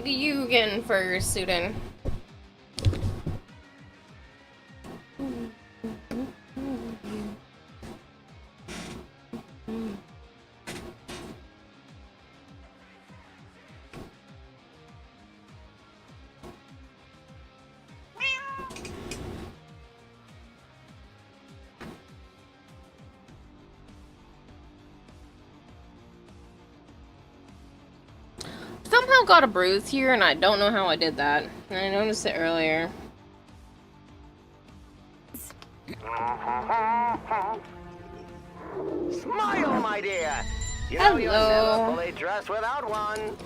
You again first, student. Somehow got a bruise here, and I don't know how I did that. And I noticed it earlier. Smile, my dear. You know you're never fully dressed without one.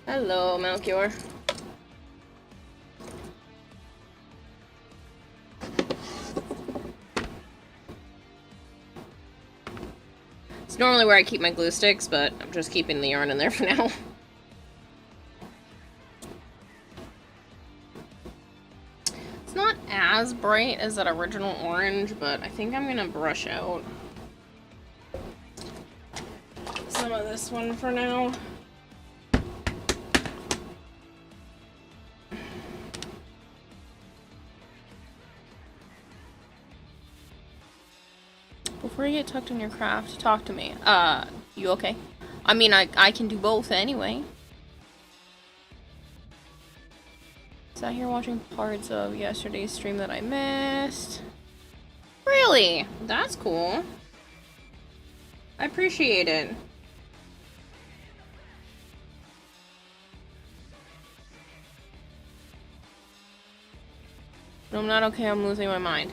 Hello, Melchior. It's normally where I keep my glue sticks, but I'm just keeping the yarn in there for now. It's not as bright as that original orange, but I think I'm gonna brush out some of this one for now. Before you get tucked in your craft, talk to me. You okay? I mean, I can do both anyway. Sat here watching parts of yesterday's stream that I missed. Really? That's cool. I appreciate it. No, I'm not okay, I'm losing my mind.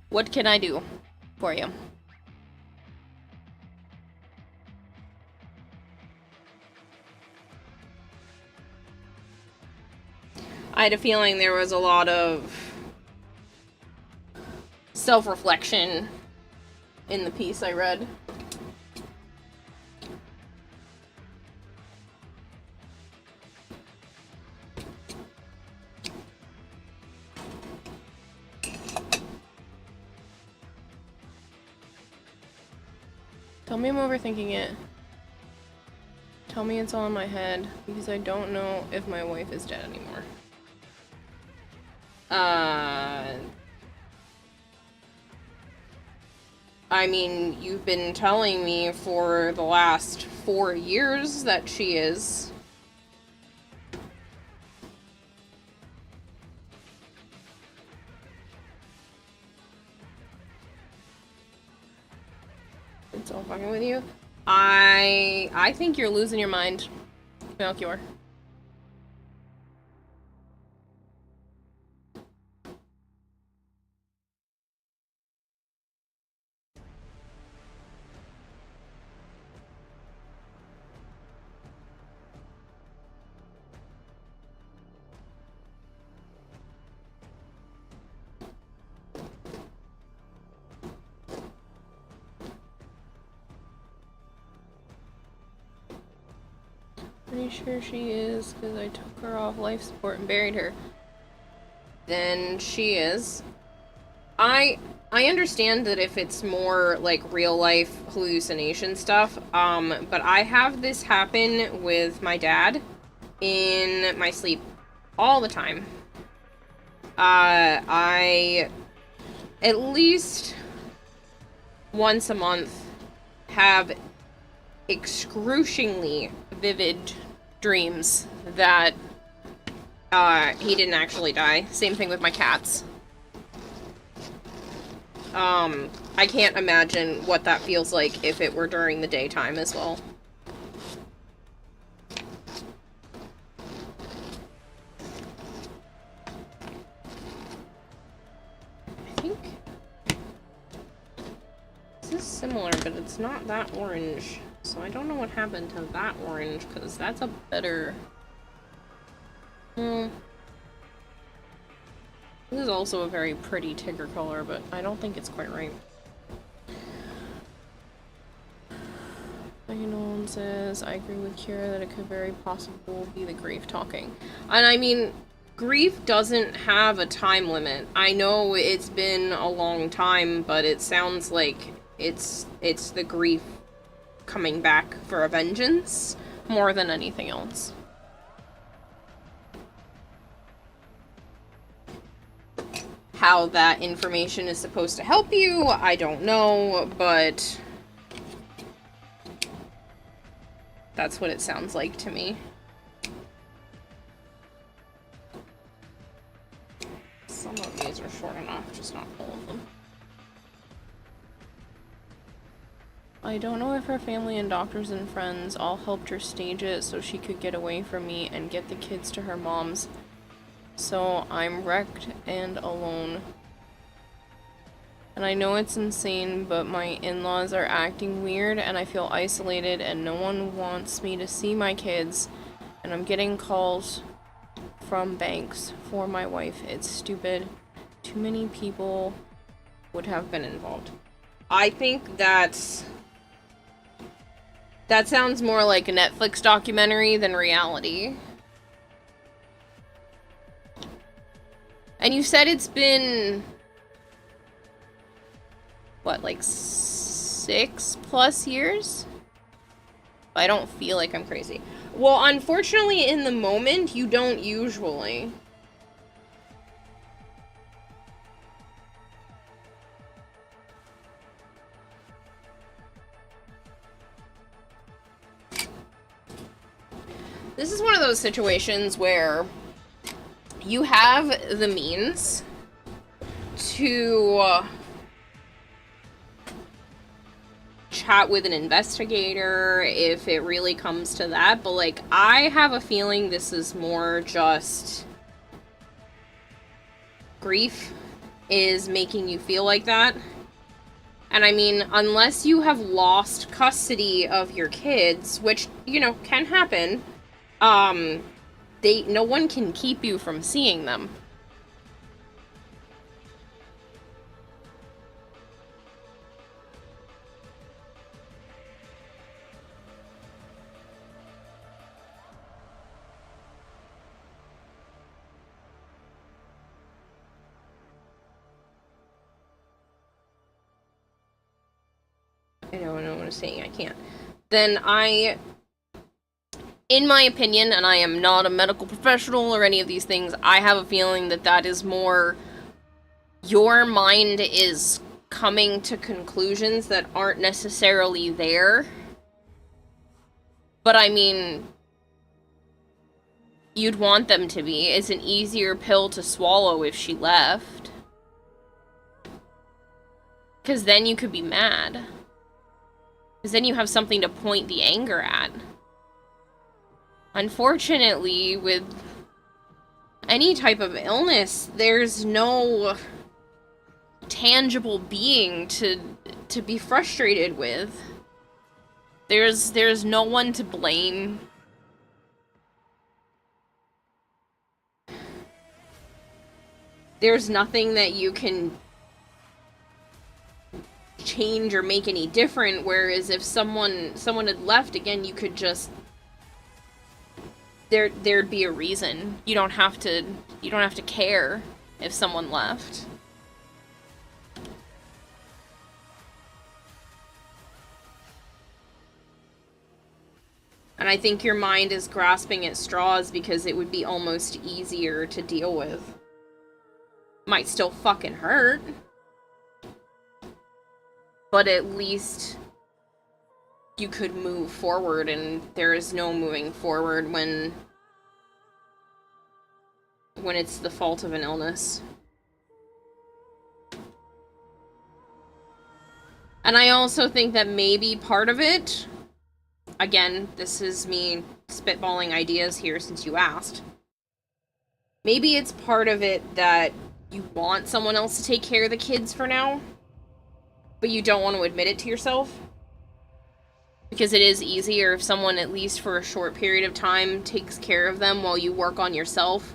What can I do for you? I had a feeling there was a lot of self-reflection in the piece I read. Tell me I'm overthinking it. Tell me it's all in my head, because I don't know if my wife is dead anymore. I mean, you've been telling me for the last 4 years that she is. It's all fucking with you. I think you're losing your mind, Melchior. Pretty sure she is, because I took her off life support and buried her. Then she is. I understand that if it's more like real life hallucination stuff, but I have this happen with my dad in my sleep all the time. I at least once a month have excruciatingly vivid dreams that he didn't actually die. Same thing with my cats. I can't imagine what that feels like if it were during the daytime as well. I think this is similar, but it's not that orange. So I don't know what happened to that orange, because that's a better... This is also a very pretty Tigger color, but I don't think it's quite right. Nolan says, I agree with Kira that it could very possibly be the grief talking. And I mean, grief doesn't have a time limit. I know it's been a long time, but it sounds like it's the grief coming back for a vengeance more than anything else. How that information is supposed to help you, I don't know, but that's what it sounds like to me. Some of these are short enough, just not all of them. I don't know if her family and doctors and friends all helped her stage it so she could get away from me and get the kids to her mom's. So I'm wrecked and alone. And I know it's insane, but my in-laws are acting weird and I feel isolated and no one wants me to see my kids. And I'm getting calls from banks for my wife. It's stupid. Too many people would have been involved. I think that sounds more like a Netflix documentary than reality. And you said it's been, what, like 6+ years? I don't feel like I'm crazy. Well, unfortunately, in the moment, you don't usually. This is one of those situations where you have the means to chat with an investigator if it really comes to that, but like, I have a feeling this is more just grief is making you feel like that. And I mean, unless you have lost custody of your kids, which, you know, can happen, no one can keep you from seeing them. I don't know what I'm saying, I can't. Then in my opinion, and I am not a medical professional or any of these things, I have a feeling that that is more your mind is coming to conclusions that aren't necessarily there. But I mean, you'd want them to be. It's an easier pill to swallow if she left. Because then you could be mad. Because then you have something to point the anger at. Unfortunately, with any type of illness, there's no tangible being to be frustrated with. There's no one to blame. There's nothing that you can change or make any different, whereas if someone had left, again, you could just there'd be a reason. You don't have to care if someone left. And I think your mind is grasping at straws because it would be almost easier to deal with. Might still fucking hurt, but at least you could move forward, and there is no moving forward when it's the fault of an illness. And I also think that maybe part of it, again, this is me spitballing ideas here since you asked, maybe it's part of it that you want someone else to take care of the kids for now, but you don't want to admit it to yourself. Because it is easier if someone, at least for a short period of time, takes care of them while you work on yourself.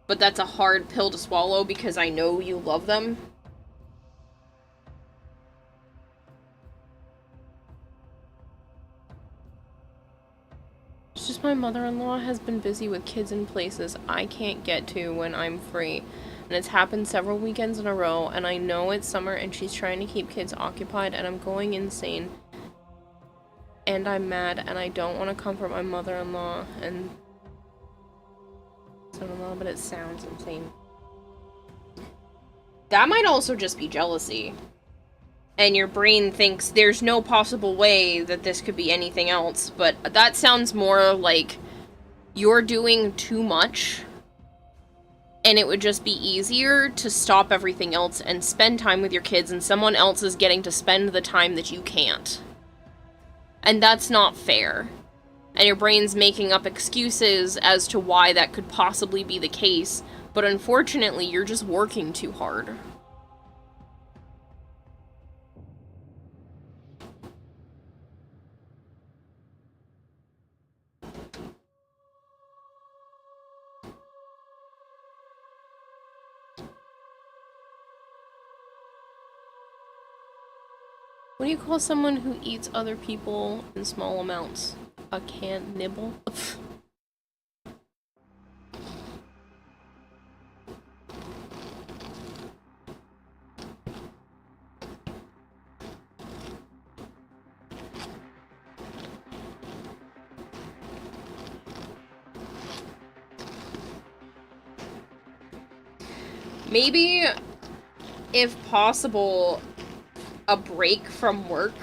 But that's a hard pill to swallow because I know you love them. It's just my mother-in-law has been busy with kids in places I can't get to when I'm free. And it's happened several weekends in a row, and I know it's summer and she's trying to keep kids occupied, and I'm going insane. and I'm mad, and I don't want to comfort my mother-in-law and son-in-law, but it sounds insane. That might also just be jealousy. And your brain thinks there's no possible way that this could be anything else, but that sounds more like you're doing too much, and it would just be easier to stop everything else and spend time with your kids, and someone else is getting to spend the time that you can't. And that's not fair. And your brain's making up excuses as to why that could possibly be the case, but unfortunately, you're just working too hard. What do you call someone who eats other people in small amounts? A cannibal? Maybe, if possible, a break from work,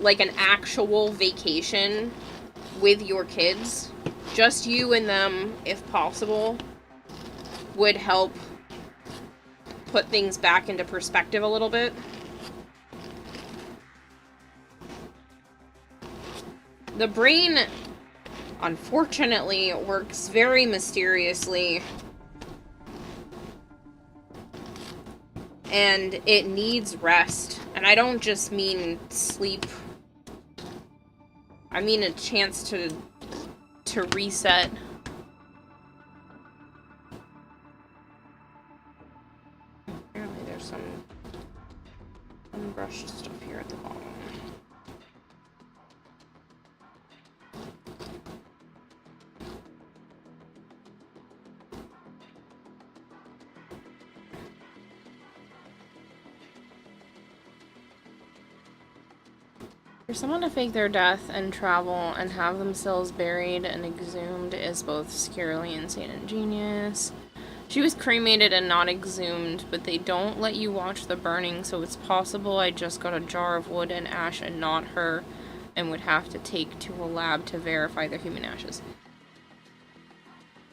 like an actual vacation with your kids, just you and them, if possible, would help put things back into perspective a little bit. The brain, unfortunately, works very mysteriously, and it needs rest. And I don't just mean sleep. I mean a chance to reset. Apparently there's some unbrushed stuff here at the bottom. For someone to fake their death and travel and have themselves buried and exhumed is both scarily insane and genius. She was cremated and not exhumed, but they don't let you watch the burning, so it's possible I just got a jar of wood and ash and not her, and would have to take to a lab to verify their human ashes.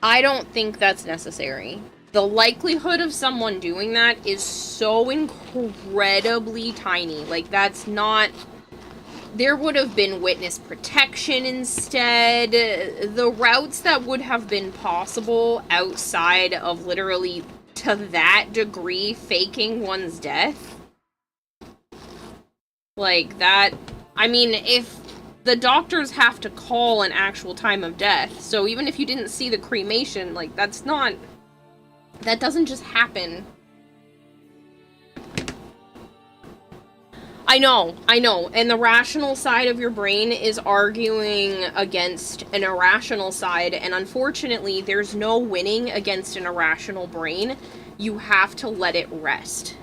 I don't think that's necessary. The likelihood of someone doing that is so incredibly tiny. Like, that's not... There would have been witness protection instead. The routes that would have been possible outside of literally, to that degree, faking one's death. Like, that... I mean, if the doctors have to call an actual time of death, so even if you didn't see the cremation, like, that's not... That doesn't just happen. I know, and the rational side of your brain is arguing against an irrational side, and unfortunately, there's no winning against an irrational brain. You have to let it rest.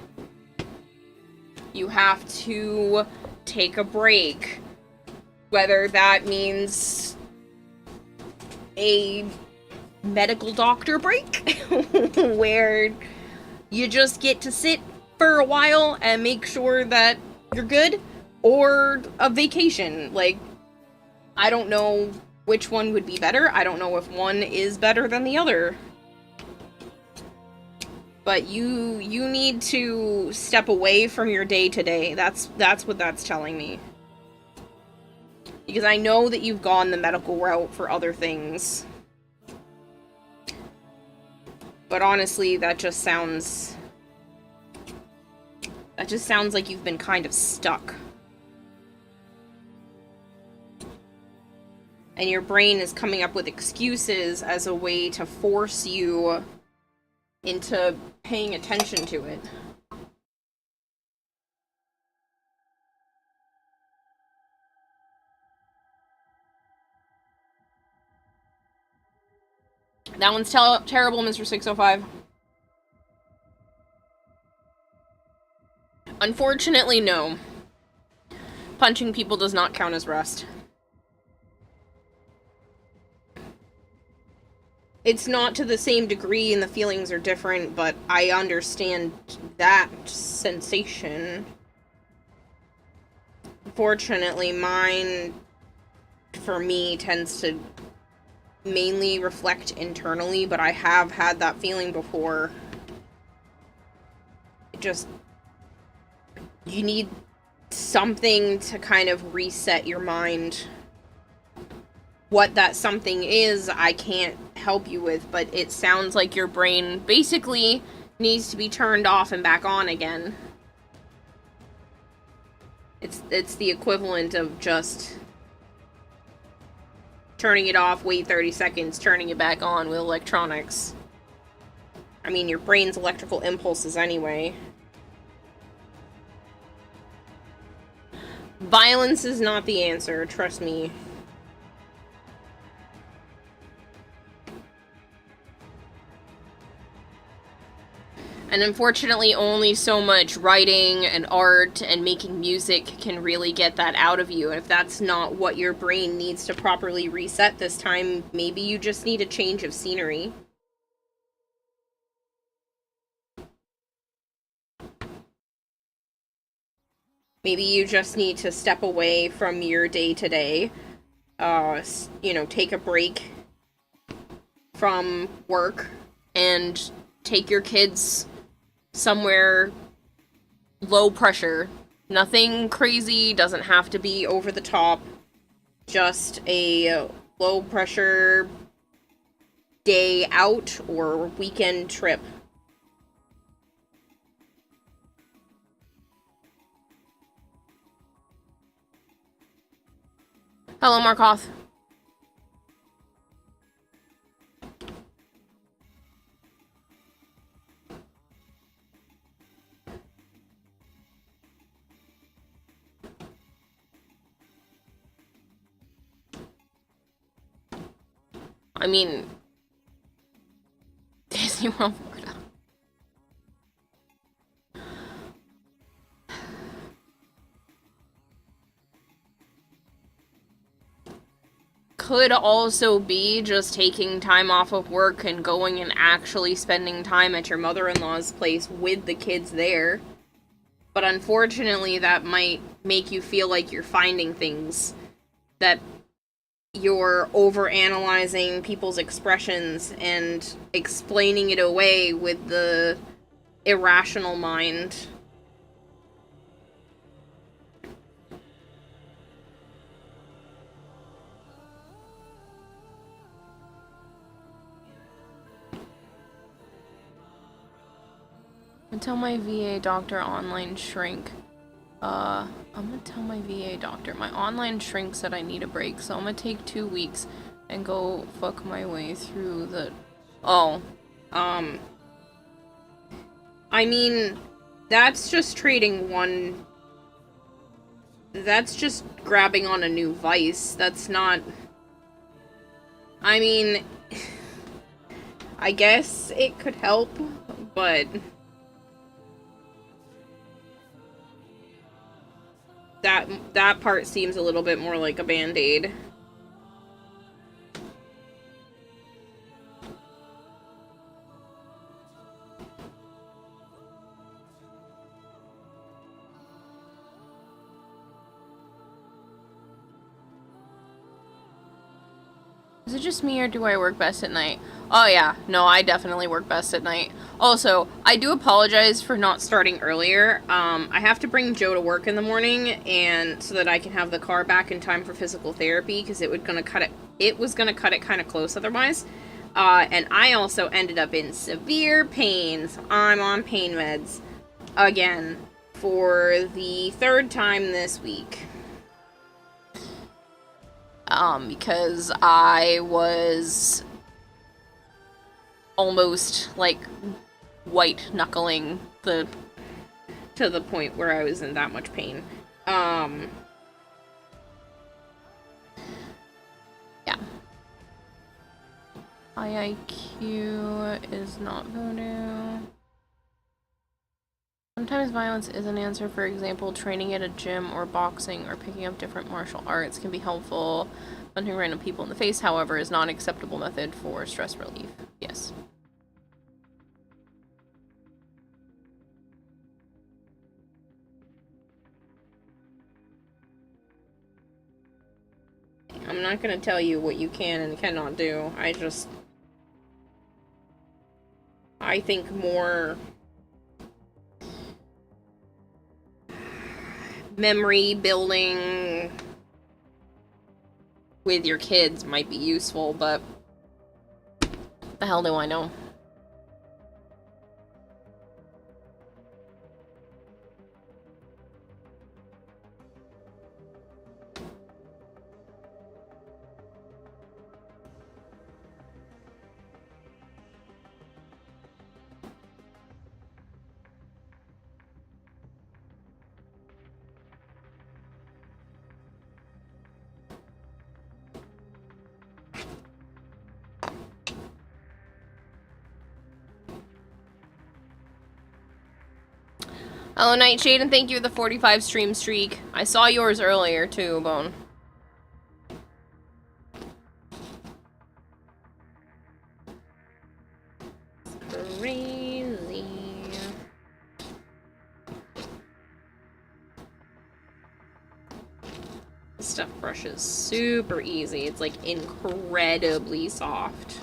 You have to take a break. Whether that means a medical doctor break, where you just get to sit for a while and make sure that you're good, or a vacation. Like, I don't know which one would be better. I don't know if one is better than the other. But you need to step away from your day-to-day. That's what that's telling me. Because I know that you've gone the medical route for other things. But honestly, that just sounds like you've been kind of stuck. And your brain is coming up with excuses as a way to force you into paying attention to it. That one's terrible, Mr. 605. Unfortunately, no. Punching people does not count as rest. It's not to the same degree and the feelings are different, but I understand that sensation. Fortunately, mine, for me, tends to mainly reflect internally, but I have had that feeling before. It just... You need something to kind of reset your mind. What that something is, I can't help you with, but it sounds like your brain basically needs to be turned off and back on again. It's the equivalent of just turning it off, wait 30 seconds, turning it back on with electronics. I mean, your brain's electrical impulses anyway. Violence is not the answer, trust me. And unfortunately, only so much writing and art and making music can really get that out of you. And if that's not what your brain needs to properly reset this time, maybe you just need a change of scenery. Maybe you just need to step away from your day-to-day, take a break from work and take your kids somewhere low pressure. Nothing crazy, doesn't have to be over the top. Just a low pressure day out or weekend trip. Hello, Markoth. I mean, Disney World, Florida. Could also be just taking time off of work and going and actually spending time at your mother-in-law's place with the kids there. But unfortunately, that might make you feel like you're finding things, that you're overanalyzing people's expressions and explaining it away with the irrational mind. Until my VA doctor online shrink. I'm gonna tell my VA doctor. My online shrink said I need a break, so I'm gonna take 2 weeks and go fuck my way through the... Oh. I mean, that's just trading one... That's just grabbing on a new vice. That's not... I mean... I guess it could help, but... That part seems a little bit more like a band-aid. Is it just me or do I work best at night? Oh yeah, no, I definitely work best at night. Also, I do apologize for not starting earlier. I have to bring Joe to work in the morning, and so that I can have the car back in time for physical therapy, because it was gonna cut it kind of close otherwise. And I also ended up in severe pains. I'm on pain meds again for the 3rd time this week. Because I was almost, like, white-knuckling to the point where I was in that much pain. Yeah. IIQ is not voodoo. Sometimes violence is an answer. For example, training at a gym or boxing or picking up different martial arts can be helpful. Punching random people in the face, however, is not an acceptable method for stress relief. Yes. I'm not gonna tell you what you can and cannot do. I think more memory building with your kids might be useful, but the hell do I know? Hello, Nightshade, and thank you for the 45 stream streak. I saw yours earlier, too, Bone. It's crazy. This stuff brushes super easy. It's, like, incredibly soft.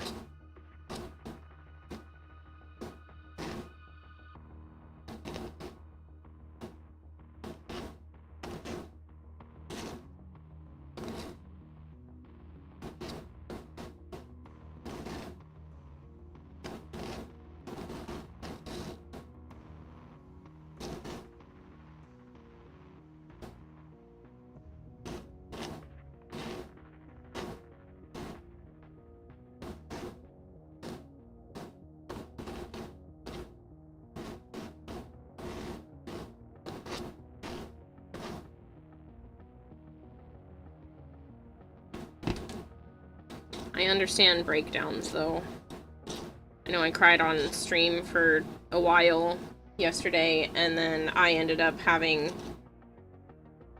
I understand breakdowns, though. I know I cried on stream for a while yesterday, and then I ended up having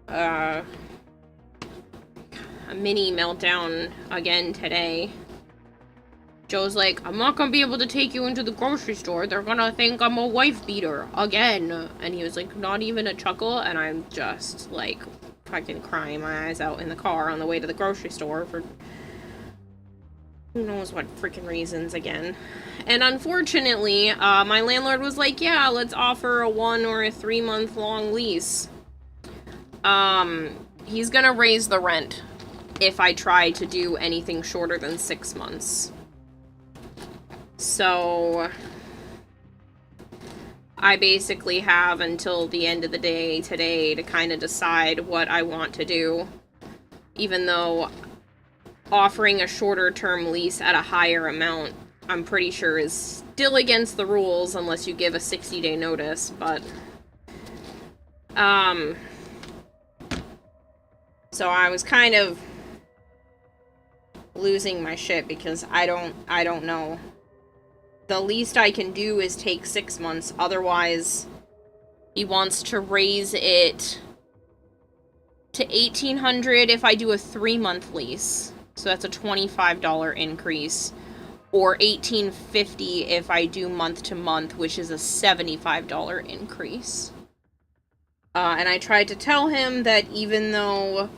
a mini meltdown again today. Joe's like, I'm not gonna be able to take you into the grocery store. They're gonna think I'm a wife beater again. And he was like, not even a chuckle, and I'm just like fucking crying my eyes out in the car on the way to the grocery store for who knows what freaking reasons again. And unfortunately, my landlord was like, yeah, let's offer a 1 or a 3 month long lease. He's gonna raise the rent if I try to do anything shorter than 6 months. So I basically have until the end of the day today to kind of decide what I want to do. Even though offering a shorter term lease at a higher amount, I'm pretty sure is still against the rules unless you give a 60-day notice, but so I was kind of losing my shit because I don't know. The least I can do is take 6 months, otherwise he wants to raise it to $1,800 if I do a 3-month lease. So that's a $25 increase, or $1,850 if I do month to month, which is a $75 increase. And I tried to tell him that even though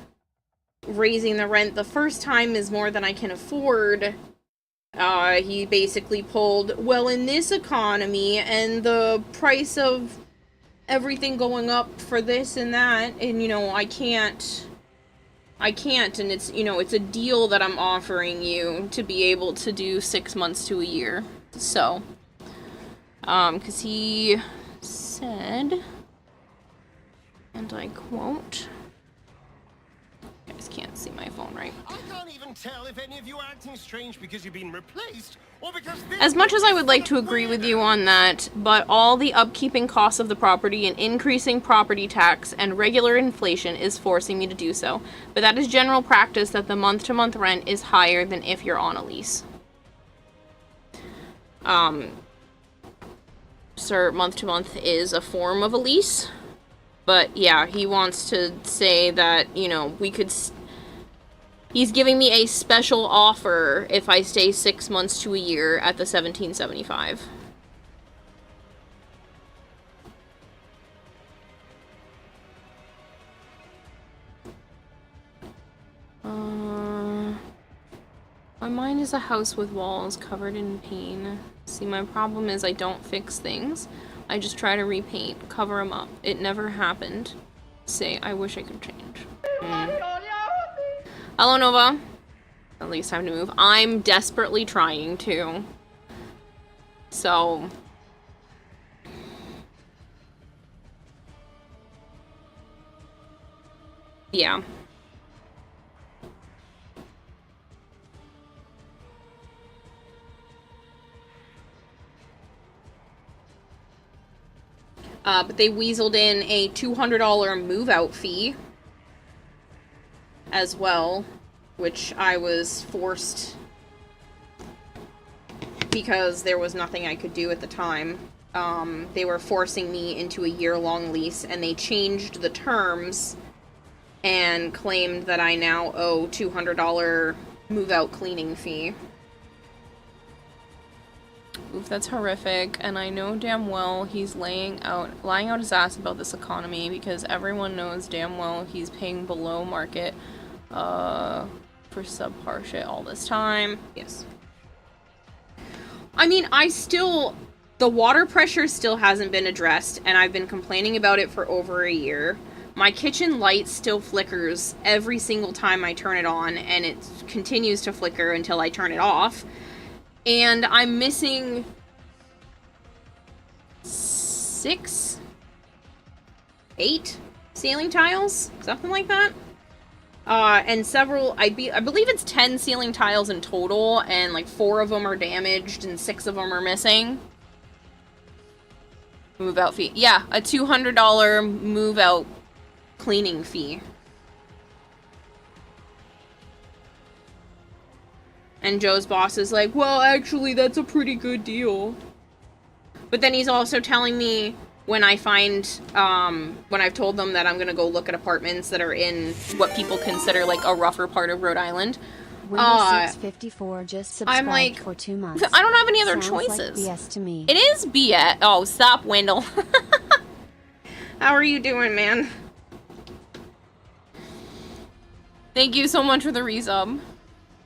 raising the rent the first time is more than I can afford, he basically pulled, well, in this economy and the price of everything going up for this and that, and, you know, I can't, and it's, you know, it's a deal that I'm offering you to be able to do 6 months to a year. So, because he said, and I quote, you guys can't see my phone, right? I can't even tell if any of you are acting strange because you've been replaced or because as much as I would like to agree with you on that, but all the upkeeping costs of the property and increasing property tax and regular inflation is forcing me to do so. But that is general practice that the month-to-month rent is higher than if you're on a lease. months or month to month is a form of a lease. But yeah, he wants to say that, you know, we could... He's giving me a special offer if I stay 6 months to a year at the $17.75. My mind is a house with walls covered in pain. See, my problem is I don't fix things. I just try to repaint, cover them up. It never happened. Say, I wish I could change. Hello, Nova. At least time to move. I'm desperately trying to. So... yeah. But they weaseled in a $200 move-out fee as well, which I was forced because there was nothing I could do at the time. They were forcing me into a year-long lease, and they changed the terms and claimed that I now owe $200 move-out cleaning fee. Oof, that's horrific, and I know damn well he's lying out his ass about this economy because everyone knows damn well he's paying below market for subpar shit all this time. Yes. I mean, the water pressure still hasn't been addressed, and I've been complaining about it for over a year. My kitchen light still flickers every single time I turn it on, and it continues to flicker until I turn it off. And I'm missing 6, 8 ceiling tiles, something like that. And several, I believe it's 10 ceiling tiles in total, and like 4 of them are damaged and 6 of them are missing. Move out fee. Yeah, a $200 move out cleaning fee. And Joe's boss is like, well, actually, that's a pretty good deal. But then he's also telling me when I find, when I've told them that I'm gonna go look at apartments that are in what people consider, like, a rougher part of Rhode Island. Winnie 654 just subscribed I'm like, for 2 months. I don't have any other Sounds choices. like BS to me. It is BS. Oh, stop, Wendell. How are you doing, man? Thank you so much for the resub.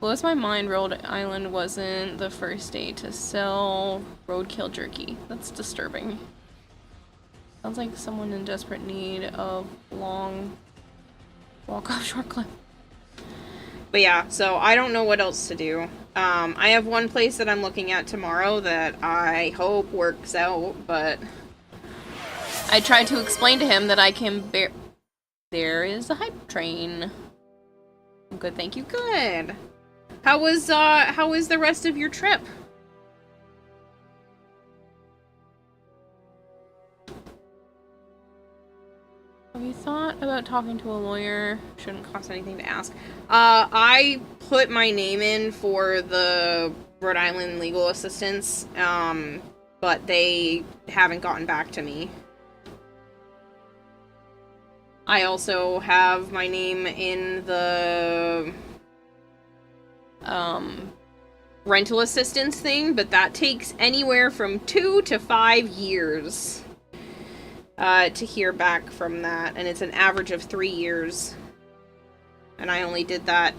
Blows my mind Rhode Island wasn't the first state to sell roadkill jerky. That's disturbing. Sounds like someone in desperate need of long walk-off short clip. But yeah, so I don't know what else to do. I have one place that I'm looking at tomorrow that I hope works out, but I tried to explain to him that I can bear... There is the hype train. Good, thank you. Good. How was the rest of your trip? Have you thought about talking to a lawyer? Shouldn't cost anything to ask. I put my name in for the Rhode Island legal assistance, but they haven't gotten back to me. I also have my name in the rental assistance thing, but that takes anywhere from 2 to 5 years to hear back from that, and it's an average of 3 years. And I only did that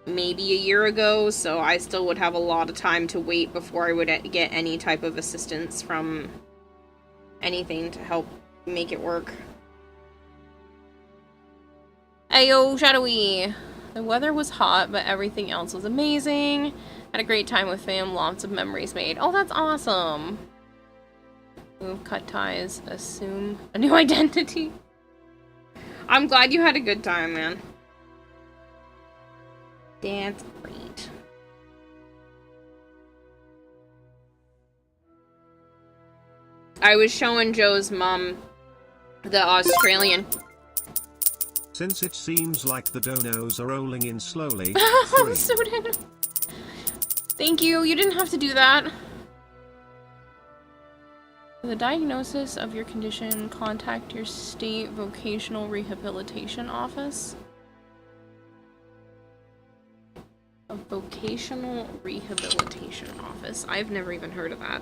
maybe a year ago, so I still would have a lot of time to wait before I would get any type of assistance from anything to help make it work. Ayo, Shadowy! The weather was hot, but everything else was amazing. Had a great time with fam, lots of memories made. Oh, that's awesome! Move, cut ties, assume a new identity. I'm glad you had a good time, man. That's great. I was showing Joe's mom the Australian... Since it seems like the donos are rolling in slowly. Oh, Sudan. Thank you. You didn't have to do that. For the diagnosis of your condition, contact your state vocational rehabilitation office. A vocational rehabilitation office. I've never even heard of that.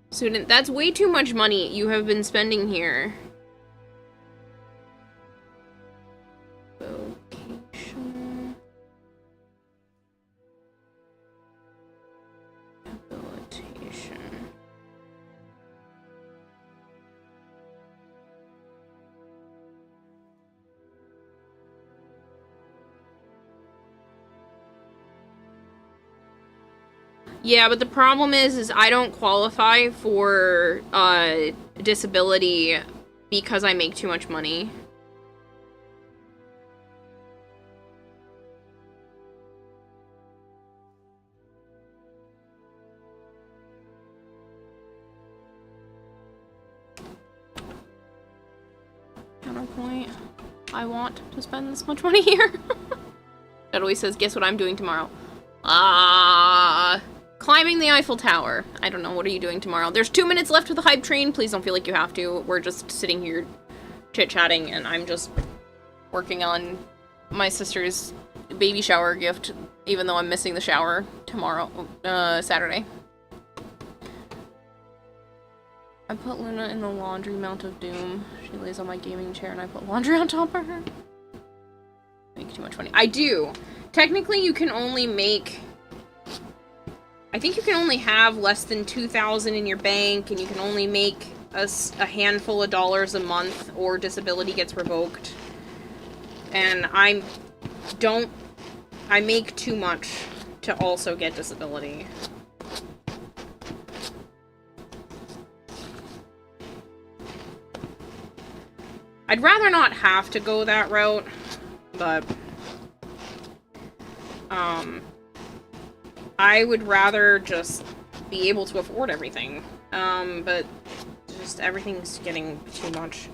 Student, that's way too much money you have been spending here. Vocational rehabilitation. Yeah, but the problem is I don't qualify for disability because I make too much money. Counterpoint. I want to spend this much money here. That always says, guess what I'm doing tomorrow? Climbing the Eiffel Tower. I don't know, what are you doing tomorrow? There's 2 minutes left of the hype train. Please don't feel like you have to. We're just sitting here chit-chatting, and I'm just working on my sister's baby shower gift, even though I'm missing the shower tomorrow, Saturday. I put Luna in the laundry mount of doom. She lays on my gaming chair, and I put laundry on top of her. Make too much money. I do. Technically, you can only make... I think you can only have less than 2,000 in your bank, and you can only make a handful of dollars a month, or disability gets revoked. And I make too much to also get disability. I'd rather not have to go that route, but... I would rather just be able to afford everything. But just everything's getting too much.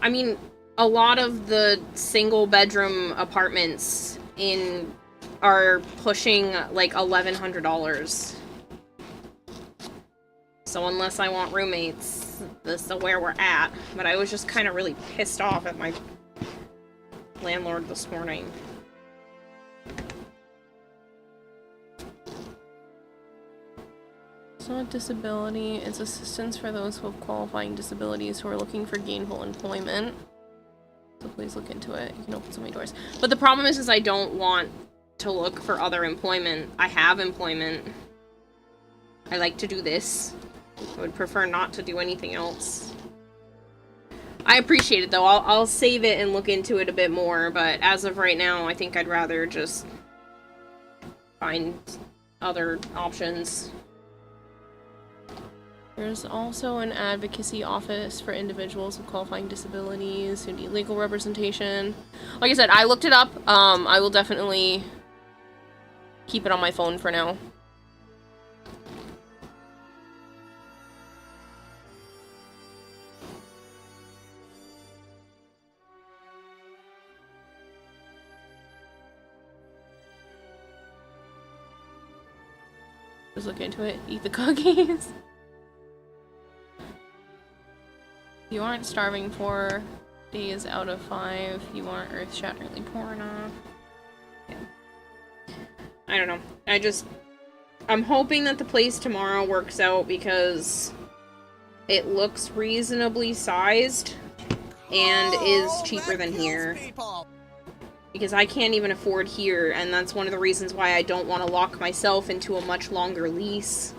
I mean, a lot of the single-bedroom apartments are pushing, like, $1,100. So unless I want roommates, this is where we're at. But I was just kind of really pissed off at my landlord this morning. So a disability is assistance for those who have qualifying disabilities who are looking for gainful employment. So please look into it. You can open so many doors. But the problem is I don't want to look for other employment. I have employment. I like to do this. I would prefer not to do anything else. I appreciate it though. I'll save it and look into it a bit more, but as of right now, I think I'd rather just find other options. There's also an advocacy office for individuals with qualifying disabilities who need legal representation. Like I said, I looked it up. I will definitely keep it on my phone for now. Just look into it. Eat the cookies. You aren't starving 4 days out of 5. You aren't earth-shatteringly poor enough. Yeah. I don't know. I'm hoping that the place tomorrow works out because it looks reasonably sized and is cheaper than here. Because I can't even afford here, and that's one of the reasons why I don't want to lock myself into a much longer lease.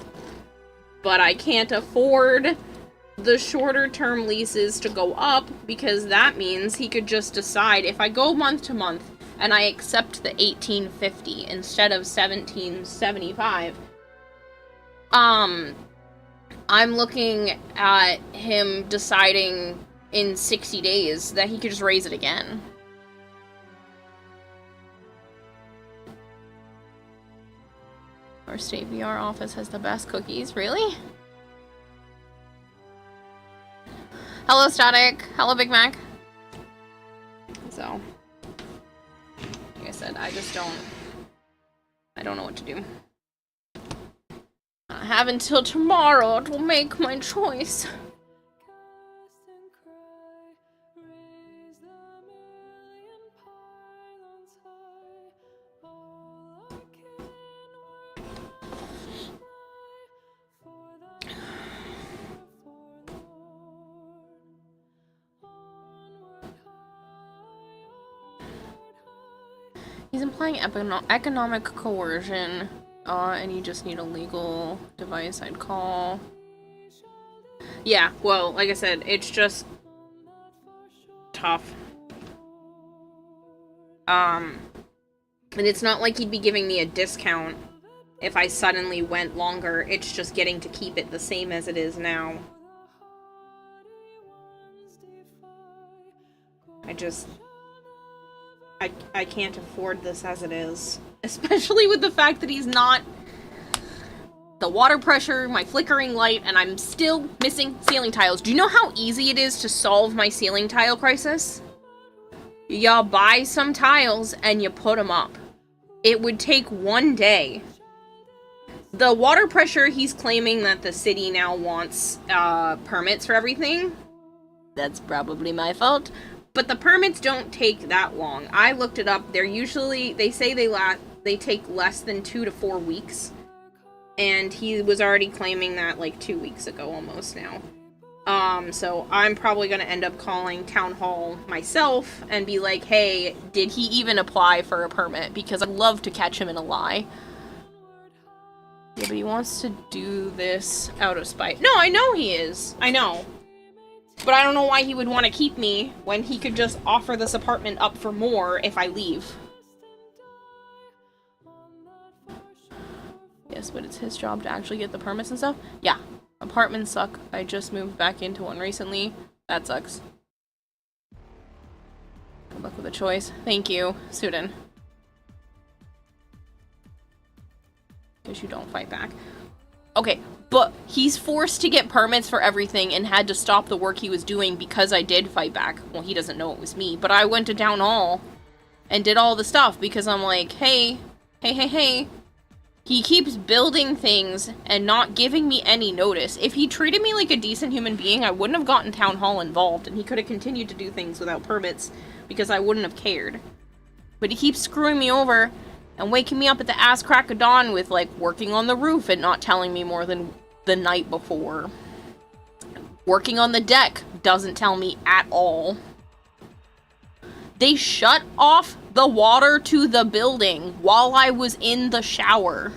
But I can't afford the shorter term leases to go up, because that means he could just decide, if I go month to month and I accept the $1,850 instead of $1,775, I'm looking at him deciding in 60 days that he could just raise it again. Our state VR office has the best cookies. Really? Hello, Static. Hello, Big Mac. So, like I said, I don't know what to do. I have until tomorrow to make my choice. He's implying economic coercion, and you just need a legal device I'd call. Yeah, well, like I said, it's just tough. And it's not like he'd be giving me a discount if I suddenly went longer. It's just getting to keep it the same as it is now. I can't afford this as it is. Especially with the fact that he's not... The water pressure, my flickering light, and I'm still missing ceiling tiles. Do you know how easy it is to solve my ceiling tile crisis? You buy some tiles and you put them up. It would take one day. The water pressure, he's claiming that the city now wants permits for everything. That's probably my fault. But the permits don't take that long. I looked it up. They're usually, they say they take less than 2 to 4 weeks. And he was already claiming that like 2 weeks ago almost now. So I'm probably gonna end up calling town hall myself and be like, hey, did he even apply for a permit? Because I'd love to catch him in a lie. Yeah, but he wants to do this out of spite. No, I know he is. I know. But I don't know why he would want to keep me when he could just offer this apartment up for more if I leave. Yes, but it's his job to actually get the permits and stuff. Yeah, apartments suck. I just moved back into one recently. That sucks. Good luck with the choice. Thank you, Suden. Guess you don't fight back. Okay, but he's forced to get permits for everything and had to stop the work he was doing because I did fight back. Well, he doesn't know it was me, but I went to town hall and did all the stuff because I'm like, hey. He keeps building things and not giving me any notice. If he treated me like a decent human being, I wouldn't have gotten town hall involved, and he could have continued to do things without permits because I wouldn't have cared. But he keeps screwing me over and waking me up at the ass crack of dawn with, like, working on the roof and not telling me more than the night before. Working on the deck doesn't tell me at all. They shut off the water to the building while I was in the shower.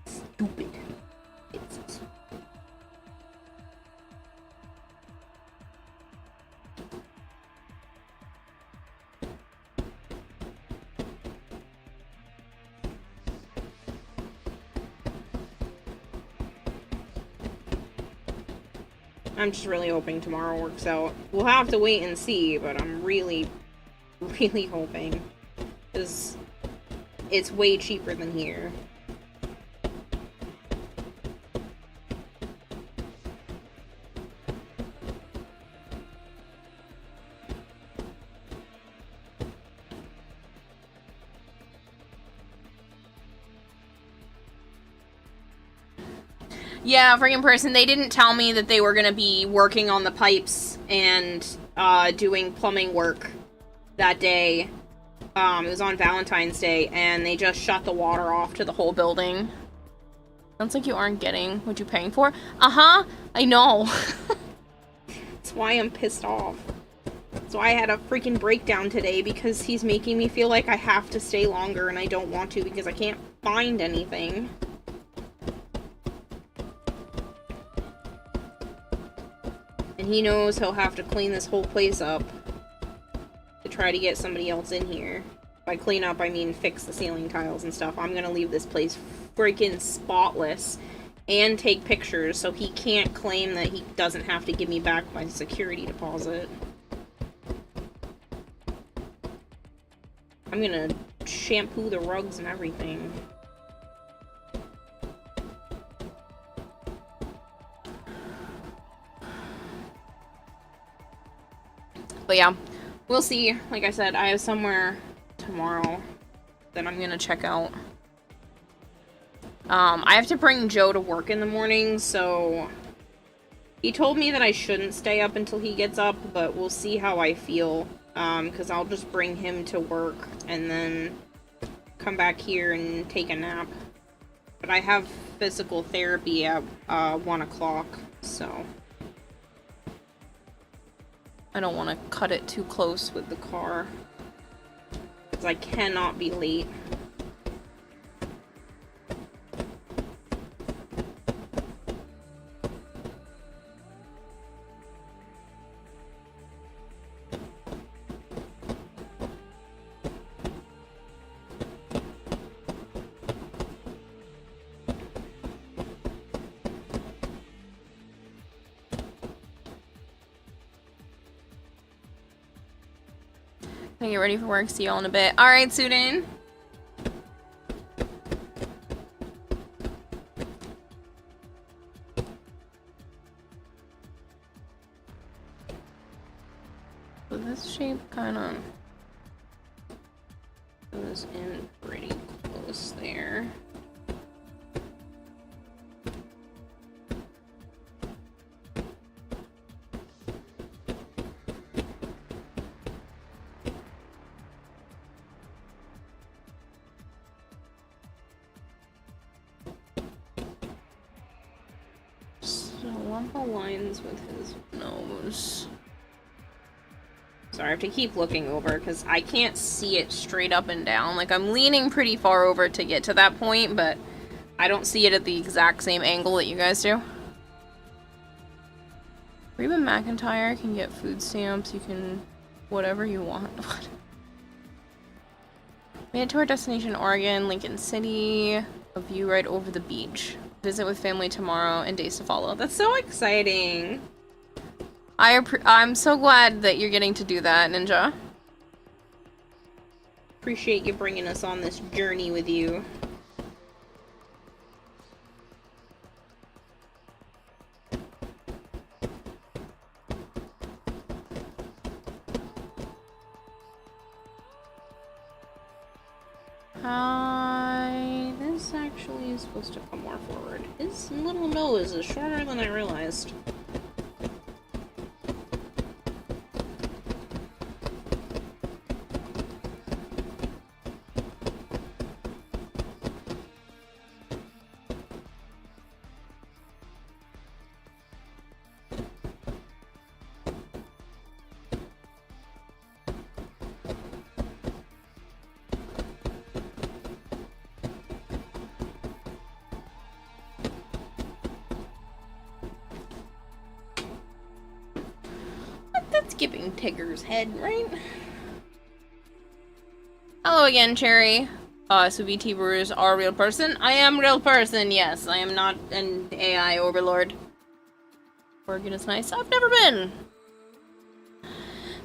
Stupid. It's I'm just really hoping tomorrow works out. We'll have to wait and see, but I'm really hoping. Because it's way cheaper than here. Yeah, friggin' person, they didn't tell me that they were gonna be working on the pipes and doing plumbing work that day. It was on Valentine's Day, and they just shut the water off to the whole building. Sounds like you aren't getting what you're paying for. Uh-huh, I know. That's why I'm pissed off. That's why I had a freaking breakdown today, because he's making me feel like I have to stay longer, and I don't want to because I can't find anything. And he knows he'll have to clean this whole place up to try to get somebody else in here. By clean up, I mean fix the ceiling tiles and stuff. I'm gonna leave this place freaking spotless and take pictures so he can't claim that he doesn't have to give me back my security deposit. I'm gonna shampoo the rugs and everything. But yeah, we'll see. Like I said, I have somewhere tomorrow that I'm gonna check out. I have to bring Joe to work in the morning, so he told me that I shouldn't stay up until he gets up, but we'll see how I feel. Because I'll just bring him to work and then come back here and take a nap. But I have physical therapy at 1 o'clock, so I don't want to cut it too close with the car, because I cannot be late. Gonna get ready for work. See y'all in a bit. Alright, Sudan. So this shape kind of goes in pretty close there. Lines with his nose. Sorry, I have to keep looking over because I can't see it straight up and down. Like, I'm leaning pretty far over to get to that point, but I don't see it at the exact same angle that you guys do. Reba McEntire can get food stamps. You can whatever you want. Made it to our destination, Oregon, Lincoln City. A view right over the beach. Visit with family tomorrow and days to follow. That's so exciting. I'm so glad that you're getting to do that, Ninja. Appreciate you bringing us on this journey with you. This actually is supposed to come more forward. His little nose is shorter than I realized. Skipping Tigger's head, right? Hello again, Cherry. So VTubers are a real person? I am a real person, yes. I am not an AI overlord. Oregon is nice. I've never been.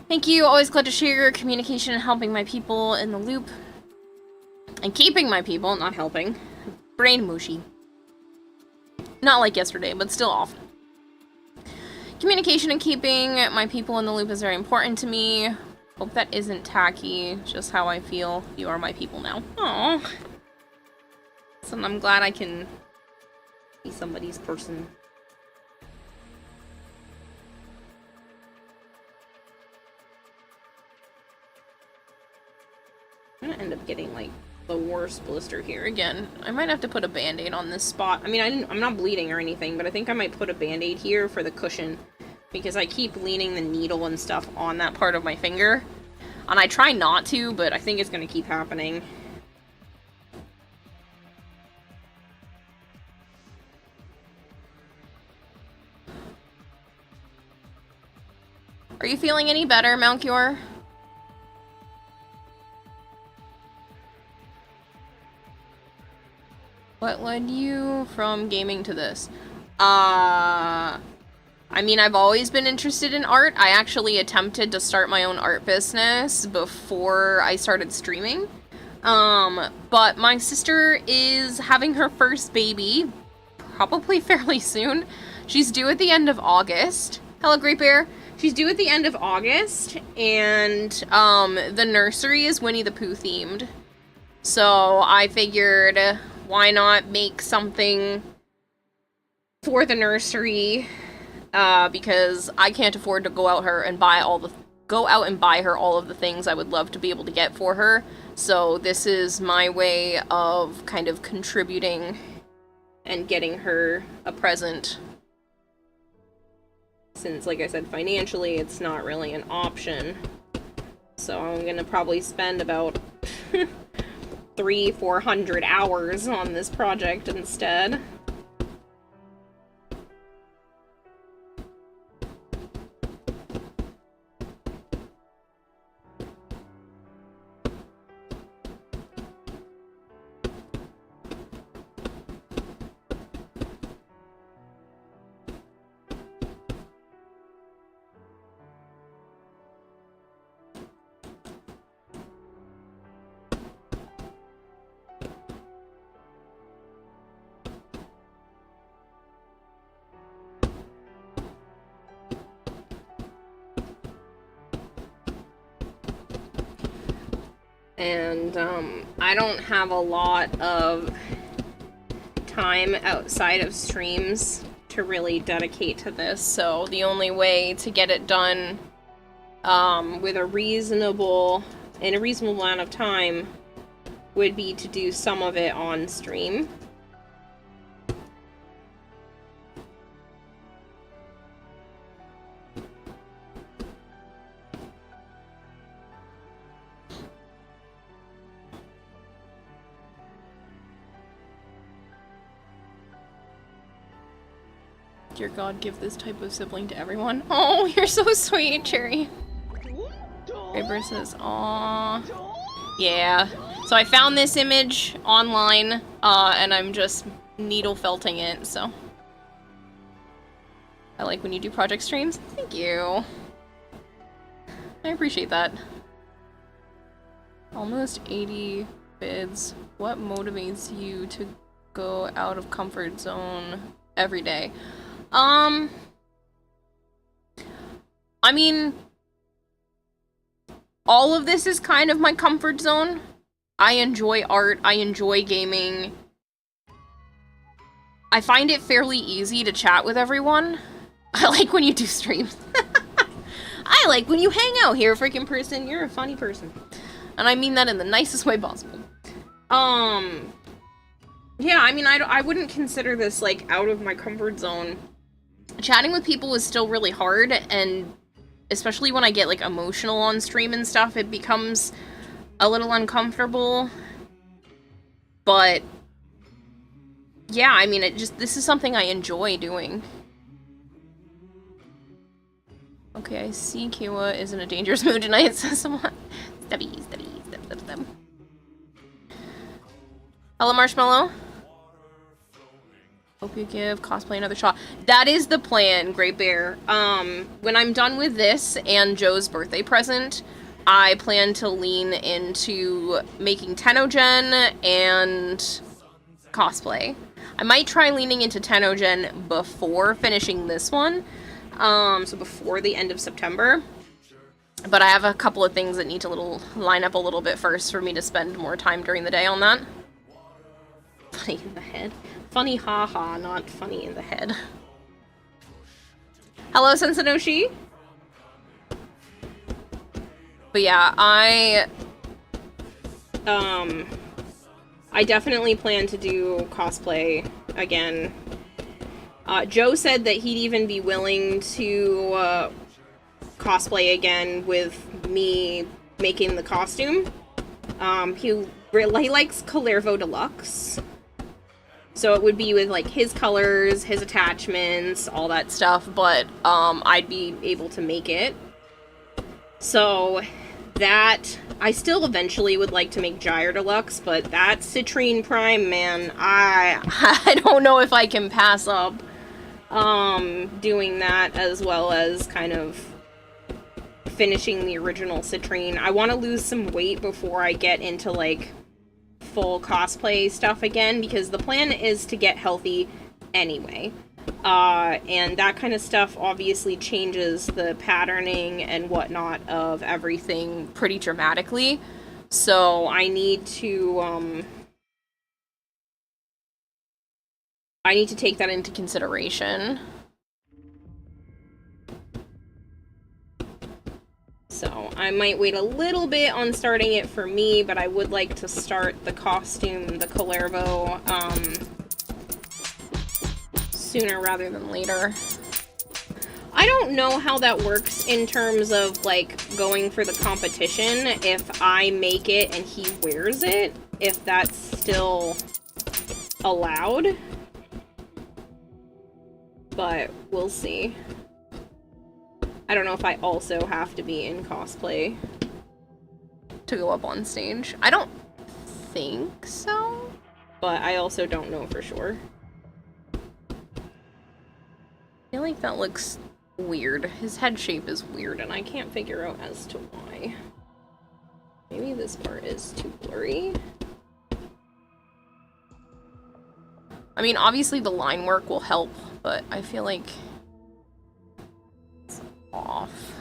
Thank you. Always glad to share your communication and helping my people in the loop. And keeping my people, not helping. Brain mushy. Not like yesterday, but still off. Communication and keeping my people in the loop is very important to me. Hope that isn't tacky, just how I feel. You are my people now. Aww. So I'm glad I can be somebody's person. I'm gonna end up getting, like, the worst blister here again. I might have to put a band-aid on this spot. I mean, I'm not bleeding or anything, but I think I might put a band-aid here for the cushion, because I keep leaning the needle and stuff on that part of my finger. And I try not to, but I think it's gonna keep happening. Are you feeling any better, Malchior? What led you from gaming to this? I mean, I've always been interested in art. I actually attempted to start my own art business before I started streaming. But my sister is having her first baby, probably fairly soon. She's due at the end of August. Hello, Great Bear. She's due at the end of August, and the nursery is Winnie the Pooh themed. So I figured, why not make something for the nursery, because I can't afford to go out and buy her all of the things I would love to be able to get for her. So this is my way of kind of contributing and getting her a present. Since, like I said, financially it's not really an option. So I'm gonna probably spend about 300-400 hours on this project instead. And I don't have a lot of time outside of streams to really dedicate to this, so the only way to get it done with a reasonable amount of time would be to do some of it on stream. Dear God, give this type of sibling to everyone. Oh, you're so sweet, Cherry. Raper says, aww. Yeah. So I found this image online, and I'm just needle felting it, so. I like when you do project streams. Thank you. I appreciate that. Almost 80 bids. What motivates you to go out of comfort zone every day? I mean, all of this is kind of my comfort zone. I enjoy art, I enjoy gaming. I find it fairly easy to chat with everyone. I like when you do streams. I like when you hang out here, freaking person. You're a funny person. And I mean that in the nicest way possible. Yeah, I mean, I wouldn't consider this, like, out of my comfort zone. Chatting with people is still really hard, and especially when I get, like, emotional on stream and stuff, it becomes a little uncomfortable. But, yeah, I mean, this is something I enjoy doing. Okay, I see Kiwa is in a dangerous mood tonight, says someone. Stubby. Hello, Marshmallow. Hope you give cosplay another shot. That is the plan, Great Bear. When I'm done with this and Joe's birthday present, I plan to lean into making Tennogen and cosplay. I might try leaning into Tennogen before finishing this one, so before the end of September. But I have a couple of things that need to line up a little bit first for me to spend more time during the day on that. Funny in the head. Funny haha, not funny in the head. Hello, Sensanoshi. But yeah, I definitely plan to do cosplay again. Joe said that he'd even be willing to cosplay again with me making the costume. He likes Calervo Deluxe. So it would be with, like, his colors, his attachments, all that stuff, but I'd be able to make it. So that, I still eventually would like to make Gyre Deluxe, but that Citrine Prime, man, I don't know if I can pass up doing that, as well as kind of finishing the original Citrine. I want to lose some weight before I get into, like, full cosplay stuff again, because the plan is to get healthy anyway. And that kind of stuff obviously changes the patterning and whatnot of everything pretty dramatically. So I need to take that into consideration. So I might wait a little bit on starting it for me, but I would like to start the costume, the Calervo, sooner rather than later. I don't know how that works in terms of, like, going for the competition, if I make it and he wears it, if that's still allowed. But we'll see. I don't know if I also have to be in cosplay to go up on stage. I don't think so, but I also don't know for sure. I feel like that looks weird. His head shape is weird, and I can't figure out as to why. Maybe this part is too blurry. I mean, obviously the line work will help, but I feel like it's off.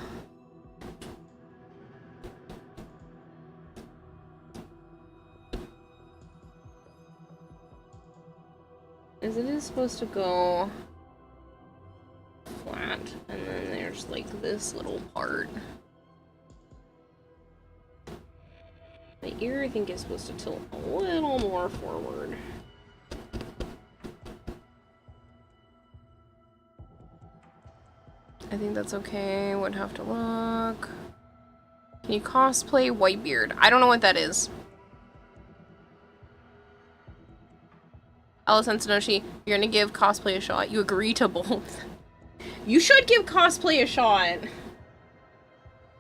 Is it supposed to go flat, and then there's like this little part. The ear, I think, is supposed to tilt a little more forward. I think that's okay. Would have to look. Can you cosplay Whitebeard? I don't know what that is. Allison Sonoshi, you're gonna give cosplay a shot. You agree to both. You should give cosplay a shot.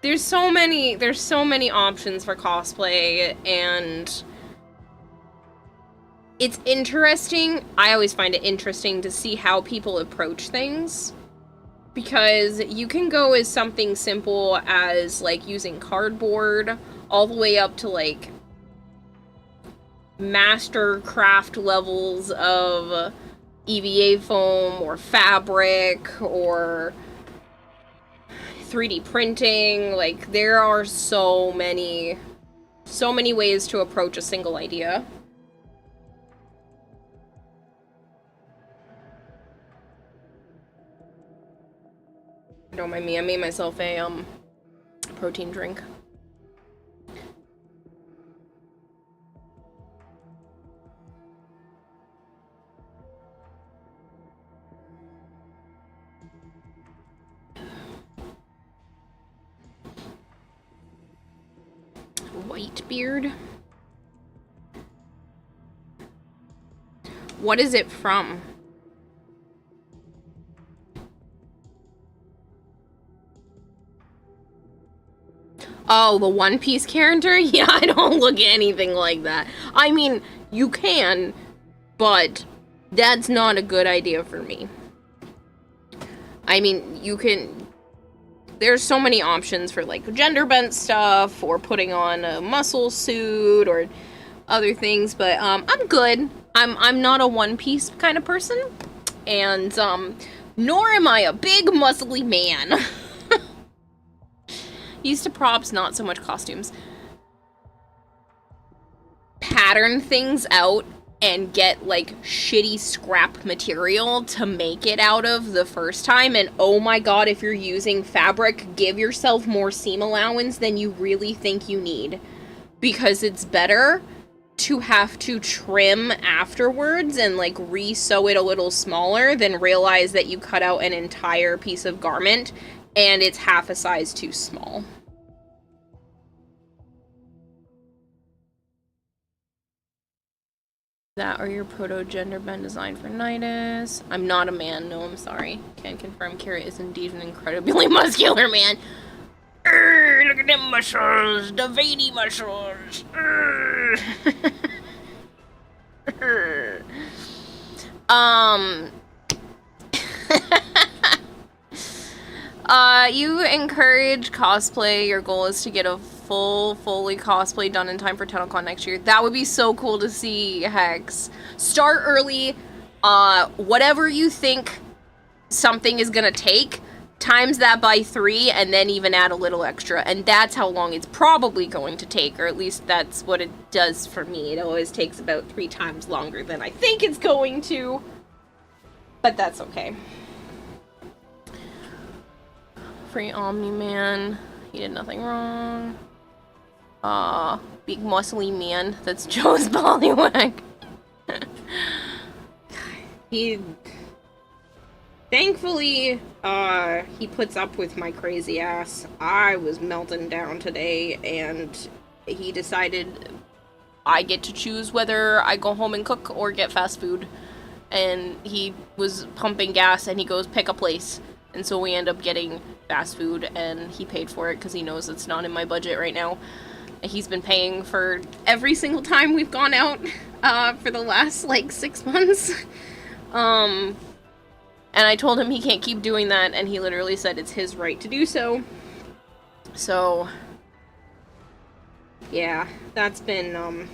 There's so many options for cosplay, and it's interesting. I always find it interesting to see how people approach things, because you can go as something simple as like using cardboard all the way up to like master craft levels of EVA foam or fabric or 3D printing. Like, there are so many ways to approach a single idea. Don't mind me, I made myself a protein drink. Whitebeard. What is it from? Oh, the One Piece character? Yeah, I don't look anything like that. I mean, you can, but that's not a good idea for me. I mean, you can... There's so many options for, like, gender bent stuff, or putting on a muscle suit, or other things, but, I'm good. I'm not a One Piece kind of person, and, nor am I a big, muscly man. Used to props, not so much costumes. Pattern things out and get, like, shitty scrap material to make it out of the first time, and oh my god, if you're using fabric, give yourself more seam allowance than you really think you need. Because it's better to have to trim afterwards and, like, re-sew it a little smaller than realize that you cut out an entire piece of garment and it's half a size too small. That or your proto-gender bend design for Nidus. I'm not a man, no, I'm sorry. Can confirm Kira is indeed an incredibly muscular man. Look at them muscles, the veiny muscles. You encourage cosplay. Your goal is to get a fully cosplay done in time for TennoCon next year. That would be so cool to see, Hex. Start early. Whatever you think something is gonna take times that by 3, and then even add a little extra. And that's how long it's probably going to take, or at least that's what it does for me. It always takes about 3 times longer than I think it's going to. But that's okay. Free Omni-Man. He did nothing wrong. Big muscly man. That's Joe's Poliwag. He... Thankfully, he puts up with my crazy ass. I was melting down today, and he decided I get to choose whether I go home and cook or get fast food. And he was pumping gas, and he goes, pick a place. And so we end up getting fast food, and he paid for it because he knows it's not in my budget right now. And he's been paying for every single time we've gone out for the last, like, 6 months. And I told him he can't keep doing that, and he literally said it's his right to do so. So, yeah, that's been,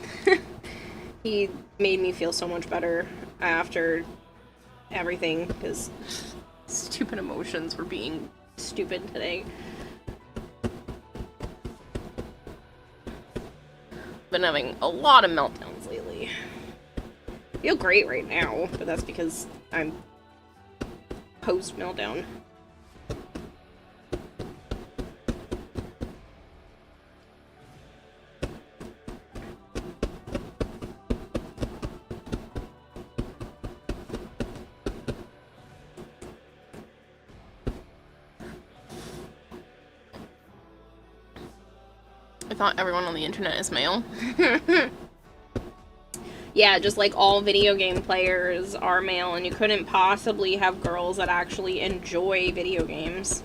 he made me feel so much better after everything, because stupid emotions were being stupid today. Been having a lot of meltdowns lately. Feel great right now, but that's because I'm post-meltdown. I thought everyone on the internet is male. Yeah, just like all video game players are male, and you couldn't possibly have girls that actually enjoy video games.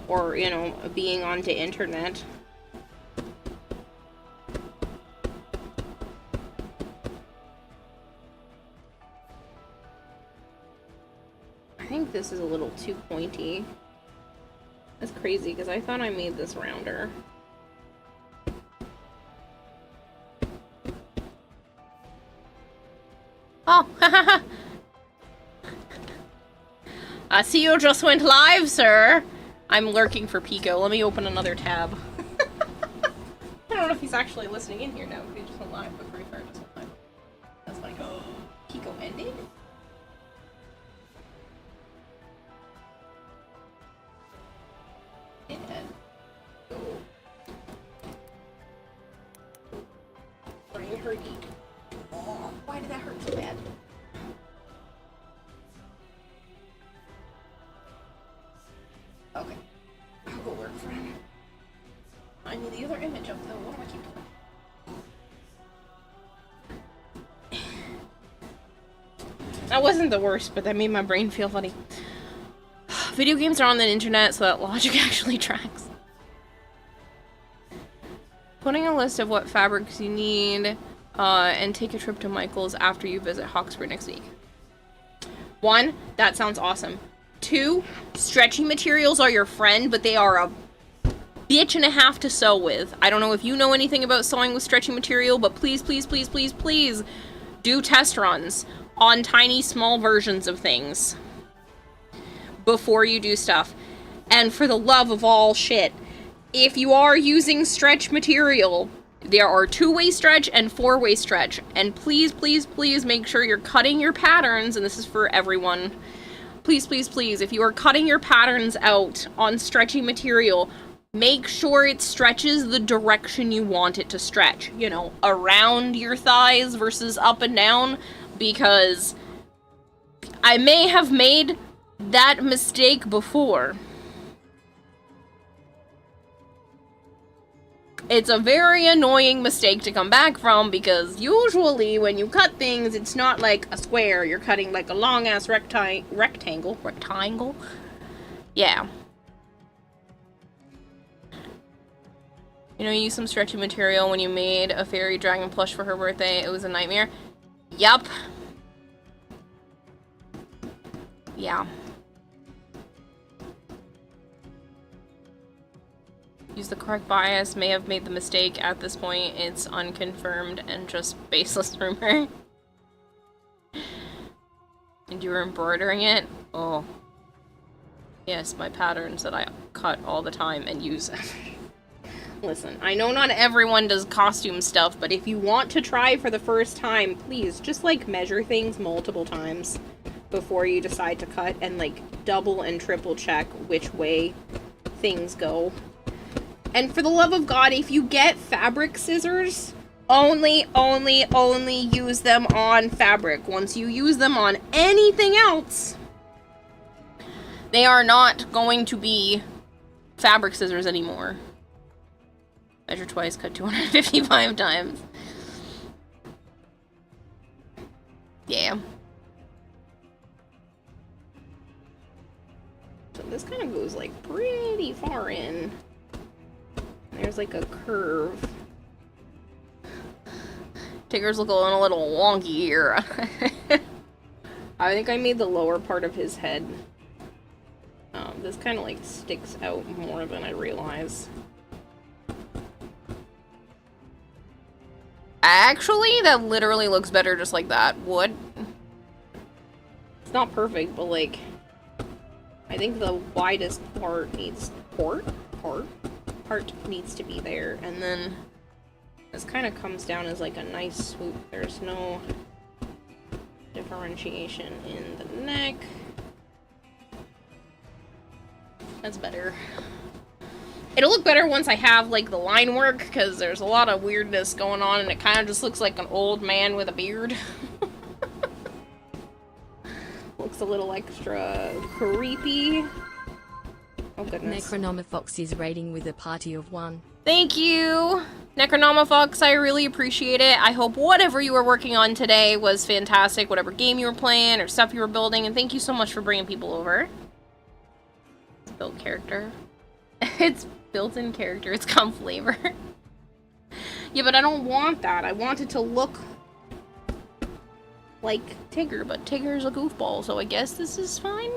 Or, you know, being onto internet. I think this is a little too pointy. That's crazy, because I thought I made this rounder. Oh, hahaha. I see you just went live, sir. I'm lurking for Pico. Let me open another tab. I don't know if he's actually listening in here now, because he just went live before he just went live. That's funny. Pico ended? It had. Brain hurt. Oh, why did that hurt so bad? Okay. I'll go work for him. I need the other image up though. What do I keep doing? That wasn't the worst, but that made my brain feel funny. Video games are on the internet, so that logic actually tracks. Putting a list of what fabrics you need, and take a trip to Michael's after you visit Hawkspur next week. 1, that sounds awesome. 2, stretchy materials are your friend, but they are a bitch and a half to sew with. I don't know if you know anything about sewing with stretchy material, but please, please, please, please, please do test runs on tiny, small versions of things before you do stuff. And for the love of all shit, if you are using stretch material, there are 2-way stretch and 4-way stretch. And please, please, please make sure you're cutting your patterns, and this is for everyone. Please, please, please, if you are cutting your patterns out on stretchy material, make sure it stretches the direction you want it to stretch. You know, around your thighs versus up and down, because I may have made that mistake before. It's a very annoying mistake to come back from, because usually when you cut things, it's not like a square. You're cutting like a long-ass rectangle. Rectangle? Yeah. You know, you used some stretchy material when you made a fairy dragon plush for her birthday. It was a nightmare. Yup. Yeah. Use the correct bias, may have made the mistake at this point. It's unconfirmed and just baseless rumor. And you were embroidering it? Oh. Yes, my patterns that I cut all the time and use. Listen, I know not everyone does costume stuff, but if you want to try for the first time, please just, like, measure things multiple times before you decide to cut, and, like, double and triple check which way things go. And for the love of God, if you get fabric scissors, only use them on fabric. Once you use them on anything else, they are not going to be fabric scissors anymore. Measure twice, cut 255 times. Yeah. So this kind of goes, like, pretty far in. There's, like, a curve. Tigger's looking a little wonky here. I think I made the lower part of his head. This kind of, like, sticks out more than I realize. Actually, that literally looks better just like that would. It's not perfect, but, like, I think the widest part needs part needs to be there, and then this kind of comes down as, like, a nice swoop. There's no differentiation in the neck. That's better. It'll look better once I have, like, the line work, because there's a lot of weirdness going on, and it kind of just looks like an old man with a beard. Looks a little extra creepy. Oh, goodness. Necronomafox is rating with a party of 1. Thank you, Necronomafox. I really appreciate it. I hope whatever you were working on today was fantastic, whatever game you were playing or stuff you were building, and thank you so much for bringing people over. It's built character. It's built-in character. It's got flavor. Yeah, but I don't want that. I want it to look like Tigger, but Tigger's a goofball, so I guess this is fine.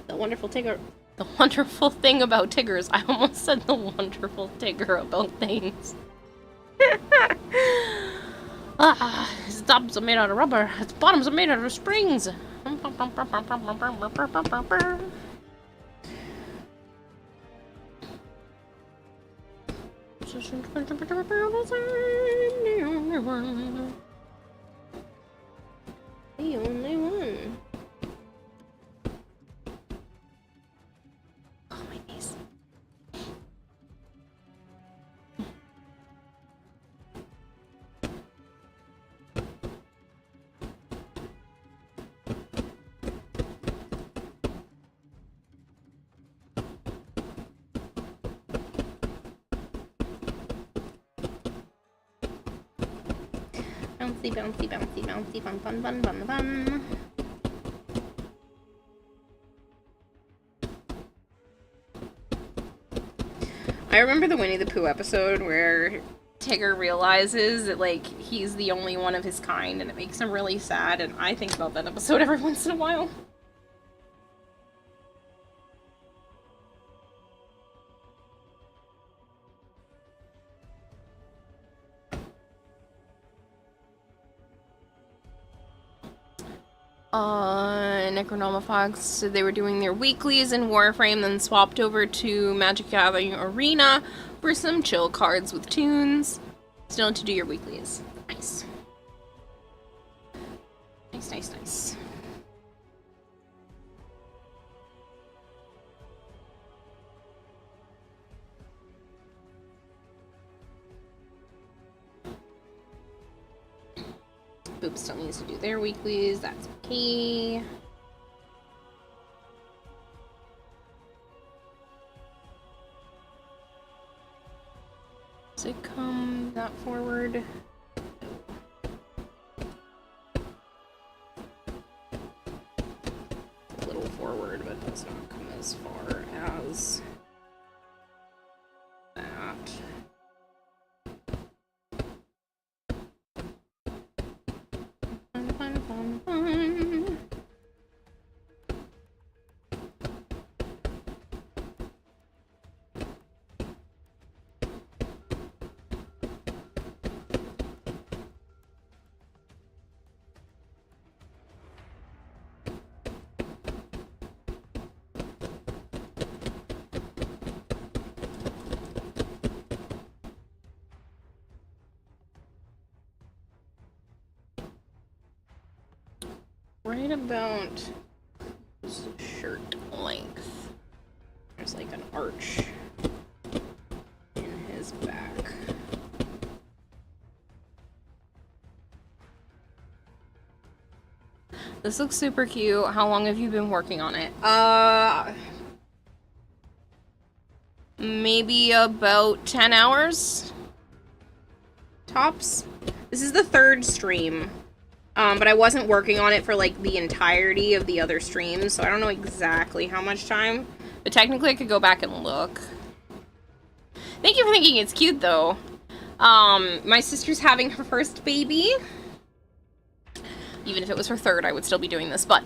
The wonderful Tigger. The wonderful thing about Tigger is I almost said the wonderful Tigger about things. His tops are made out of rubber. His bottoms are made out of springs. The only one. Oh, my knees. Bouncy, bouncy, bouncy, bouncy, fun, fun, fun, fun, fun. I remember the Winnie the Pooh episode where Tigger realizes that, like, he's the only one of his kind, and it makes him really sad, and I think about that episode every once in a while. Necronomafox said they were doing their weeklies in Warframe, then swapped over to Magic Gathering Arena for some chill cards with tunes. Still to do your weeklies. Nice. Nice, nice, nice. Boop still needs to do their weeklies. That's okay. Does it come that forward? A little forward, but does not come as far as that. Fun, fun, fun, fun. right about his shirt length. There's like an arch in his back. This looks super cute. How long have you been working on it? Maybe about 10 hours? Tops? This is the third stream. But I wasn't working on it for, like, the entirety of the other streams, so I don't know exactly how much time. But technically I could go back and look. Thank you for thinking it's cute, though. My sister's having her first baby. Even if it was her third, I would still be doing this. But,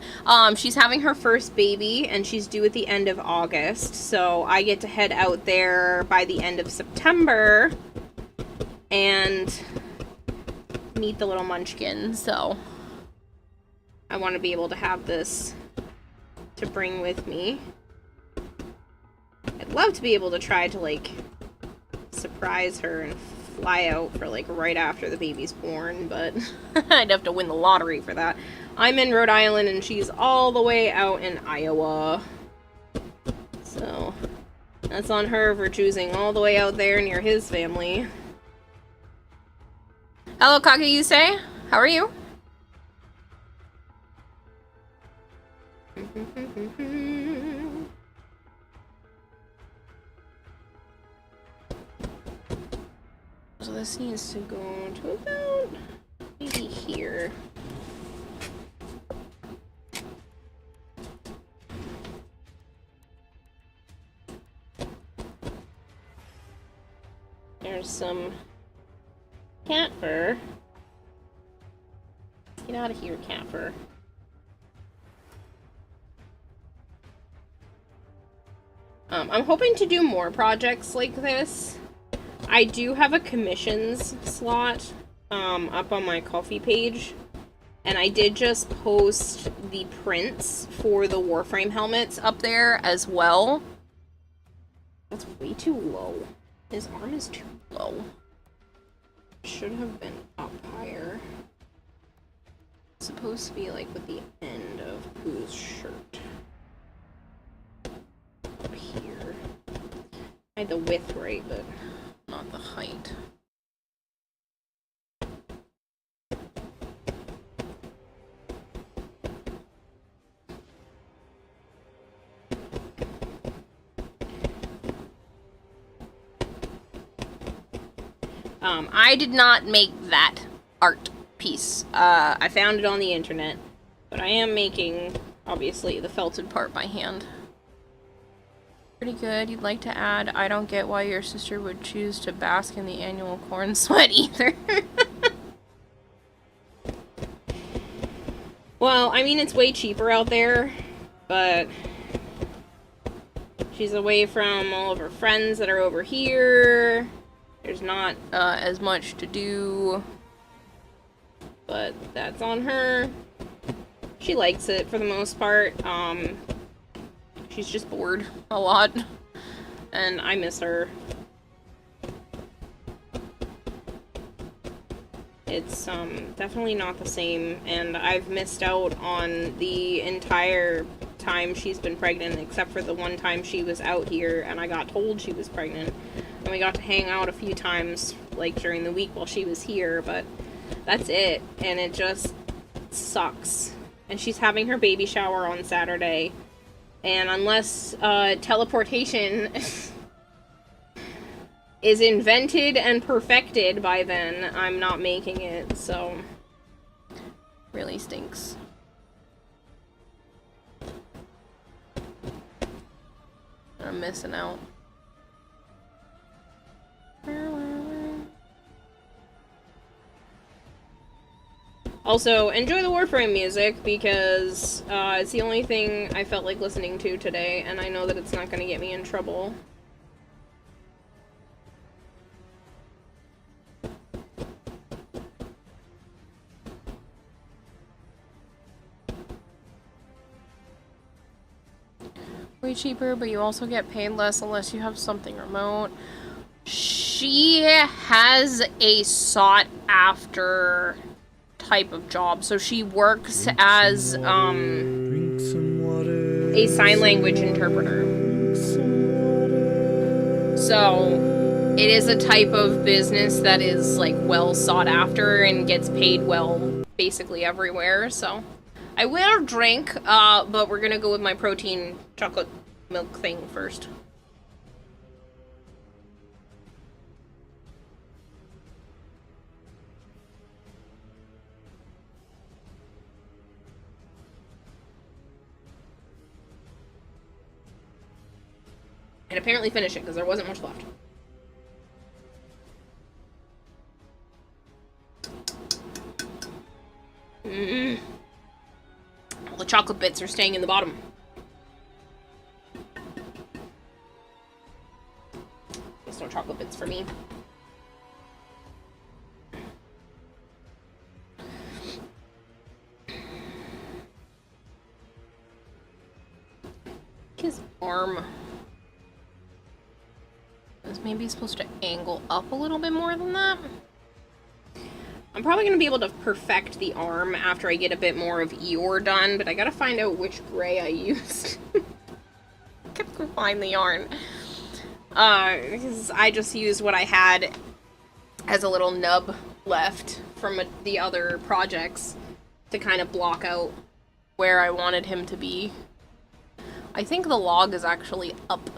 she's having her first baby, and she's due at the end of August. So I get to head out there by the end of September and meet the little munchkin. So I want to be able to have this to bring with me. I'd love to be able to try to, like, surprise her and fly out for, like, right after the baby's born, but I'd have to win the lottery for that. I'm in Rhode Island, and she's all the way out in Iowa. So, that's on her for choosing all the way out there near his family. Hello, Kakayuse. How are you? So this needs to go to about maybe here. There's some cat fur. Get out of here, cat fur. I'm hoping to do more projects like this. I do have a commissions slot up on my Ko-fi page, and I did just post the prints for the Warframe helmets up there as well. That's way too low. His arm is too low. Should have been up higher. It's supposed to be like with the end of Pooh's shirt. Up here. I had the width right, but not the height. I did not make that art piece. I found it on the internet, but I am making, obviously, the felted part by hand. Pretty good. You'd like to add, I don't get why your sister would choose to bask in the annual corn sweat either. Well, I mean, it's way cheaper out there, but she's away from all of her friends that are over here. There's not as much to do, but that's on her. She likes it for the most part. She's just bored a lot, and I miss her. It's definitely not the same, and I've missed out on the entire time she's been pregnant, except for the one time she was out here and I got told she was pregnant, and we got to hang out a few times, like, during the week while she was here, but that's it, and it just sucks. And she's having her baby shower on Saturday, and unless teleportation is invented and perfected by then, I'm not making it, so really stinks. I'm missing out. Also, enjoy the Warframe music, because it's the only thing I felt like listening to today, and I know that it's not going to get me in trouble. Way cheaper, but you also get paid less unless you have something remote. She has a sought after type of job. So she works as a sign language interpreter. So it is a type of business that is like well sought after and gets paid well basically everywhere. So I will drink, but we're gonna go with my protein chocolate milk thing first. And apparently finish it, because there wasn't much left. All the chocolate bits are staying in the bottom. There's no chocolate bits for me. His arm is maybe supposed to angle up a little bit more than that. I'm probably going to be able to perfect the arm after I get a bit more of Eeyore done, but I gotta find out which gray I used. Couldn't find the yarn. Because I just used what I had as a little nub left from the other projects to kind of block out where I wanted him to be. I think the log is actually up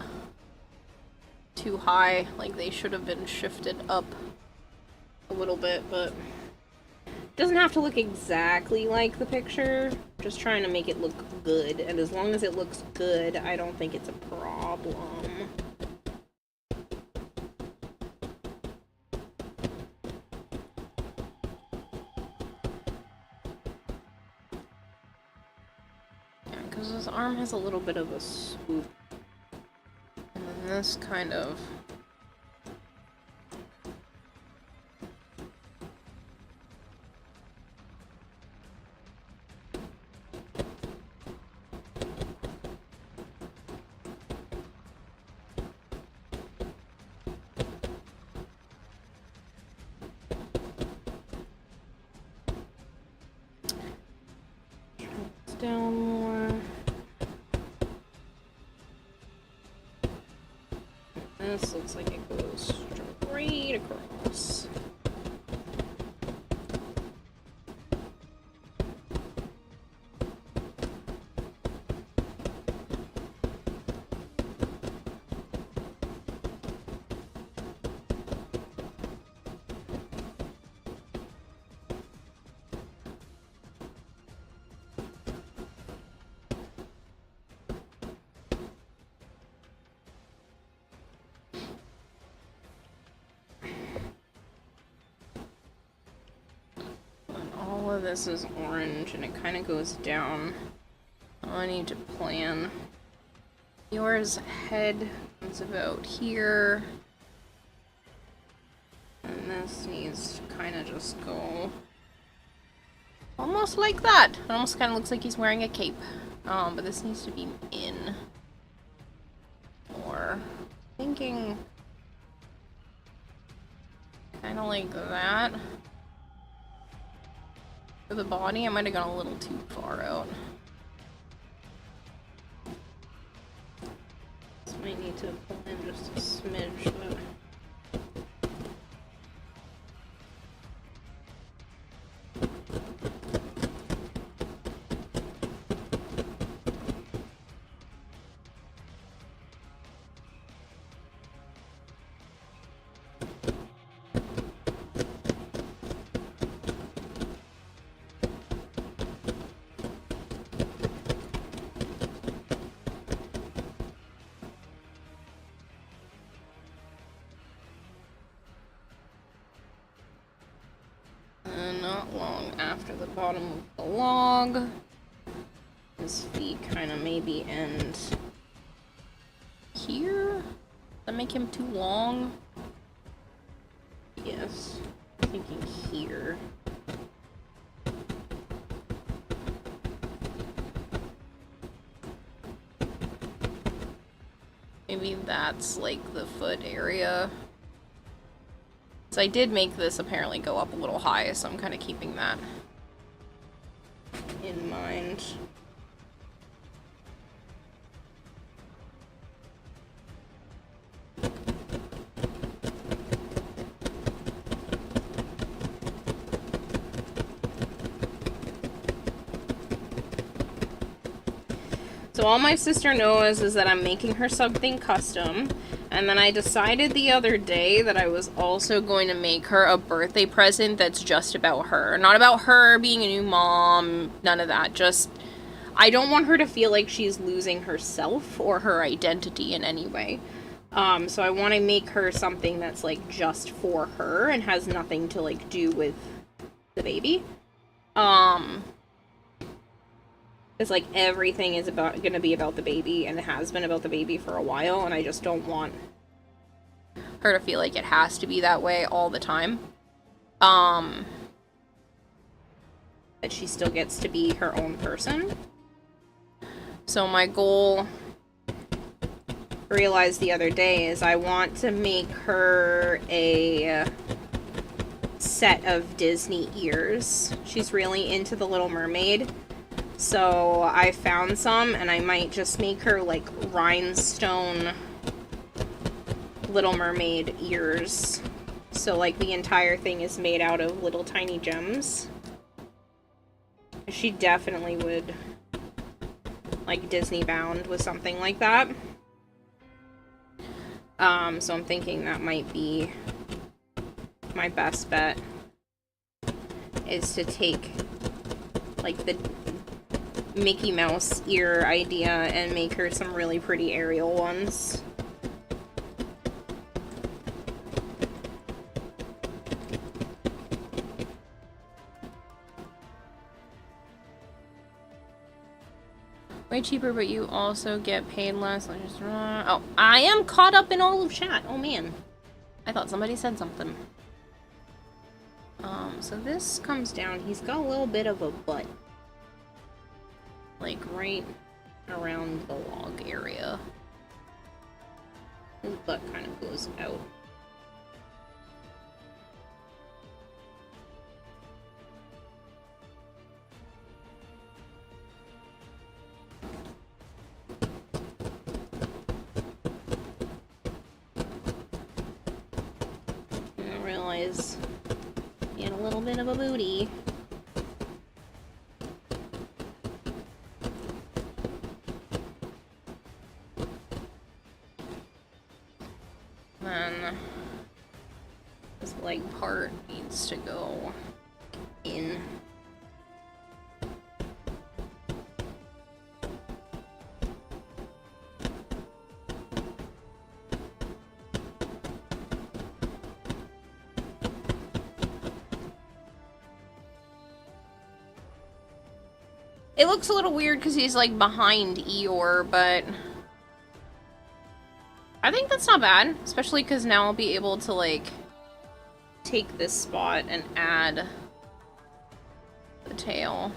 too high, like they should have been shifted up a little bit, but it doesn't have to look exactly like the picture, just trying to make it look good, and as long as it looks good, I don't think it's a problem. Yeah, because his arm has a little bit of a swoop. And then this kind of... down more. This looks like it goes straight across. This is orange and it kind of goes down. I need to plan. Yours head is about here. And this needs to kind of just go almost like that. It almost kind of looks like he's wearing a cape. But this needs to be in. Or thinking kind of like that. For the body, I might have gone a little too far out. This might need to pull in just a smidge, but... not long after the bottom of the log. His feet kind of maybe end here? Does that make him too long? Yes. I'm thinking here. Maybe that's like the foot area. So I did make this apparently go up a little high, so I'm kind of keeping that around. So all my sister knows is that I'm making her something custom, and then I decided the other day that I was also going to make her a birthday present that's just about her. Not about her being a new mom, none of that. Just, I don't want her to feel like she's losing herself or her identity in any way. So I want to make her something that's, like, just for her and has nothing to, like, do with the baby. It's like everything is gonna be about the baby, and it has been about the baby for a while, and I just don't want her to feel like it has to be that way all the time. That she still gets to be her own person. So my goal, realized the other day, is I want to make her a set of Disney ears. She's really into The Little Mermaid. So I found some, and I might just make her, like, rhinestone Little Mermaid ears. So, like, the entire thing is made out of little tiny gems. She definitely would, like, Disney bound with something like that. So I'm thinking that might be my best bet, is to take, like, the Mickey Mouse ear idea and make her some really pretty Ariel ones. Way cheaper, but you also get paid less. Oh, I am caught up in all of chat. Oh man, I thought somebody said something. So this comes down. He's got a little bit of a butt. Like, right around the log area. His butt kind of goes out. I didn't realize he had a little bit of a booty. This leg part needs to go in. It looks a little weird because he's, like, behind Eeyore, but I think that's not bad, especially because now I'll be able to, like, take this spot and add the tail.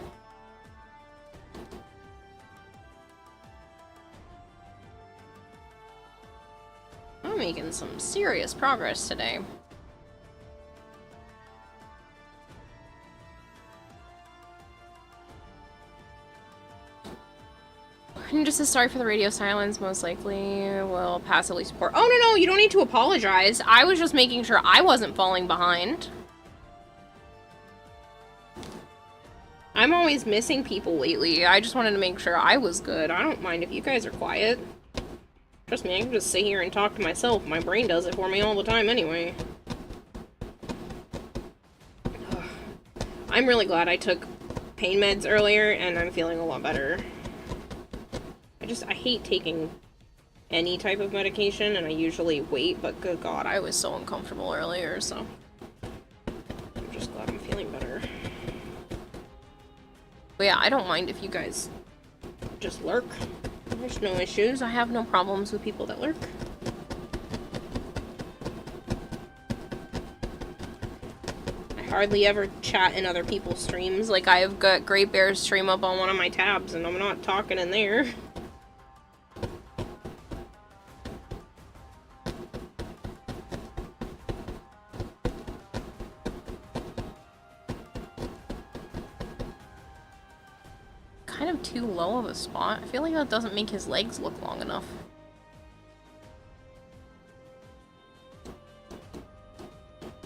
I'm making some serious progress today. And just a sorry for the radio silence, most likely will passively support. Oh, no, you don't need to apologize. I was just making sure I wasn't falling behind. I'm always missing people lately. I just wanted to make sure I was good. I don't mind if you guys are quiet. Trust me, I can just sit here and talk to myself. My brain does it for me all the time anyway. Ugh. I'm really glad I took pain meds earlier, and I'm feeling a lot better. I hate taking any type of medication, and I usually wait, but good God, I was so uncomfortable earlier, so I'm just glad I'm feeling better. But yeah, I don't mind if you guys just lurk. There's no issues. I have no problems with people that lurk. I hardly ever chat in other people's streams. Like, I've got Great Bear's stream up on one of my tabs, and I'm not talking in there. low of a spot. I feel like that doesn't make his legs look long enough.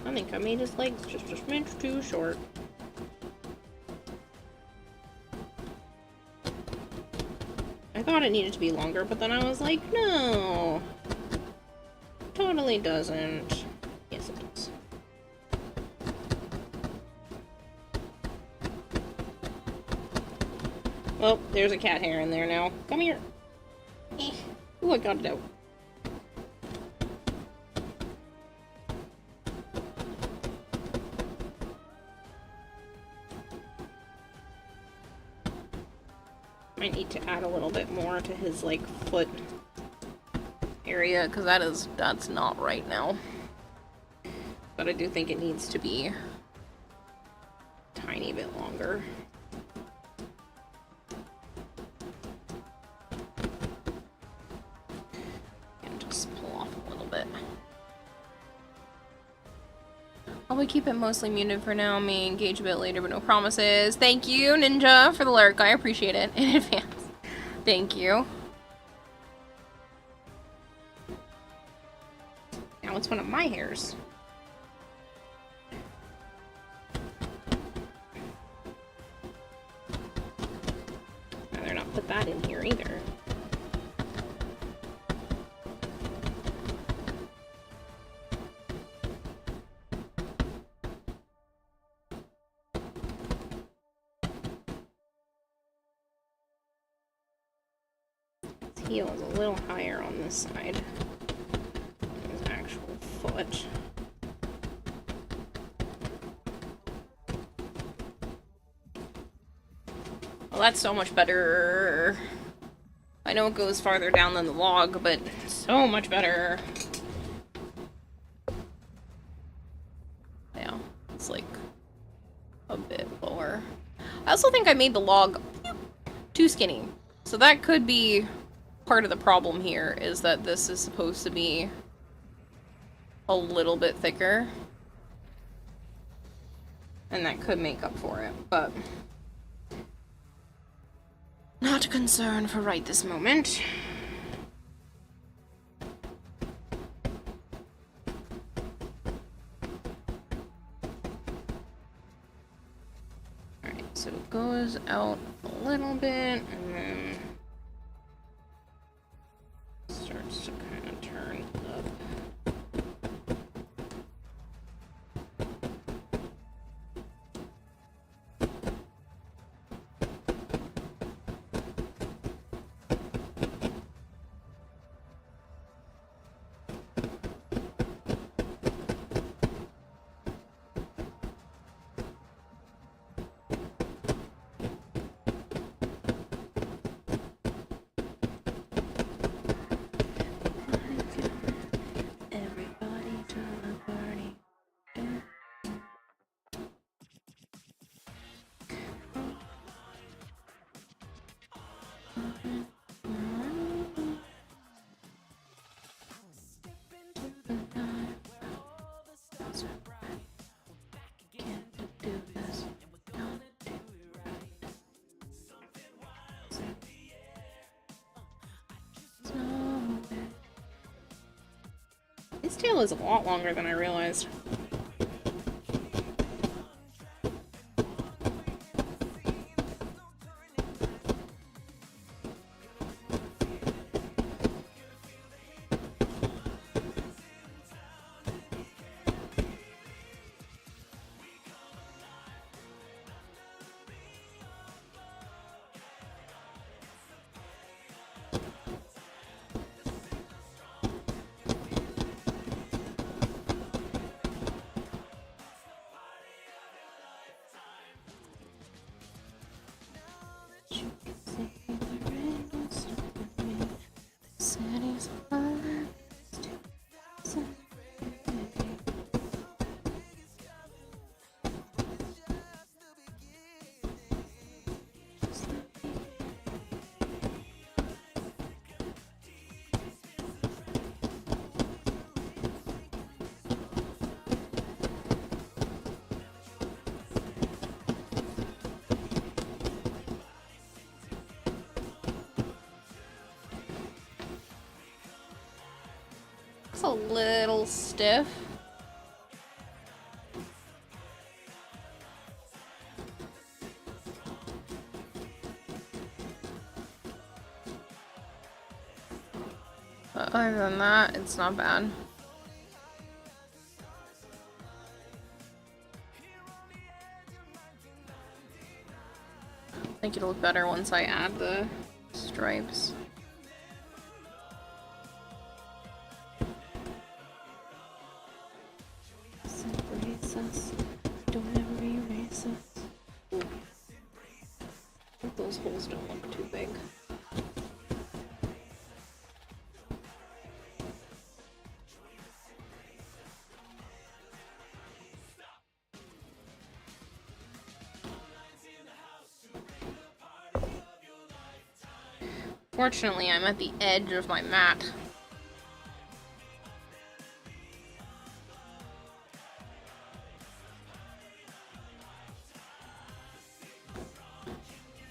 I think I made his legs just a smidge too short. I thought it needed to be longer, but then I was like, no. Totally doesn't. Yes, it does. Well, there's a cat hair in there now. Come here. Ooh, I got it out. Might need to add a little bit more to his, like, foot area, because that's not right now. But I do think it needs to be a tiny bit longer. And just pull off a little bit. I'll keep it mostly muted for now. May engage a bit later, but no promises. Thank you, Ninja, for the lyric. I appreciate it in advance. Thank you. Now it's one of my hairs. I'd rather not put that in here either. His heel is a little higher on this side than his actual foot. Well, that's so much better. I know it goes farther down than the log, but so much better. Yeah, it's like a bit lower. I also think I made the log too skinny. So that could be part of the problem here, is that this is supposed to be a little bit thicker. And that could make up for it, but not a concern for right this moment. Alright, so it goes out a little bit, and then starts to kind of turn up. Everybody to the party. His tail is a lot longer than I realized. a little stiff. But other than that, it's not bad. I think it'll look better once I add the stripes. Separate us. Don't ever erase us. Ooh. I think those holes don't look too big. Fortunately, I'm at the edge of my mat.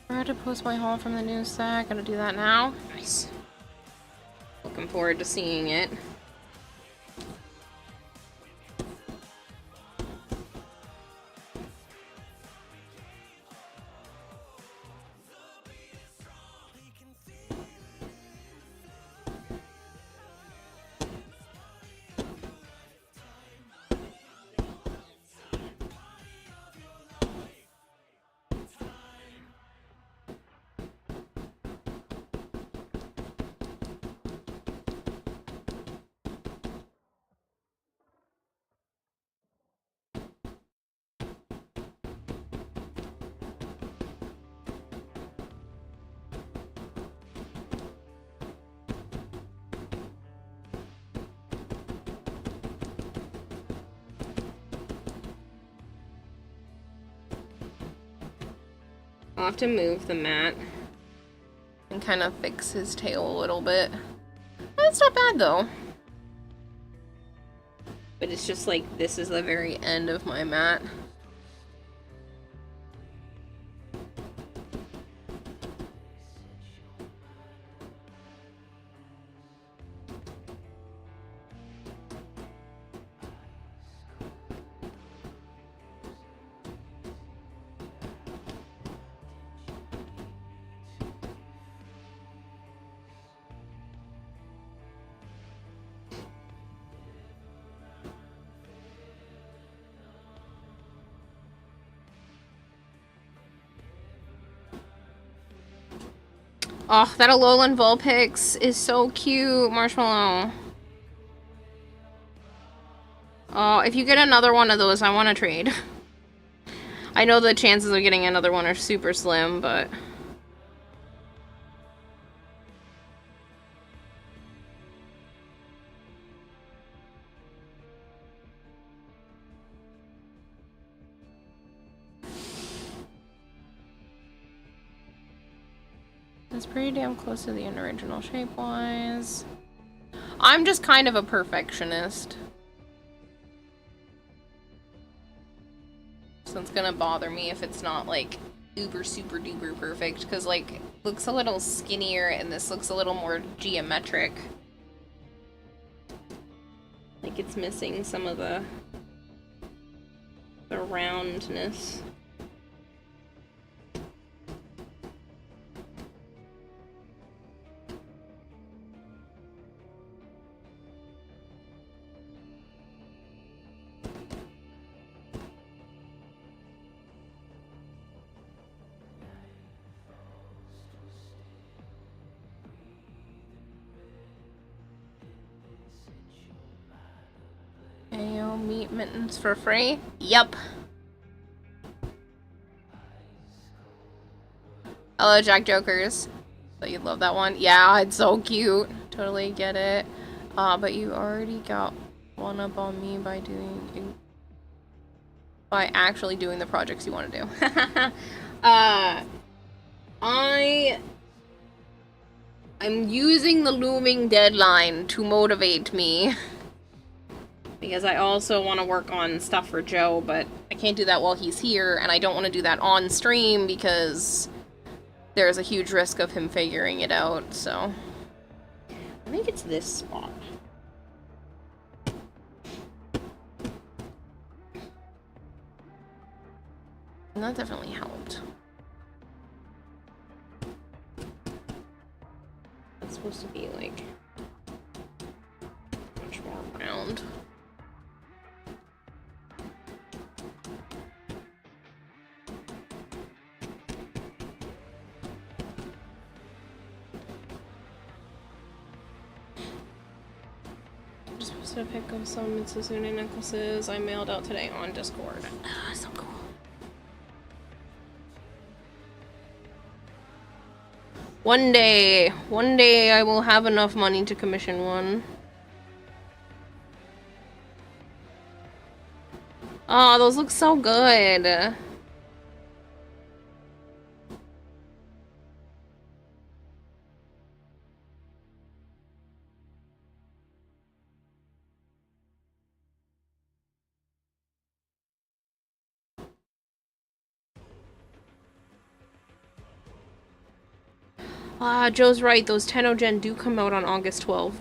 I had to post my haul from the news set. Gotta do that now. Nice. Looking forward to seeing it. I'll have to move the mat and kind of fix his tail a little bit. That's not bad though. But it's just like, this is the very end of my mat. Oh, that Alolan Vulpix is so cute, Marshmallow. Oh, if you get another one of those, I want to trade. I know the chances of getting another one are super slim, but... It's pretty damn close to the original shape-wise. I'm just kind of a perfectionist. So it's gonna bother me if it's not, like, uber super duper perfect, because, like, it looks a little skinnier and this looks a little more geometric. Like it's missing some of the roundness. Ayo, meat mittens for free? Yup. Hello, Jack Jokers. So you'd love that one. Yeah, it's so cute. Totally get it. But you already got one up on me by actually doing the projects you want to do. I'm using the looming deadline to motivate me. Because I also want to work on stuff for Joe, but I can't do that while he's here, and I don't want to do that on stream because there's a huge risk of him figuring it out, so... I think it's this spot. And that definitely helped. That's supposed to be like much more round. I'm just supposed to pick up some Mitsuzune necklaces I mailed out today on Discord. So cool. One day I will have enough money to commission one. Oh, those look so good. Joe's right, those Tennogen do come out on August 12th.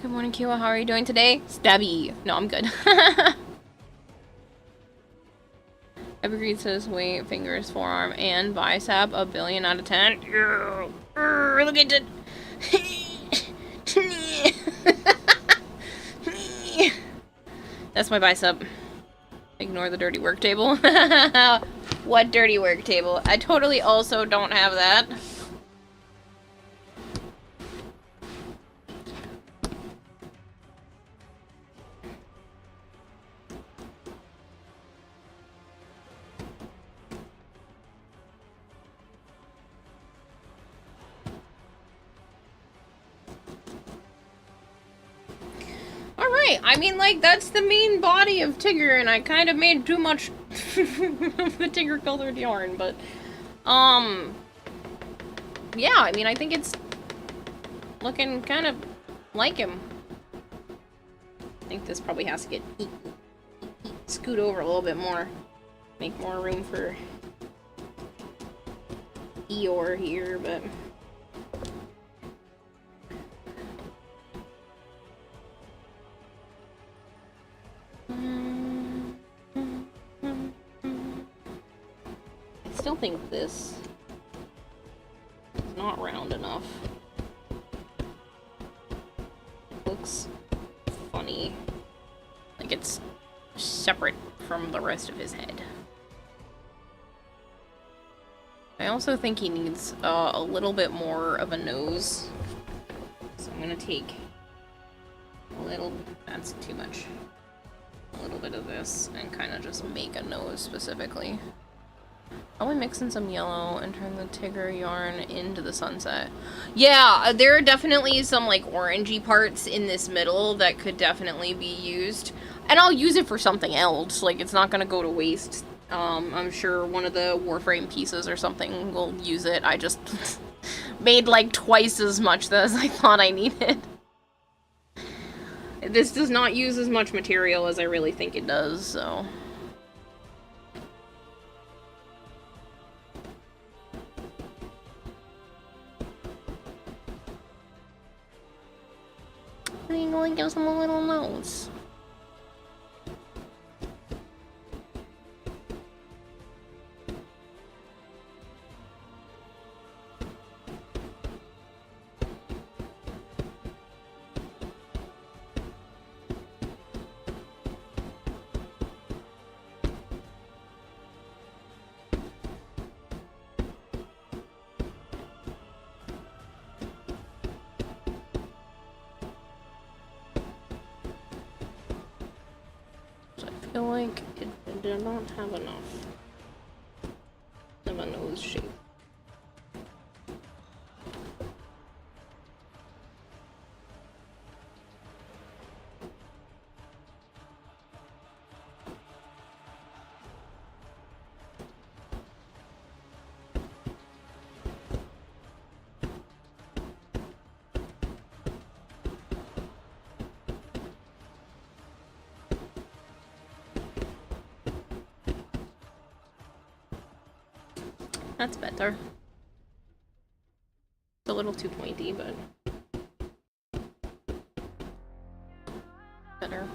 Good morning, Kiwa. How are you doing today? Stabby. No, I'm good. Evergreen says weight, fingers, forearm, and bicep. 1 billion out of 10. Look at it. That's my bicep. Ignore the dirty work table. What dirty work table? I totally also don't have that. Alright, I mean, like, that's the main body of Tigger, and I kind of made too much of the Tigger colored yarn, but, yeah, I mean, I think it's looking kind of like him. I think this probably has to get scoot over a little bit more. Make more room for Eeyore here, but... I still think this is not round enough. It looks funny. Like it's separate from the rest of his head. I also think he needs a little bit more of a nose. So I'm gonna take a little, that's too much. A little bit of this and kind of just make a nose specifically. I'll mix in some yellow and turn the Tigger yarn into the sunset. Yeah, there are definitely some like orangey parts in this middle that could definitely be used. And I'll use it for something else. Like, it's not gonna go to waste. I'm sure one of the Warframe pieces or something will use it. I just made like twice as much as I thought I needed. This does not use as much material as I really think it does, so... I'm gonna give him a little nose. I feel like it did not have enough of a nose shape. That's better. It's a little too pointy, but better.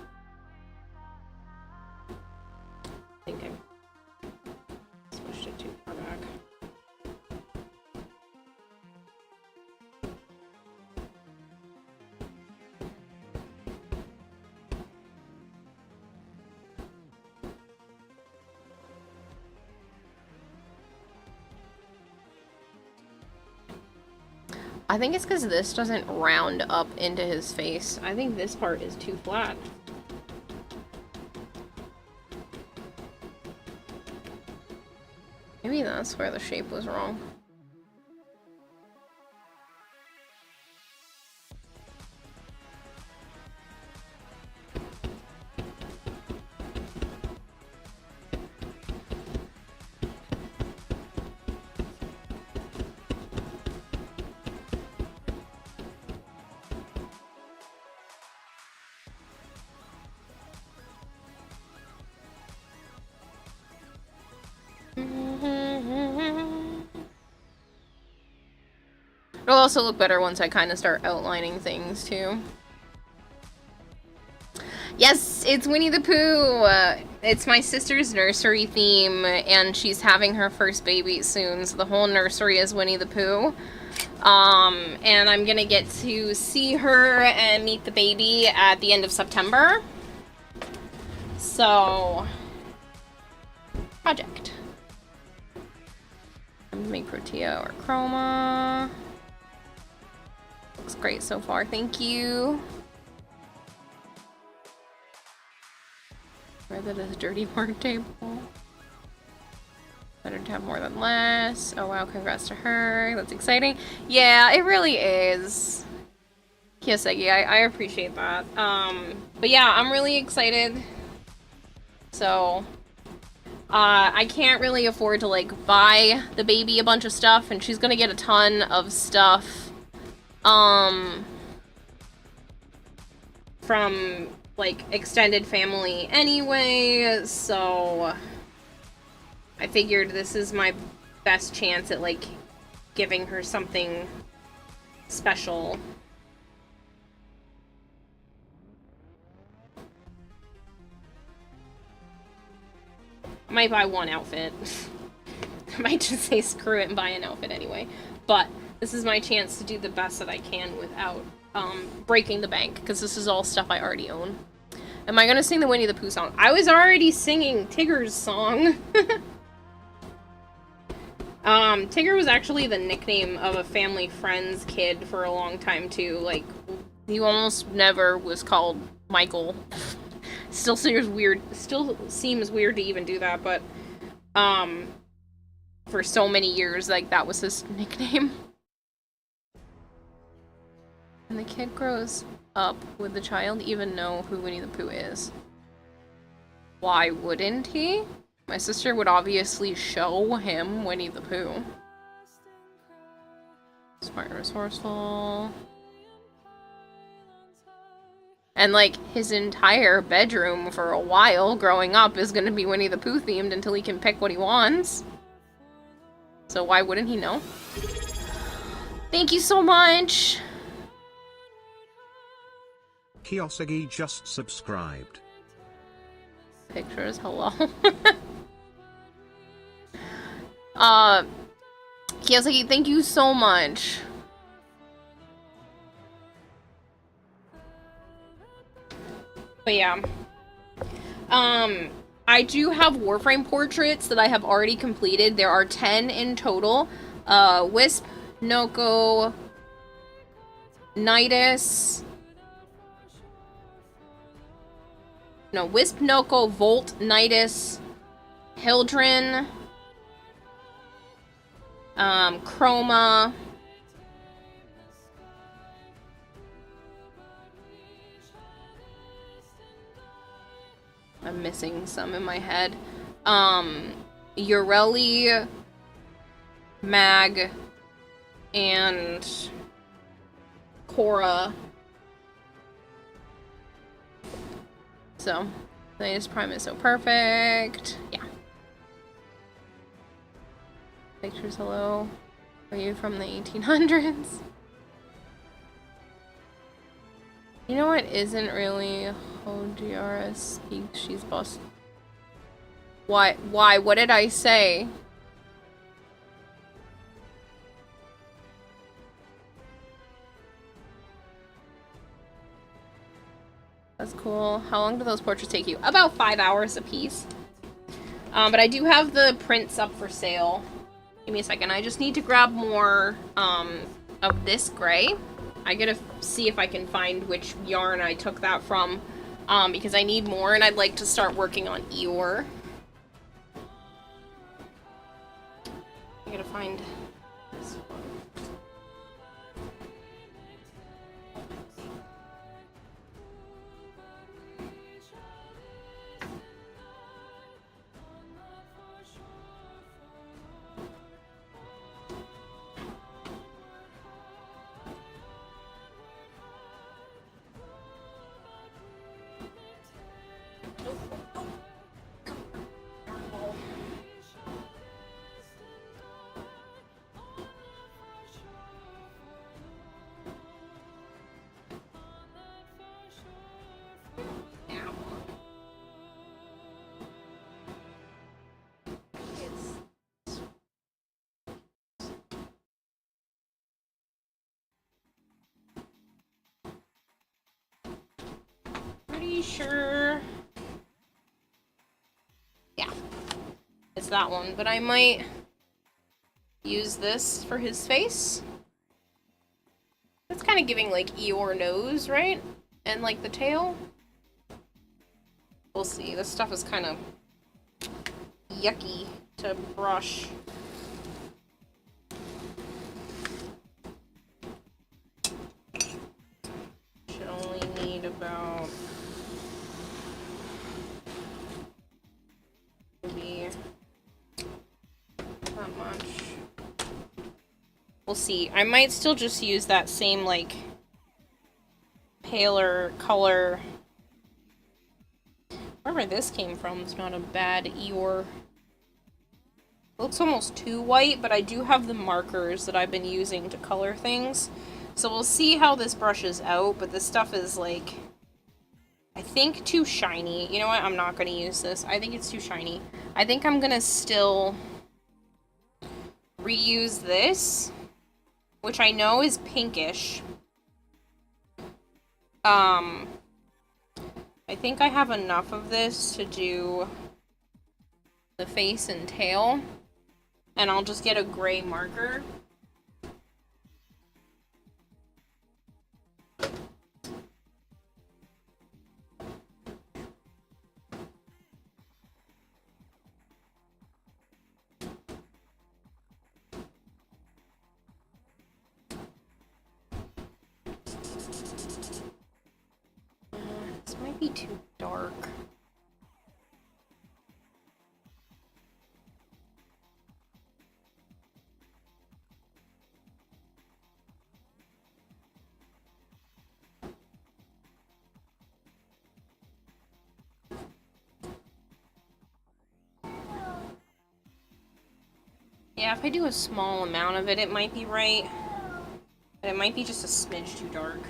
I think I switched it too far back. I think it's because this doesn't round up into his face. I think this part is too flat. Maybe that's where the shape was wrong. It'll also look better once I kind of start outlining things, too. Yes, it's Winnie the Pooh! It's my sister's nursery theme, and she's having her first baby soon, so the whole nursery is Winnie the Pooh. And I'm gonna get to see her and meet the baby at the end of September. So... project. I'm gonna make Protea or Chroma. Looks great so far, thank you. Rather than a dirty work table. Better to have more than less. Oh wow, congrats to her. That's exciting. Yeah, it really is. Kiyoseki, I appreciate that. But yeah, I'm really excited. So, I can't really afford to, like, buy the baby a bunch of stuff, and she's gonna get a ton of stuff. From, like, extended family anyway, so I figured this is my best chance at, like, giving her something special. I might buy one outfit. I might just say screw it and buy an outfit anyway. But this is my chance to do the best that I can without breaking the bank, because this is all stuff I already own. Am I gonna sing the Winnie the Pooh song? I was already singing Tigger's song. Tigger was actually the nickname of a family friend's kid for a long time too. Like, he almost never was called Michael. Still seems weird to even do that, but for so many years, like, that was his nickname. And the kid grows up, would the child even know who Winnie the Pooh is? Why wouldn't he? My sister would obviously show him Winnie the Pooh. Smart and resourceful. And, like, his entire bedroom for a while growing up is gonna be Winnie the Pooh themed until he can pick what he wants. So why wouldn't he know? Thank you so much! Kiyoseki just subscribed. Pictures, hello. Kiyoseki, thank you so much. But yeah. I do have Warframe portraits that I have already completed. There are 10 in total. Wisp, Noko, Nidus. No, Wisp, Noko, Volt, Nidus, Hildren, Chroma, I'm missing some in my head, Ureli, Mag, and Cora. So, Nidus Prime is so perfect. Yeah. Pictures, hello. Are you from the 1800s? You know what isn't really Hodiara speaks? She's boss. Why? Why? What did I say? That's cool. How long do those portraits take you? About 5 hours a piece. But I do have the prints up for sale. Give me a second. I just need to grab more of this gray. I gotta see if I can find which yarn I took that from, because I need more and I'd like to start working on Eeyore. I gotta find this one. Pretty sure. Yeah, it's that one, but I might use this for his face. It's kind of giving like Eeyore nose, right? And like the tail. We'll see. This stuff is kind of yucky to brush. Should only need about maybe that much. We'll see. I might still just use that same like paler color. Wherever this came from, it's not a bad Eeyore. It looks almost too white, but I do have the markers that I've been using to color things. So we'll see how this brushes out, but this stuff is like, I think too shiny. You know what? I'm not going to use this. I think it's too shiny. I think I'm going to still reuse this, which I know is pinkish. I think I have enough of this to do the face and tail, and I'll just get a gray marker. This might be too dark. Yeah, if I do a small amount of it, it might be right. But it might be just a smidge too dark.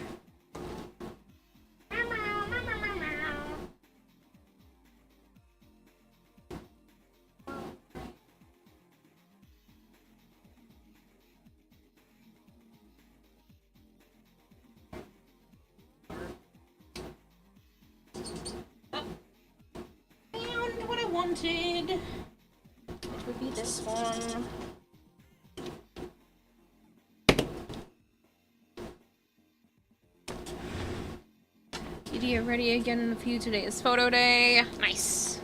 Found what I wanted. It would be this one. Giddy, ready again in a few. Today is photo day. Nice.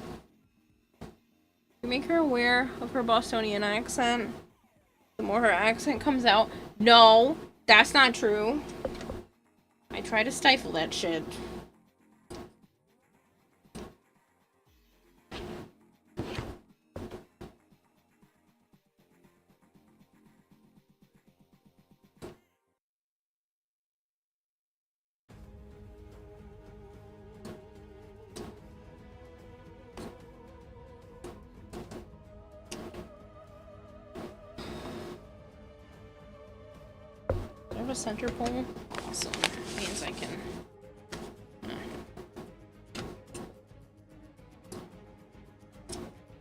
You make her aware of her Bostonian accent. The more her accent comes out. No, that's not true. I try to stifle that shit. I have a center pole? Awesome. Means I can...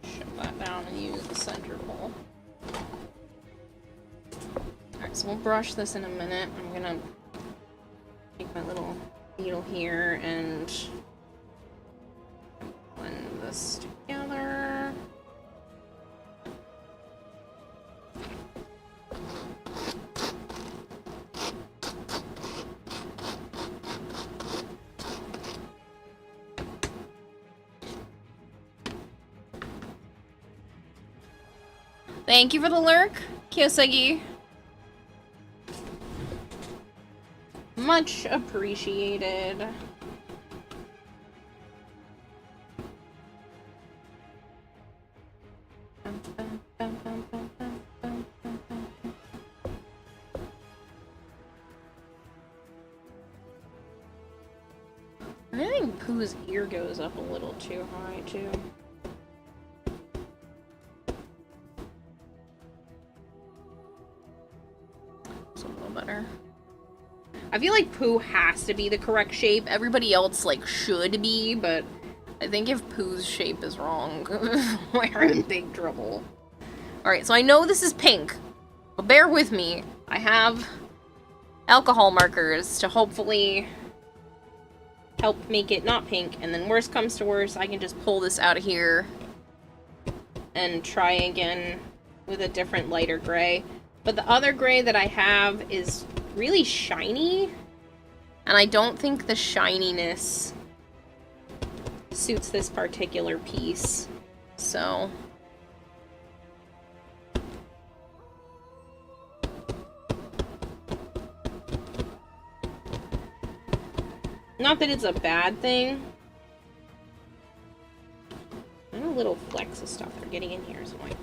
shove that down and use the center pole. Alright, so we'll brush this in a minute. I'm gonna take my little needle here and blend this together. Thank you for the lurk, Kyosagi. Much appreciated. I think Pooh's ear goes up a little too high, too. It's a little better. I feel like Pooh has to be the correct shape. Everybody else, like, should be, but I think if Pooh's shape is wrong, we're in big trouble. Alright, so I know this is pink, but bear with me. I have alcohol markers to hopefully help make it not pink, and then worst comes to worst, I can just pull this out of here and try again with a different lighter gray. But the other gray that I have is really shiny, and I don't think the shininess suits this particular piece, so... Not that it's a bad thing. And a little flecks of stuff are getting in here, so like...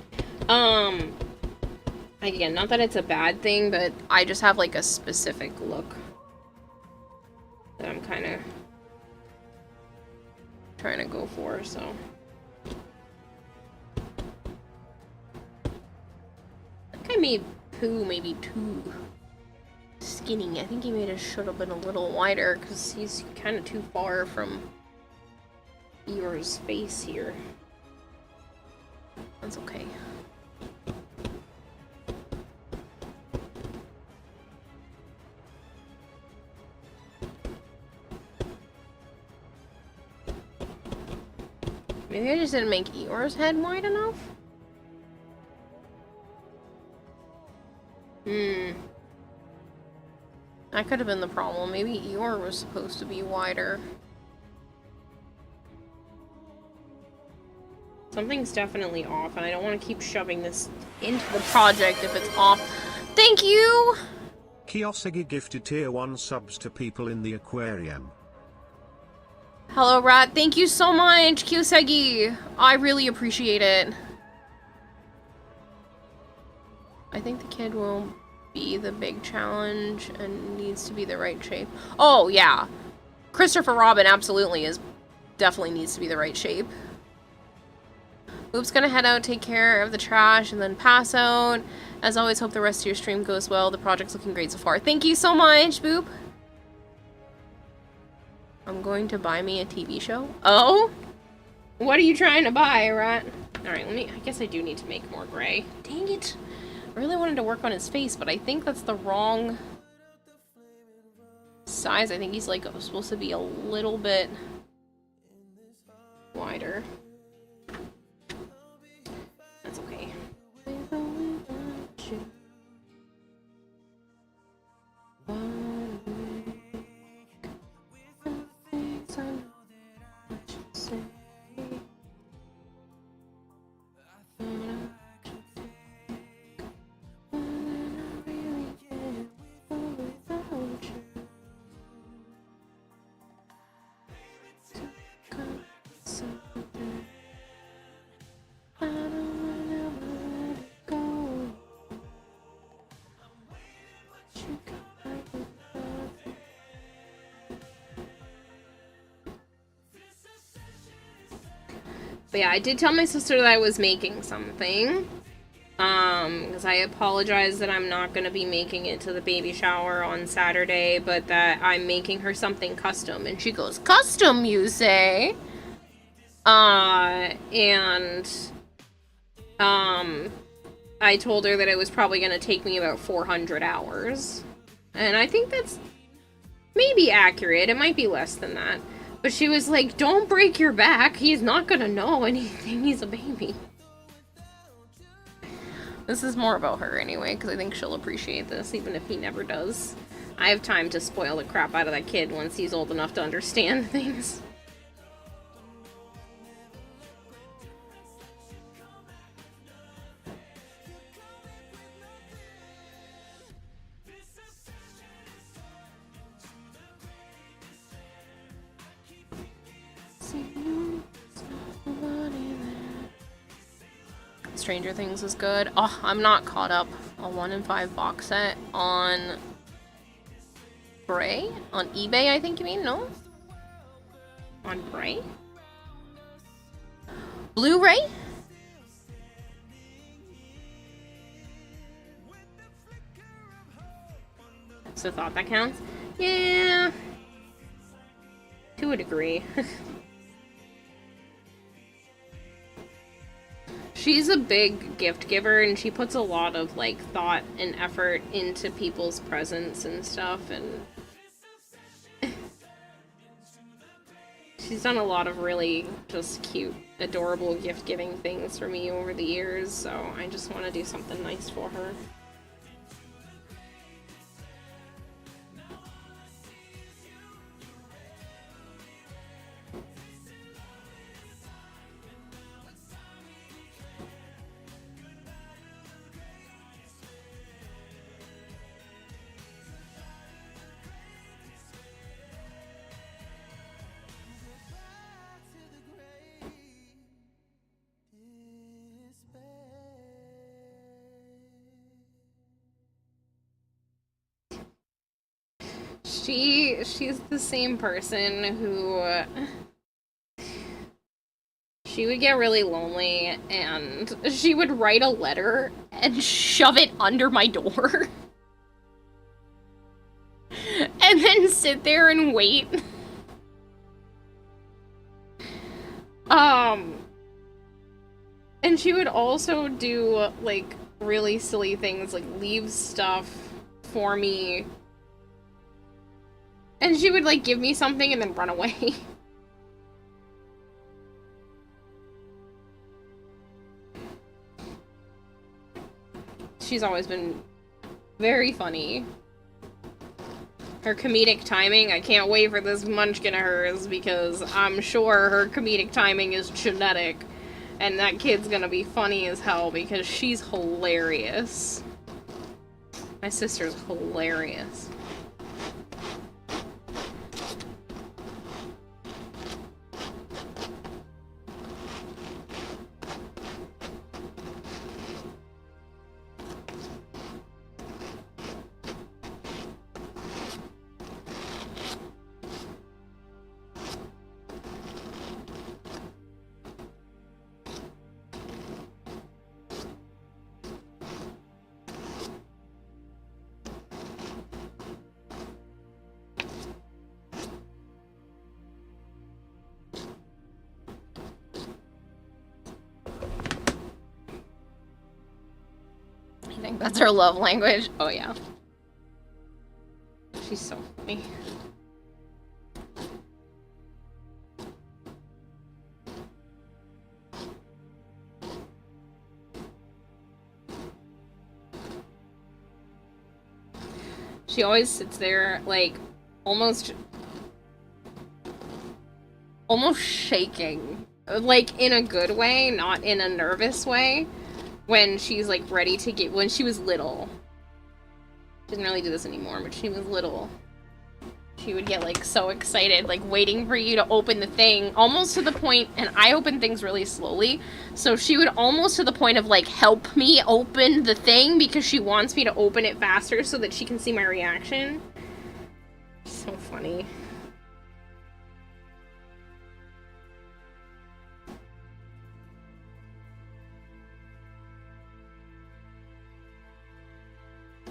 Again, not that it's a bad thing, but I just have, like, a specific look that I'm kind of trying to go for, so... I think I made Pooh maybe too skinny. I think he should have been a little wider, because he's kind of too far from Eeyore's face here. That's okay. Maybe I just didn't make Eeyore's head wide enough? That could have been the problem. Maybe Eeyore was supposed to be wider. Something's definitely off, and I don't want to keep shoving this into the project if it's off. Thank you! Kyosagi gifted tier 1 subs to people in the aquarium. Hello, Rat. Thank you so much, Kyosagi. I really appreciate it. I think the kid will be the big challenge and needs to be the right shape. Oh, yeah. Christopher Robin absolutely definitely needs to be the right shape. Boop's gonna head out, take care of the trash, and then pass out. As always, hope the rest of your stream goes well. The project's looking great so far. Thank you so much, Boop. I'm going to buy me a TV show. Oh? What are you trying to buy, Rat? Alright, I guess I do need to make more gray. Dang it. I really wanted to work on his face, but I think that's the wrong size. I think he's, like, supposed to be a little bit wider. That's okay. But yeah, I did tell my sister that I was making something. Because I apologize that I'm not going to be making it to the baby shower on Saturday, but that I'm making her something custom. And she goes, custom, you say? I told her that it was probably going to take me about 400 hours. And I think that's maybe accurate. It might be less than that. But she was like, don't break your back. He's not going to know anything. He's a baby. This is more about her anyway, because I think she'll appreciate this, even if he never does. I have time to spoil the crap out of that kid once he's old enough to understand things. Stranger Things is good. Oh, I'm not caught up. A 1 in 5 box set on Bray? On eBay, I think you mean? No? On Bray? Blu-ray? So thought that counts? Yeah. To a degree. She's a big gift giver, and she puts a lot of, like, thought and effort into people's presents and stuff, and she's done a lot of really just cute, adorable gift-giving things for me over the years, so I just want to do something nice for her. She's the same person who she would get really lonely and she would write a letter and shove it under my door. And then sit there and wait. And she would also do, like, really silly things, like leave stuff for me. And she would, like, give me something and then run away. She's always been very funny. Her comedic timing, I can't wait for this munchkin of hers, because I'm sure her comedic timing is genetic. And that kid's gonna be funny as hell, because she's hilarious. My sister's hilarious. That's her love language. Oh, yeah. She's so funny. She always sits there, like, almost shaking. Like, in a good way, not in a nervous way. When she's, like, ready to get... When she was little. She doesn't really do this anymore, but she was little. She would get, like, so excited, like, waiting for you to open the thing. Almost to the point... And I open things really slowly. So she would almost to the point of, like, help me open the thing because she wants me to open it faster so that she can see my reaction. So funny.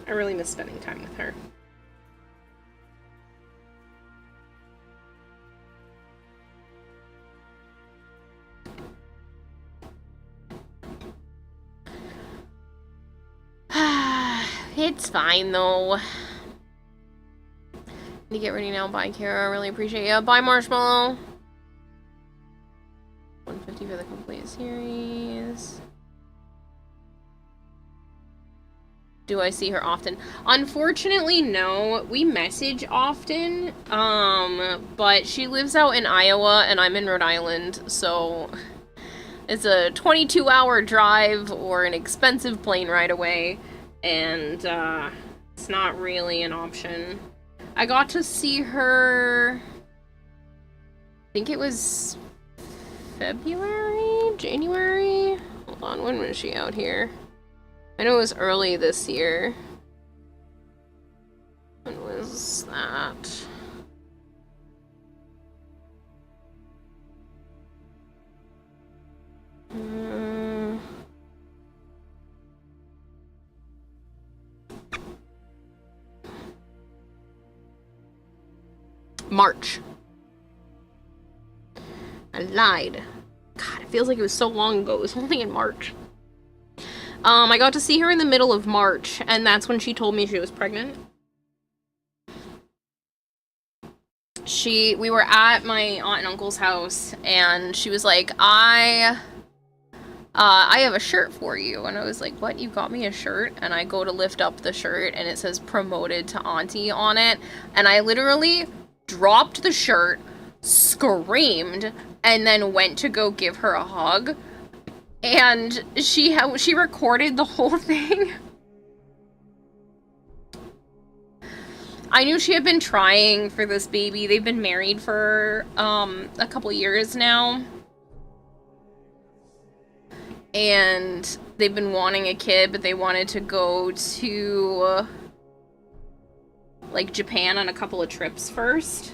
I really miss spending time with her. It's fine, though. Need to get ready now. Bye, Kara. I really appreciate you. Bye, Marshmallow. 150 for the complete series. Do I see her often? Unfortunately, no. We message often, but she lives out in Iowa and I'm in Rhode Island, so it's a 22-hour drive or an expensive plane ride away, and it's not really an option. I got to see her, I think it was February? January? Hold on, when was she out here? I know it was early this year. When was that? March. I lied. God, it feels like it was so long ago. It was only in March. I got to see her in the middle of March, and that's when she told me she was pregnant. We were at my aunt and uncle's house, and she was like, I have a shirt for you. And I was like, what? You got me a shirt? And I go to lift up the shirt, and it says promoted to auntie on it. And I literally dropped the shirt, screamed, and then went to go give her a hug. And she recorded the whole thing. I knew she had been trying for this baby. They've been married for a couple years now. And they've been wanting a kid, but they wanted to go to like Japan on a couple of trips first.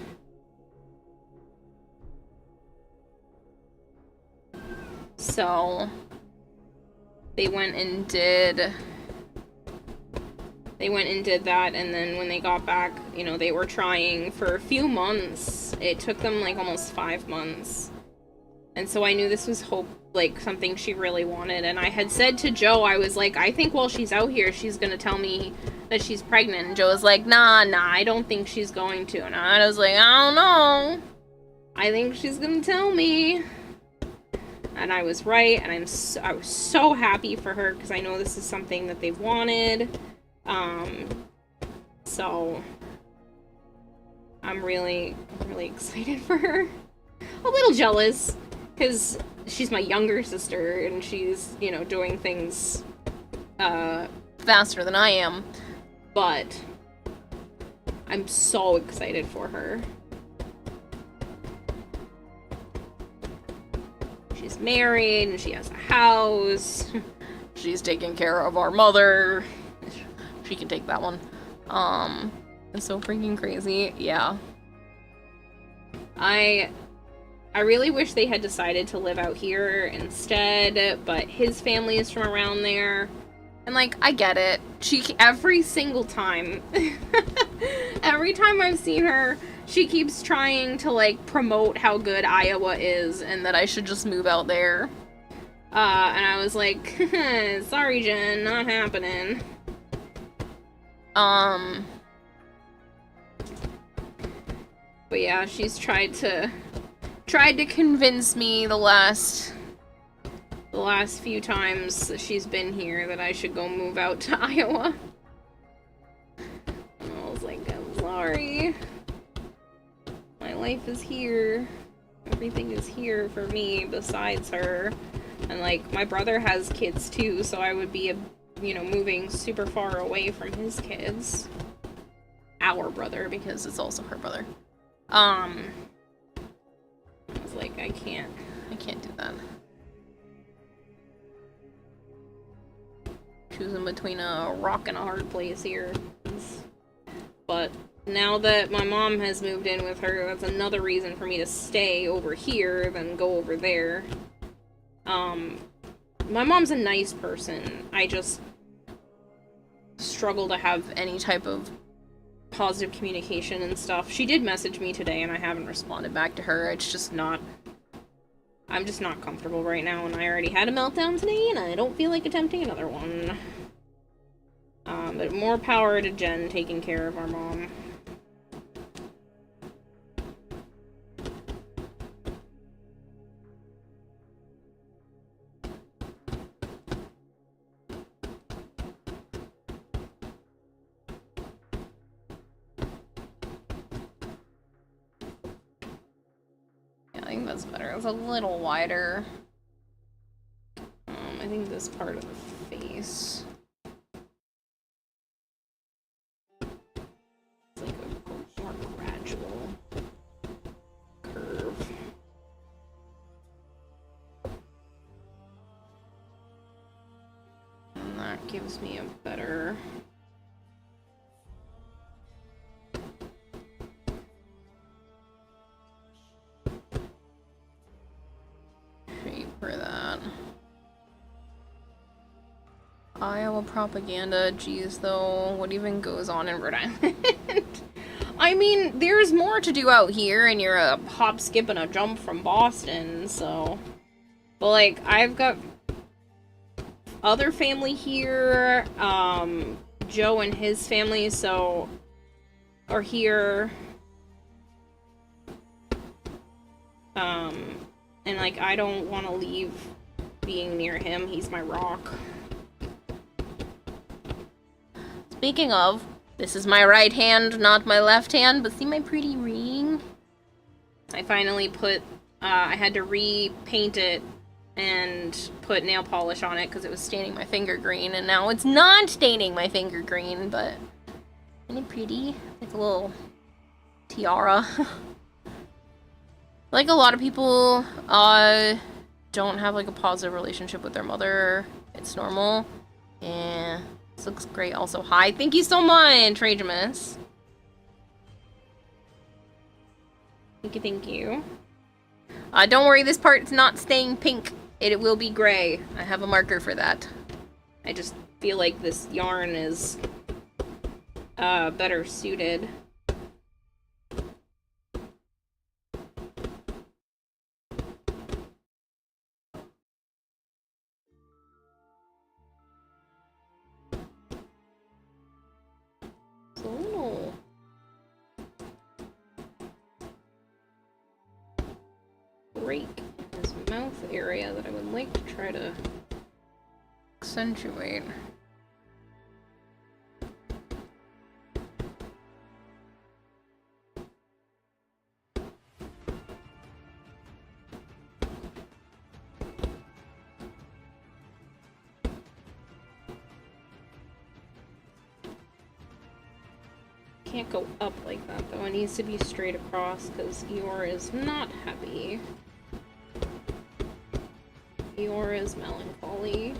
So they went and did that, and then when they got back, you know, they were trying for a few months. It took them like almost 5 months. And so I knew this was something she really wanted. And I had said to Joe, I was like, I think while she's out here, she's gonna tell me that she's pregnant. And Joe was like, nah, I don't think she's going to. And I was like, I don't know. I think she's gonna tell me. And I was right, and I was so happy for her, because I know this is something that they've wanted. So I'm really excited for her. A little jealous, because she's my younger sister, and she's, you know, doing things faster than I am. But I'm so excited for her. She's married, and she has a house. She's taking care of our mother. She can take that one. It's so freaking crazy. Yeah. I really wish they had decided to live out here instead, but his family is from around there. And, like, I get it. Every single time, every time I've seen her, she keeps trying to, like, promote how good Iowa is and that I should just move out there. And I was like, sorry, Jen, not happening. But yeah, she's tried to convince me the last few times that she's been here that I should go move out to Iowa. And I was like, I'm sorry. My life is here. Everything is here for me besides her. And, like, my brother has kids too, so I would be, you know, moving super far away from his kids. Our brother, because it's also her brother. I was like, I can't do that. Choosing between a rock and a hard place here. But now that my mom has moved in with her, that's another reason for me to stay over here than go over there. My mom's a nice person. I just struggle to have any type of positive communication and stuff. She did message me today and I haven't responded back to her. It's just not... I'm just not comfortable right now, and I already had a meltdown today and I don't feel like attempting another one. But more power to Jen taking care of our mom. I think that's better. It's a little wider. I think this part of the face. It's like a more gradual curve. And that gives me a better... shape for that. Iowa propaganda, geez though, what even goes on in Rhode Island? I mean, there's more to do out here, and you're a hop, skip, and a jump from Boston, so... But, like, I've got other family here, Joe and his family, so... are here. And, like, I don't want to leave being near him. He's my rock. Speaking of, this is my right hand, not my left hand, but see my pretty ring? I finally put, I had to repaint it and put nail polish on it because it was staining my finger green, and now it's not staining my finger green, but isn't it pretty? Like a little tiara. Like a lot of people, don't have like a positive relationship with their mother. It's normal. Yeah. This looks great also. Hi, thank you so much, Ragemus. Thank you, thank you. Don't worry, this part's not staying pink. It will be gray. I have a marker for that. I just feel like this yarn is better suited. It's a little break in his mouth area that I would like to try to accentuate. Can't go up like that though, it needs to be straight across because Eeyore is not happy. Eeyore is melancholy.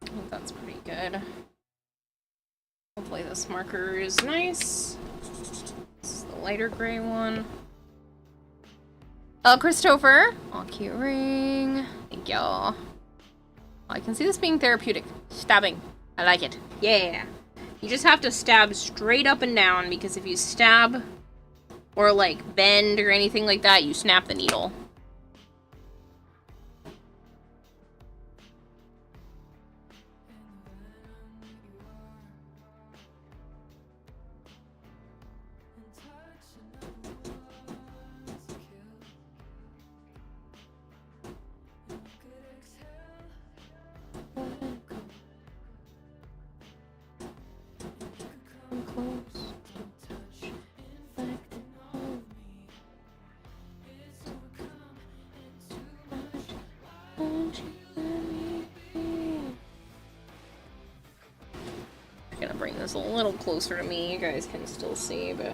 I think that's pretty good. Hopefully this marker is nice. This is the lighter gray one. Christopher. Aw, cute ring. Thank y'all. I can see this being therapeutic. Stabbing. I like it. Yeah. You just have to stab straight up and down, because if you stab or like bend or anything like that, you snap the needle. a little closer to me. You guys can still see, but...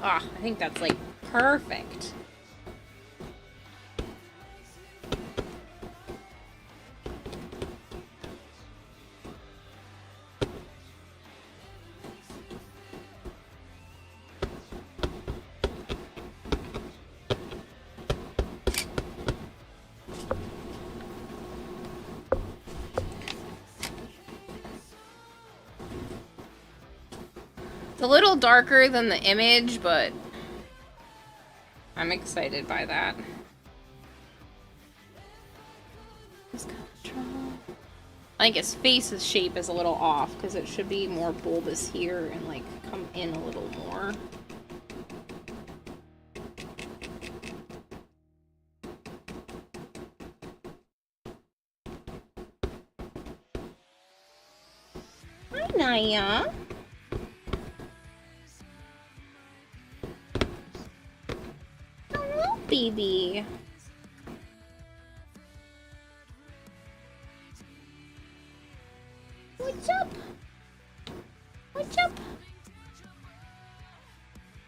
Ah, I think that's like perfect. It's a little darker than the image, but I'm excited by that. I think his face's shape is a little off because it should be more bulbous here and like come in a little more. Hi, Naya. Hello, baby. What's up? What's up?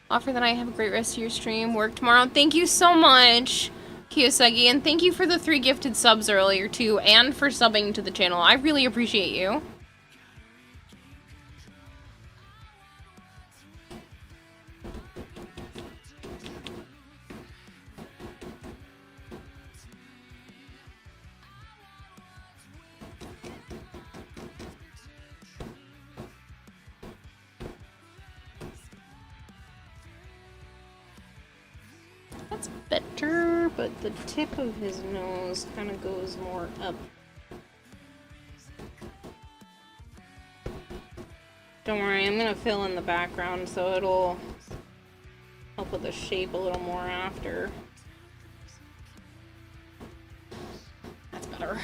Offer that I have a great rest of your stream. Work tomorrow. Thank you so much, Kiyosagi, and thank you for the 3 gifted subs earlier too, and for subbing to the channel. I really appreciate you. That's better, but the tip of his nose kind of goes more up. Don't worry, I'm gonna fill in the background so it'll help with the shape a little more after. That's better.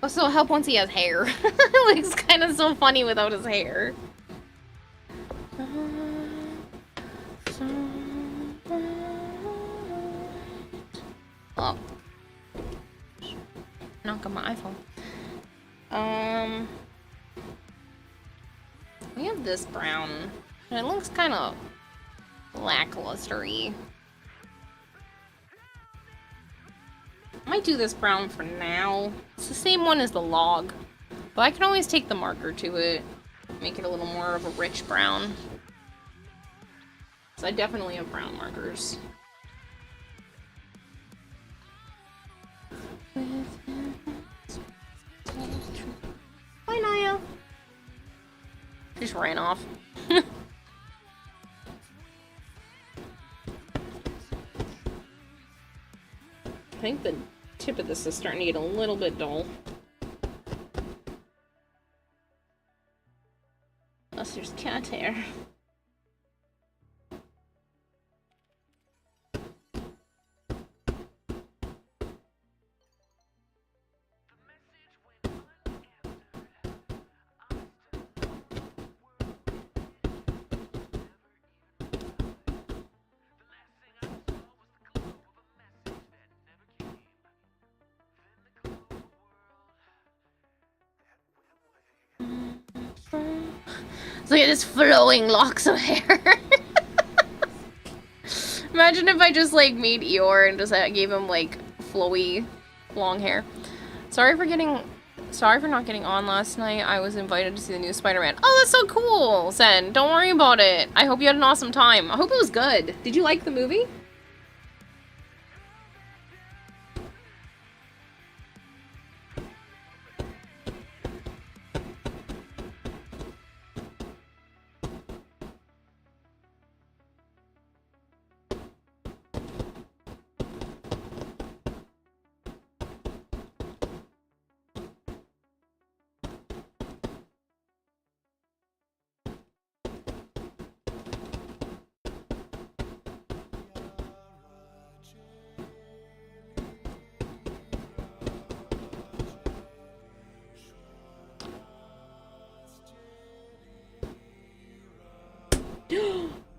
Also, it'll help once he has hair. It looks kind of so funny without his hair. Oh. Knock on my iPhone. We have this brown. And it looks kind of lackluster-y. I might do this brown for now. It's the same one as the log. But I can always take the marker to it. Make it a little more of a rich brown. So I definitely have brown markers. Hi, Naya. Just ran off. I think the tip of this is starting to get a little bit dull. Unless there's cat hair. Look at this flowing locks of hair. Imagine if I just, like, made Eeyore and just gave him, like, flowy, long hair. Sorry for not getting on last night. I was invited to see the new Spider-Man. Oh, that's so cool, Zen. Don't worry about it. I hope you had an awesome time. I hope it was good. Did you like the movie?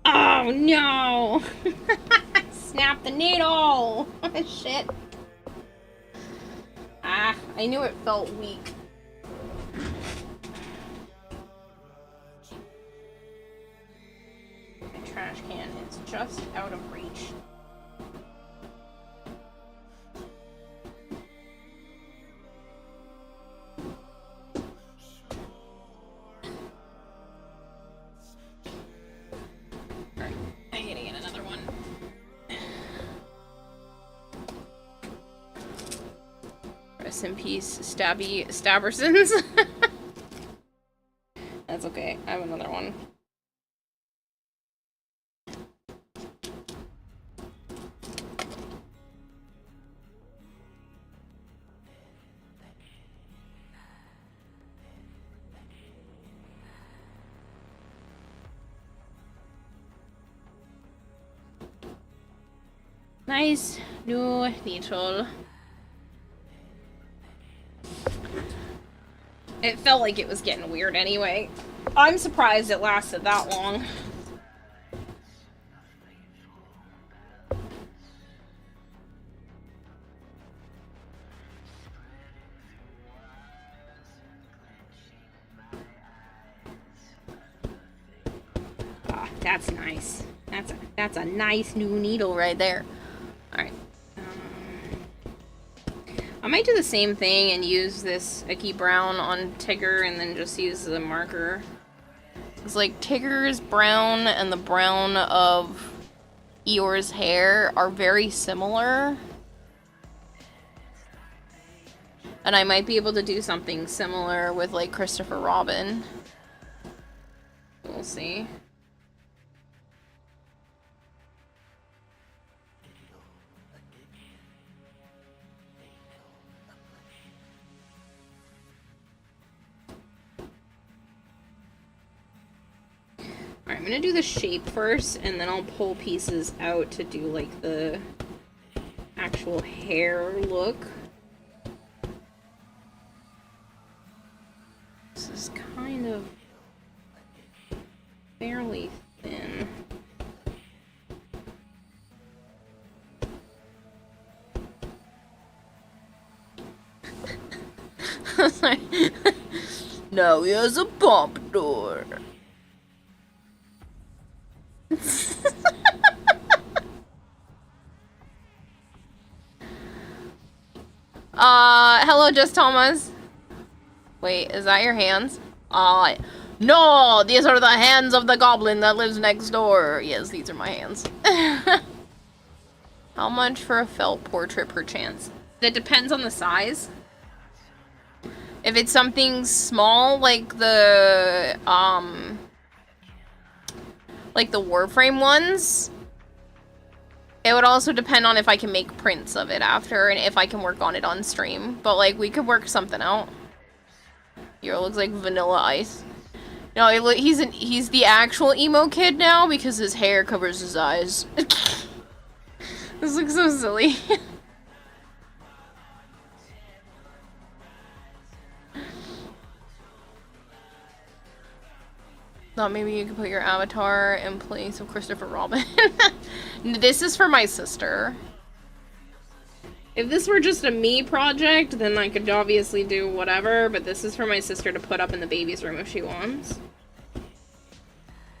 Oh no! Snap the needle! Shit. Ah, I knew it felt weak. The trash can is just out of reach. In peace, Stabbersons. That's okay. I have another one. Nice new needle. It felt like it was getting weird anyway. I'm surprised it lasted that long. Ah, that's nice. That's a nice new needle right there. All right. I might do the same thing and use this Icky Brown on Tigger and then just use the marker. It's like Tigger's brown and the brown of Eeyore's hair are very similar. And I might be able to do something similar with like Christopher Robin. We'll see. Alright, I'm gonna do the shape first, and then I'll pull pieces out to do, like, the actual hair look. This is kind of fairly thin. Now he has a pompadour. Hello, Just Thomas. Wait, is that your hands? No, these are the hands of the goblin that lives next door. Yes, these are my hands. How much for a felt portrait per chance? It depends on the size. If it's something small, like the Warframe ones, it would also depend on if I can make prints of it after and if I can work on it on stream. But, like, we could work something out. Here looks like Vanilla Ice. No, he's the actual emo kid now because his hair covers his eyes. This looks so silly. Thought maybe you could put your avatar in place of Christopher Robin. This is for my sister. If this were just a me project, then I could obviously do whatever, but this is for my sister to put up in the baby's room if she wants.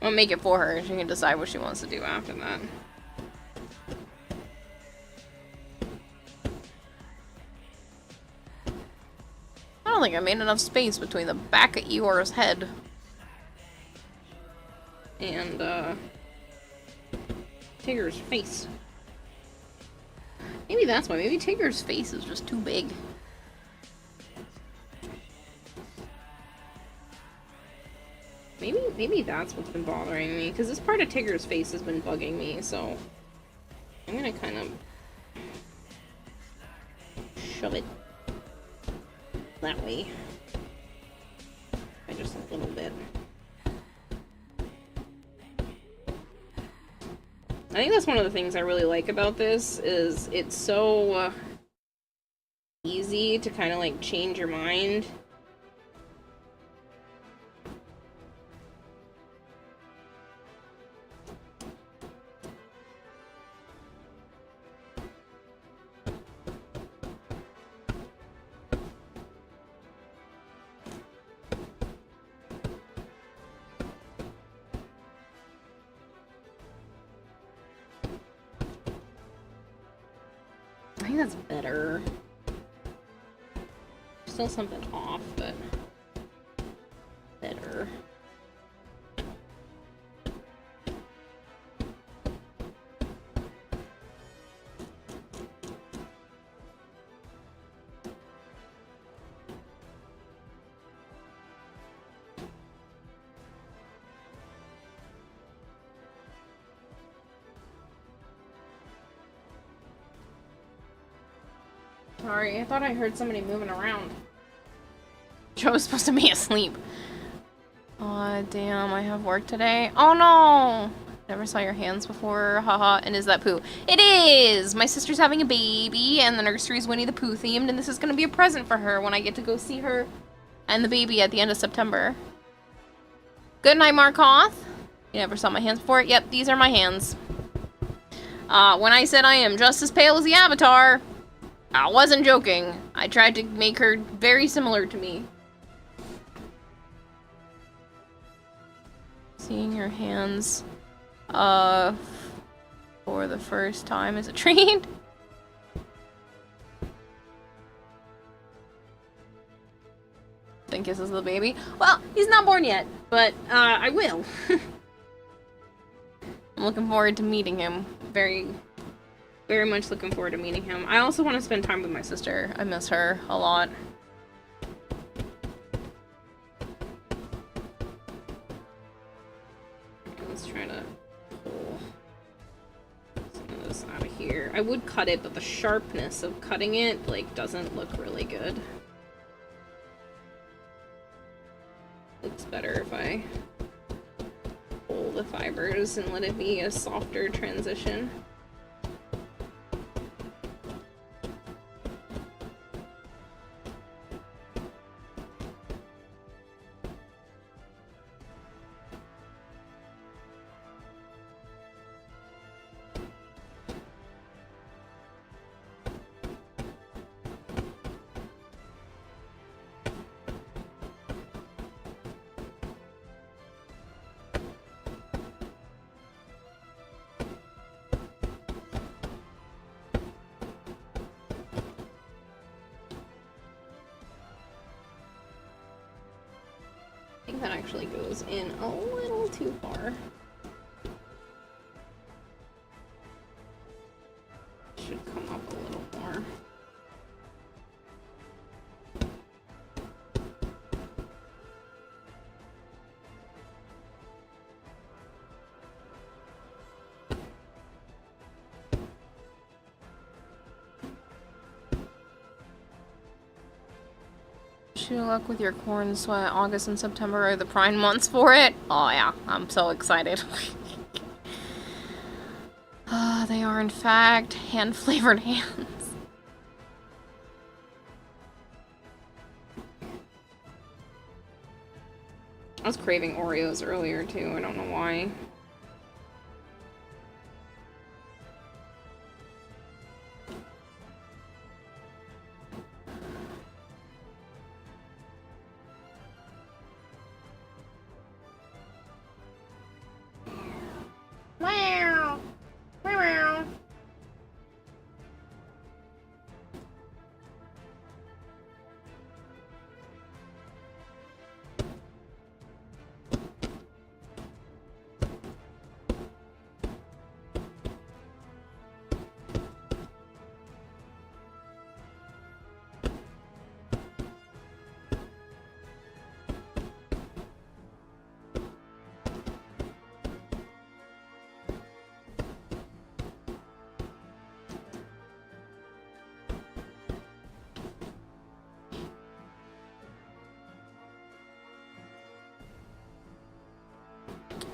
I'll make it for her. She can decide what she wants to do after that. I don't think I made enough space between the back of Eeyore's head and, Tigger's face. Maybe that's why. Maybe Tigger's face is just too big. Maybe that's what's been bothering me, because this part of Tigger's face has been bugging me, so I'm gonna kind of shove it that way. By just a little bit. I think that's one of the things I really like about this, is it's so easy to kind of like change your mind. I think that's better. Still something off, but better. Sorry, I thought I heard somebody moving around. Joe was supposed to be asleep. Aw, damn, I have work today. Oh no! Never saw your hands before, haha. And is that Pooh? It is! My sister's having a baby, and the nursery's Winnie the Pooh themed, and this is gonna be a present for her when I get to go see her and the baby at the end of September. Good night, Markoth. You never saw my hands before? Yep, these are my hands. When I said I am just as pale as the Avatar, I wasn't joking. I tried to make her very similar to me. Seeing your hands, for the first time is a treat. Then kisses the baby. Well, he's not born yet, but, I will. I'm looking forward to meeting him. Very much looking forward to meeting him. I also want to spend time with my sister. I miss her a lot. Okay, let's try to pull some of this out of here. I would cut it, but the sharpness of cutting it, like, doesn't look really good. Looks better if I pull the fibers and let it be a softer transition. I think that actually goes in a little too far. Should come up a little more. Wish you luck with your corn sweat. August and September are the prime months for it. Oh yeah, I'm so excited. They are in fact hand-flavored hands. I was craving Oreos earlier too, I don't know why.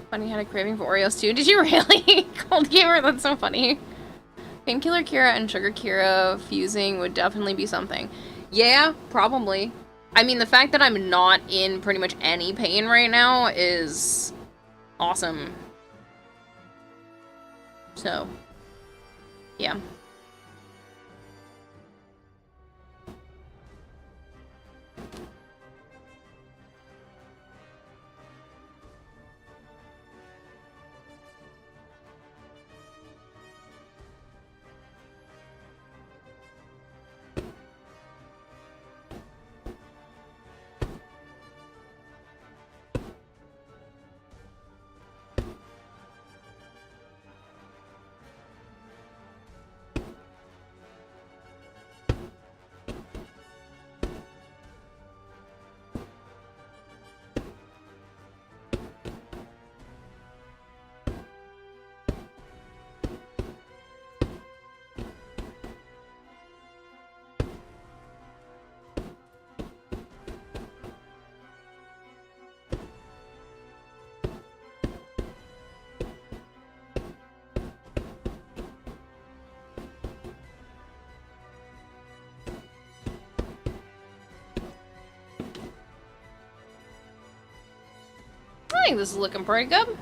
Bunny had a craving for Oreos too. Did you really? Cold Gamer, that's so funny. Painkiller Kira and Sugar Kira fusing would definitely be something. Yeah, probably. I mean, the fact that I'm not in pretty much any pain right now is awesome. So, yeah. I think this is looking pretty good.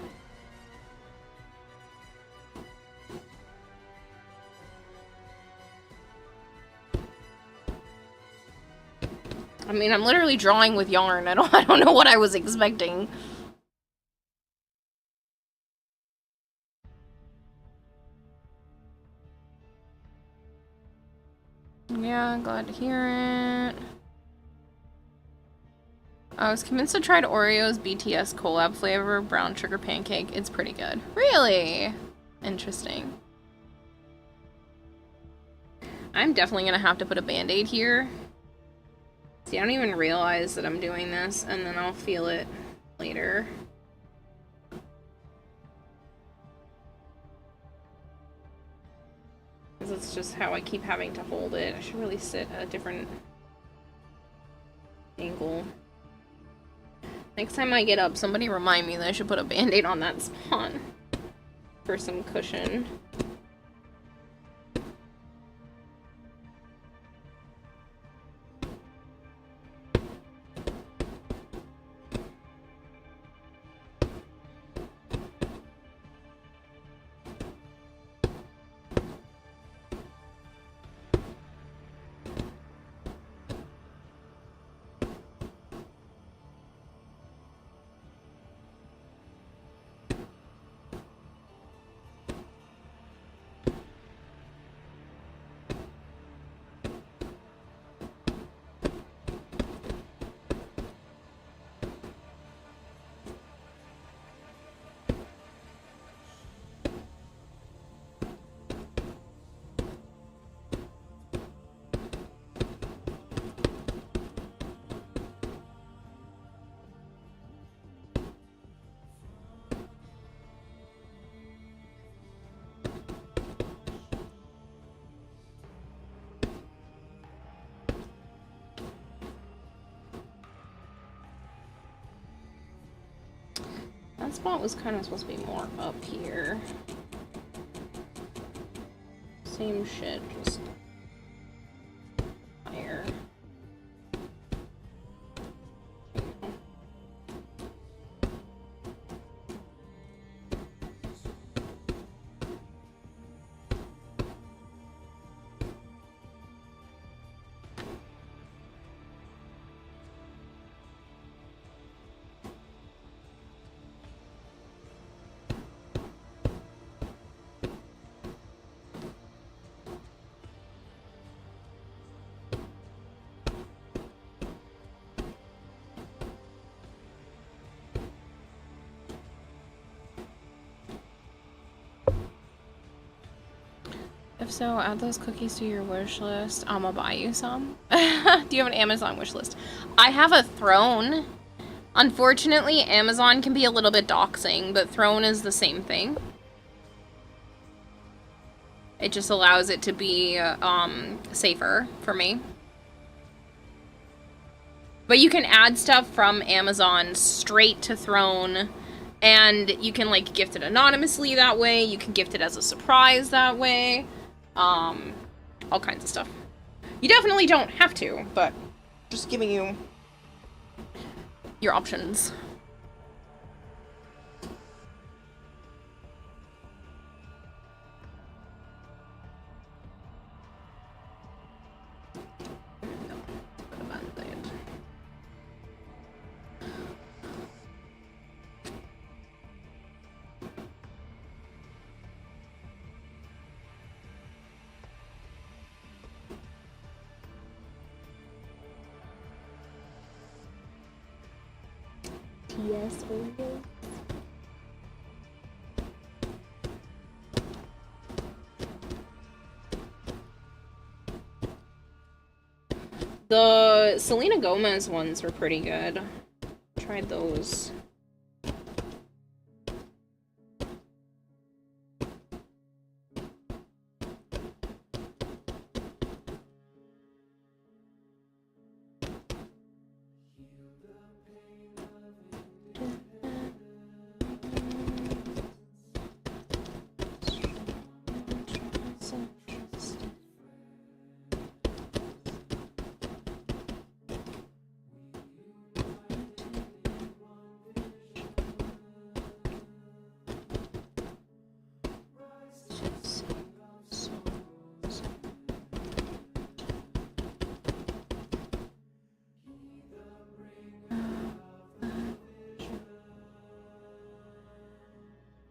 I mean, I'm literally drawing with yarn. I don't know what I was expecting. Yeah, glad to hear it. I was convinced to try Oreo's BTS collab flavor brown sugar pancake. It's pretty good. Really? Interesting. I'm definitely gonna have to put a band-aid here. See, I don't even realize that I'm doing this, and then I'll feel it later. Because it's just how I keep having to hold it. I should really sit at a different angle. Next time I get up, somebody remind me that I should put a band-aid on that spot for some cushion. That spot was kind of supposed to be more up here. Same shit, just higher. If so, add those cookies to your wish list. I'm gonna buy you some. Do you have an Amazon wish list? I have a throne. Unfortunately, Amazon can be a little bit doxing, but throne is the same thing. It just allows it to be safer for me. But you can add stuff from Amazon straight to Throne, And you can, like, gift it anonymously that way. You can gift it as a surprise that way. All kinds of stuff. You definitely don't have to, but just giving you your options. TS Oreo. The Selena Gomez ones were pretty good. Tried those.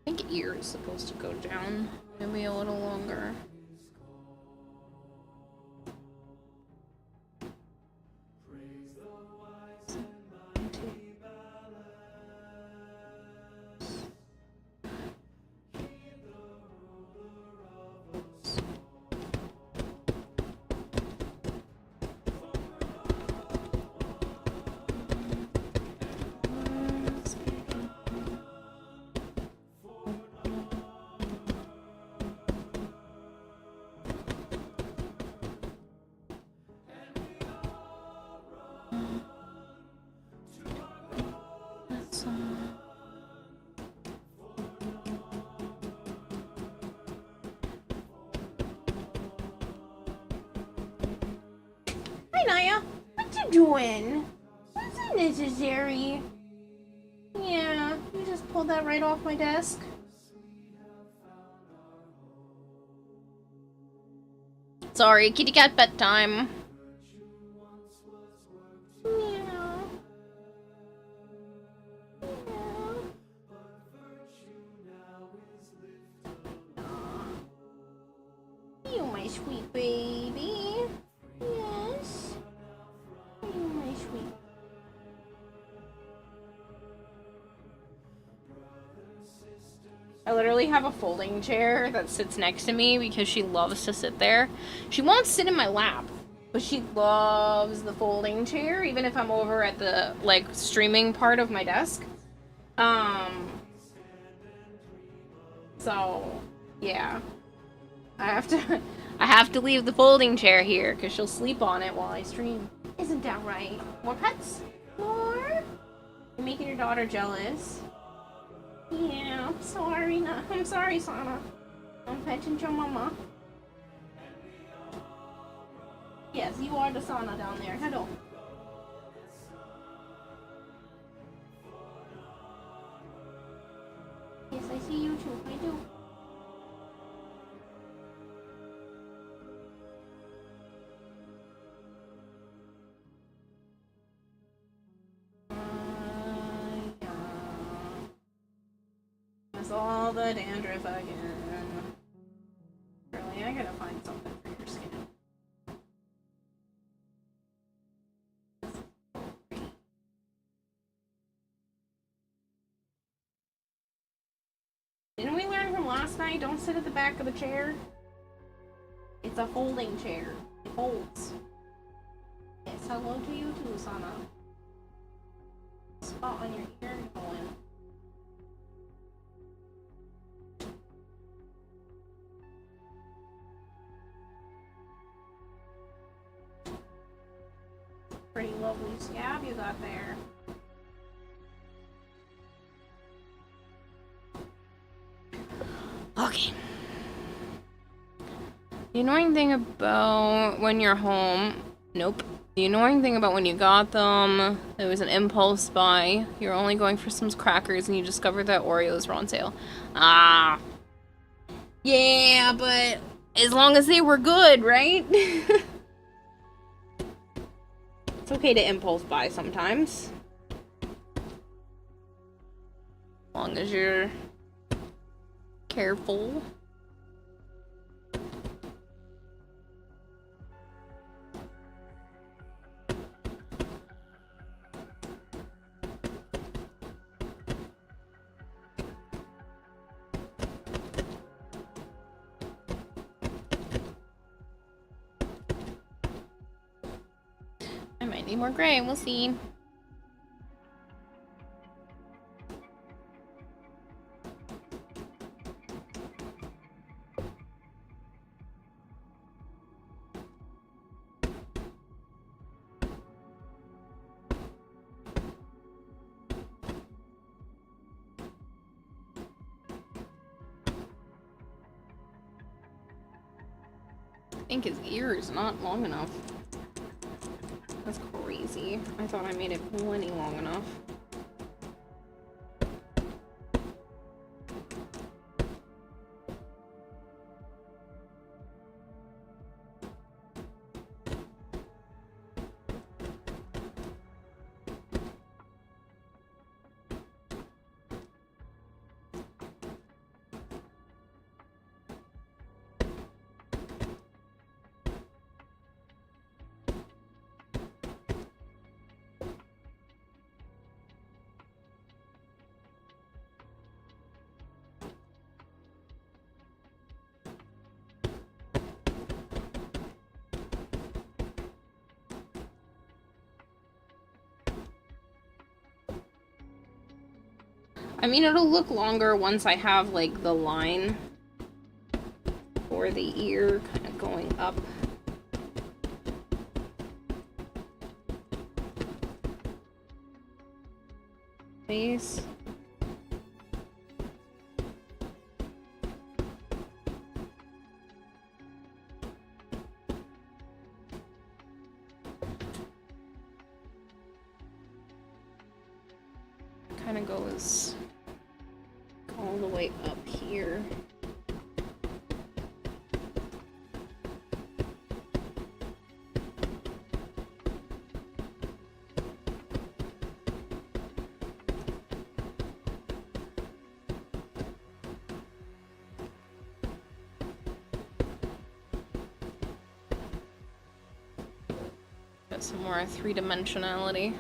I think ear is supposed to go down maybe a little longer. Hi, Naya. What you doing? That's unnecessary. Yeah, you just pulled that right off my desk. Sorry, kitty cat bedtime. Yeah. You my sweet baby. Yes. You my sweet. I literally have a folding chair that sits next to me because she loves to sit there. She won't sit in my lap, but she loves the folding chair, even if I'm over at the, like, streaming part of my desk. So, yeah. I have to leave the folding chair here because she'll sleep on it while I stream. Isn't that right? More pets? More? You're making your daughter jealous. Yeah, I'm sorry. I'm sorry, Sana. I'm petting your mama. Yes, you are the Sana down there. Hello. Yes, I see you too. I do. That's all the dandruff again. Really, I gotta find something for your skin. Didn't we learn from last night? Don't sit at the back of the chair. It's a folding chair. It folds. Yes, hello to you too, Sana. Spot on your ear and go in. Pretty lovely scab you got there. Okay. The annoying thing about when you're home... Nope. The annoying thing about when you got them, it was an impulse buy. You're only going for some crackers and you discovered that Oreos were on sale. Ah. Yeah, but as long as they were good, right? It's okay to impulse buy sometimes. As long as you're careful. I might need more gray, we'll see. I think his ear is not long enough. That's crazy. I thought I made it plenty long enough. I mean, it'll look longer once I have, like, the line for the ear kind of going up. Face. Kind of goes all the way up here. Got some more three-dimensionality.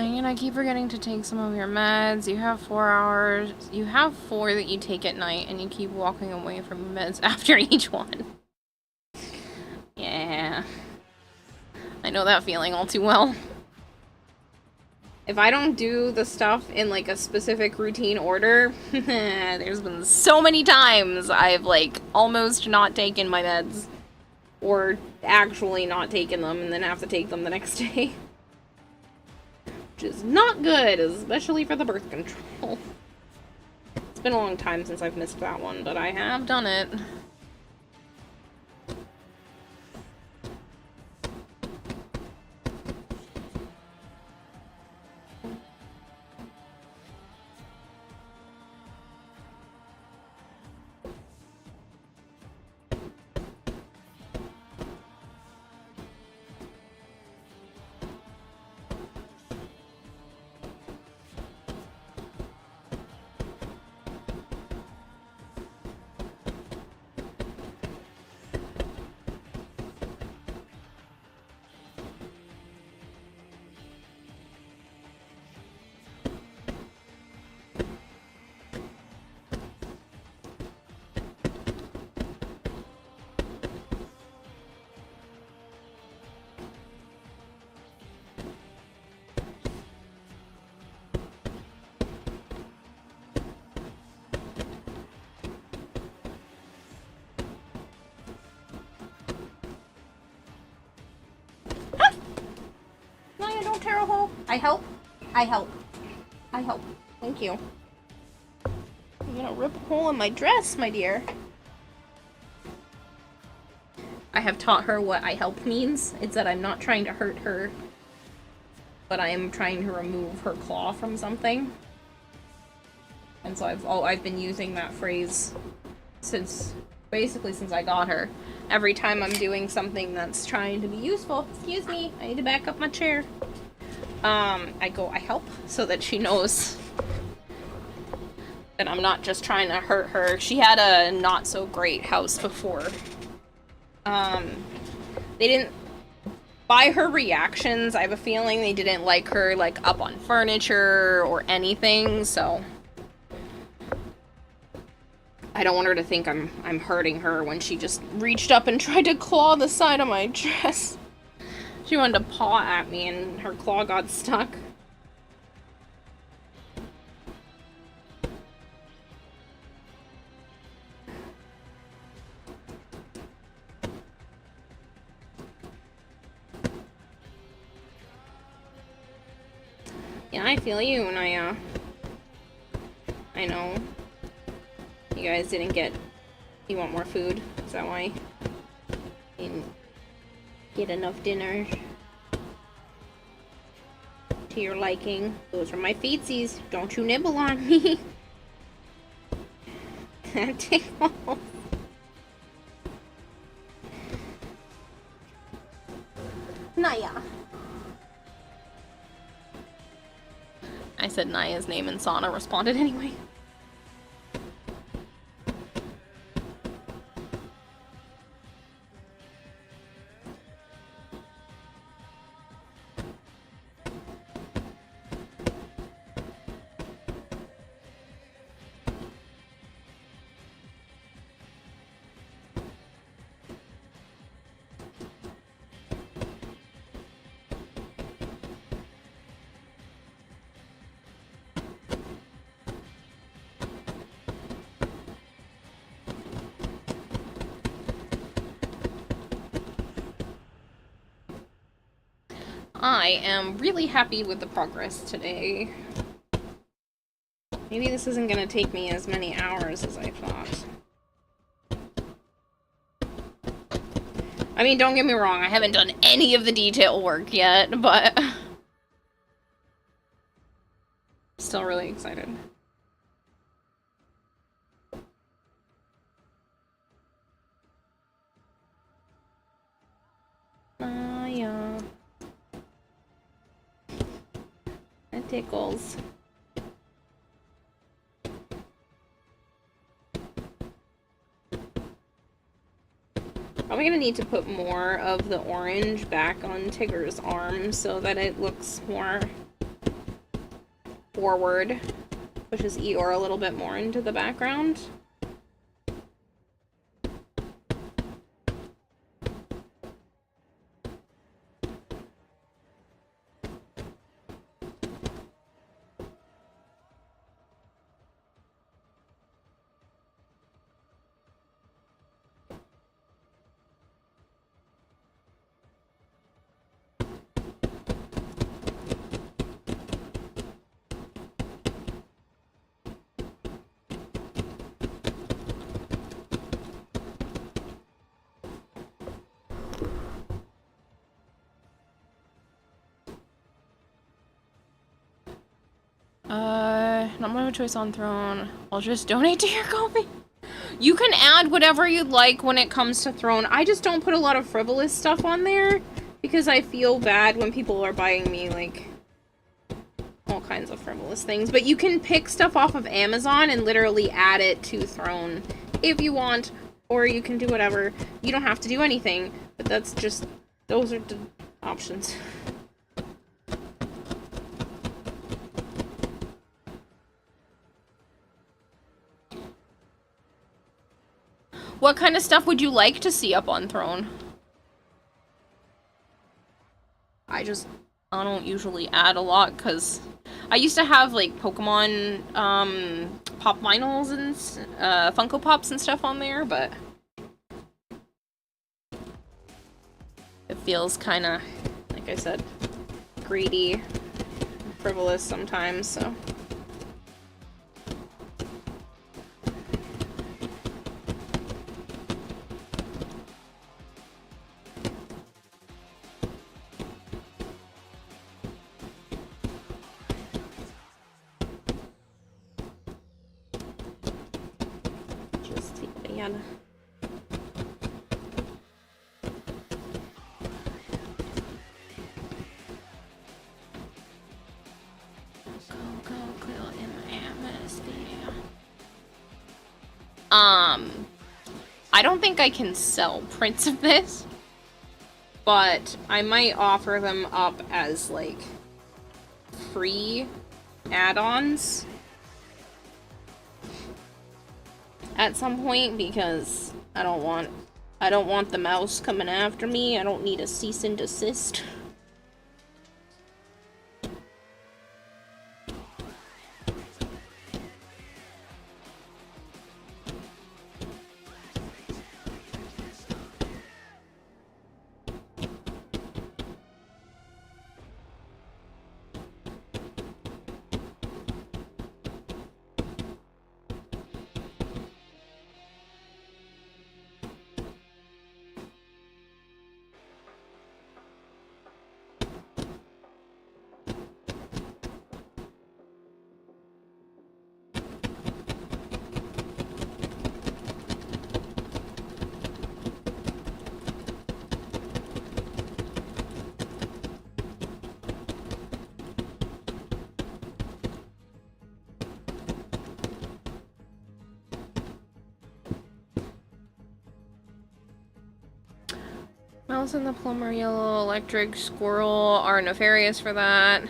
And I keep forgetting to take some of your meds. You have 4 hours. You have 4 that you take at night, and you keep walking away from meds after each one. Yeah. I know that feeling all too well. If I don't do the stuff in, like, a specific routine order, there's been so many times I've, like, almost not taken my meds. Or actually not taken them, and then have to take them the next day. Which is not good, especially for the birth control. It's been a long time since I've missed that one, but I have done it. help, Taraho? I help? I help. I help. Thank you. I'm gonna rip a hole in my dress, my dear. I have taught her what I help means. It's that I'm not trying to hurt her, but I am trying to remove her claw from something. And so I've been using that phrase since I got her. Every time I'm doing something that's trying to be useful. Excuse me, I need to back up my chair. I go, I help, so that she knows that I'm not just trying to hurt her. She had a not so great house before. They didn't, by her reactions, I have a feeling they didn't like her, like, up on furniture or anything, so I don't want her to think I'm hurting her when she just reached up and tried to claw the side of my dress. She wanted to paw at me and her claw got stuck. Yeah, I feel you, Naya. I know. You guys didn't get... You want more food? Is that why? You didn't get enough dinner to your liking. Those are my feetsies. Don't you nibble on me. That tickles. Naya. I said Naya's name and Sana responded anyway. I am really happy with the progress today. Maybe this isn't gonna take me as many hours as I thought. I mean, don't get me wrong, I haven't done any of the detail work yet, but still really excited. Yeah. It tickles. Probably gonna need to put more of the orange back on Tigger's arm so that it looks more forward. Pushes Eeyore a little bit more into the background. Not my choice on throne. I'll just donate to your coffee. You can add whatever you'd like when it comes to throne. I just don't put a lot of frivolous stuff on there because I feel bad when people are buying me, like, all kinds of frivolous things. But you can pick stuff off of Amazon and literally add it to throne if you want, or you can do whatever. You don't have to do anything, but that's just, those are the options. What kind of stuff would you like to see up on throne? I don't usually add a lot because I used to have like Pokemon pop vinyls and Funko Pops and stuff on there, but it feels kind of, like I said, greedy, frivolous sometimes, so. Just yeah. I don't think I can sell prints of this, but I might offer them up as, like, free add-ons at some point, because I don't want the mouse coming after me. I don't need a cease and desist. Mouse and the plumber yellow electric squirrel are nefarious for that.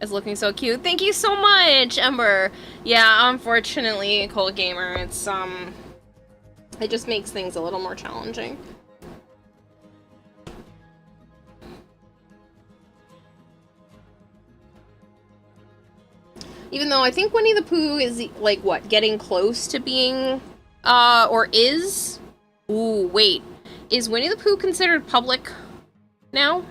It's looking so cute. Thank you so much, Ember. Yeah, unfortunately, Cold Gamer, it's it just makes things a little more challenging. Even though I think Winnie the Pooh is, like, what, getting close to being, or is? Ooh, wait. Is Winnie the Pooh considered public now?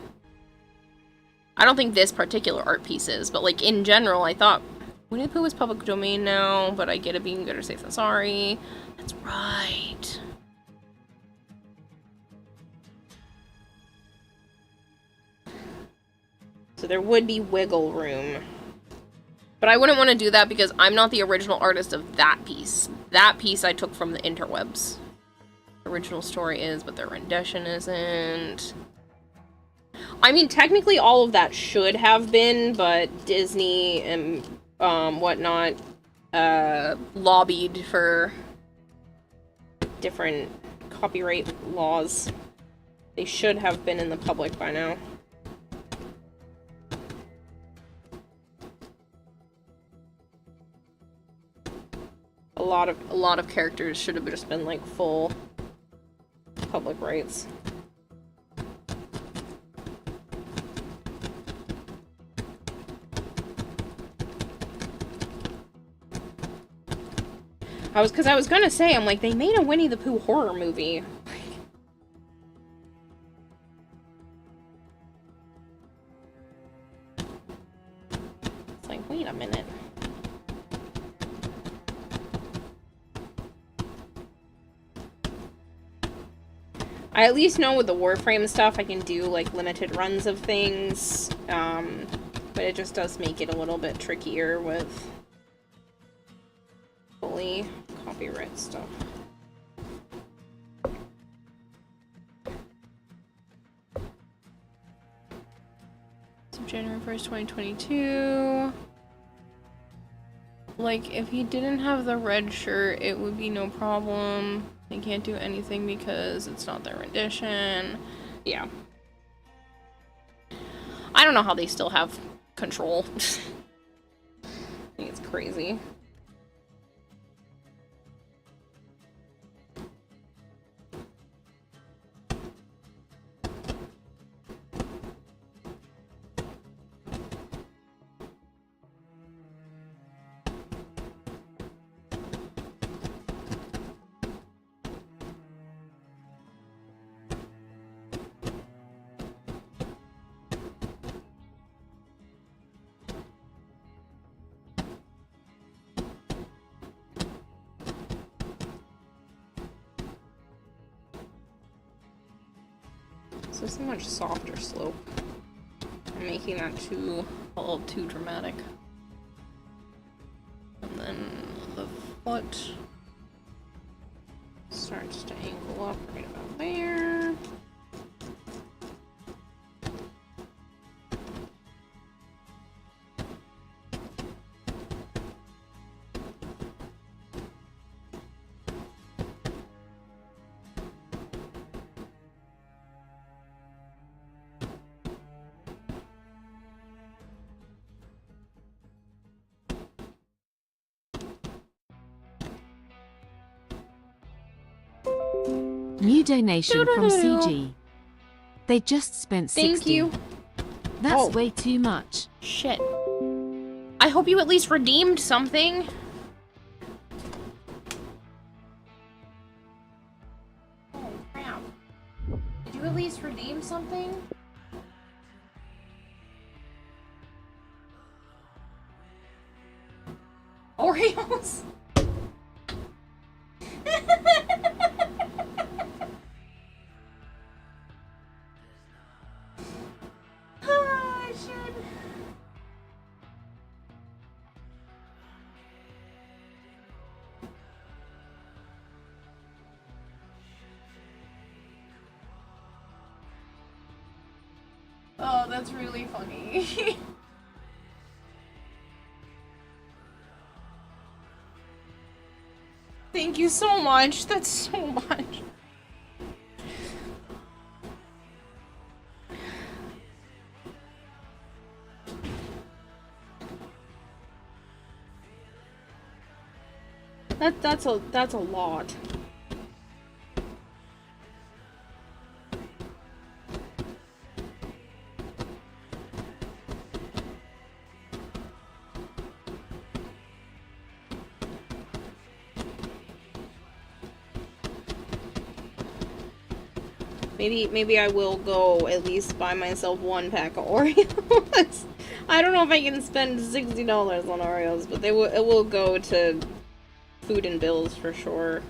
I don't think this particular art piece is, but, like, in general, I thought Winnie the Pooh is public domain now, but I get it being good or safe than sorry. That's right. So there would be wiggle room. But I wouldn't want to do that because I'm not the original artist of that piece. That piece I took from the interwebs. Original story is, but their rendition isn't. I mean, technically all of that should have been, but Disney and whatnot lobbied for different copyright laws. They should have been in the public by now. A lot of characters should have just been like full public rights. Because I was gonna say, I'm like, they made a Winnie the Pooh horror movie. It's like, wait a minute. I at least know with the Warframe stuff I can do, like, limited runs of things, but it just does make it a little bit trickier with fully copyright stuff. So January 1st, 2022. Like, if he didn't have the red shirt, it would be no problem. They can't do anything because it's not their rendition. Yeah. I don't know how they still have control. I think it's crazy. So it's a much softer slope. I'm making that a little too dramatic. And then the foot starts to angle up right about there. New donation from CG. They just spent 60. Thank you. That's way too much. Shit. I hope you at least redeemed something. Oh, crap. Did you at least redeem something? Oreos? Oh, shit. Oh, that's really funny. Thank you so much. That's so much. That's a lot. Maybe I will go at least buy myself one pack of Oreos. I don't know if I can spend $60 on Oreos, but it will go to food and bills for sure.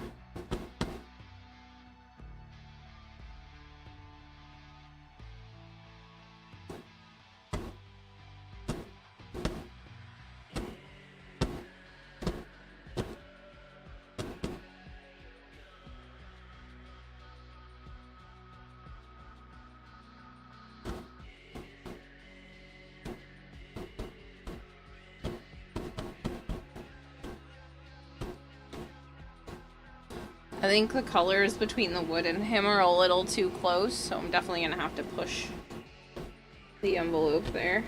I think the colors between the wood and him are a little too close, so I'm definitely gonna have to push the envelope there.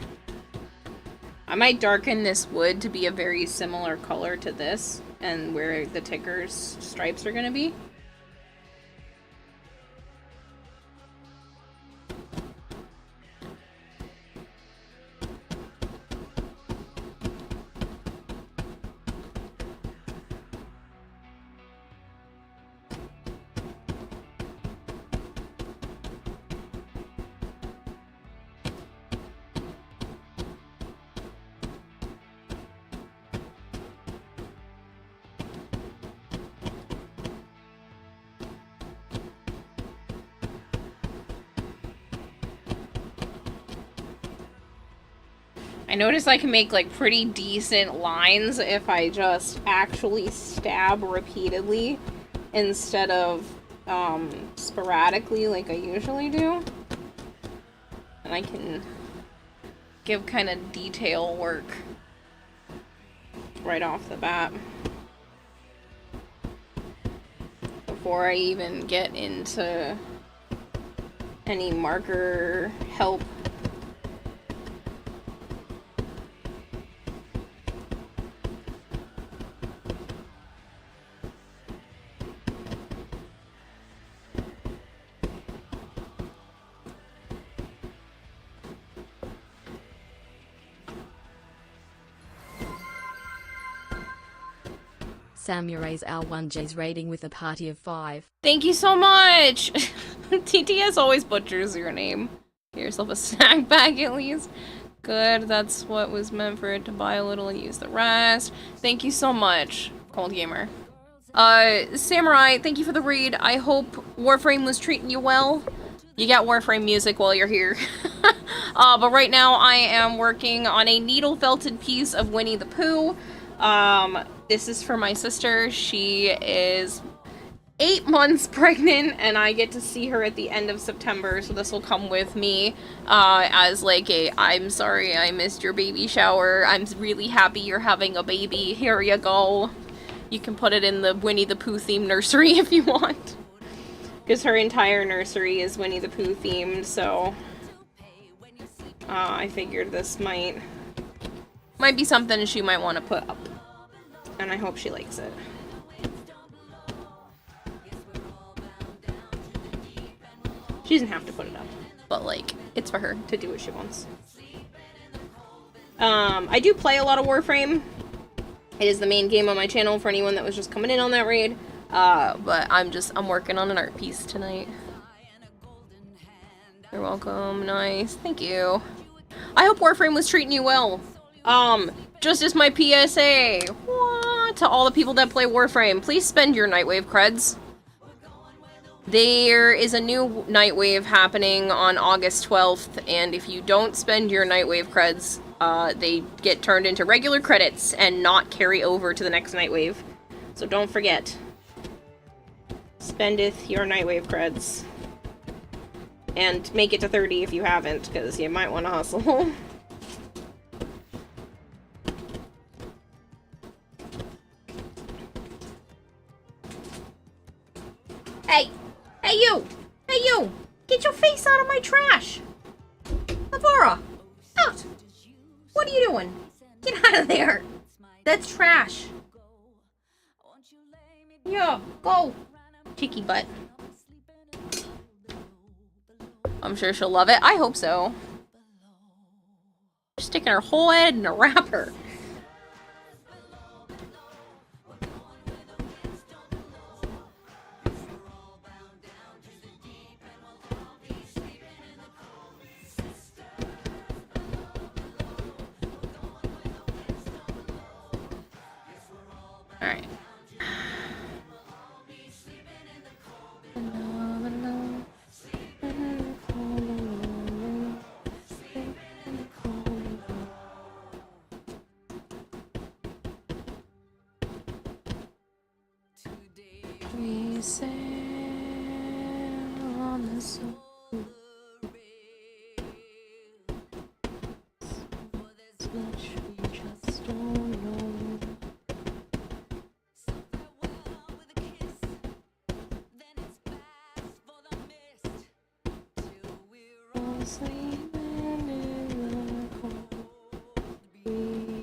I might darken this wood to be a very similar color to this, and where the ticker's stripes are gonna be. I notice I can make like pretty decent lines if I just actually stab repeatedly instead of sporadically like I usually do. And I can give kind of detail work right off the bat before I even get into any marker help. Samurai's R1J's rating with a party of 5. Thank you so much! TTS always butchers your name. Get yourself a snack bag at least. Good, that's what was meant for it, to buy a little and use the rest. Thank you so much, Cold Gamer. Samurai, thank you for the read. I hope Warframe was treating you well. You get Warframe music while you're here. But right now I am working on a needle felted piece of Winnie the Pooh. This is for my sister. She is 8 months pregnant, and I get to see her at the end of September, so this will come with me as like a I'm sorry I missed your baby shower. I'm really happy you're having a baby. Here you go. You can put it in the Winnie the Pooh themed nursery if you want. Because her entire nursery is Winnie the Pooh themed, so I figured this might be something she might want to put up. And I hope she likes it. She doesn't have to put it up, but like, it's for her to do what she wants. I do play a lot of Warframe. It is the main game on my channel for anyone that was just coming in on that raid. But I'm working on an art piece tonight. You're welcome. Nice. Thank you. I hope Warframe was treating you well. Just as my PSA, what? To all the people that play Warframe, please spend your Nightwave creds. There is a new Nightwave happening on August 12th, and if you don't spend your Nightwave creds, they get turned into regular credits and not carry over to the next Nightwave. So don't forget. Spendeth your Nightwave creds. And make it to 30 if you haven't, because you might want to hustle. Hey! Hey you! Hey you! Get your face out of my trash! Avara! Out! What are you doing? Get out of there! That's trash! Yeah, go! Cheeky butt. I'm sure she'll love it. I hope so. Sticking her whole head in a wrapper. Alright. We sail on the sea. Much we just don't know. All sleeping in the cold below.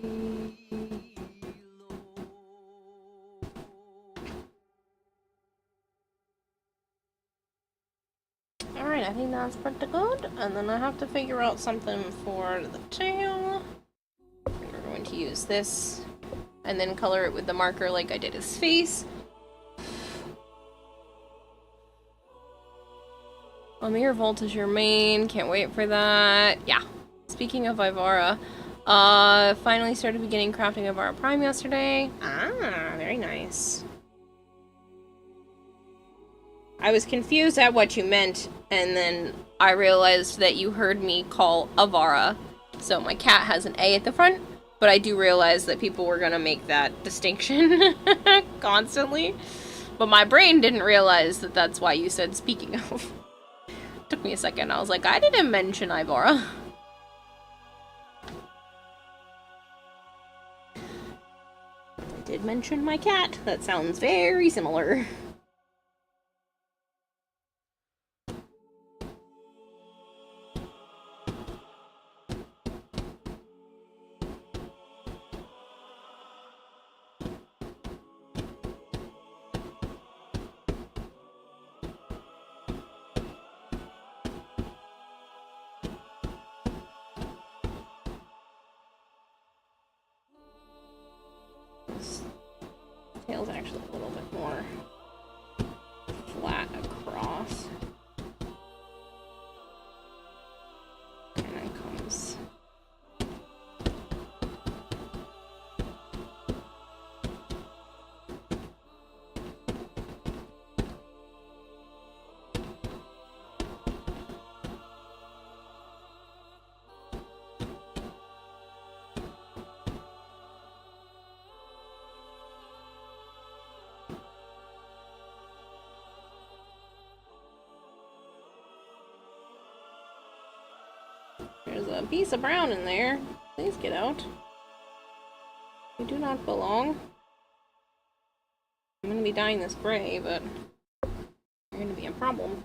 Alright, I think that's pretty good. And then I have to figure out something for the tail. We're going to use this and then color it with the marker like I did his face. Amir Volt is your main. Can't wait for that. Yeah. Speaking of Ivara, finally started beginning crafting Ivara Prime yesterday. Ah, very nice. I was confused at what you meant, and then I realized that you heard me call Avara. So my cat has an A at the front, but I do realize that people were gonna make that distinction constantly. But my brain didn't realize that that's why you said speaking of. Took me a second. I was like, I didn't mention Ivara. I did mention my cat. That sounds very similar. Tail's actually a little bit more flat across. And then comes... There's a piece of brown in there. Please get out. You do not belong. I'm gonna be dyeing this gray, but you're gonna be a problem.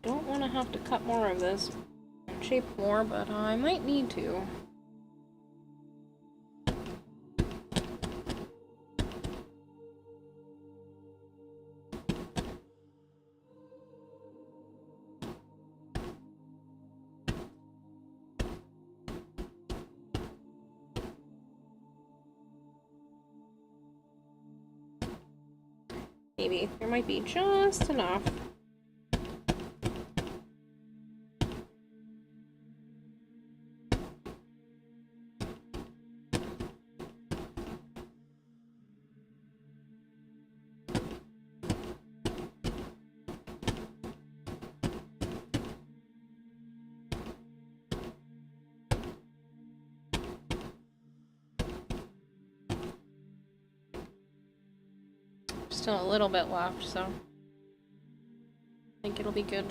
Don't want to have to cut more of this and shape more, but I might need to. Maybe there might be just enough. Still a little bit left, so I think it'll be good.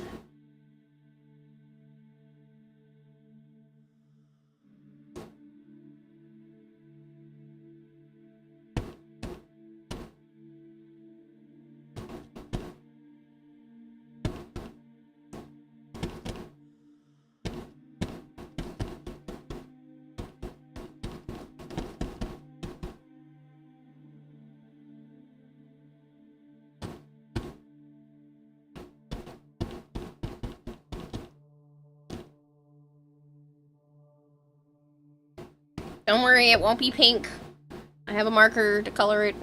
Don't worry, it won't be pink. I have a marker to color it.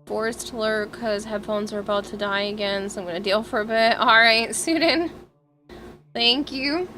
Forced lurk because headphones are about to die again, so I'm gonna deal for a bit. Alright, Sudin. Thank you.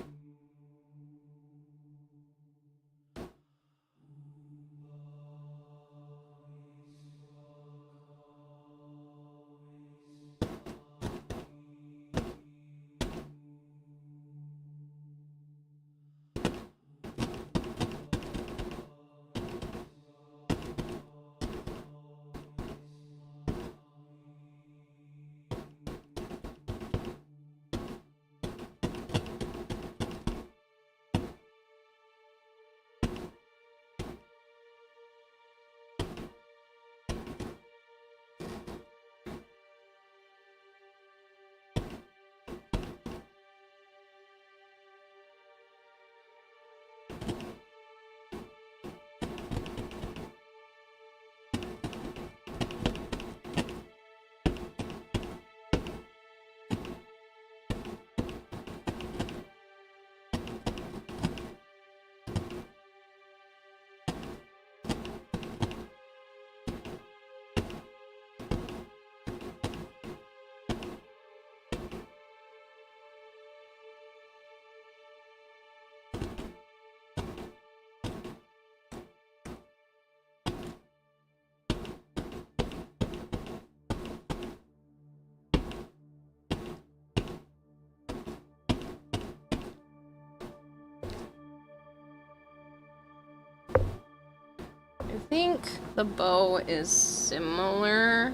I think the bow is similar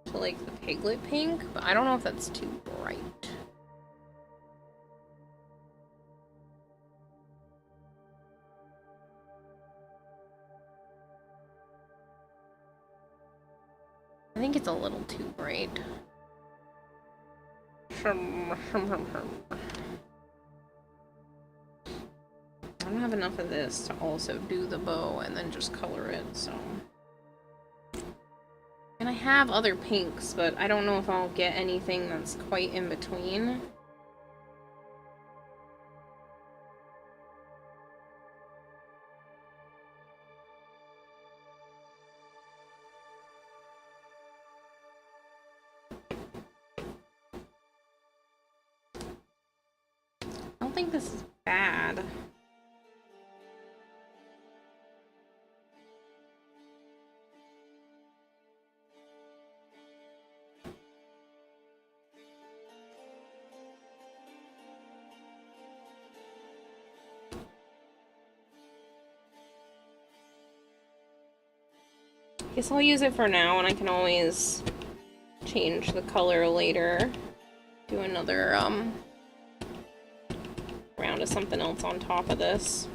to like the piglet pink, but I don't know if that's too bright. I think it's a little too bright. I don't have enough of this to also do the bow and then just color it, so. And I have other pinks, but I don't know if I'll get anything that's quite in between. I don't think this is bad. Guess I'll use it for now, and I can always change the color later. Do another, round of something else on top of this.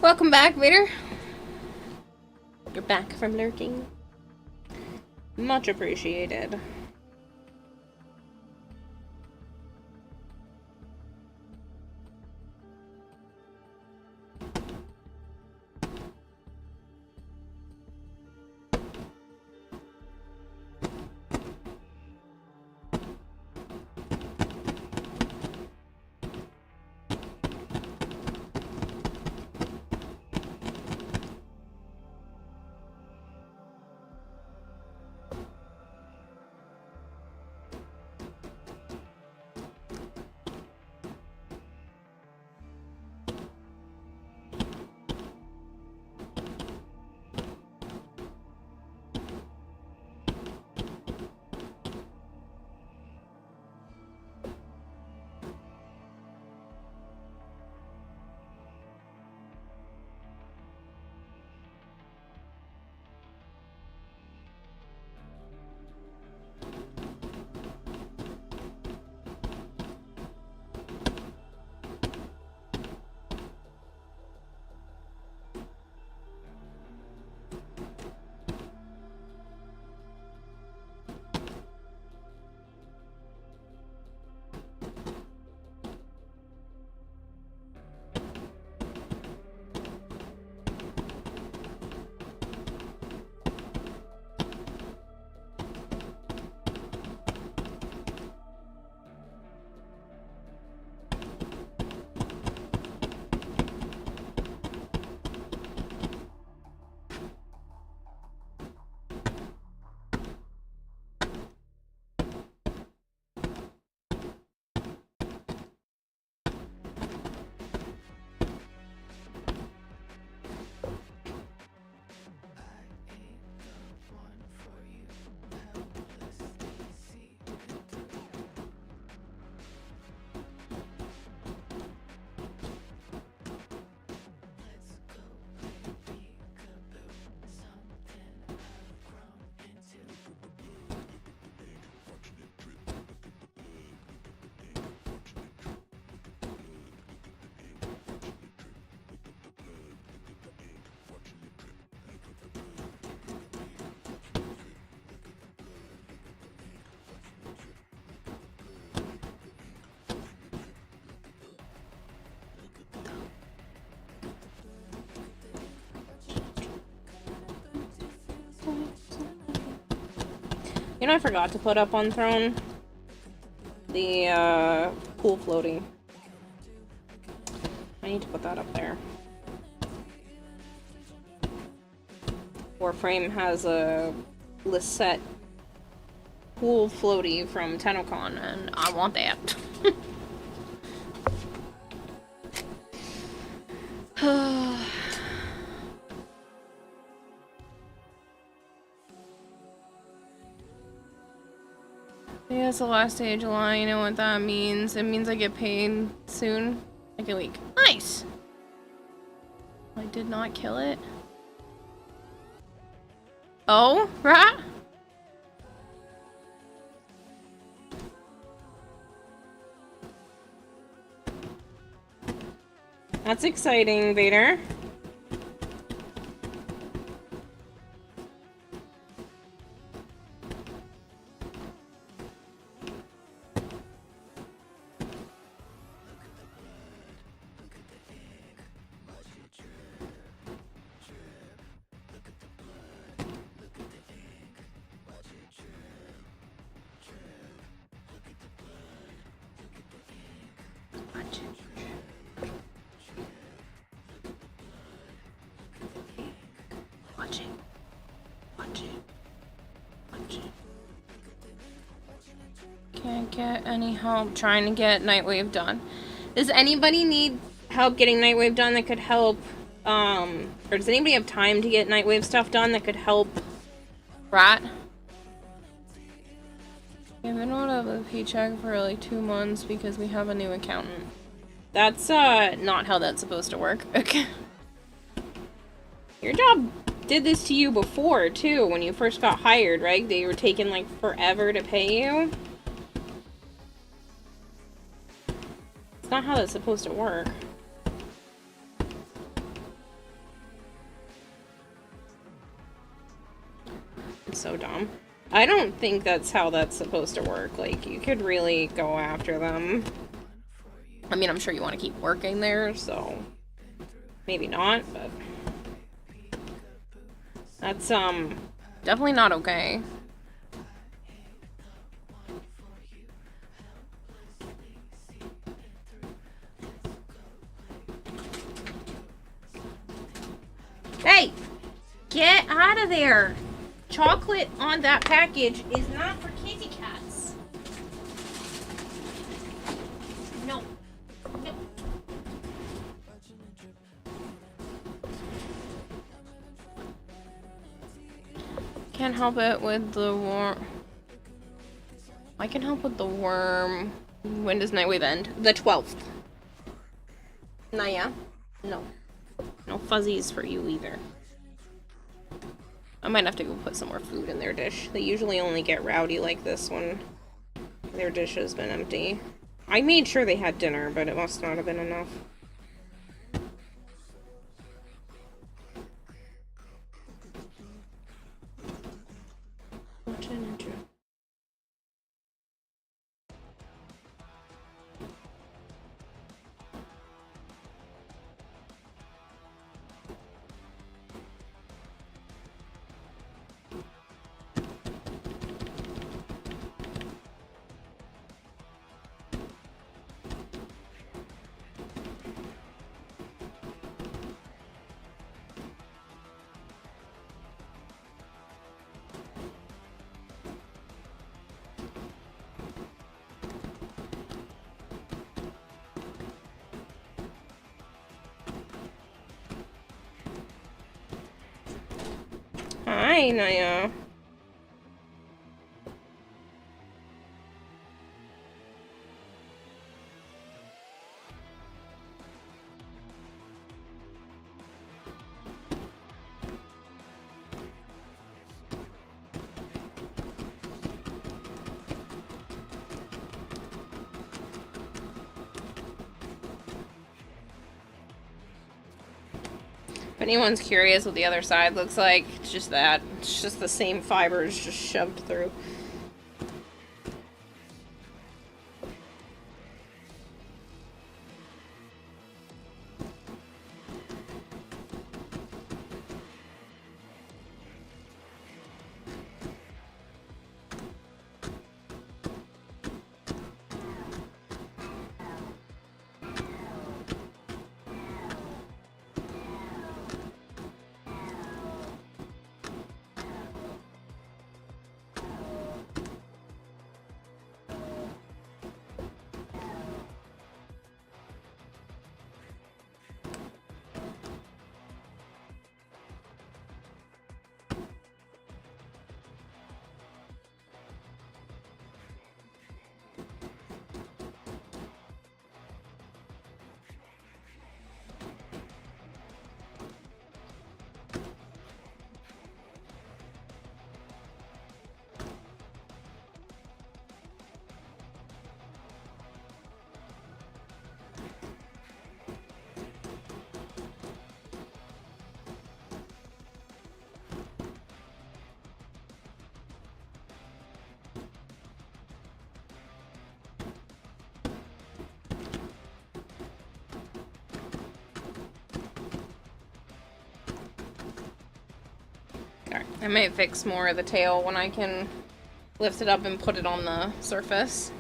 Welcome back, Vader. You're back from lurking. Much appreciated. You know, I forgot to put up on throne the pool floating. I need to put that up there. Warframe has a Lisette pool floaty from TennoCon, and I want that. Yeah, it's the last day of July. You know what that means? It means I get paid soon. Like a week. Nice! I did not kill it. Oh, right? That's exciting, Vader. Can't get any help trying to get Nightwave done. Does anybody need help getting Nightwave done that could help, or does anybody have time to get Nightwave stuff done that could help Rat? I've been out of a paycheck for like 2 months because we have a new accountant. That's, not how that's supposed to work. Okay. Your job did this to you before, too, when you first got hired, right? They were taking, like, forever to pay you. It's not how that's supposed to work. It's so dumb. I don't think that's how that's supposed to work. Like, you could really go after them. I mean, I'm sure you want to keep working there, so maybe not, but that's, definitely not okay. Hey! Get out of there! Chocolate on that package is not for kitty cats. No. No. Can't help it with the worm. I can help with the worm. When does Nightwave end? The 12th. Naya? No. No fuzzies for you either. I might have to go put some more food in their dish. They usually only get rowdy like this when their dish has been empty. I made sure they had dinner, but it must not have been enough. Watch an intro. Hi, Naya. If anyone's curious what the other side looks like, it's just that. It's just the same fibers just shoved through. I might fix more of the tail when I can lift it up and put it on the surface.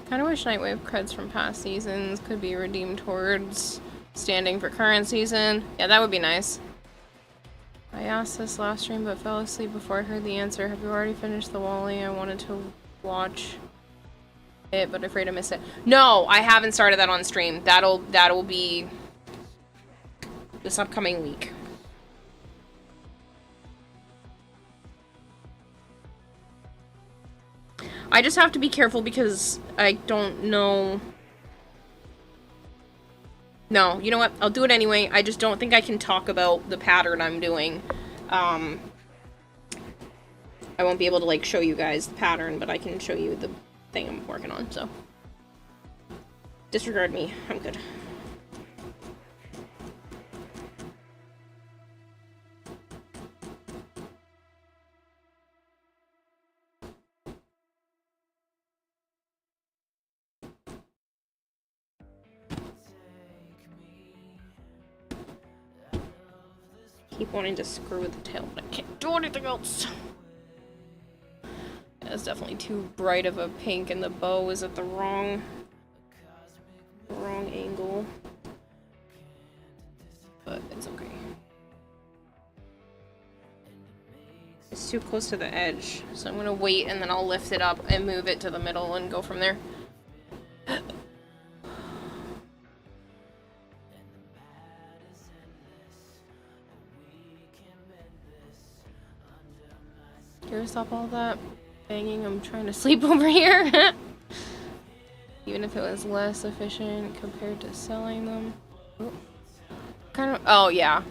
Kinda wish Nightwave creds from past seasons could be redeemed towards standing for current season. Yeah, that would be nice. I asked this last stream but fell asleep before I heard the answer. Have you already finished the Wally? I wanted to watch it, but afraid I missed it. No, I haven't started that on stream. That'll be this upcoming week. I just have to be careful because I don't know. No, you know what? I'll do it anyway. I just don't think I can talk about the pattern I'm doing. I won't be able to, like, show you guys the pattern, but I can show you the thing I'm working on, so. Disregard me. I'm good. Keep wanting to screw with the tail, but I can't do anything else. Yeah, it's definitely too bright of a pink, and the bow is at the wrong angle. But it's okay. It's too close to the edge, so I'm gonna wait and then I'll lift it up and move it to the middle and go from there. Here, stop all that banging. I'm trying to sleep over here. Even if it was less efficient compared to selling them. Oh. Kind of. Oh yeah,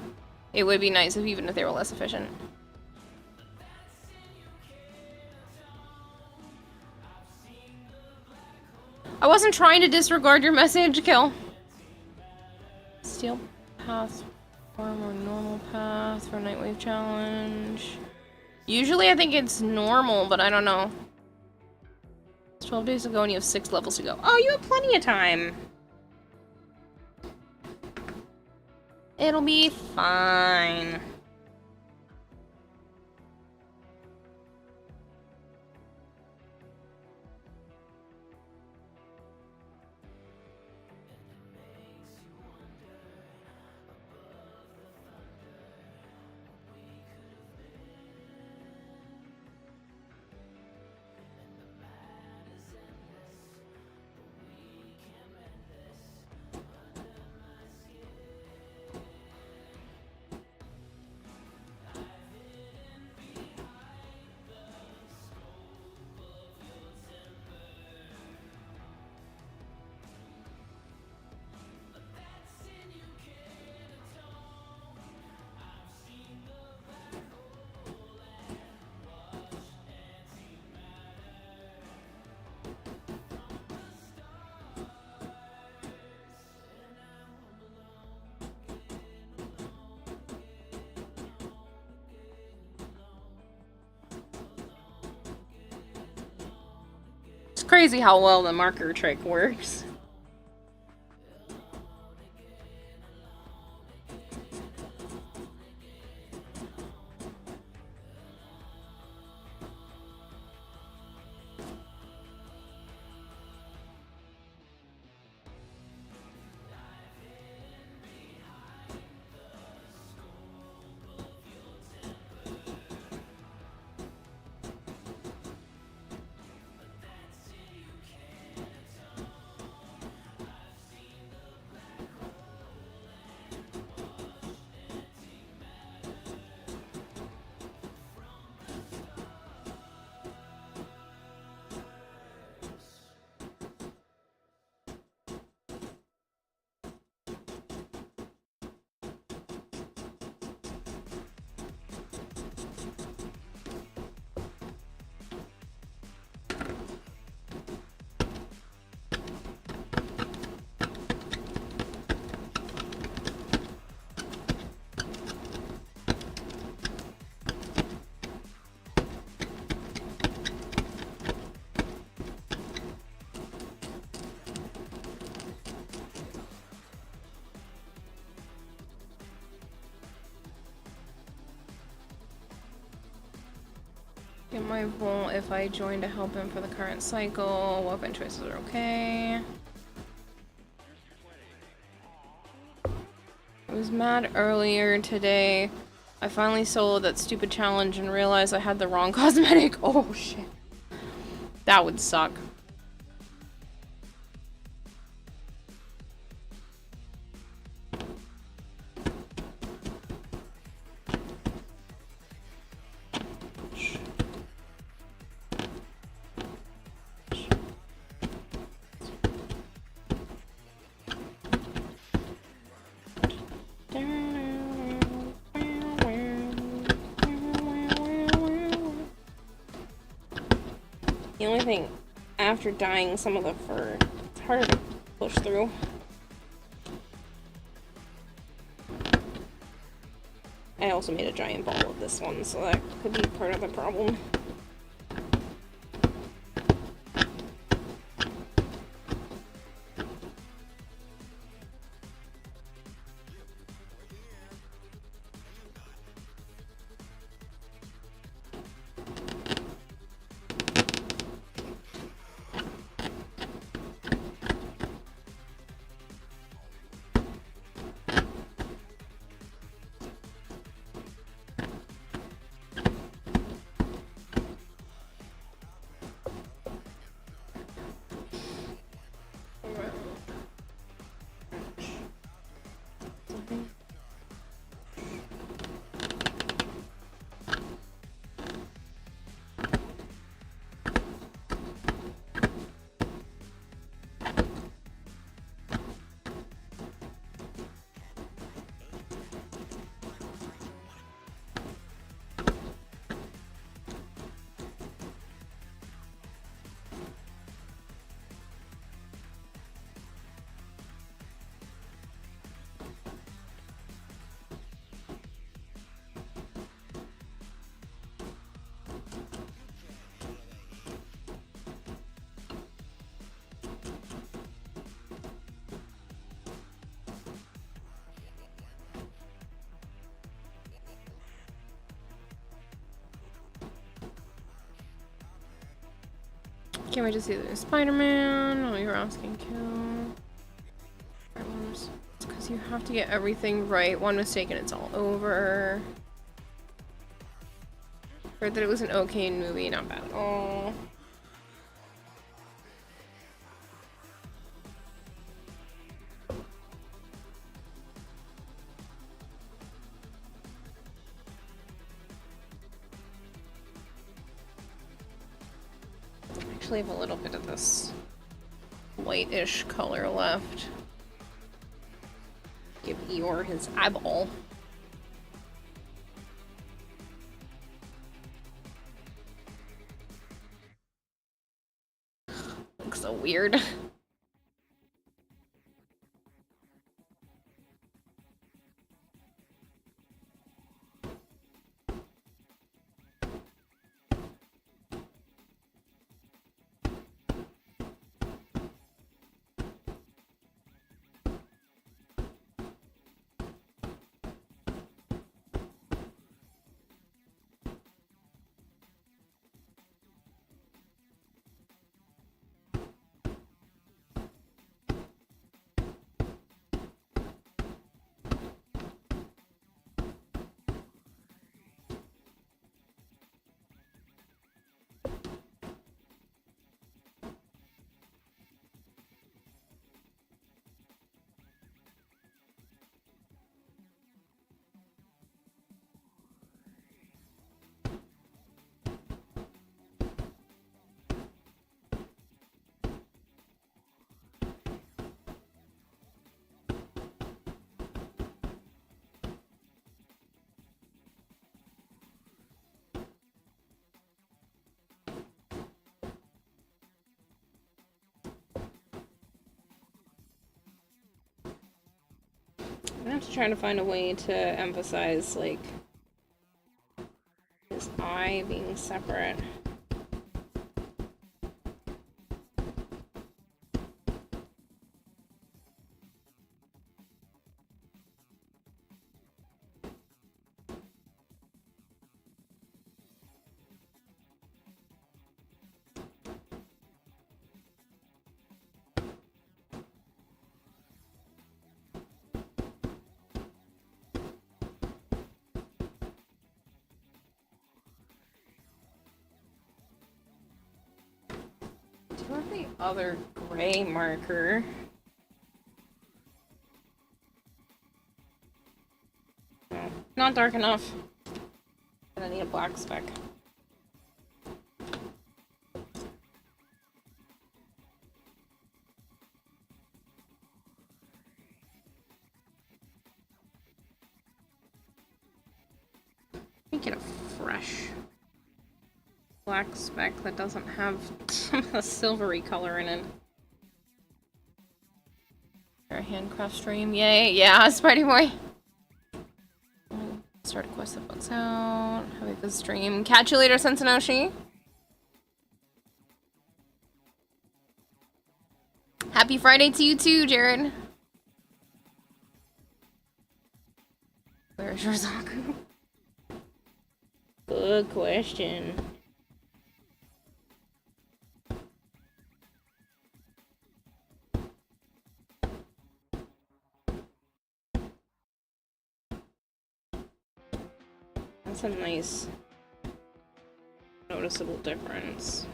it would be nice if even if they were less efficient. I wasn't trying to disregard your message, Kill. Steel path, farm or normal path for Nightwave challenge. Usually I think it's normal, but I don't know. It's 12 days ago and you have 6 levels to go. Oh, you have plenty of time. It'll be fine. It's crazy how well the marker trick works. Get my volt if I join to help him for the current cycle. Weapon choices are okay. I was mad earlier today. I finally soloed that stupid challenge and realized I had the wrong cosmetic. Oh shit. That would suck. The only thing, after dyeing some of the fur, it's harder to push through. I also made a giant ball of this one, so that could be part of the problem. Can't wait to see the new Spider-Man. Oh, you're asking kill. It's because you have to get everything right. One mistake and it's all over. Heard that it was an okay movie, not bad at all. I have a little bit of this whitish color left. Give Eeyore his eyeball. Looks so weird. I'm gonna have to try to find a way to emphasize, like, his eye being separate. the other gray marker? No, not dark enough. I need a black speck. Make it a fresh black speck that doesn't have some of the silvery color in it. A handcraft stream, yay! Yeah, Spidey Boy. Start a quest that books out. Have a good stream. Catch you later, Sensinoshi. Happy Friday to you too, Jared. Where's Rosaku? Good question. That's a nice, noticeable difference.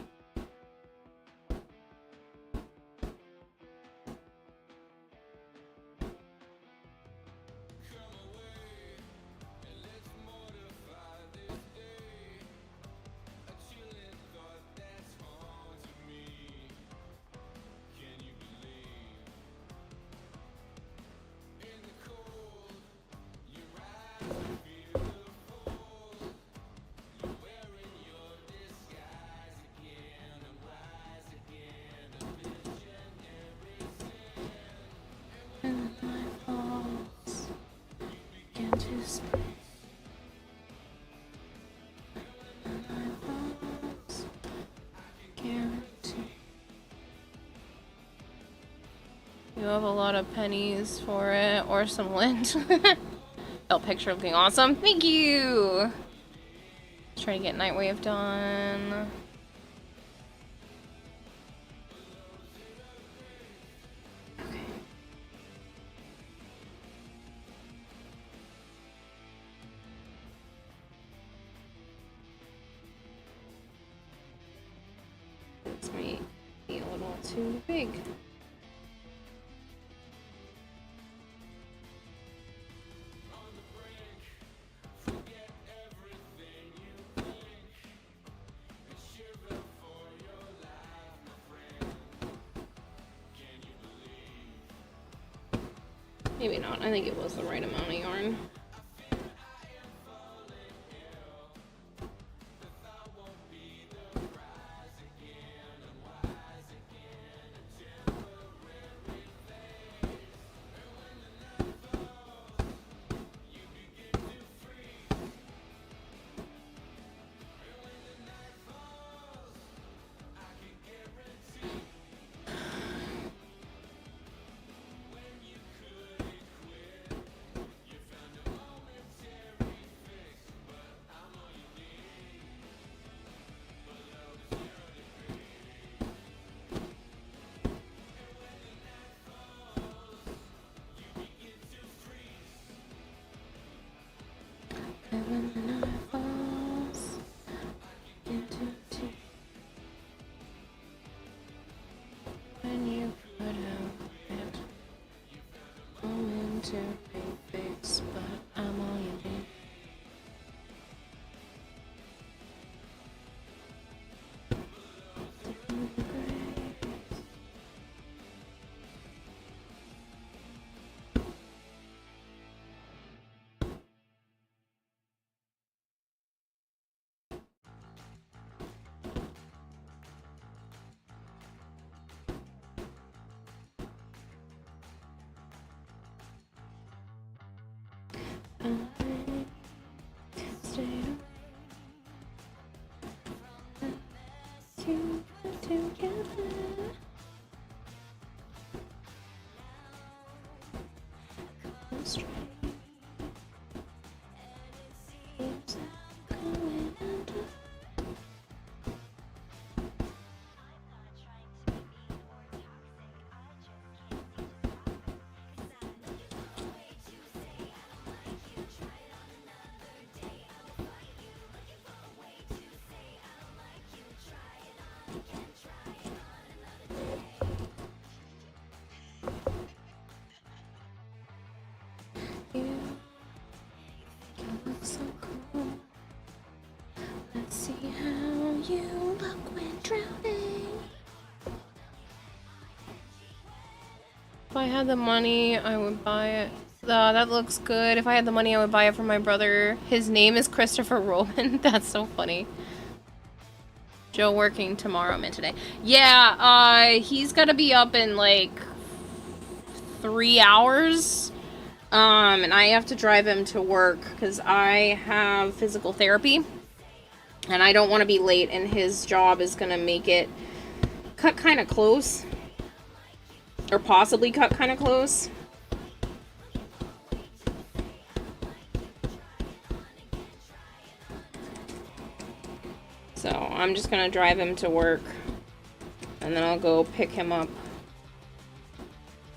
You have a lot of pennies for it, or some lint. Oh, picture looking awesome. Thank you! Let's try to get Nightwave done. Okay. This may be a little too big. Maybe not. I think it was the right amount of yarn. And when the night falls into tea, when you put out it, I'm into big fix, but I'm all you need. you, look when drowning. If I had the money, I would buy it. That looks good. If I had the money, I would buy it for my brother. His name is Christopher Roman. That's so funny. Joe working tomorrow, meant today. Yeah, he's gotta be up in like 3 hours. And I have to drive him to work because I have physical therapy. And I don't want to be late, and his job is gonna make it cut kind of close. Or possibly cut kind of close. So I'm just gonna drive him to work. And then I'll go pick him up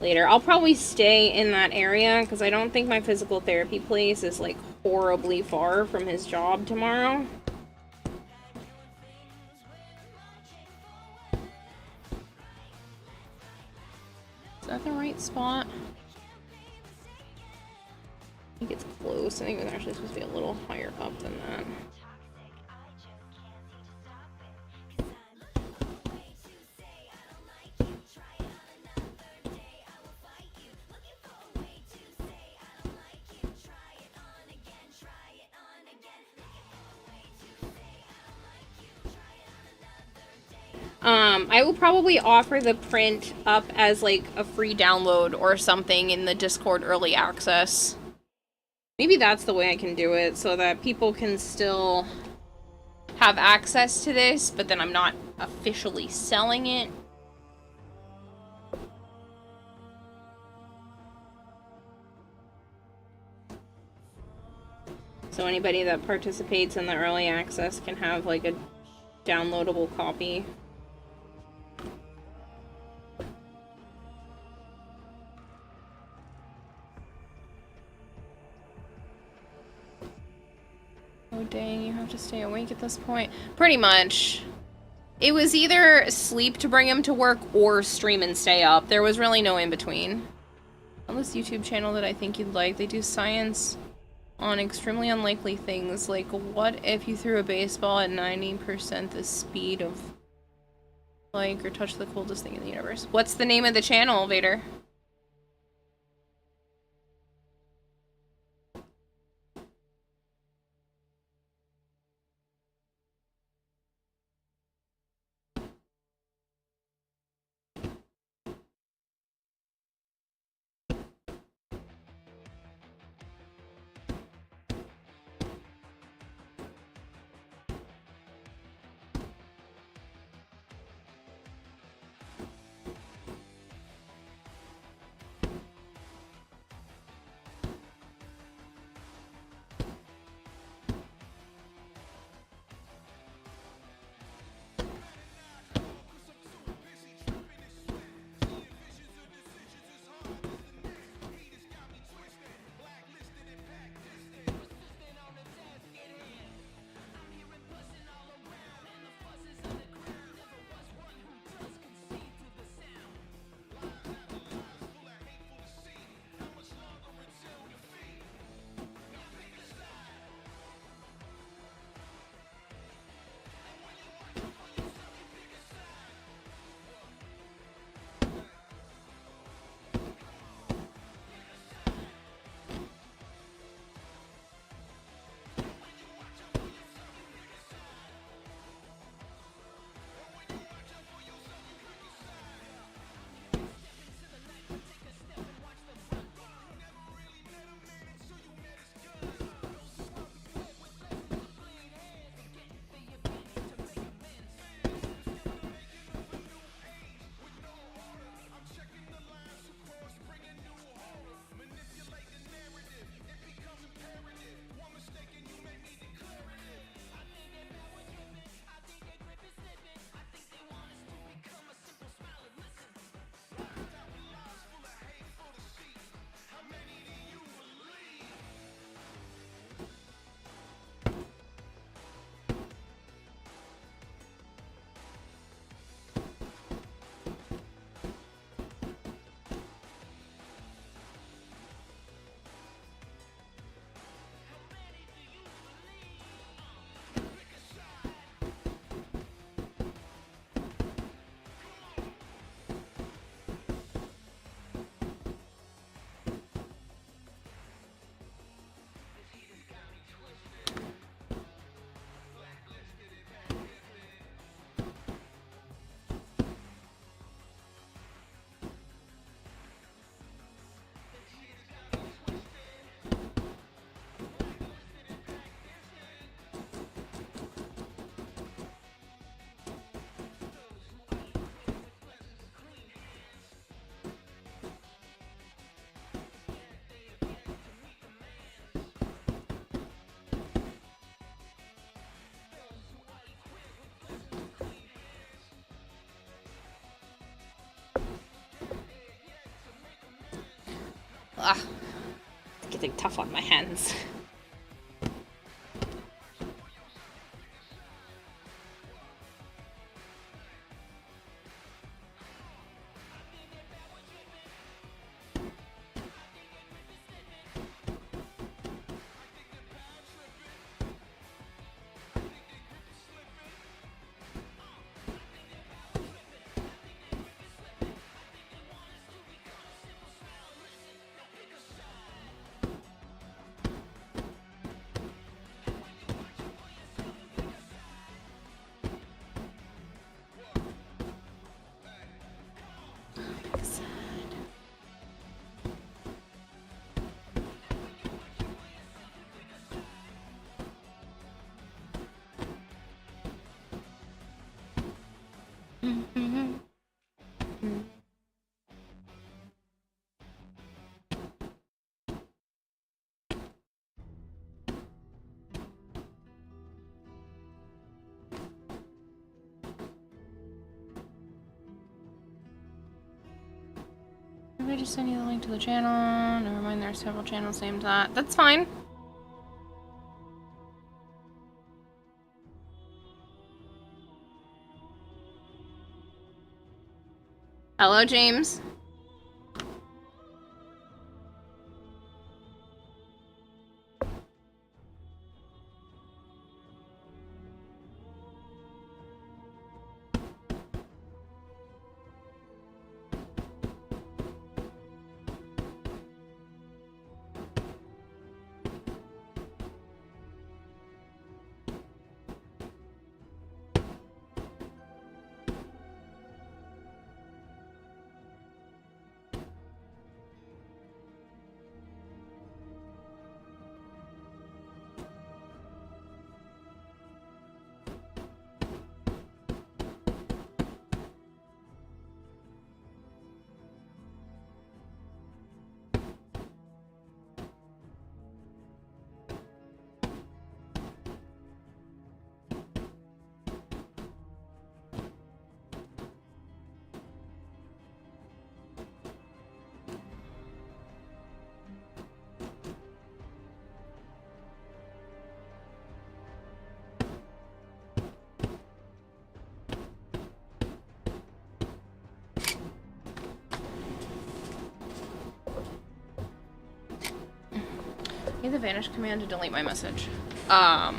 later. I'll probably stay in that area because I don't think my physical therapy place is like horribly far from his job tomorrow. Is that the right spot? I think it's close. I think it was actually supposed to be a little higher up than that. I will probably offer the print up as like a free download or something in the Discord early access. Maybe that's the way I can do it so that people can still have access to this, but then I'm not officially selling it. So anybody that participates in the early access can have like a downloadable copy. Oh dang, you have to stay awake at this point. Pretty much. It was either sleep to bring him to work or stream and stay up. There was really no in between. On this YouTube channel that I think you'd like, they do science on extremely unlikely things, like what if you threw a baseball at 90% the speed of like or touch the coldest thing in the universe. What's the name of the channel, Vader? something tough on my hands. I just send you the link to the channel. Never mind, there are several channels named that. That's fine. Hello, James. Use the vanish command to delete my message. I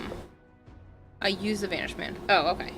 use the vanish command. Oh, okay.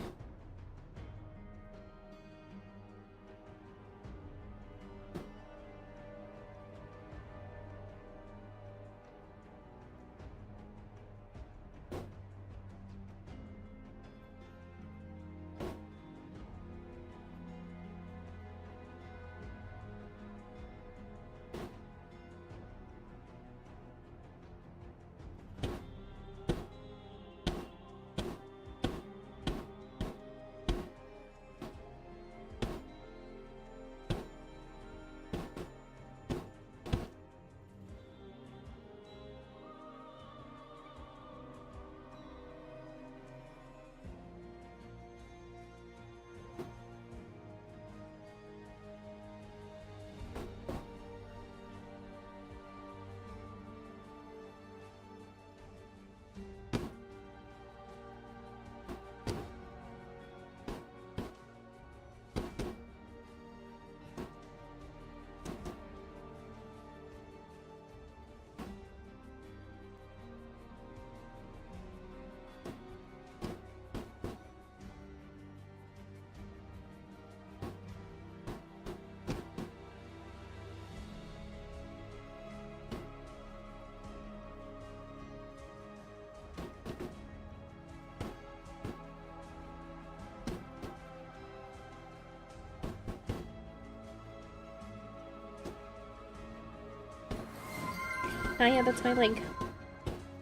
Oh yeah, that's my link.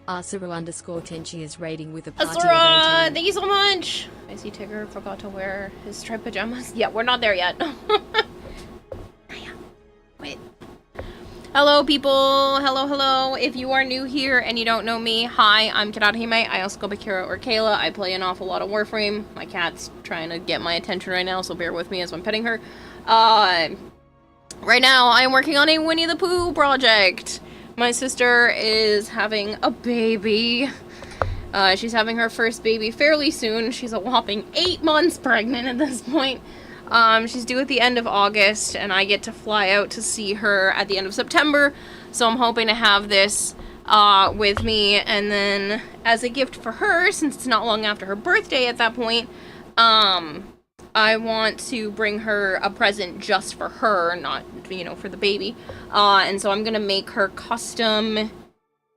Asura_Tenchi is raiding with a party of Asura, 18. thank you so much! I see Tigger forgot to wear his striped pajamas. Yeah, we're not there yet. Wait. Hello, people. Hello, hello. If you are new here and you don't know me, hi, I'm Kirahime. I also go by Kira or Kayla. I play an awful lot of Warframe. My cat's trying to get my attention right now, so bear with me as I'm petting her. Right now, I'm working on a Winnie the Pooh project. My sister is having a baby. She's having her first baby fairly soon. She's a whopping 8 months pregnant at this point. She's due at the end of August, and I get to fly out to see her at the end of September. So I'm hoping to have this with me, and then as a gift for her, since it's not long after her birthday at that point, I want to bring her a present just for her, not, you know, for the baby. And so I'm gonna make her custom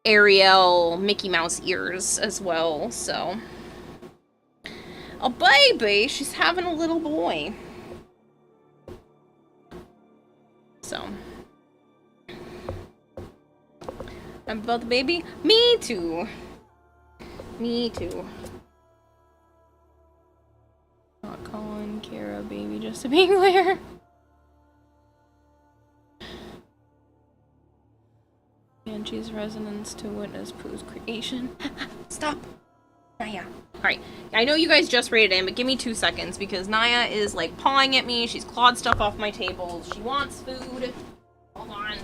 Ariel Mickey Mouse ears as well, so. A baby! She's having a little boy. So. I'm about the baby? Me too. Me too. Not calling Kara baby, just to be clear. Banshee's resonance to witness Pooh's creation. Stop! Naya. Alright, I know you guys just rated in, but give me 2 seconds, because Naya is, like, pawing at me. She's clawed stuff off my table. She wants food. Hold on.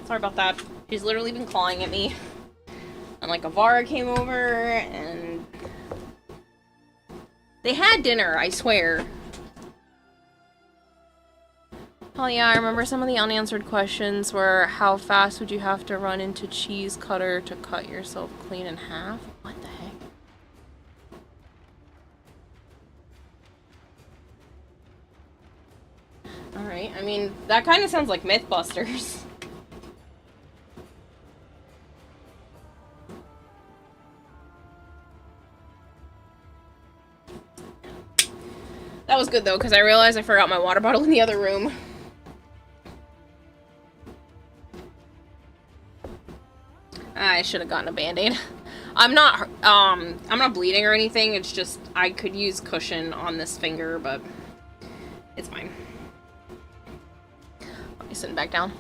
Sorry about that. She's literally been clawing at me. And like Avara came over and they had dinner, I swear. Oh yeah, I remember some of the unanswered questions were how fast would you have to run into cheese cutter to cut yourself clean in half? What the heck? Alright, I mean, that kind of sounds like Mythbusters. That was good though, because I realized I forgot my water bottle in the other room. I should have gotten a band-aid. I'm not bleeding or anything, it's just I could use cushion on this finger, but it's fine. I'll be sitting back down.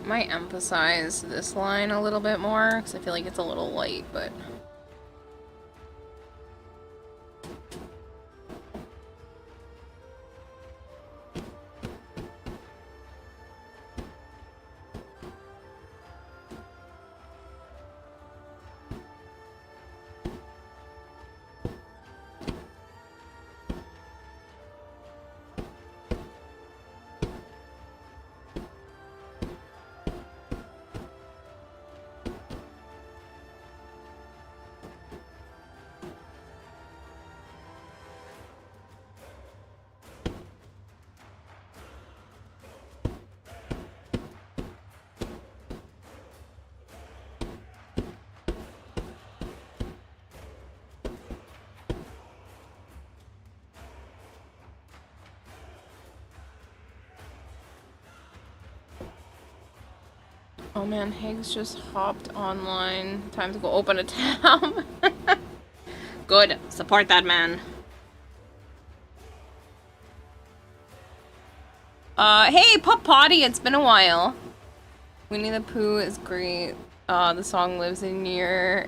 Might emphasize this line a little bit more, because I feel like it's a little light, but... Oh man, Higgs just hopped online. Time to go open a tab. Good. Support that man. Hey, Pup Potty, it's been a while. Winnie the Pooh is great. The song lives in your...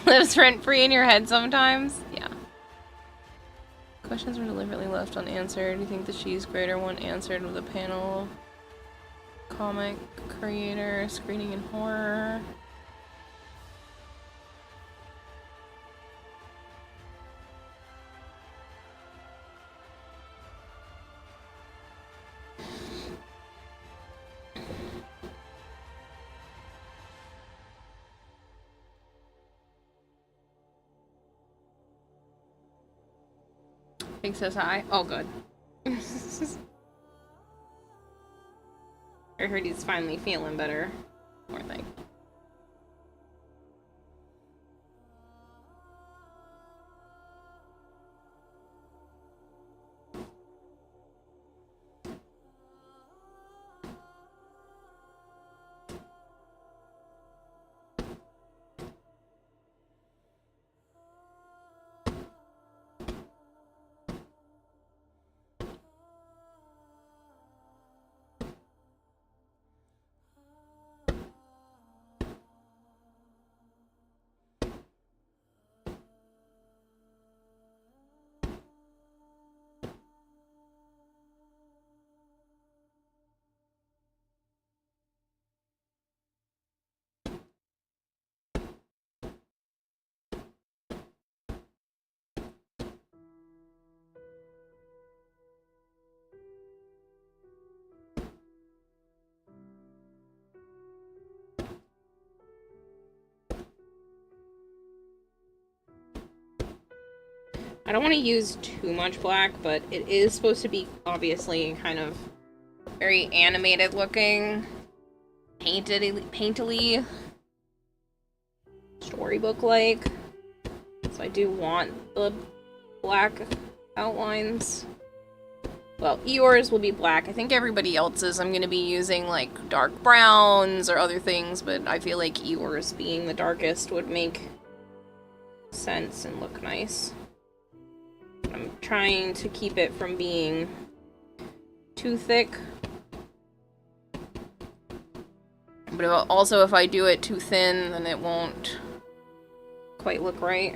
lives rent-free in your head sometimes. Yeah. Questions were deliberately left unanswered. Do you think the cheese grater one answered with a panel of comic creator, screening in horror? Pink says hi. Oh, good. I heard he's finally feeling better. Poor thing. I don't want to use too much black, but it is supposed to be obviously kind of very animated looking, painterly, storybook-like. So I do want the black outlines. Well, Eeyore's will be black. I think everybody else's I'm going to be using like dark browns or other things, but I feel like Eeyore's being the darkest would make sense and look nice. I'm trying to keep it from being too thick. But also if I do it too thin, then it won't quite look right.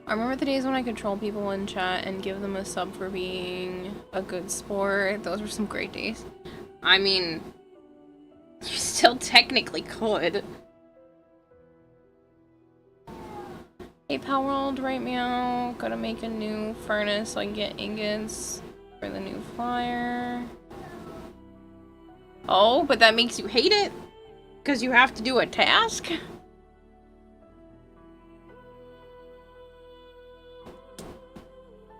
I remember the days when I controlled people in chat and give them a sub for being a good sport. Those were some great days. I mean, you still technically could. Hey, Power World, right meow. Gotta make a new furnace so I can get ingots for the new flyer. Oh, but that makes you hate it? Because you have to do a task?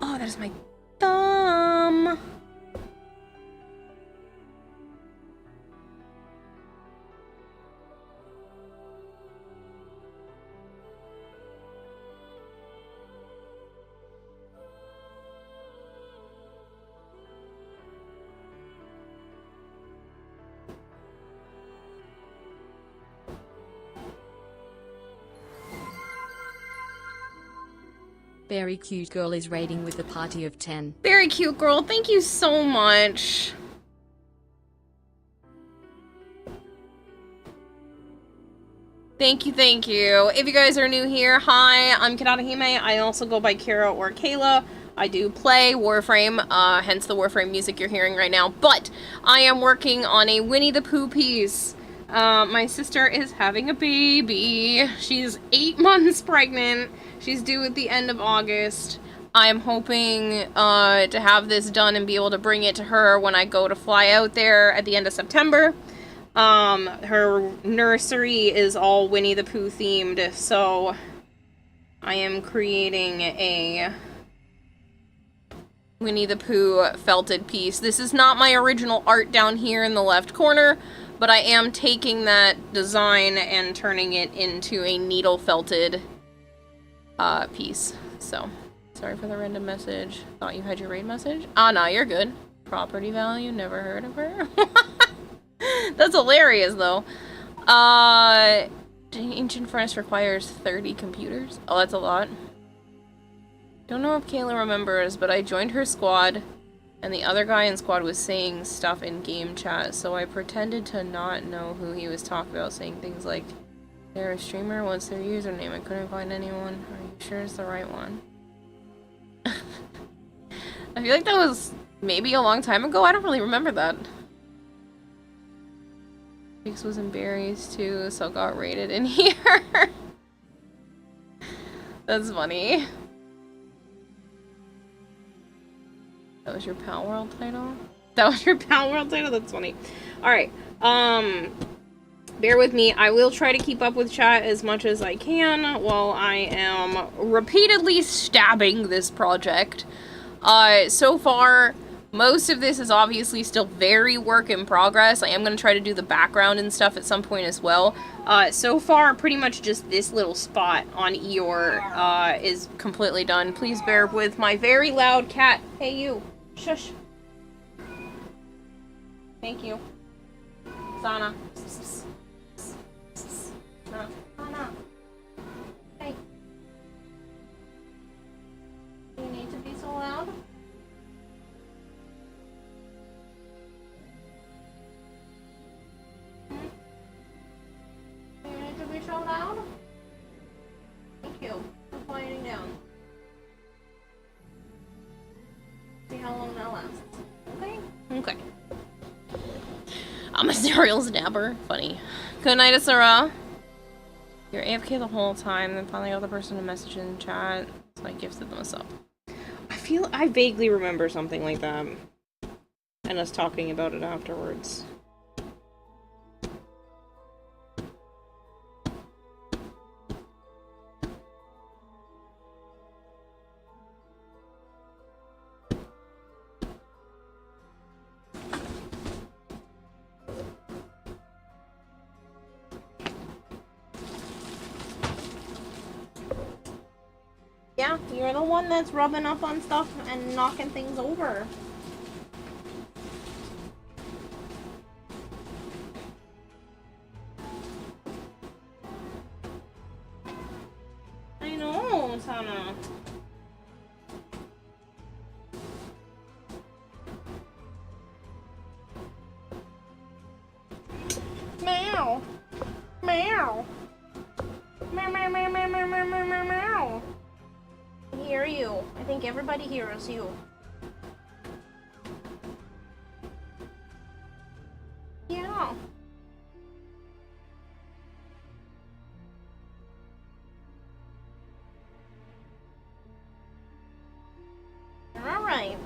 Oh, that is my thumb. Very cute girl is raiding with a party of 10. Very cute girl. Thank you so much. Thank you, thank you. If you guys are new here, hi, I'm Kanata. I also go by Kira or Kayla. I do play Warframe, hence the Warframe music you're hearing right now. But I am working on a Winnie the Pooh piece. My sister is having a baby. She's 8 months pregnant. She's due at the end of August. I'm hoping to have this done and be able to bring it to her when I go to fly out there at the end of September. Her nursery is all Winnie the Pooh themed, so I am creating a Winnie the Pooh felted piece. This is not my original art down here in the left corner, but I am taking that design and turning it into a needle felted piece. So, sorry for the random message. Thought you had your raid message? Ah, nah, you're good. Property value, never heard of her. That's hilarious, though. Ancient Furnace requires 30 computers. Oh, that's a lot. Don't know if Kayla remembers, but I joined her squad, and the other guy in squad was saying stuff in game chat, so I pretended to not know who he was talking about, saying things like, they're a streamer, what's their username? I couldn't find anyone. Are you sure it's the right one? I feel like that was maybe a long time ago. I don't really remember that. Weeks was in berries too, so got rated in here. That's funny. That was your Pal World title? That was your Pal World title? That's funny. Alright, bear with me. I will try to keep up with chat as much as I can while I am repeatedly stabbing this project. So far, most of this is obviously still very work in progress. I am going to try to do the background and stuff at some point as well. So far, pretty much just this little spot on Eeyore is completely done. Please bear with my very loud cat. Hey, you. Shush. Thank you. Sana. Sana. Hey. Do you need to be so loud? Do you need to be so loud? Thank you for quieting down. See how long that lasts. Okay? Okay. I'm a serial snapper. Funny. Good night, Asura. You're AFK the whole time, then finally got the person to message in chat, so I gifted them a sub. I vaguely remember something like that. And us talking about it afterwards. Yeah, you're the one that's rubbing up on stuff and knocking things over. I know, Sana. Meow. Meow. Meow, meow, meow, meow, meow, meow, meow, meow, meow. I hear you. I think everybody hears you. Yeah. You're alright.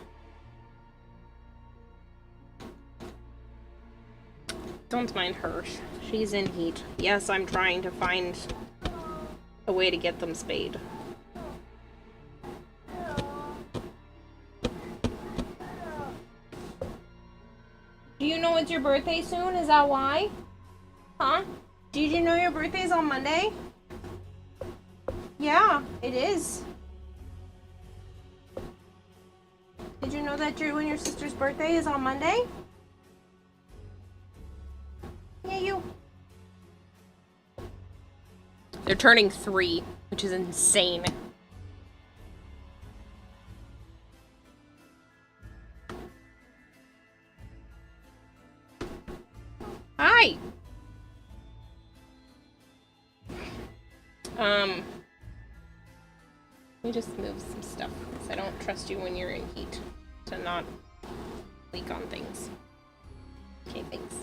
Don't mind her. She's in heat. Yes, I'm trying to find a way to get them spayed. Do you know it's your birthday soon? Is that why? Huh? Did you know your birthday's on Monday? Yeah, it is. Did you know that you and your sister's birthday is on Monday? Yeah, you. They're turning 3, which is insane. Hi! Let me just move some stuff, because I don't trust you when you're in heat to not leak on things. Okay, thanks.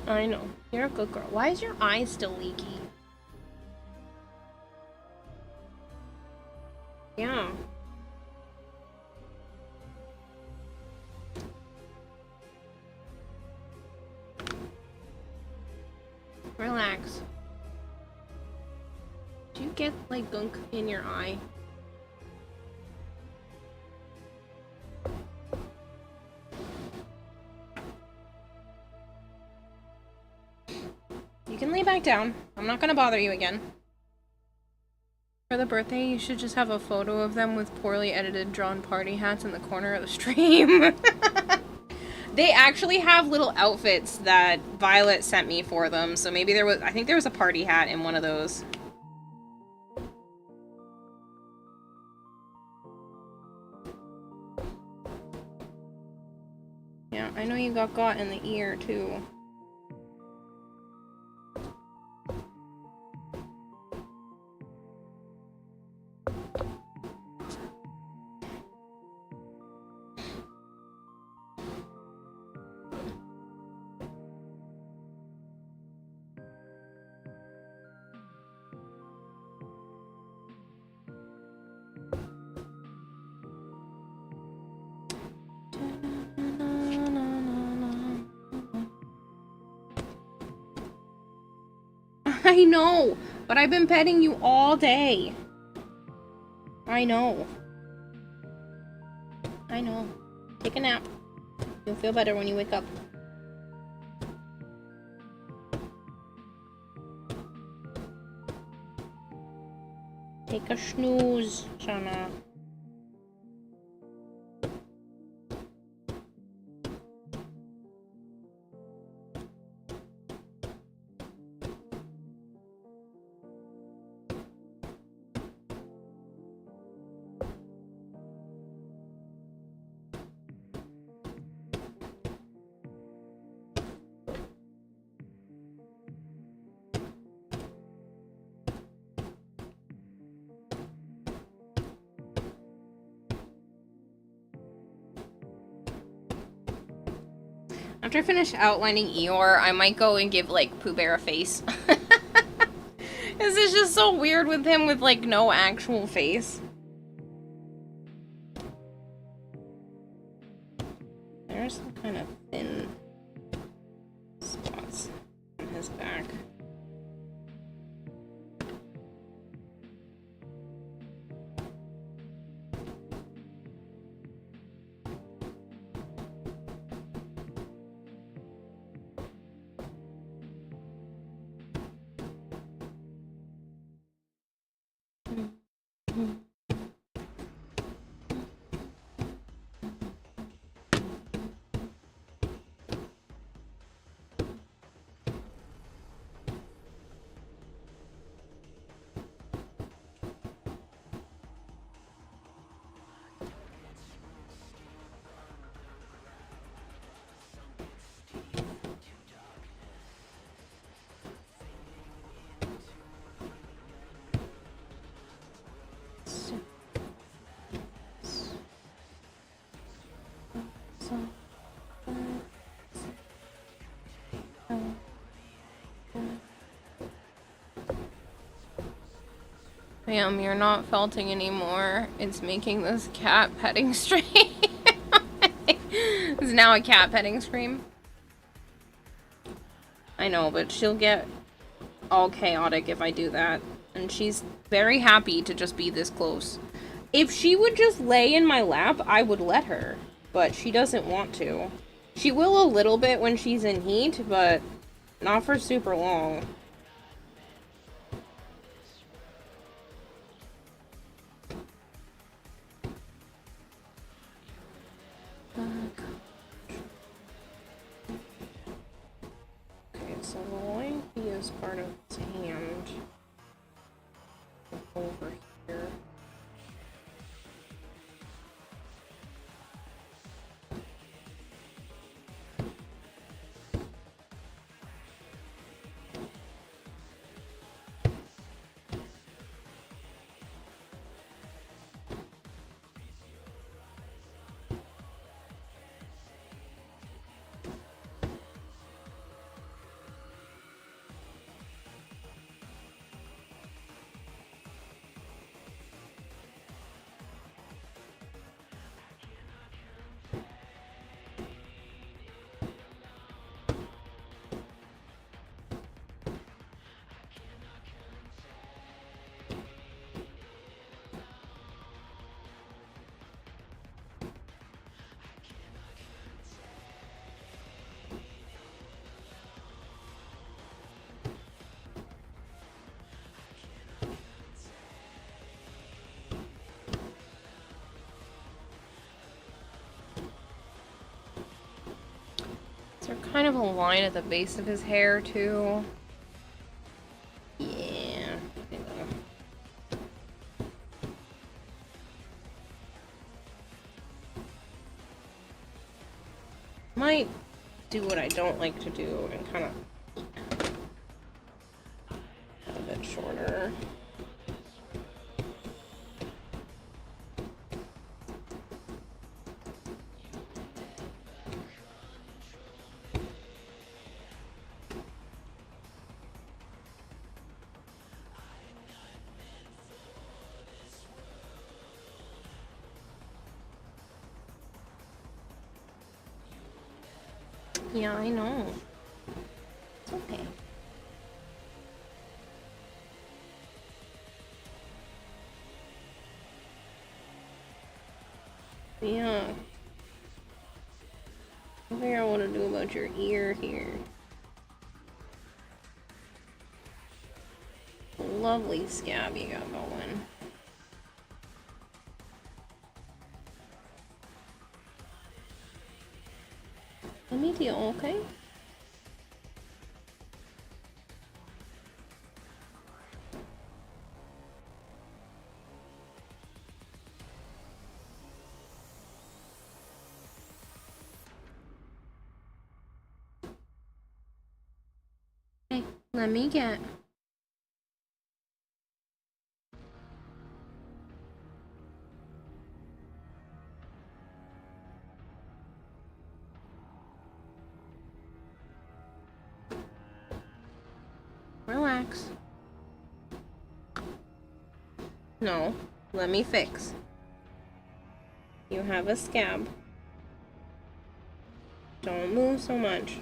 I know. You're a good girl. Why is your eye still leaky? Yeah. Relax. get, like, gunk in your eye? You can lay back down. I'm not gonna bother you again. For the birthday, you should just have a photo of them with poorly edited drawn party hats in the corner of the stream. They actually have little outfits that Violet sent me for them, so maybe there was- I think there was a party hat in one of those. Yeah, I know you got in the ear, too. I know, but I've been petting you all day. I know. I know. Take a nap. You'll feel better when you wake up. Take a snooze, Shana. After I finish outlining Eeyore, I might go and give, like, Pooh Bear a face. This is just so weird with him with, like, no actual face. There's some kind of thin spots on his back. Bam, you're not felting anymore. It's making this cat petting stream. It's now a cat petting stream. I know, but she'll get all chaotic if I do that. And she's very happy to just be this close. If she would just lay in my lap, I would let her. But she doesn't want to. She will a little bit when she's in heat, but not for super long. Okay, so the lengthy is part of his hand. Over here. Is there kind of a line at the base of his hair, too? Yeah. Might do what I don't like to do and kind of a bit shorter. Yeah, I know. It's okay. Yeah. I figure out what to do about your ear here. Lovely scab you got going. Let me deal, okay? Okay, let me get. Relax. No, let me fix. You have a scab. Don't move so much.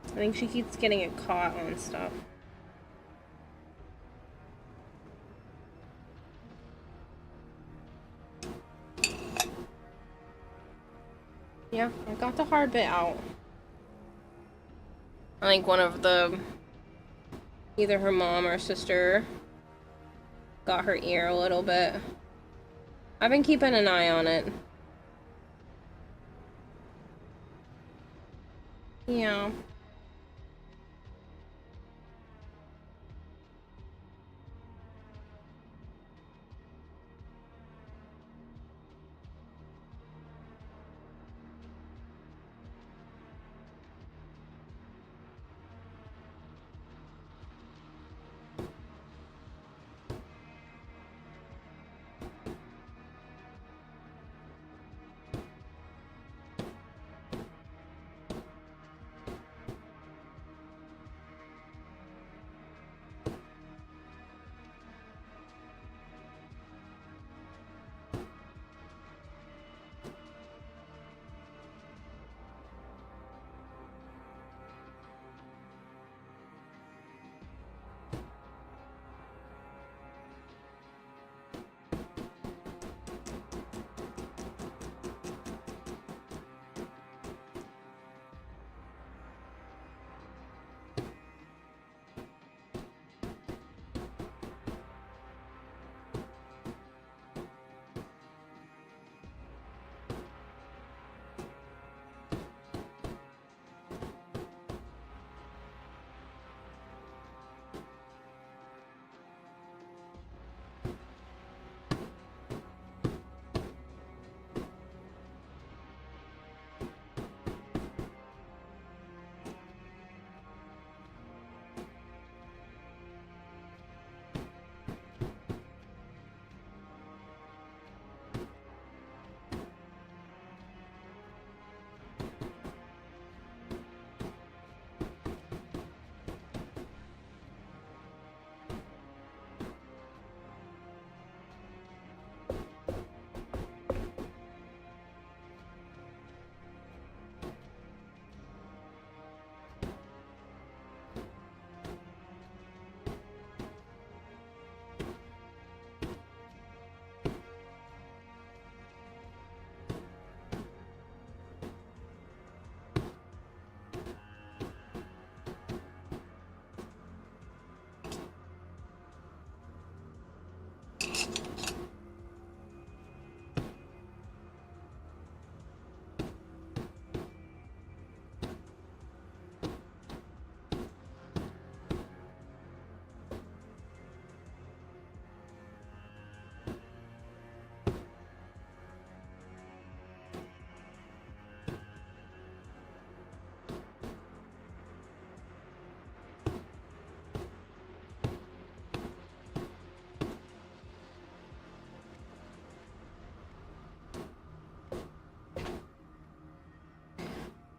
I think she keeps getting it caught on stuff. Yeah, I got the hard bit out. I think one of the... either her mom or sister got her ear a little bit. I've been keeping an eye on it. Yeah.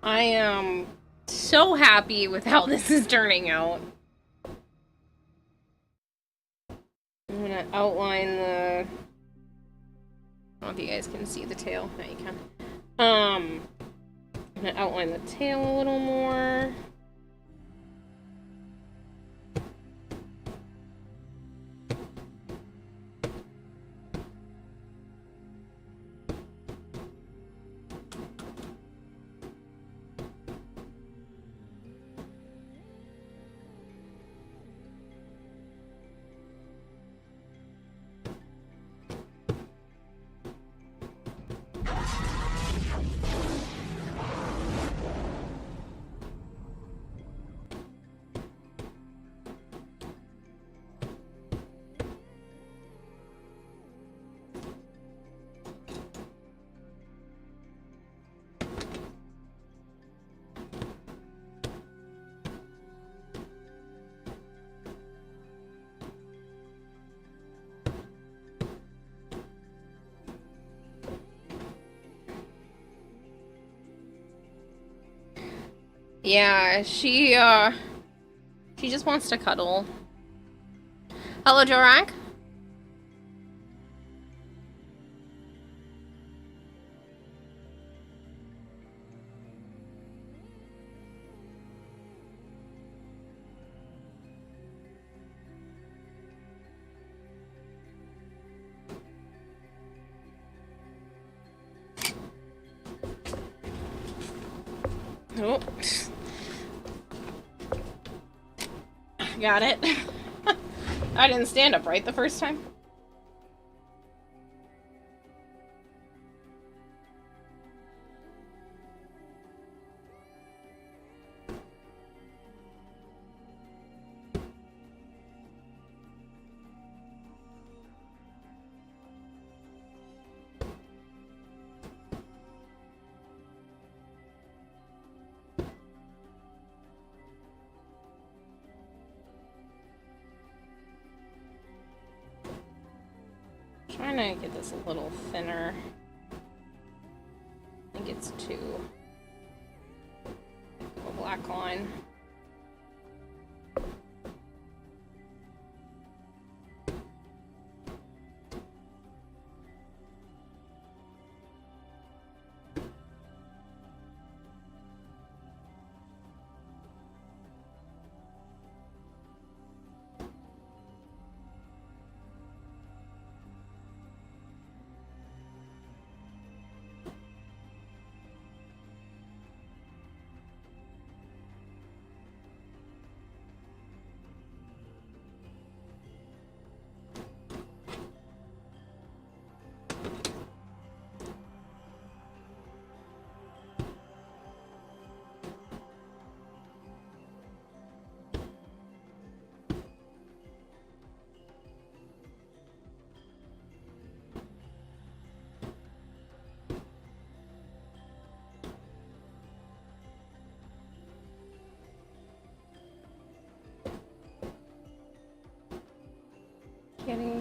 I am so happy with how this is turning out. I'm gonna outline the... I don't know if you guys can see the tail. No, you can. I'm gonna outline the tail a little more. Yeah, she just wants to cuddle. Hello, Jorak. Oh. Got it. I didn't stand up right the first time. Trying to get this a little thinner. I think it's too a black line.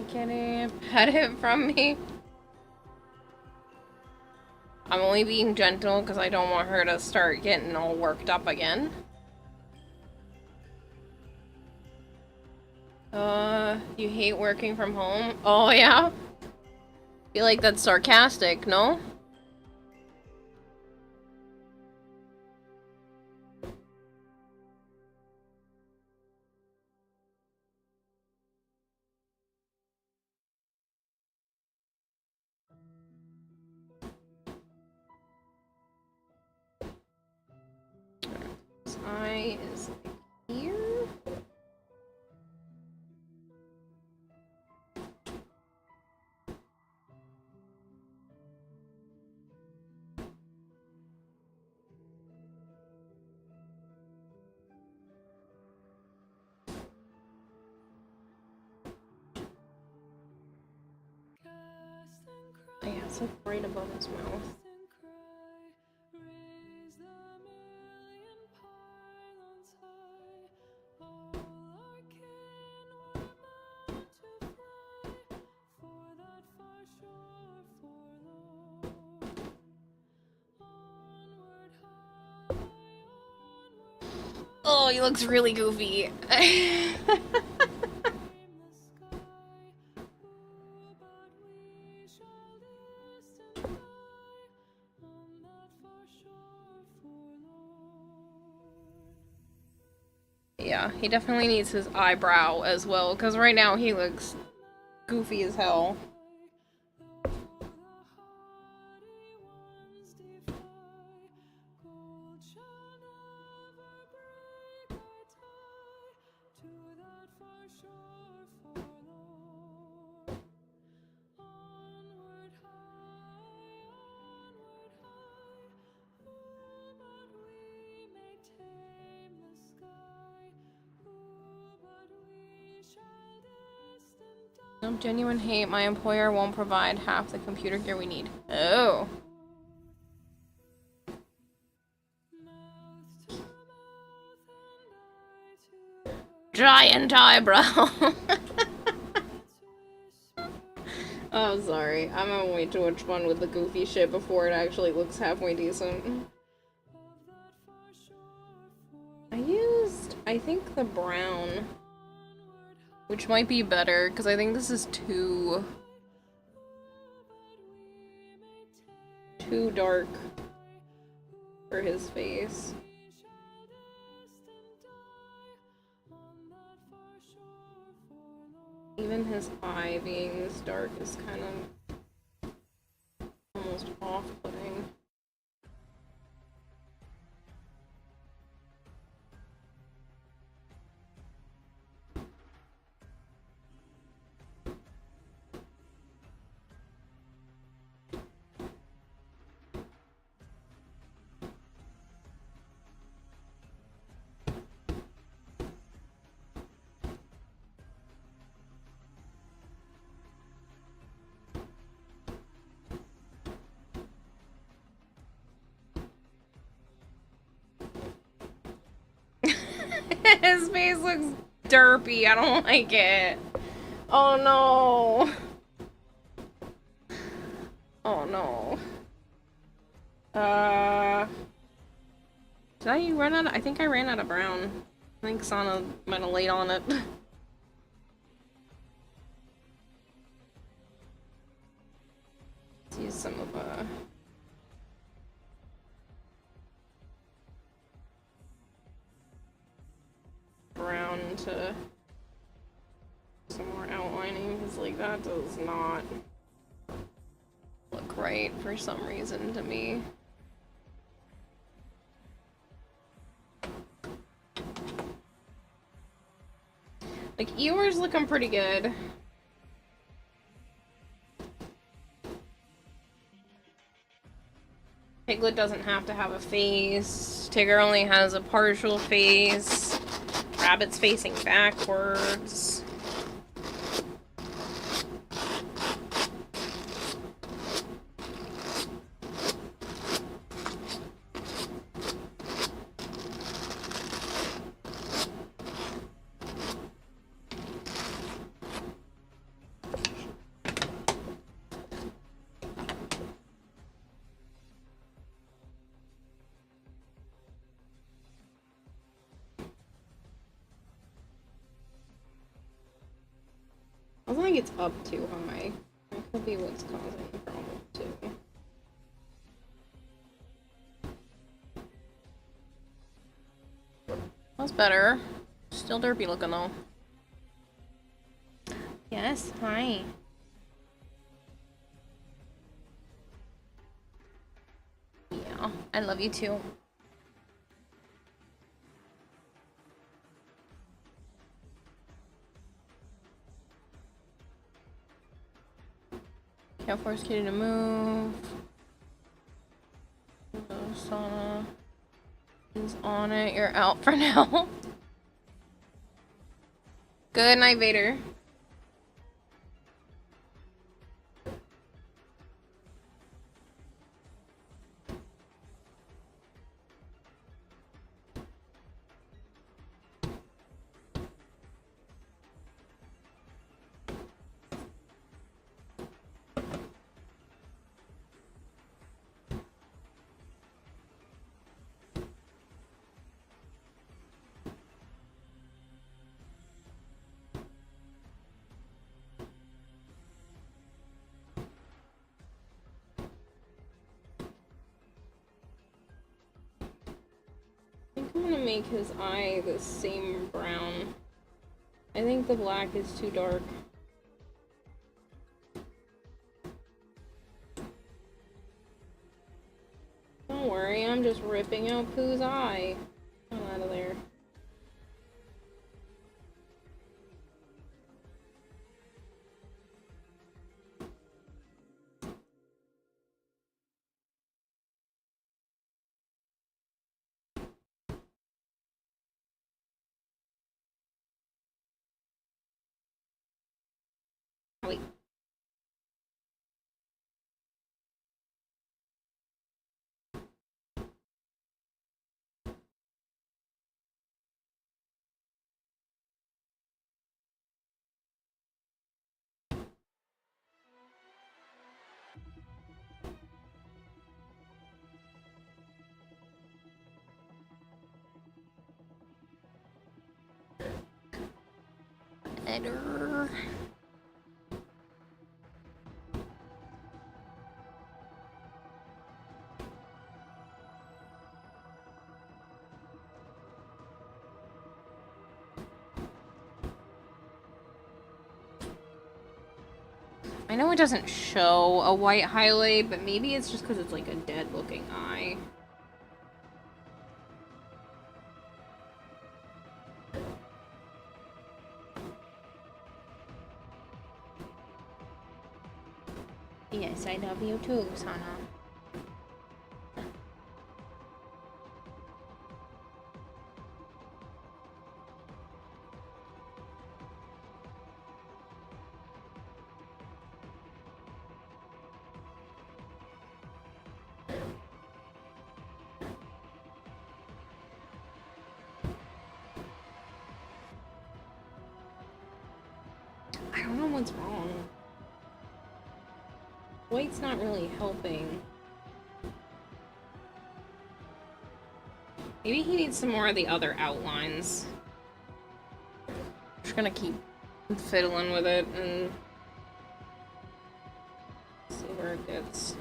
Kitty, pet it from me. I'm only being gentle because I don't want her to start getting all worked up again. You hate working from home? Oh, yeah? Feel like that's sarcastic, no? His eye is here. Yeah, it's like right above his mouth. Oh, he looks really goofy. Yeah, he definitely needs his eyebrow as well, because right now he looks goofy as hell. No genuine hate. My employer won't provide half the computer gear we need. Oh. Giant eyebrow. Oh, sorry. I'm on way too much fun with the goofy shit before it actually looks halfway decent. I used, I think, the brown. Which might be better, because I think this is too dark for his face. Even his eye being this dark is kind of almost off-putting. His face looks derpy. I don't like it. Oh no. Oh no. Did I run out of, I think I ran out of brown. I think Sana might have laid on it. Let's use some of brown to some more outlining, because like that does not look right for some reason to me. Like Eeyore's looking pretty good. Piglet doesn't have to have a face. Tigger only has a partial face. Rabbit's facing backwards. I don't think it's up too high. That could be what's causing the problem too. That's better. Still derpy looking though. Yes, hi. Yeah, I love you too. Can't force Kitty to move. Sana is on it. You're out for now. Good night, Vader. think I'm gonna make his eye the same brown. I think the black is too dark. Don't worry, I'm just ripping out Pooh's eye. Come out of there. Wait. Better. I know it doesn't show a white highlight, but maybe it's just because it's like a dead looking eye. Yes, I love you too, Sana. I don't know what's wrong. White's not really helping. Maybe he needs some more of the other outlines. Just gonna keep fiddling with it and see where it gets.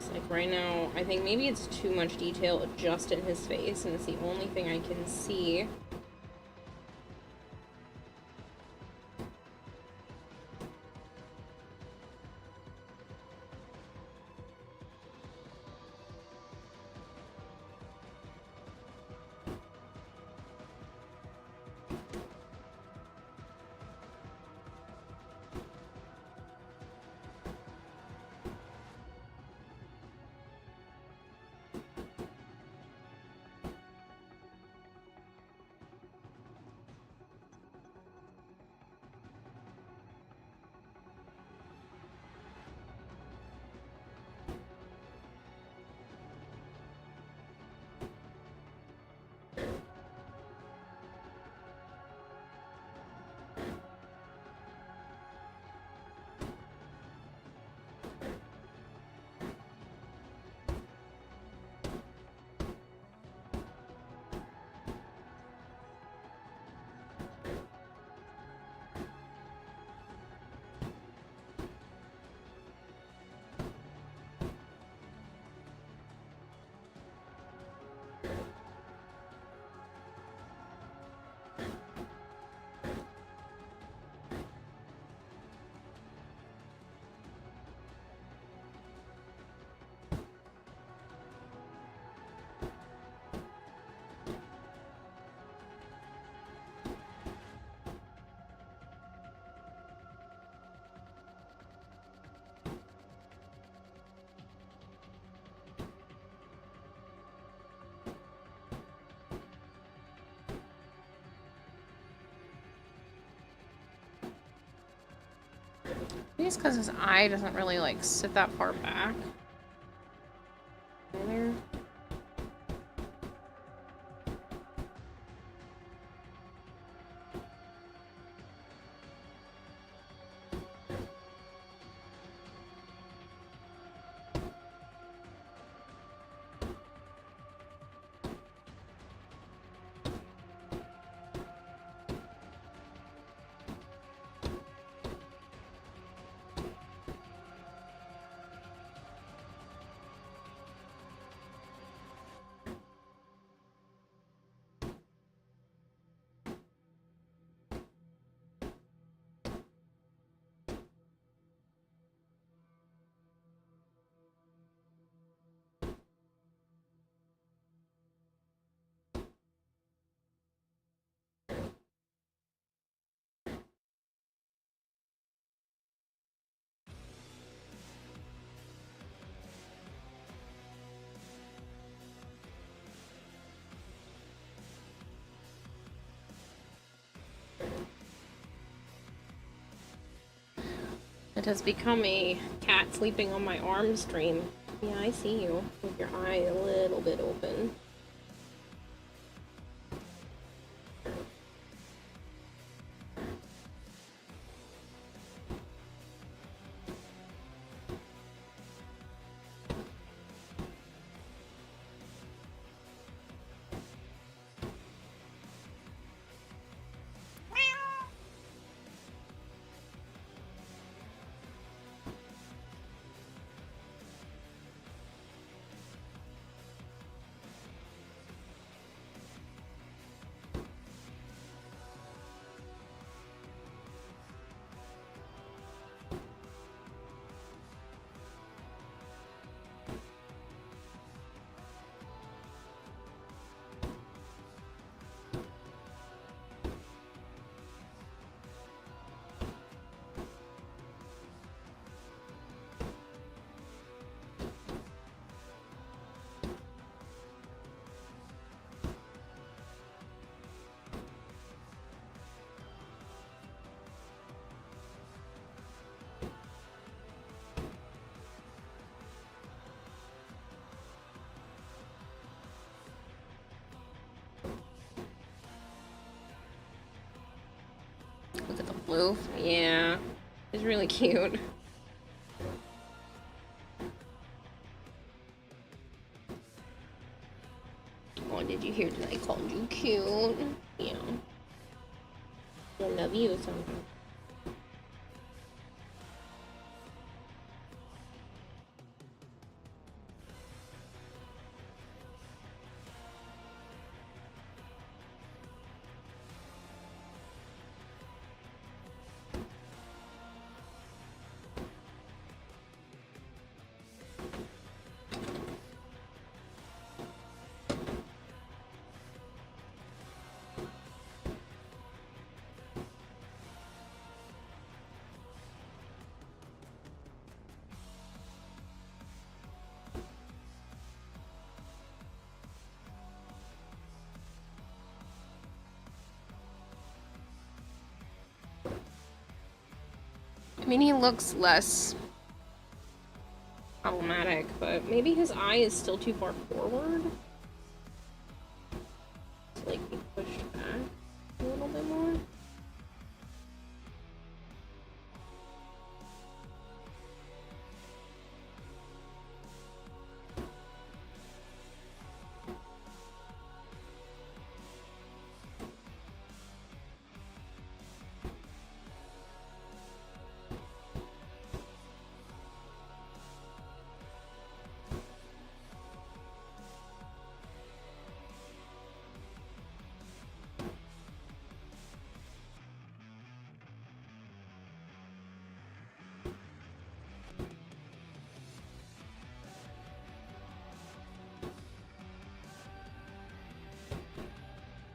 It's like right now, I think maybe it's too much detail just in his face, and it's the only thing I can see. Maybe it's because his eye doesn't really, like, sit that far back. There. has become a cat sleeping on my arm stream. Yeah, I see you with your eye a little bit open. Look at the blue. Yeah, it's really cute. Oh, did you hear that I called you cute? Yeah. I love you so much. I mean, he looks less problematic, but maybe his eye is still too far forward to, like, be pushed back a little bit more.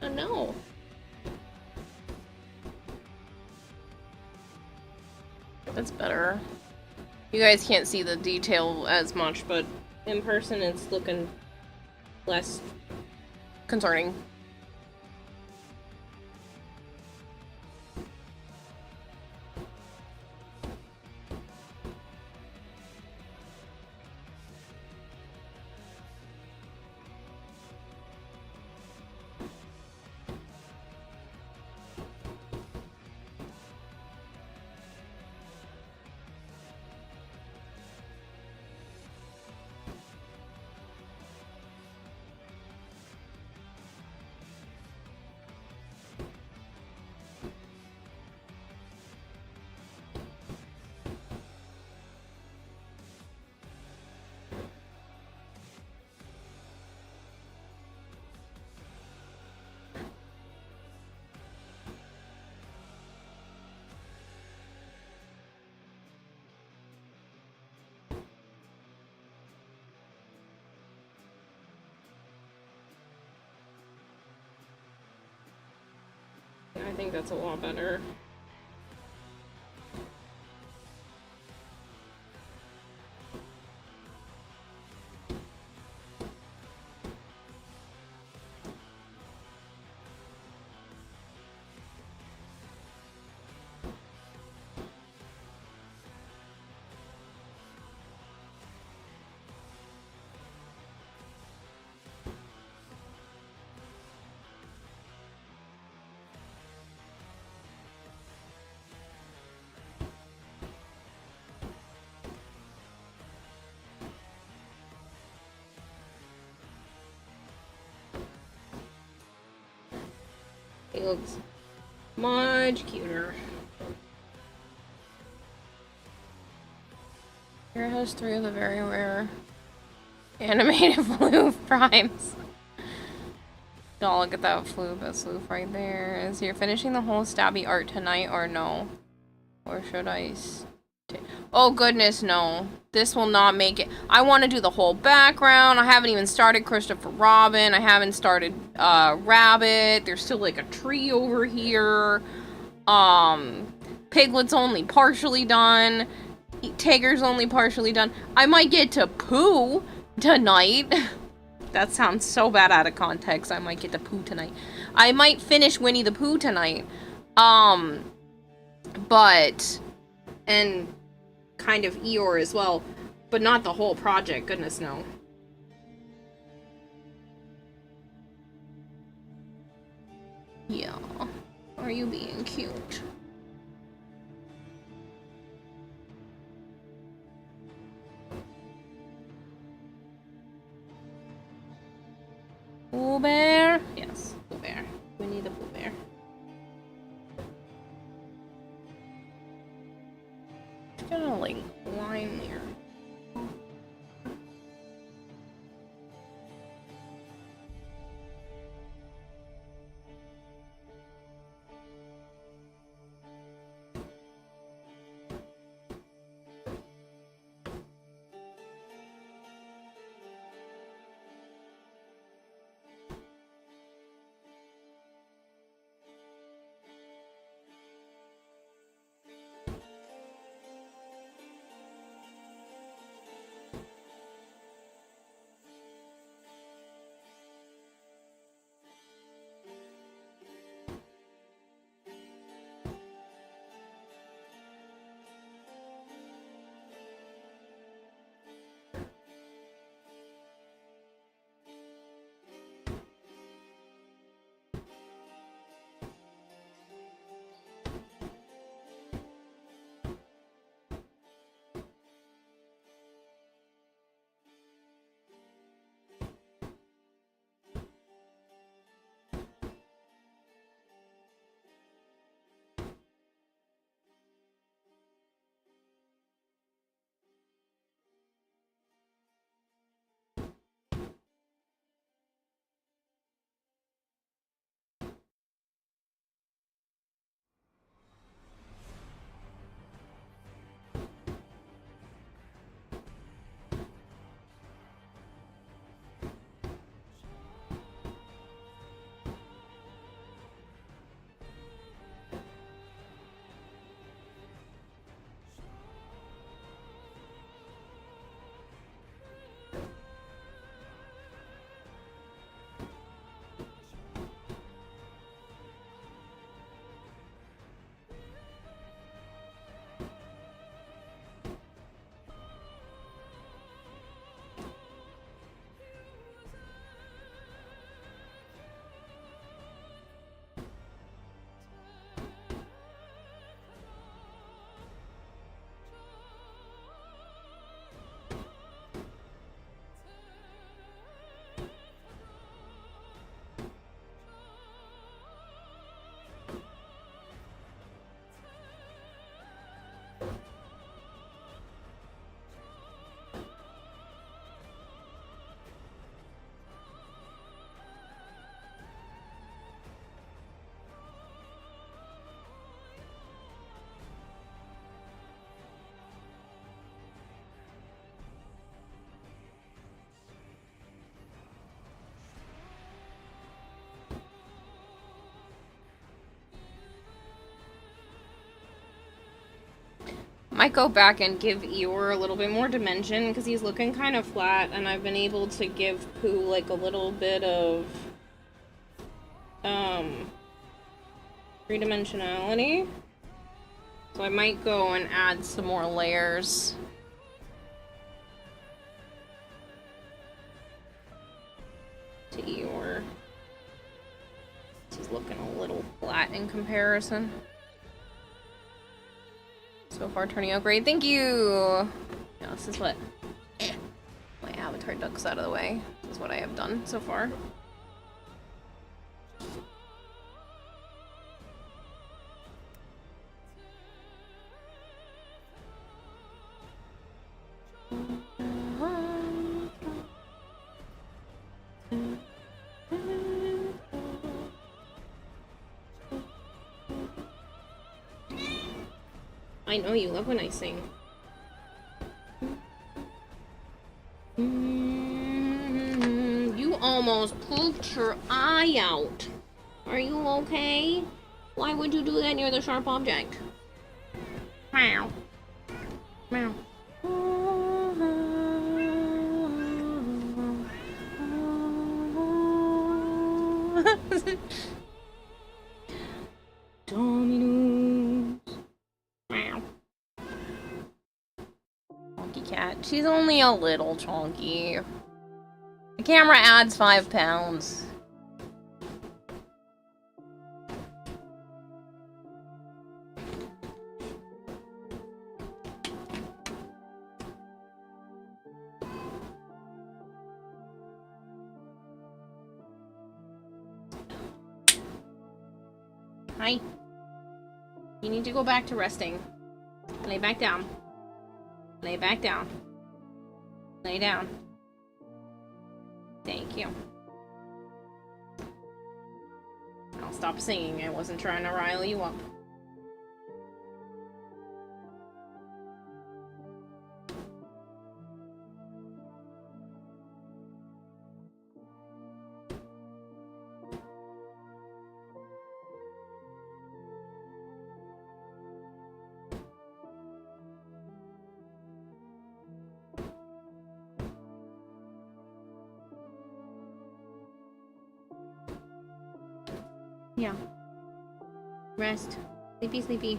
Oh no. That's better. You guys can't see the detail as much, but in person it's looking less concerning. I think that's a lot better. He looks much cuter. Here has 3 of the very rare animated floof primes. Oh, look at that floof. That's floof right there. Is you're finishing the whole stabby art tonight or no? Or should I oh goodness, no. This will not make it. I want to do the whole background. I haven't even started Christopher Robin. I haven't started Rabbit. There's still like a tree over here. Piglet's only partially done. Tigger's only partially done. I might get to Pooh tonight. That sounds so bad out of context. I might get to Pooh tonight. I might finish Winnie the Pooh tonight. But, and kind of Eeyore as well, but not the whole project, goodness no. Yeah, are you being cute? Pooh Bear? Yes, Pooh Bear. Winnie the Pooh Bear. Kind of like line there. Might go back and give Eeyore a little bit more dimension because he's looking kind of flat, and I've been able to give Pooh like a little bit of three-dimensionality. So I might go and add some more layers. To Eeyore. He's looking a little flat in comparison. So far turning out great. Thank you! Yeah, this is what my avatar ducks out of the way. This is what I have done so far. I know you love when I sing. You almost pooped your eye out. Are you okay? Why would you do that near the sharp object? Meow. Meow. Dominoes. Meow. Chonky cat. She's only a little chonky. The camera adds 5 pounds. Hi. You need to go back to resting. Lay back down. Lay back down. Lay down. Thank you. I'll stop singing. I wasn't trying to rile you up. Yeah. Rest. Sleepy, sleepy.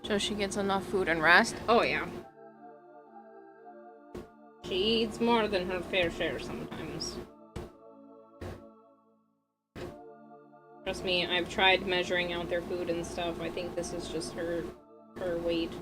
So she gets enough food and rest? Oh, yeah. She eats more than her fair share sometimes. Trust me, I've tried measuring out their food and stuff. I think this is just her weight.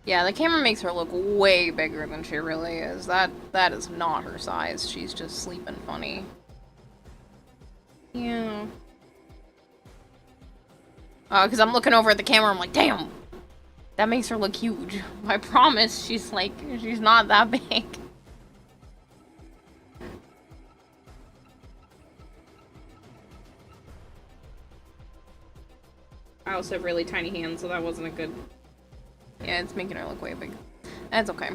Yeah, the camera makes her look way bigger than she really is. That is not her size. She's just sleeping funny. Yeah. Because I'm looking over at the camera, I'm like, damn! That makes her look huge. I promise she's not that big. I also have really tiny hands, so that wasn't a good... Yeah, it's making her look way big. That's okay.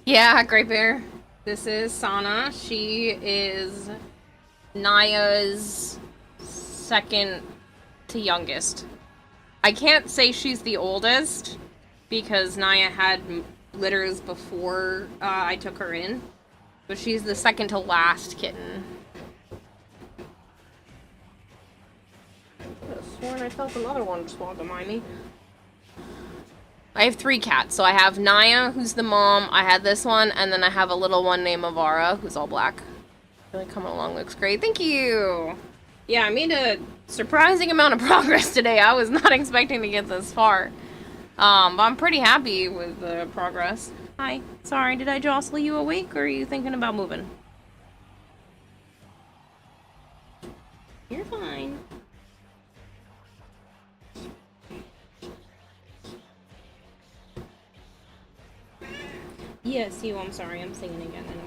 Yeah, Great Bear. This is Sana. She is Naya's second to youngest. I can't say she's the oldest because Naya had litters before I took her in, but she's the second to last kitten. I could have sworn I felt another one just walk behind me. I have 3 cats, so I have Naya, who's the mom, I had this one, and then I have a little one named Avara, who's all black. Really coming along, looks great. Thank you! Yeah, I made a surprising amount of progress today. I was not expecting to get this far. But I'm pretty happy with the progress. Hi. Sorry, did I jostle you awake, or are you thinking about moving? You're fine. Yes, you. I'm sorry. I'm singing again. I know.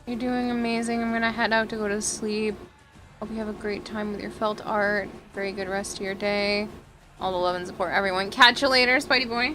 You're doing amazing. I'm gonna head out to go to sleep. Hope you have a great time with your felt art. Very good rest of your day. All the love and support, everyone. Catch you later, Spidey boy.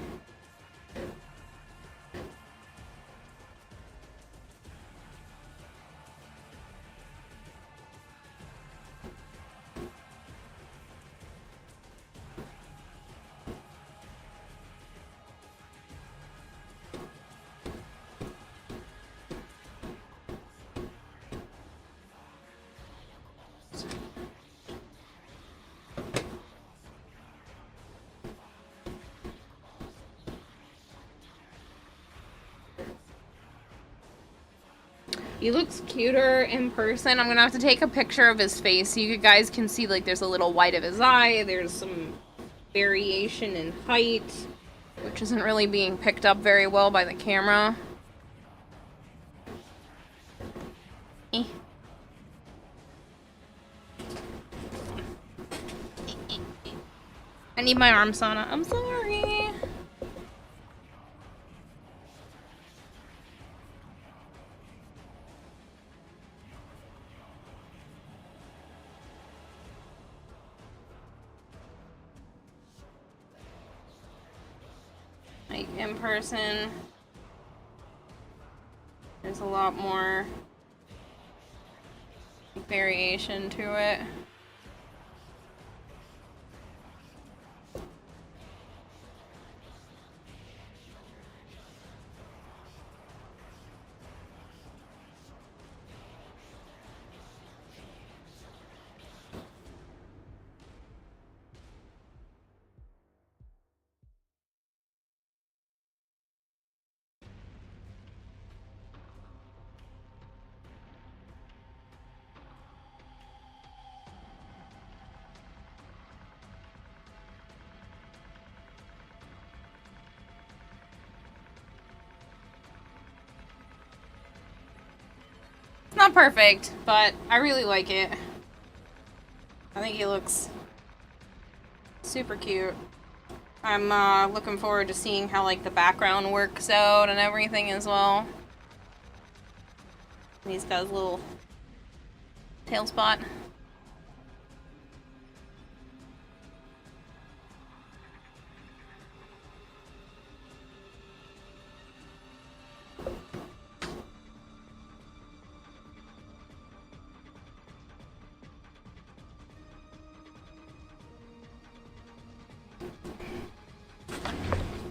He looks cuter in person. I'm gonna have to take a picture of his face so you guys can see, like, there's a little white of his eye. There's some variation in height, which isn't really being picked up very well by the camera. Eh. I need my arm, Sana. I'm sorry. like in person, there's a lot more variation to it. It's not perfect, but I really like it. I think he looks super cute. I'm looking forward to seeing how like the background works out and everything as well. And he's got his little tail spot.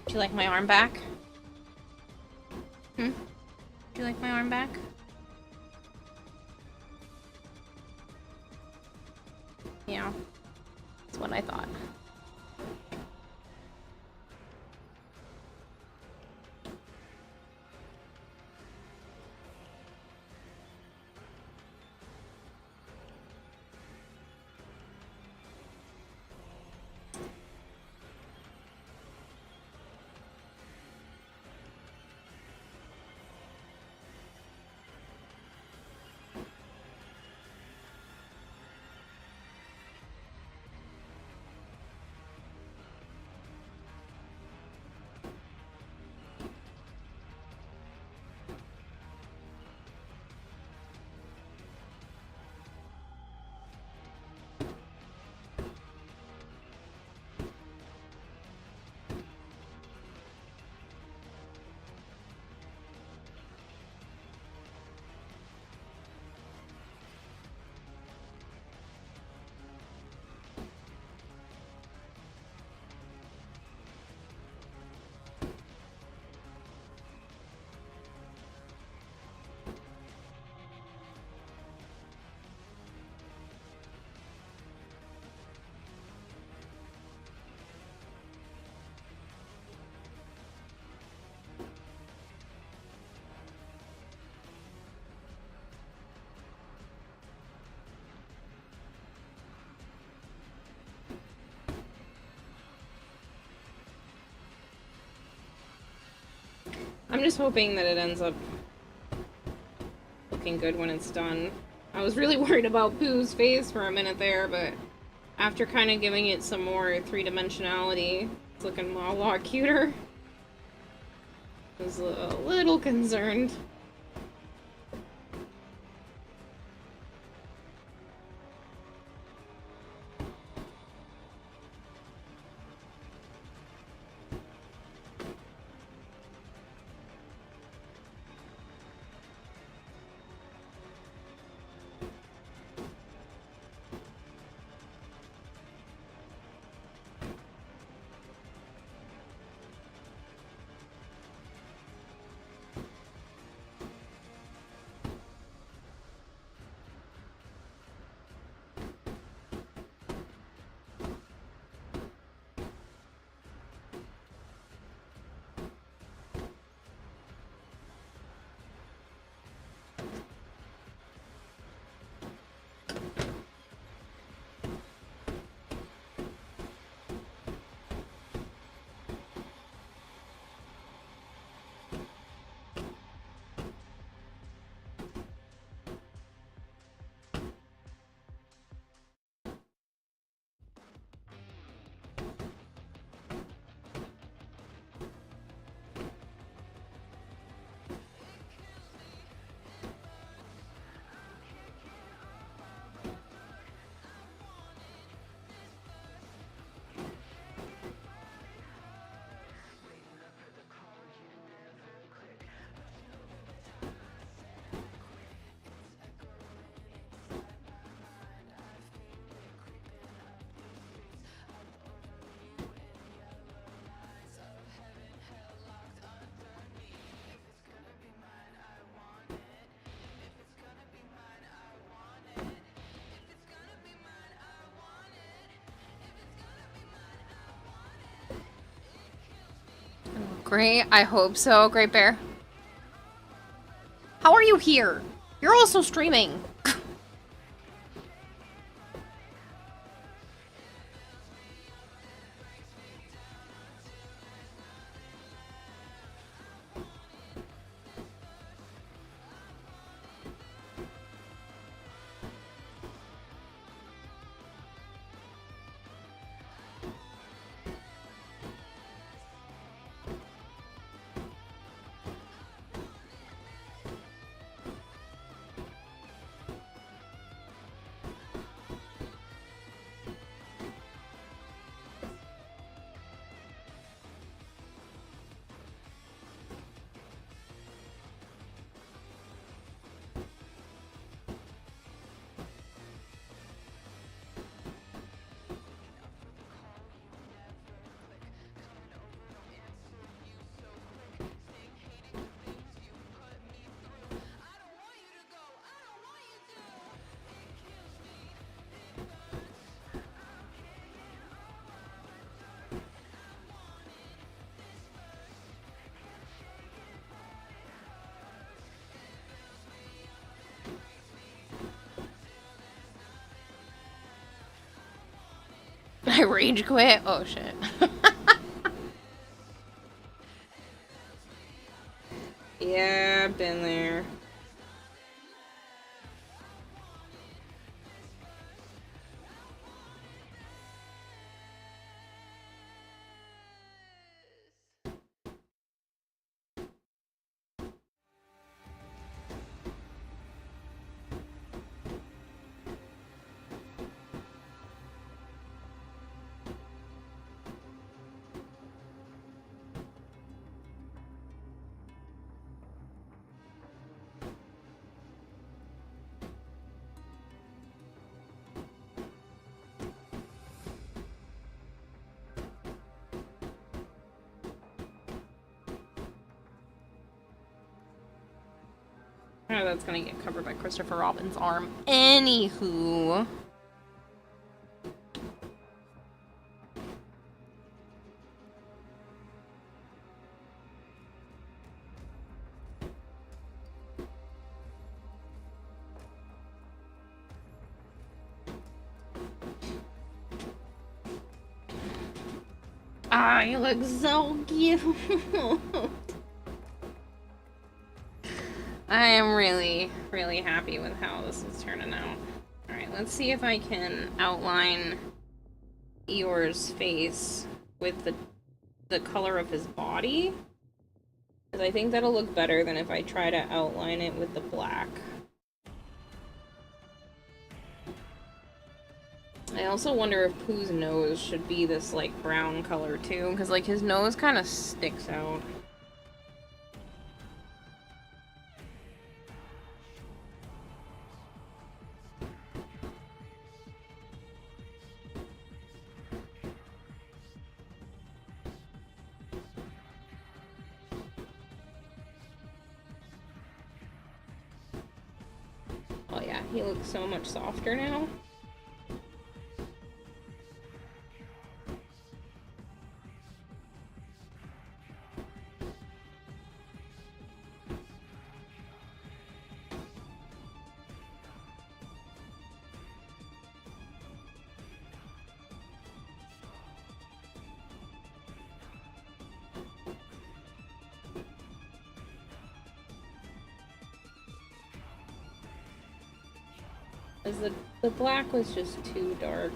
Do you like my arm back? Do you like my arm back? Yeah, that's what I thought. I'm just hoping that it ends up looking good when it's done. I was really worried about Pooh's face for a minute there, but after kind of giving it some more three-dimensionality, it's looking a lot cuter. I was a little concerned. Great, I hope so, Great Bear. How are you here? You're also streaming. I rage quit? Oh shit. Yeah, I've been there. Oh, that's gonna get covered by Christopher Robin's arm. Anywho. Ah, you look so cute. I am really, really happy with how this is turning out. Alright, let's see if I can outline Eeyore's face with the color of his body. Because I think that'll look better than if I try to outline it with the black. I also wonder if Pooh's nose should be this, like, brown color too, because, like, his nose kind of sticks out. Oh yeah, he looks so much softer now. Because the black was just too dark.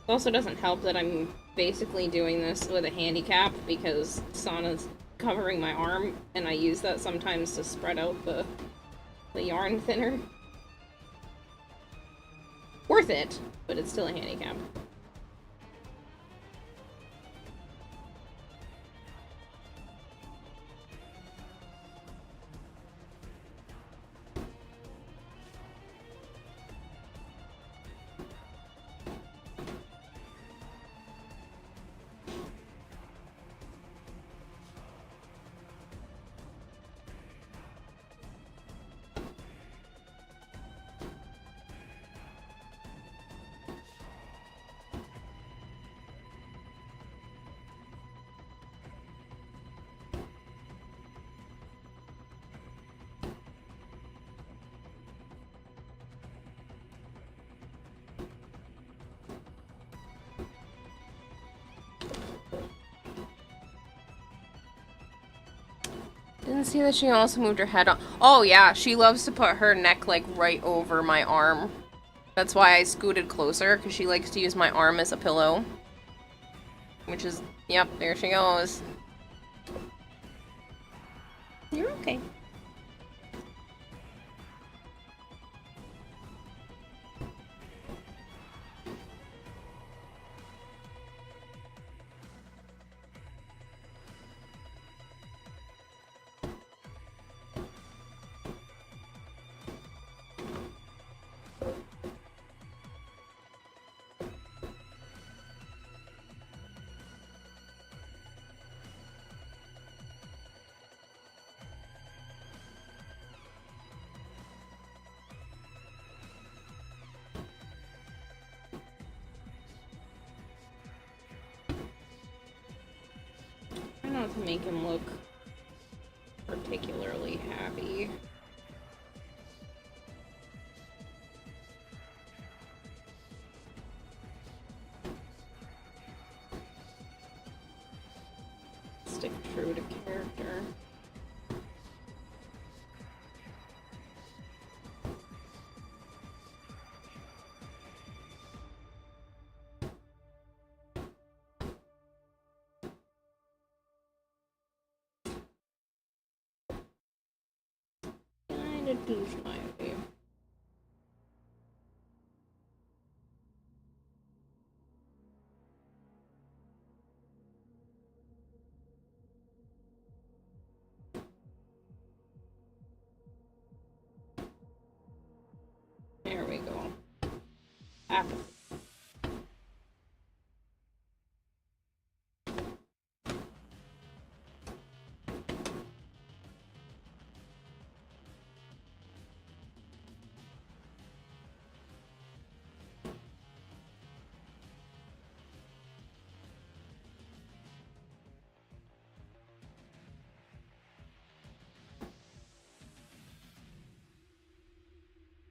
It also doesn't help that I'm basically doing this with a handicap because Sana's covering my arm, and I use that sometimes to spread out the yarn thinner. Worth it, but it's still a handicap. didn't see that she also moved her head on. Oh yeah, she loves to put her neck like right over my arm. That's why I scooted closer, because she likes to use my arm as a pillow. Which is, yep, there she goes. You're okay. Try not to make him look particularly happy. Stick true to character. Kinda too smiley. There we go. Apple.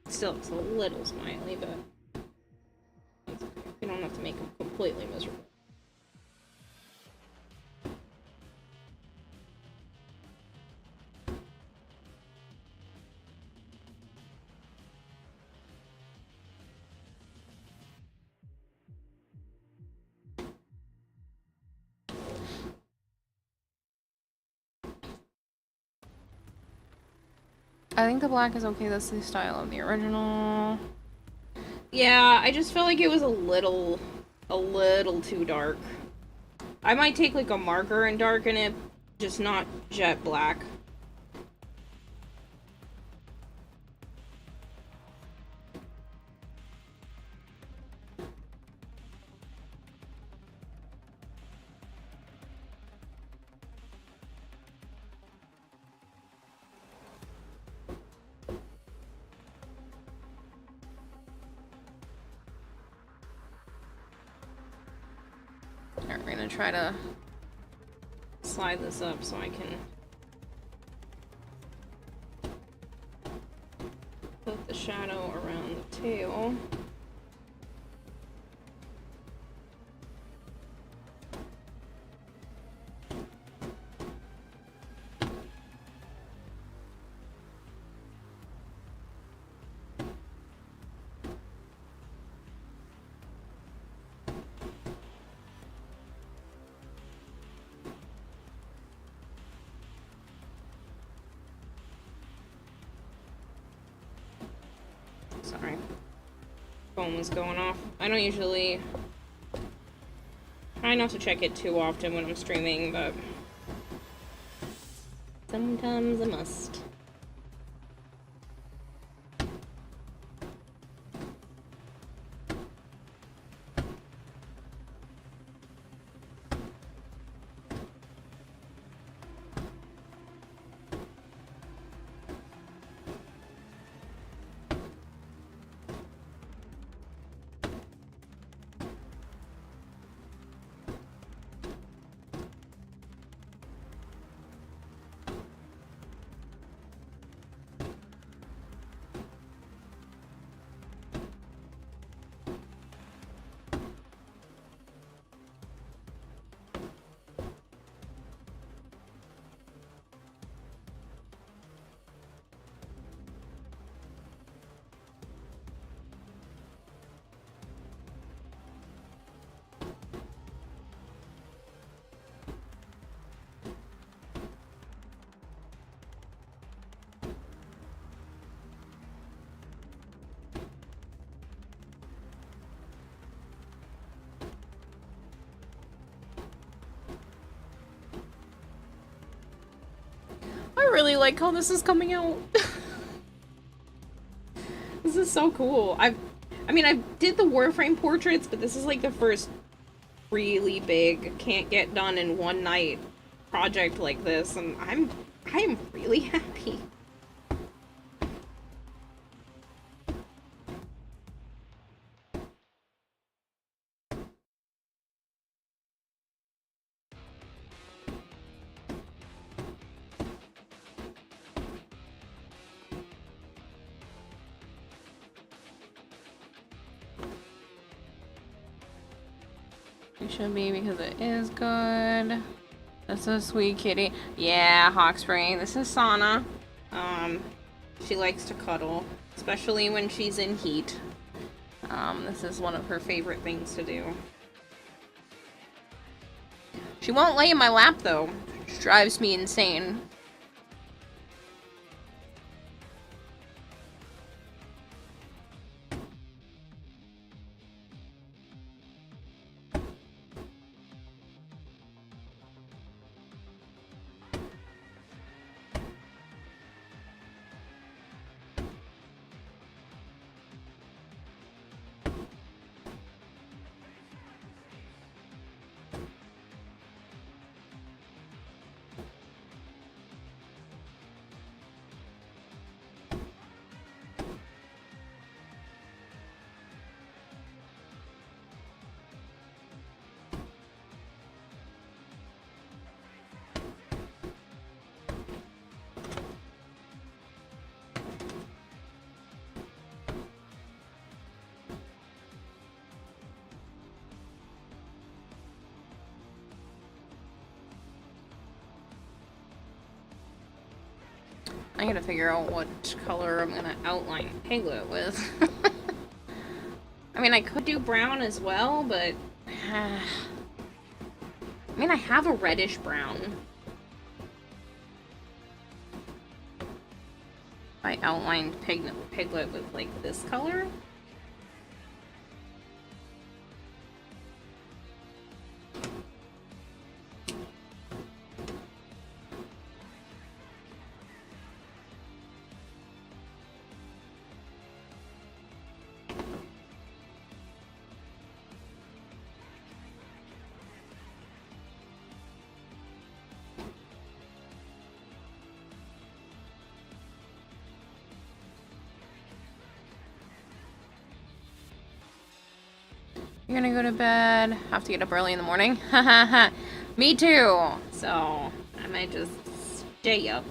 Still looks a little smiley, but it's okay. You don't have to make him completely miserable. I think the black is okay. That's the style of the original. Yeah, I just felt like it was a little too dark. I might take like a marker and darken it, just not jet black. Alright, we're gonna try to slide this up so I can put the shadow around the tail. Sorry. Phone was going off. I don't usually try not to check it too often when I'm streaming, but sometimes I must. really like how this is coming out. This is so cool. I mean, I did the Warframe portraits, but this is like the first really big, can't get done in one night project like this, and I am really happy. It should be because it is good. This is Sweet Kitty. Yeah, Hawkspray. This is Sana. She likes to cuddle, especially when she's in heat. This is one of her favorite things to do. She won't lay in my lap though, which drives me insane. I gotta figure out what color I'm gonna outline Piglet with. I mean, I could do brown as well, but... I mean, I have a reddish brown. I outlined Piglet with, like, this color. You're gonna go to bed. Have to get up early in the morning. Hahaha. Me too. So I might just stay up.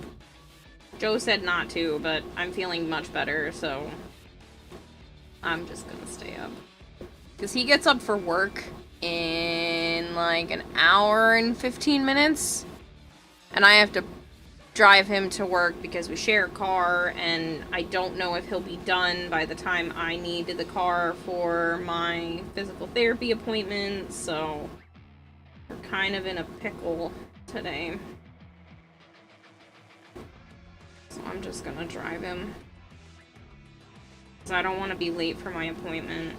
Joe said not to, but I'm feeling much better, so I'm just gonna stay up. Because he gets up for work in like an hour and 15 minutes. And I have to drive him to work because we share a car, and I don't know if he'll be done by the time I need the car for my physical therapy appointment, so we're kind of in a pickle today. So I'm just gonna drive him, because I don't want to be late for my appointment.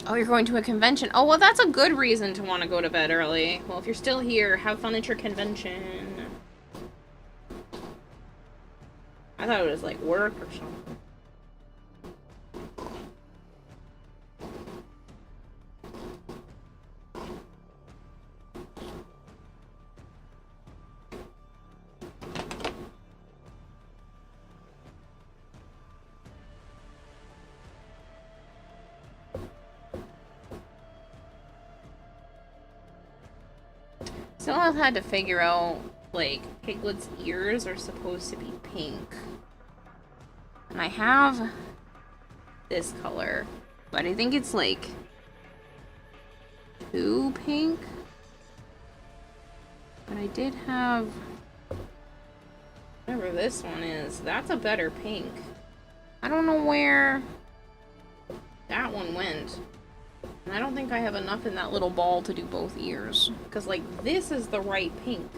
Oh, you're going to a convention. Oh, well, that's a good reason to want to go to bed early. Well, if you're still here, have fun at your convention. I thought it was, like, work or something. Still have had to figure out, like, Piglet's ears are supposed to be pink. And I have this color, but I think it's, like, too pink. But I did have... whatever this one is. That's a better pink. I don't know where that one went. And I don't think I have enough in that little ball to do both ears. Because, like, this is the right pink.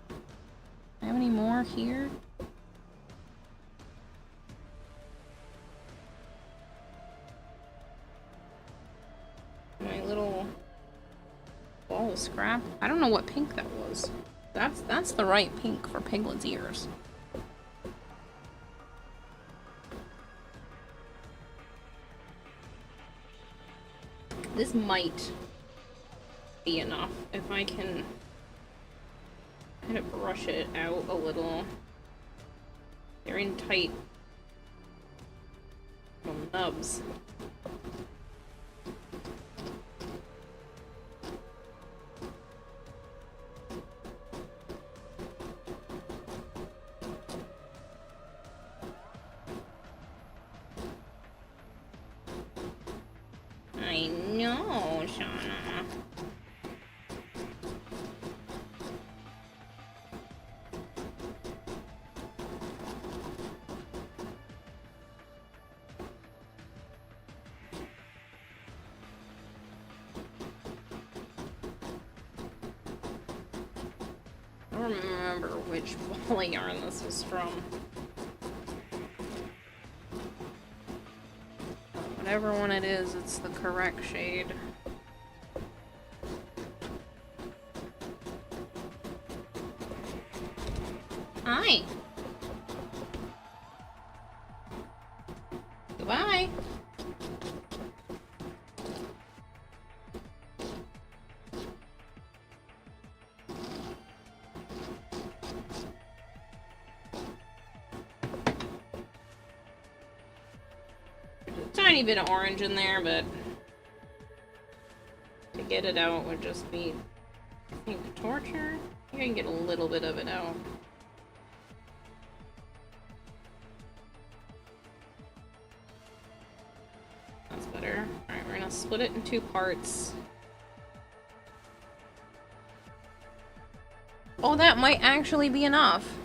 Do I have any more here? My little ball of scrap. I don't know what pink that was. That's the right pink for Piglet's ears. This might be enough if I can kind of brush it out a little. They're in tight little nubs. I know, Shauna. I don't remember which ball of yarn this was from. Whatever one it is, it's the correct shade. Hi. Goodbye. Tiny bit of orange in there, but to get it out would just be, I think, torture. I think I can get a little bit of it out. That's better. Alright, we're gonna split it in two parts. Oh, that might actually be enough.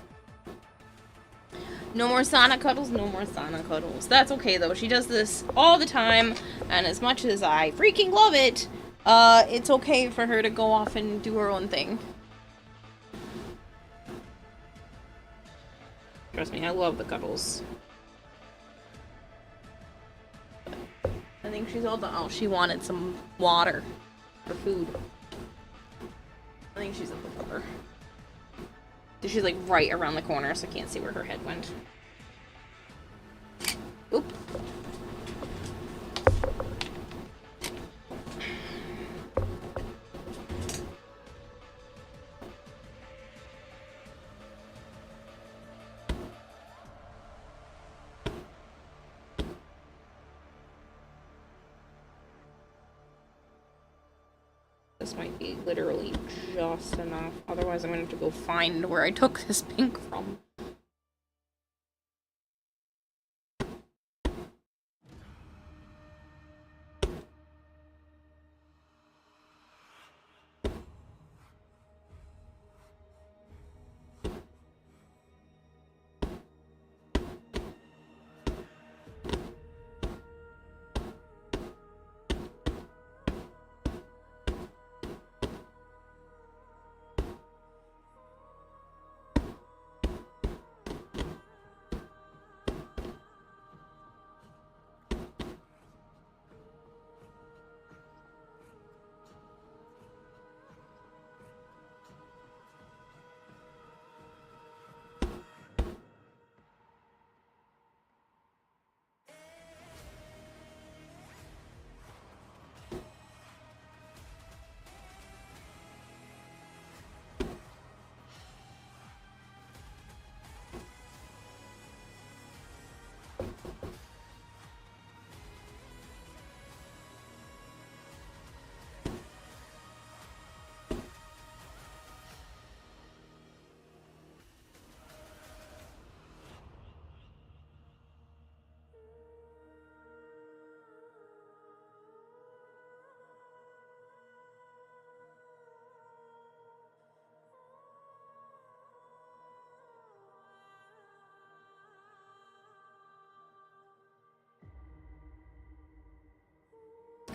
No more Sana cuddles, no more Sana cuddles. That's okay though, she does this all the time, and as much as I freaking love it, it's okay for her to go off and do her own thing. Trust me, I love the cuddles. I think she's all done. Oh, she wanted some water for food. I think she's at the door. She's like right around the corner, so I can't see where her head went. Oop. This might be literally just enough. Otherwise, I'm going to have to go find where I took this pink from.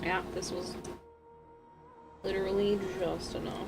Yeah, this was literally just enough.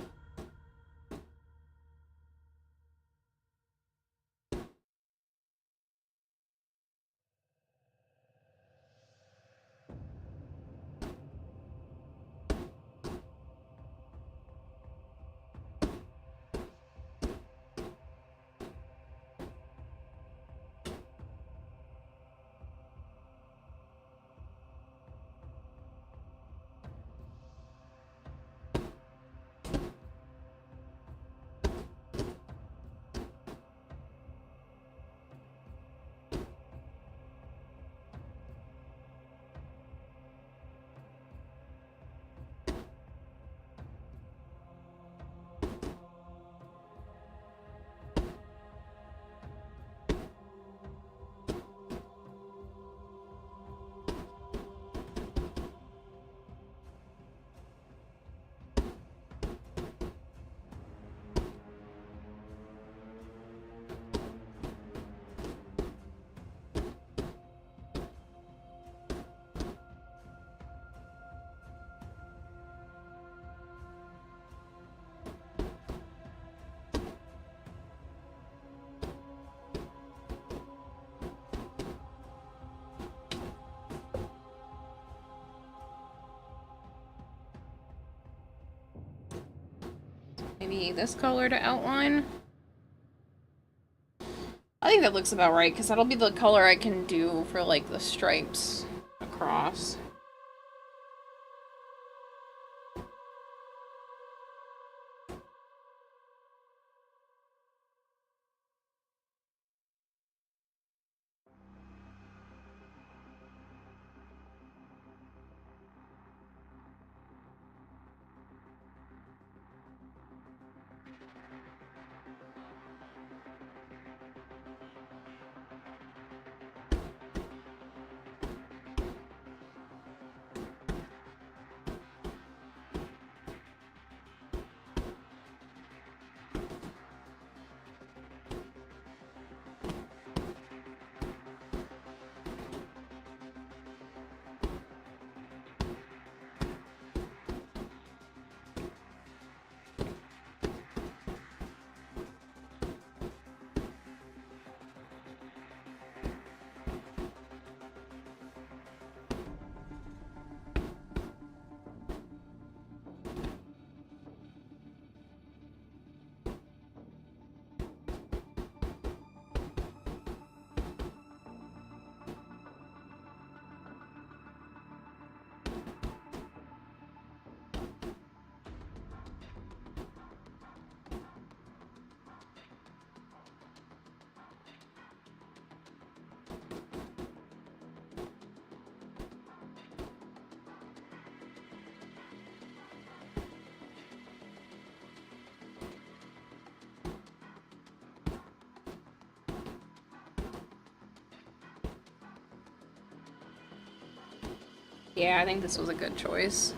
Maybe this color to outline. I think that looks about right, because that'll be the color I can do for, like, the stripes across. Yeah, I think this was a good choice.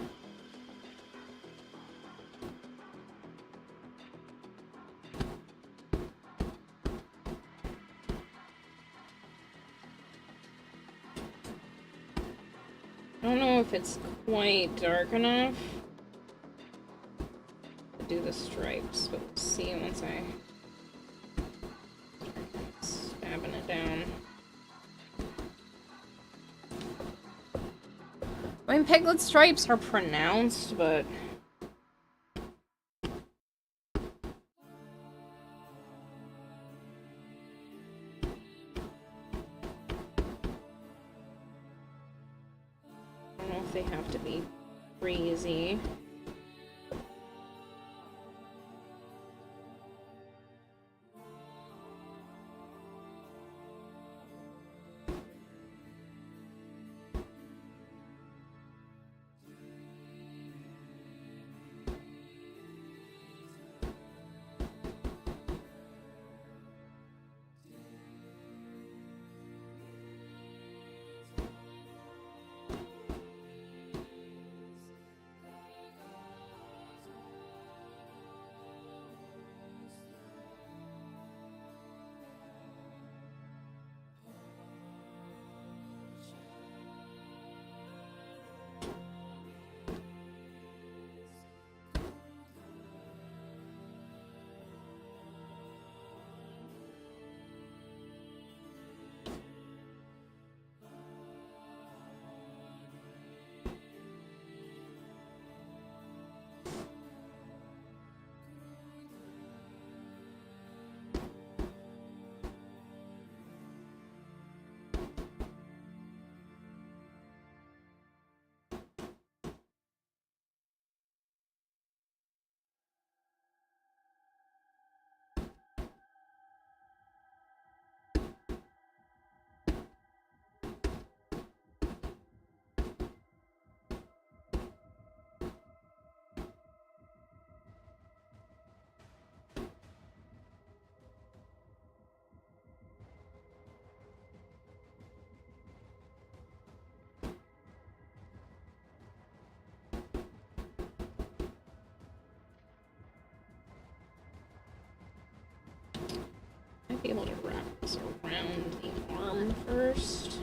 I don't know if it's quite dark enough to do the stripes, but we'll see once I start stabbing it down. I mean, Piglet stripes are pronounced, but... I don't know if they have to be crazy. might be able to wrap this around the arm first.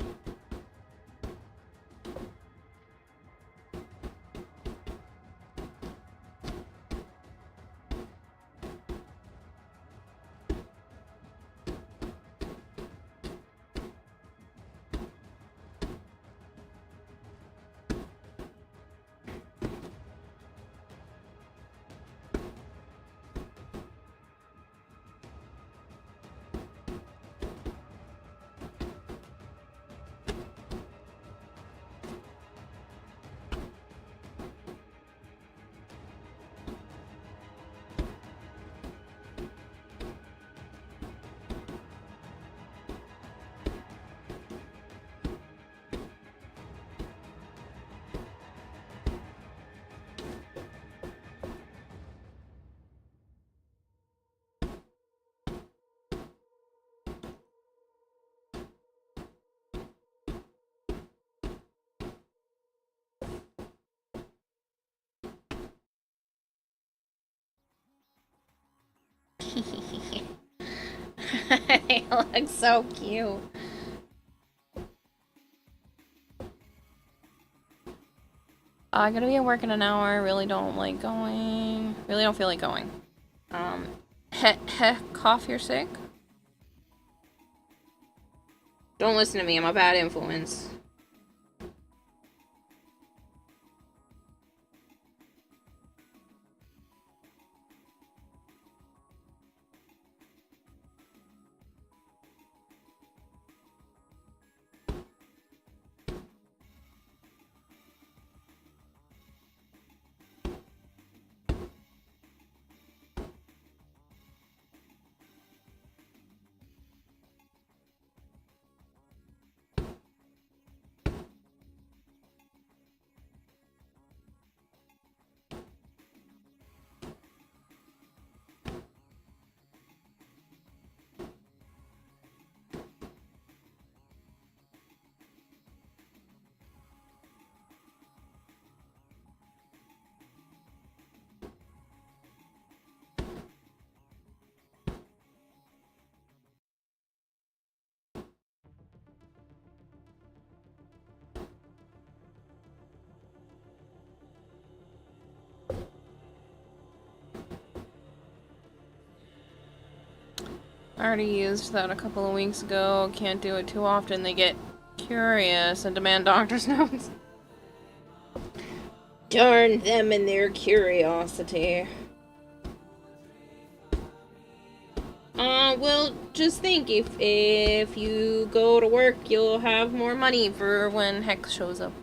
They look so cute. I'm gonna be at work in an hour. Really don't like going. Really don't feel like going. Cough, you're sick? Don't listen to me. I'm a bad influence. I already used that a couple of weeks ago. Can't do it too often. They get curious and demand doctor's notes. Darn them and their curiosity. Well, just think, if you go to work, you'll have more money for when Hex shows up.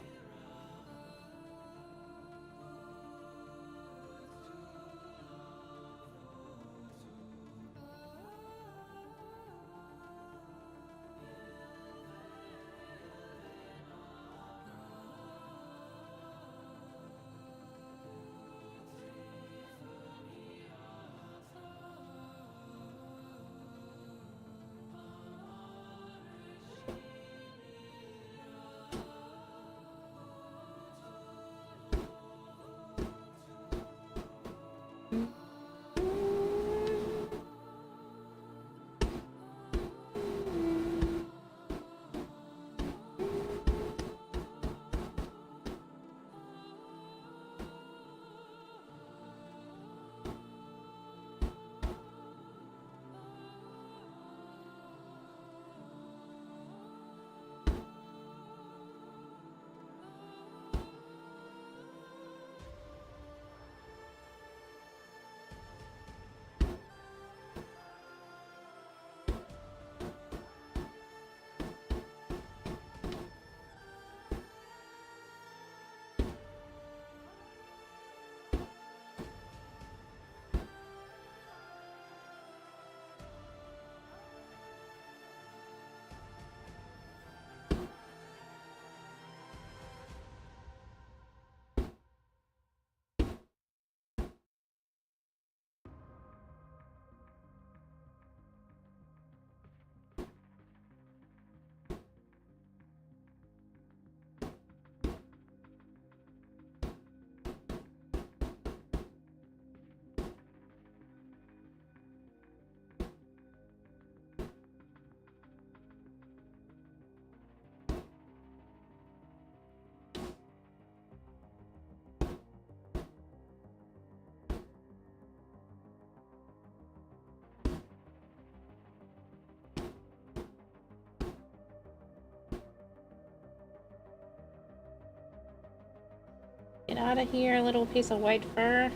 Get out of here, little piece of white fur.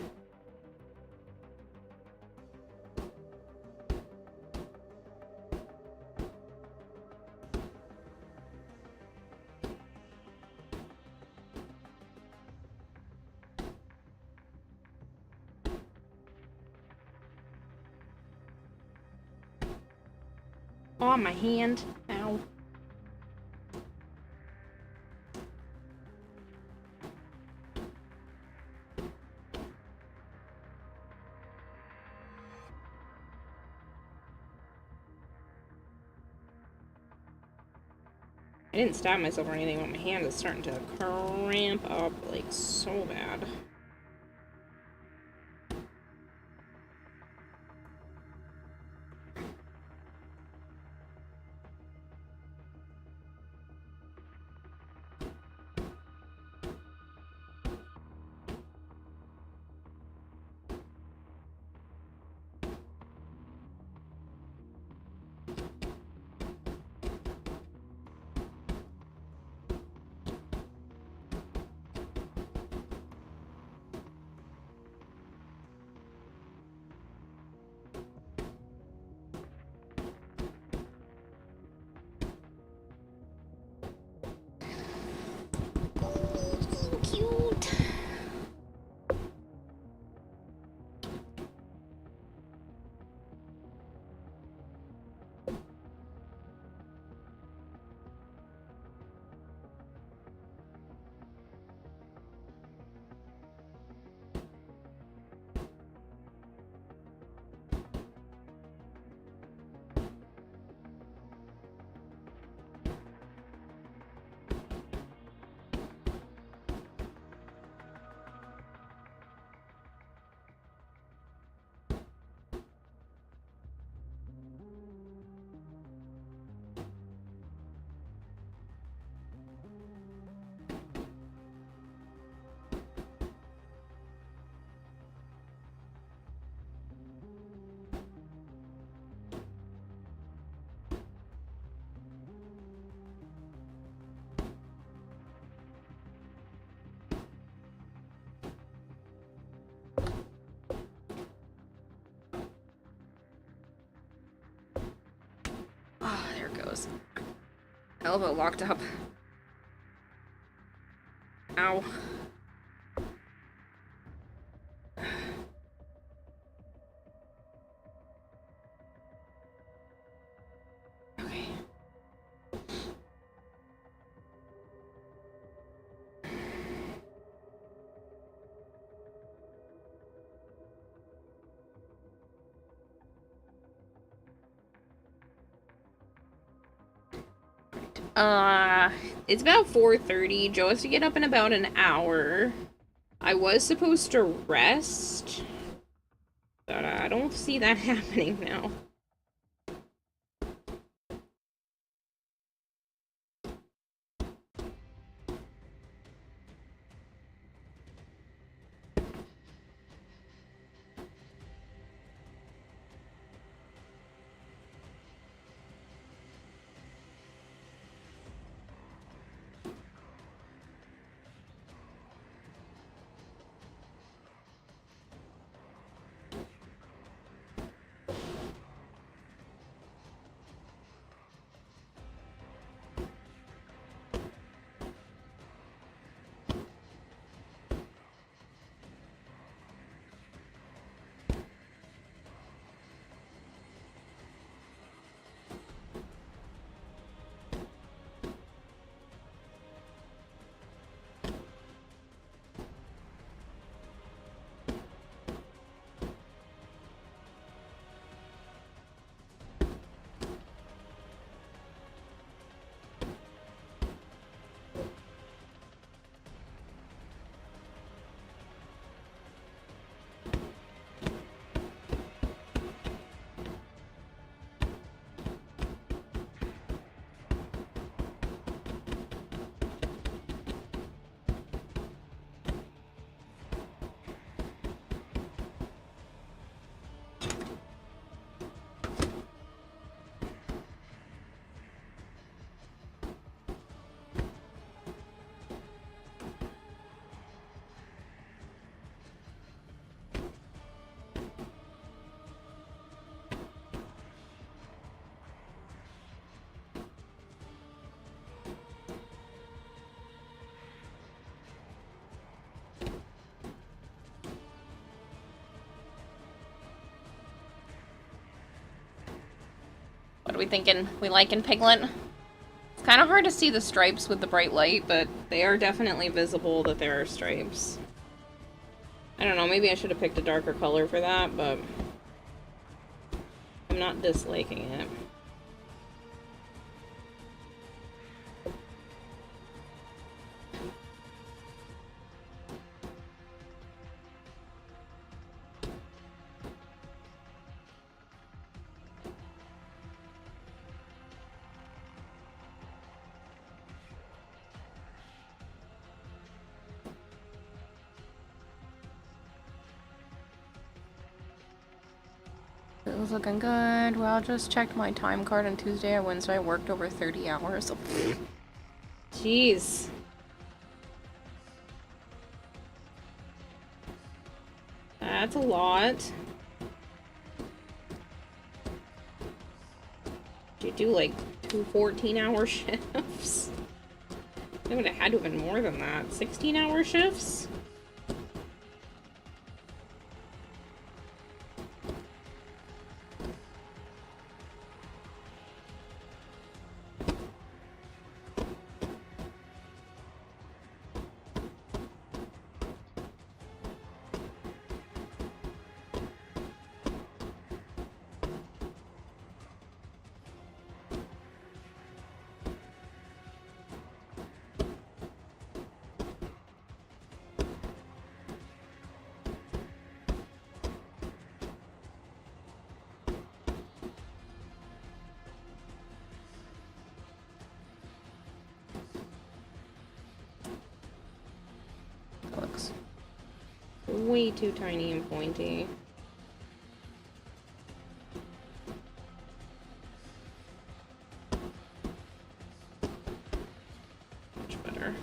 Oh, my hand. Ow. I didn't stab myself or anything, but my hand is starting to cramp up, like, so bad. Ah, there it goes. Elbow locked up. Ow. Okay. It's about 4:30. Joe has to get up in about an hour. I was supposed to rest, but I don't see that happening now. What are we thinking? We liking Piglet? It's kind of hard to see the stripes with the bright light, but they are definitely visible that there are stripes. I don't know, maybe I should have picked a darker color for that, but I'm not disliking it. It was looking good. Well, I just checked my time card on Tuesday and Wednesday. I worked over 30 hours. Jeez. That's a lot. You do like 2 14-hour shifts? It would have had to have been more than that. 16-hour shifts? That looks way too tiny and pointy. Much better.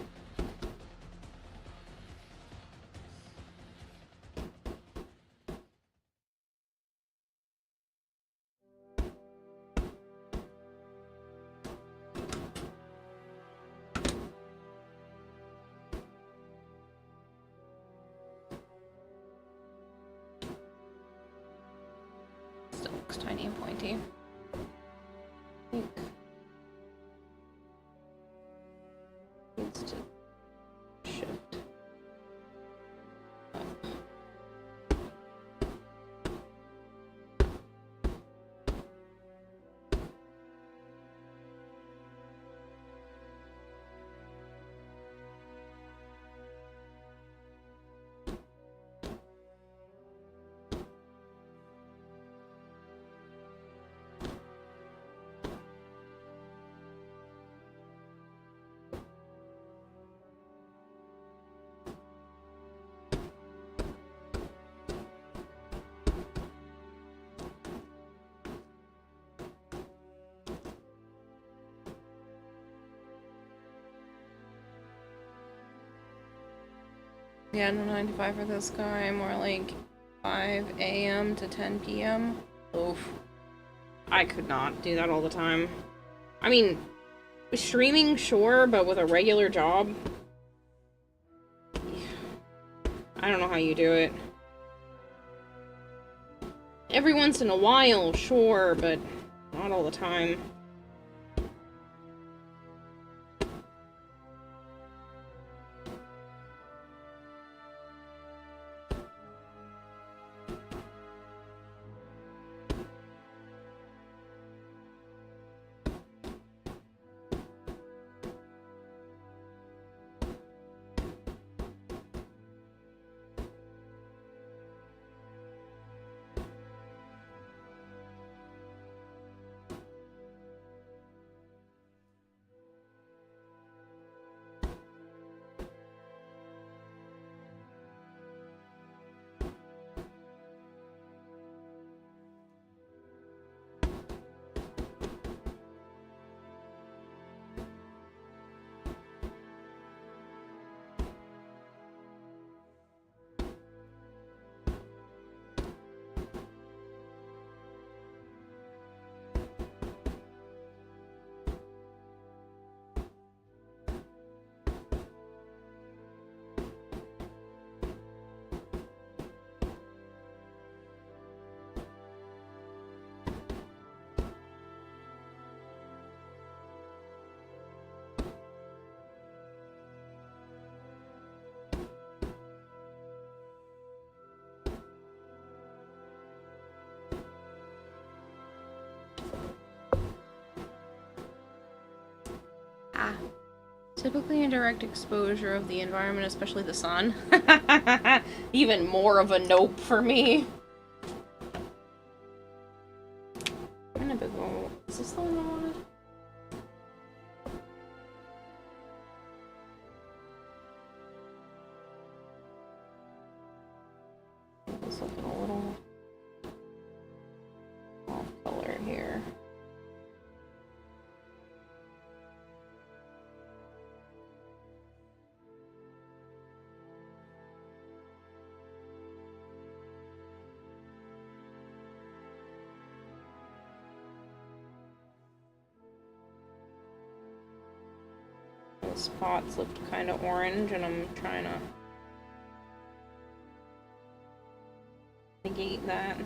Still looks tiny and pointy. I think needs to shift up. Yeah, no 9 to 5 for this guy, more like 5 a.m. to 10 p.m. Oof. I could not do that all the time. I mean, streaming, sure, but with a regular job? I don't know how you do it. Every once in a while, sure, but not all the time. Typically in direct exposure of the environment, especially the sun. Even more of a nope for me. Kind of big one. Is this the one I wanted? It's looking a little off color here. The spots looked kind of orange, and I'm trying to negate that.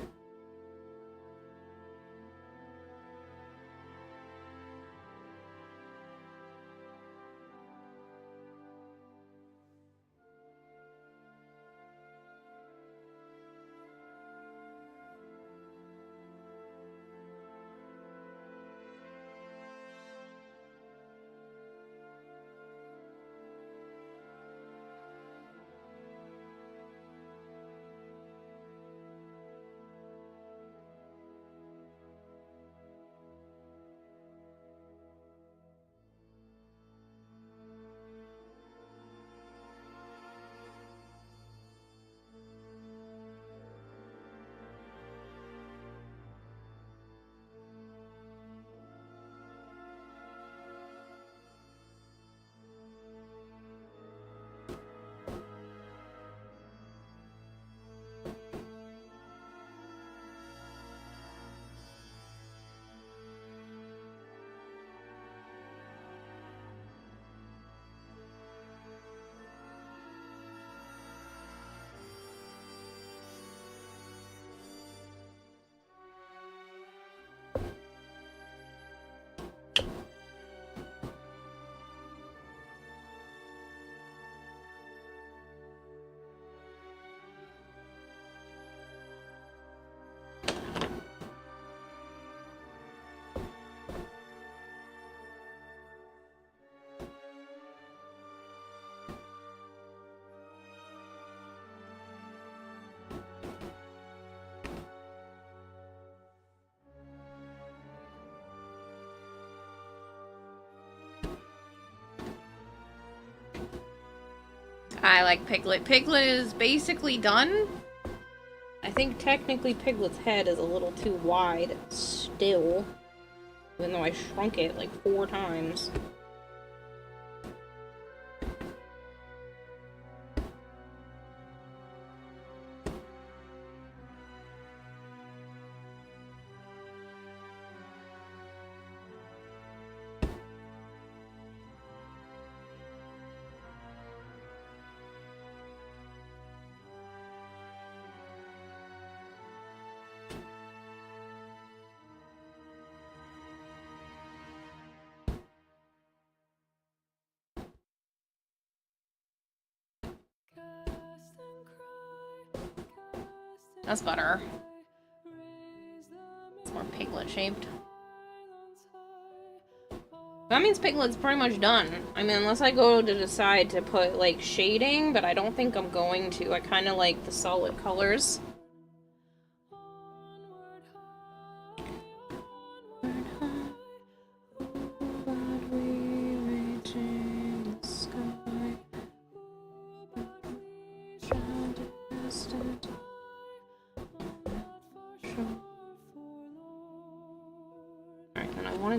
I like Piglet. Piglet is basically done. I think technically Piglet's head is a little too wide still, even though I shrunk it like 4 times. That's better. It's more Piglet shaped. That means Piglet's pretty much done. I mean, unless I go to decide to put, like, shading, but I don't think I'm going to. I kind of like the solid colors.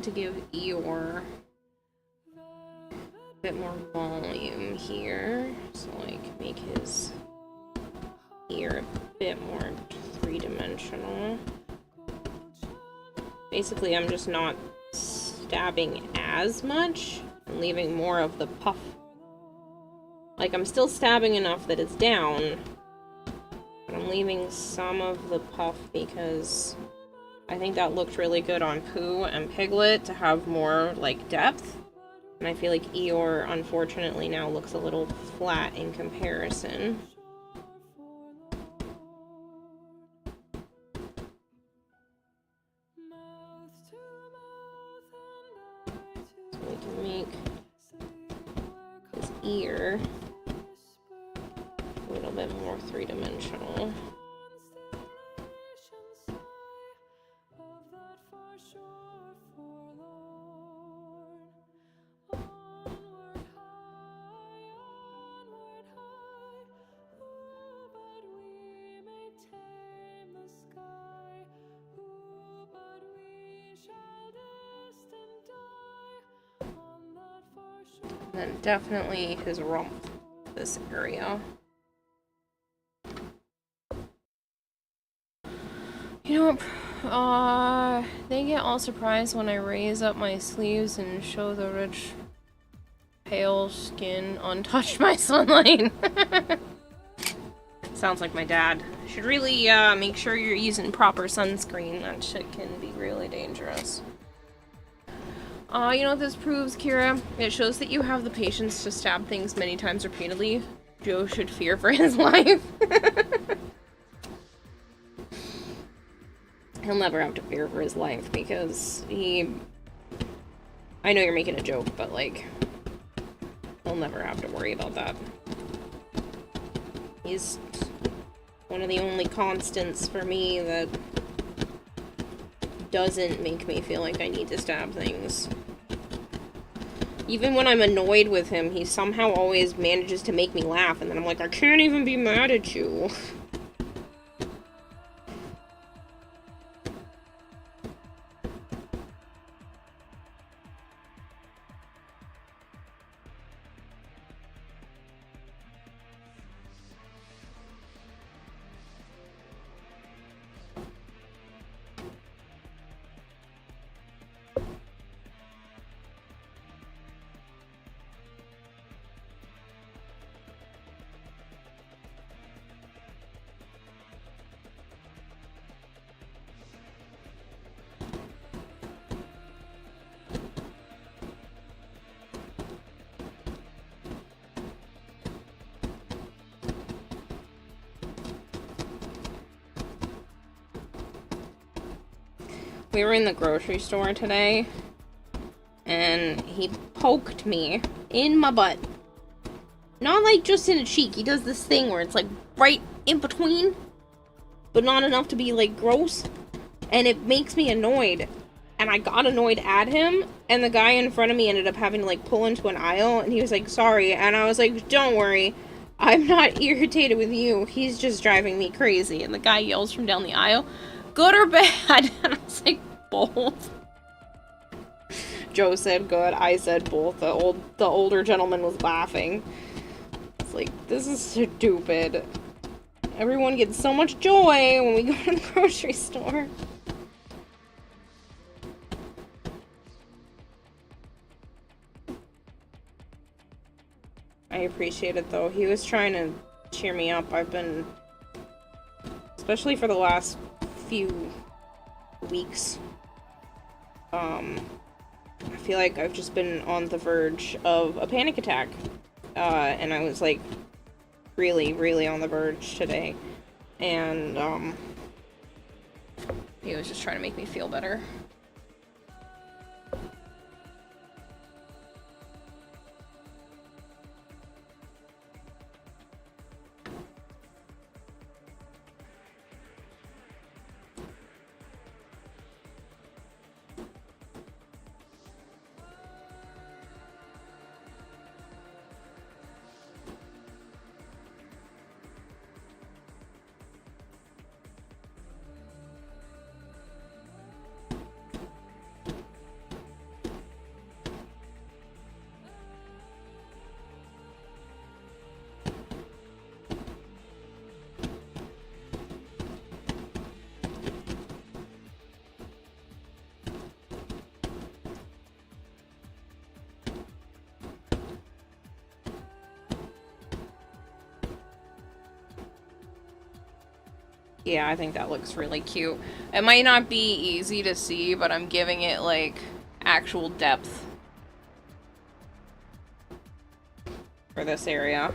To give Eeyore a bit more volume here, so like make his ear a bit more 3-dimensional. Basically, I'm just not stabbing as much and leaving more of the puff. Like, I'm still stabbing enough that it's down, but I'm leaving some of the puff because I think that looked really good on Pooh and Piglet to have more, like, depth. And I feel like Eeyore, unfortunately, now looks a little flat in comparison. So we can make ear. A little bit more three-dimensional. And then definitely his rump, this area. You know what? They get all surprised when I raise up my sleeves and show the rich, pale skin untouched by sunlight. Sounds like my dad. Should really make sure you're using proper sunscreen. That shit can be really dangerous. You know what this proves, Kira? It shows that you have the patience to stab things many times repeatedly. Joe should fear for his life. He'll never have to fear for his life because he... I know you're making a joke, but like... he'll never have to worry about that. He's one of the only constants for me that doesn't make me feel like I need to stab things. Even when I'm annoyed with him, he somehow always manages to make me laugh, and then I'm like, I can't even be mad at you. We were in the grocery store today, and he poked me in my butt. Not like just in a cheek. He does this thing where it's like right in between, but not enough to be like gross. And it makes me annoyed. And I got annoyed at him, and the guy in front of me ended up having to like pull into an aisle, and he was like, sorry. And I was like, don't worry. I'm not irritated with you. He's just driving me crazy. And the guy yells from down the aisle, good or bad? And I was like, both. Joe said good, I said both. The older gentleman was laughing. It's like, this is stupid. Everyone gets so much joy when we go to the grocery store. I appreciate it though. He was trying to cheer me up. I've been, especially for the last few weeks, I feel like I've just been on the verge of a panic attack. And I was like really, really on the verge today. And he was just trying to make me feel better. Yeah, I think that looks really cute. It might not be easy to see, but I'm giving it, like, actual depth for this area.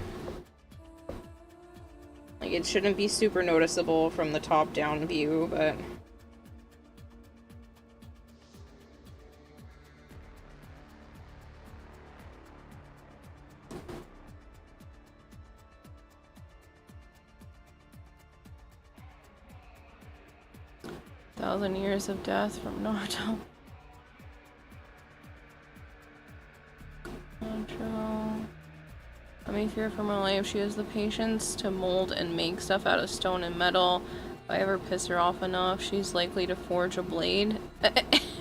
Like, it shouldn't be super noticeable from the top-down view, but... 1,000 years of death from Naruto. Naruto. Let me fear for my life. She has the patience to mold and make stuff out of stone and metal. If I ever piss her off enough, she's likely to forge a blade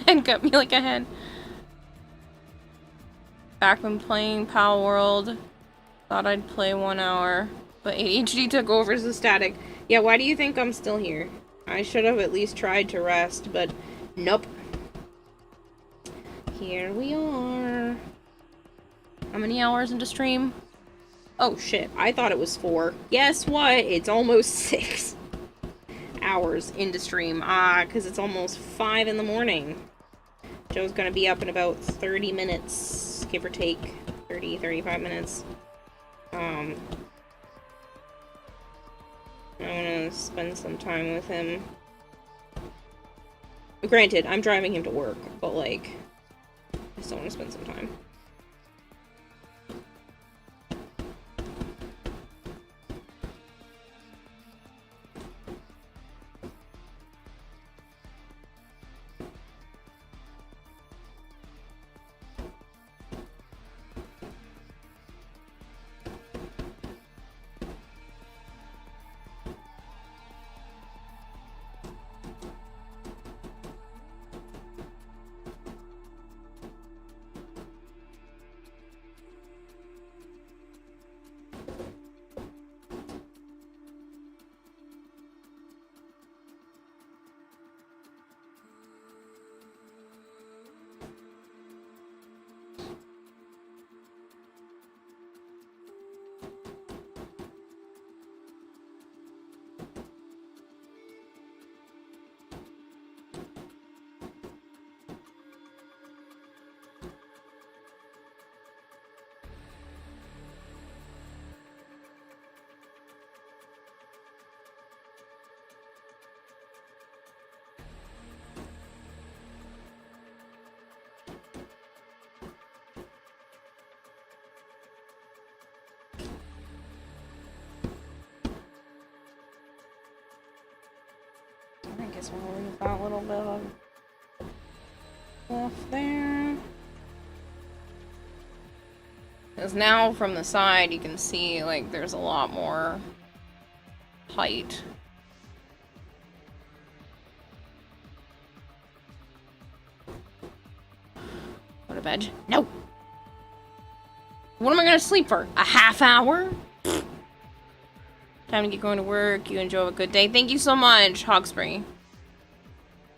and cut me like a hen. Back when playing Pal World, thought I'd play 1 hour, but ADHD took over as the static. Yeah, why do you think I'm still here? I should have at least tried to rest, but nope. Here we are. How many hours into stream? Oh shit, I thought it was 4. Guess what? It's almost 6 hours into stream. Because it's almost 5 in the morning. Joe's gonna be up in about 30 minutes, give or take. 30, 35 minutes. I'm gonna spend some time with him. Granted, I'm driving him to work, but like, I still want to spend some time. I guess we'll leave that little bit of stuff there. Because now from the side you can see like there's a lot more height. Go to bed? No! What am I gonna sleep for? A half hour? Time to get going to work. You enjoy a good day. Thank you so much, Hawksbury.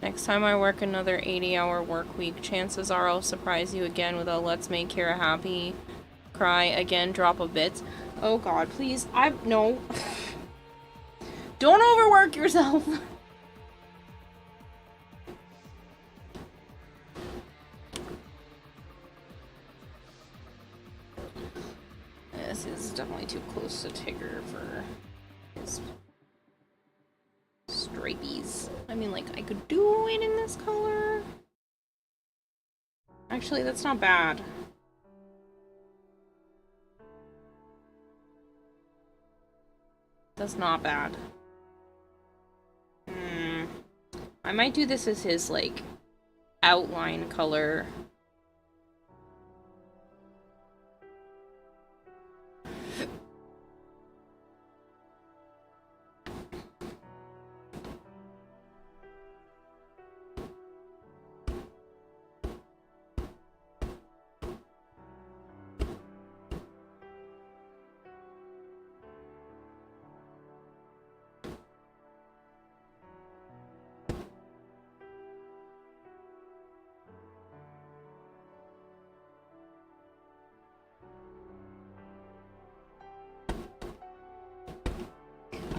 Next time I work another 80-hour work week, chances are I'll surprise you again with a let's make Kira happy. Cry again, drop a bit. Oh god, please. No. Don't overwork yourself. This is definitely too close to Tigger for his stripies. I mean, like, I could do it in this color. Actually, that's not bad. That's not bad. I might do this as his, like, outline color.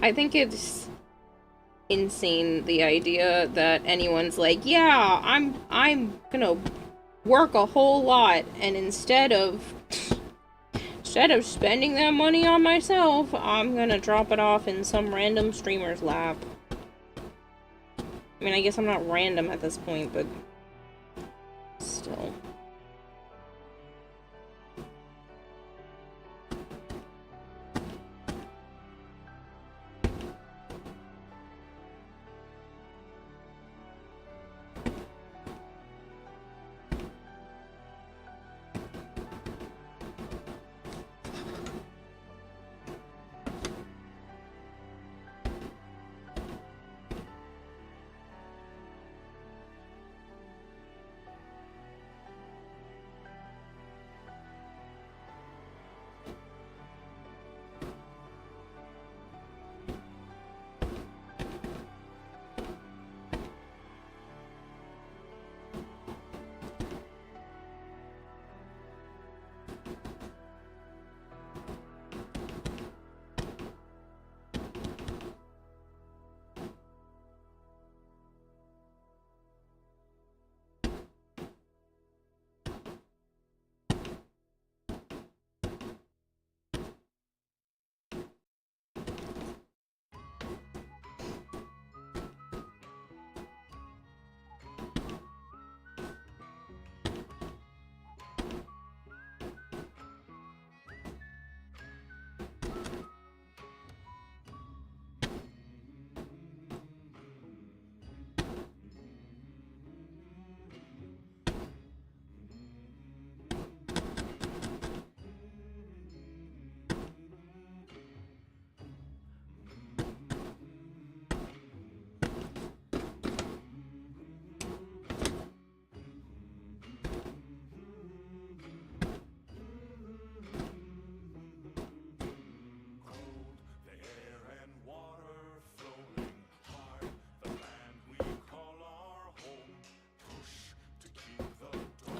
I think it's insane, the idea that anyone's like, yeah, I'm gonna work a whole lot, and instead of spending that money on myself, I'm gonna drop it off in some random streamer's lap. I mean, I guess I'm not random at this point, but still.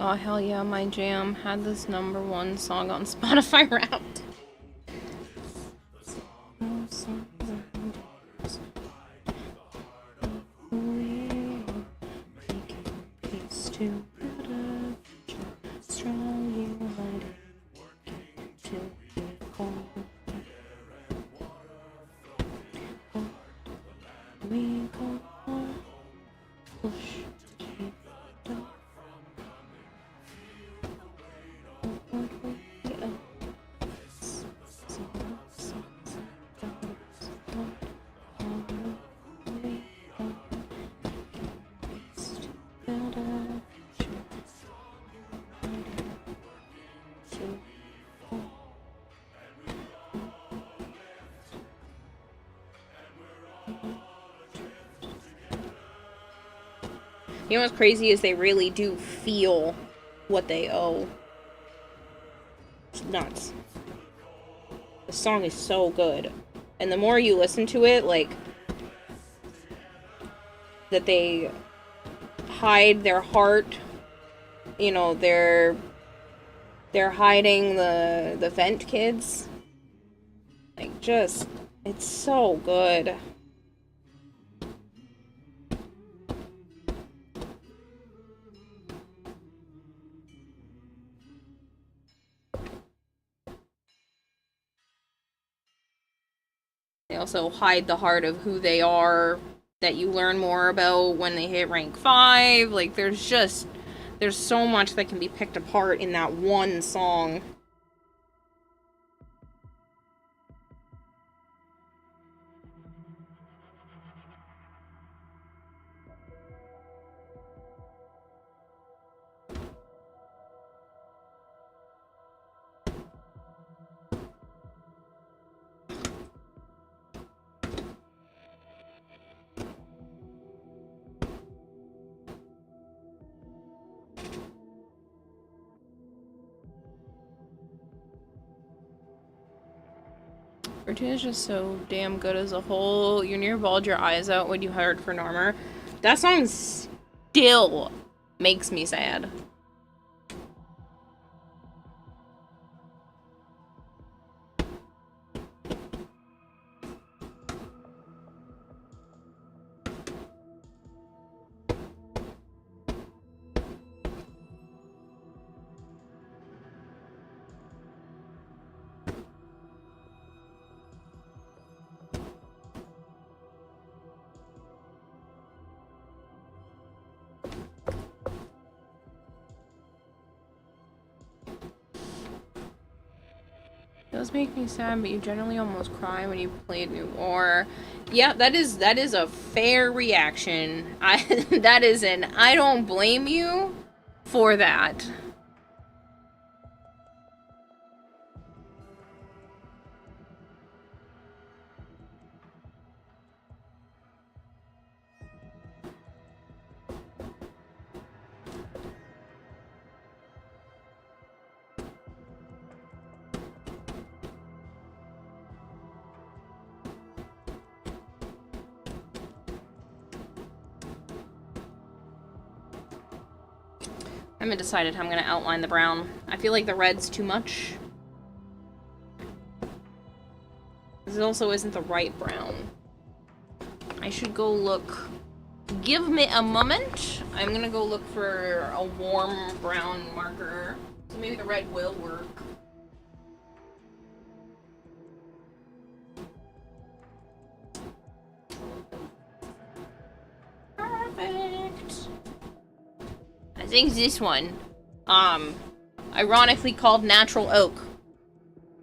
Oh, hell yeah, my jam had this #1 song on Spotify Wrapped. You know what's crazy is they really do feel what they owe. It's nuts. The song is so good. And the more you listen to it, like, that they hide their heart, you know, they're hiding the vent kids. Like, just, it's so good. They also hide the heart of who they are that you learn more about when they hit rank 5. Like, there's so much that can be picked apart in that one song. Fortuna's just so damn good as a whole. You near bawled your eyes out when you heard For Normer. That song still makes me sad. It does make me sad, but you generally almost cry when you play New War. Yeah, that is a fair reaction. That is I don't blame you for that. I haven't decided how I'm gonna outline the brown. I feel like the red's too much. This also isn't the right brown. I should go look. Give me a moment. I'm gonna go look for a warm brown marker. So maybe the red will work. Perfect. I think this one. Ironically called Natural Oak.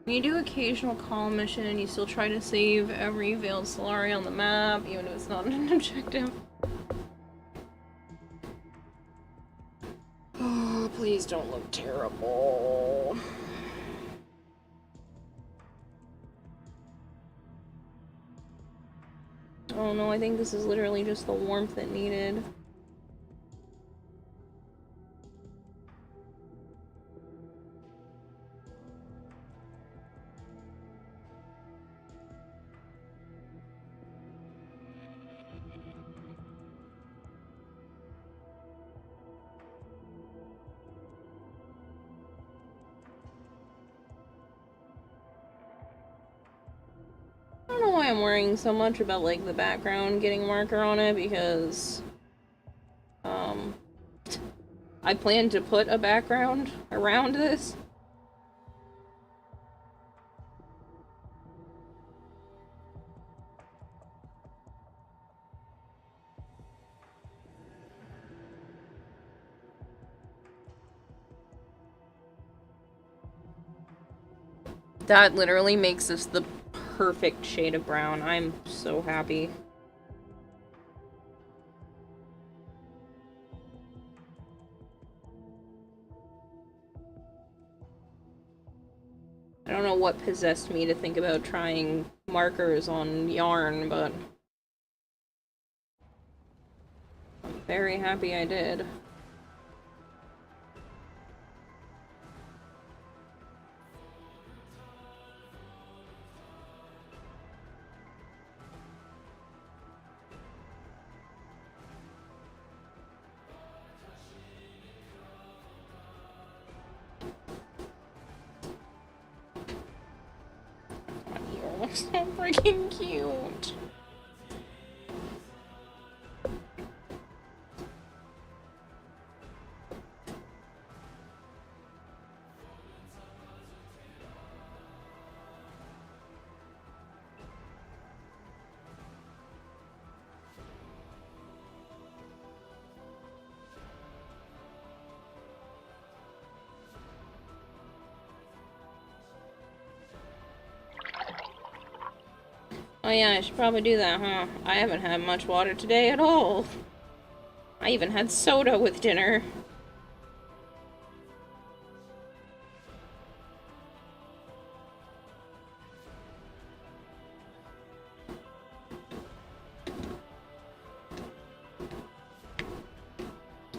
When you do occasional call mission, you still try to save every veiled Solari on the map, even if it's not an objective. Oh, please don't look terrible. Oh no, I think this is literally just the warmth it needed. I don't know why I'm worrying so much about, like, the background getting a marker on it, because, I plan to put a background around this. That literally makes this the perfect shade of brown. I'm so happy. I don't know what possessed me to think about trying markers on yarn, but I'm very happy I did. You look so freaking cute. Oh yeah, I should probably do that, huh? I haven't had much water today at all. I even had soda with dinner.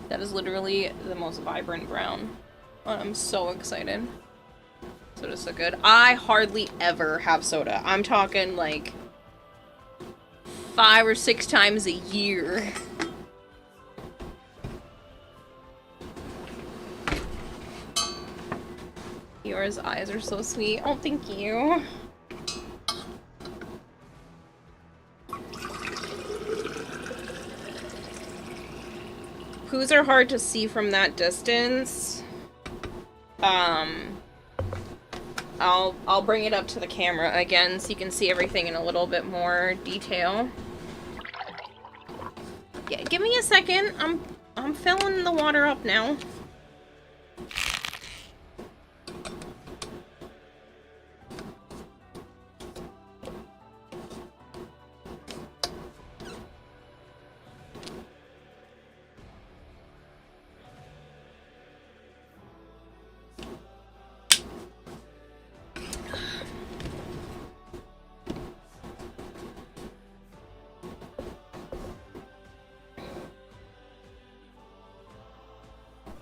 That is literally the most vibrant brown. I'm so excited. Soda's so good. I hardly ever have soda. I'm talking like 5 or 6 times a year. Yours eyes are so sweet. Oh, thank you. Poohs are hard to see from that distance. I'll bring it up to the camera again so you can see everything in a little bit more detail. Yeah, give me a second. I'm filling the water up now.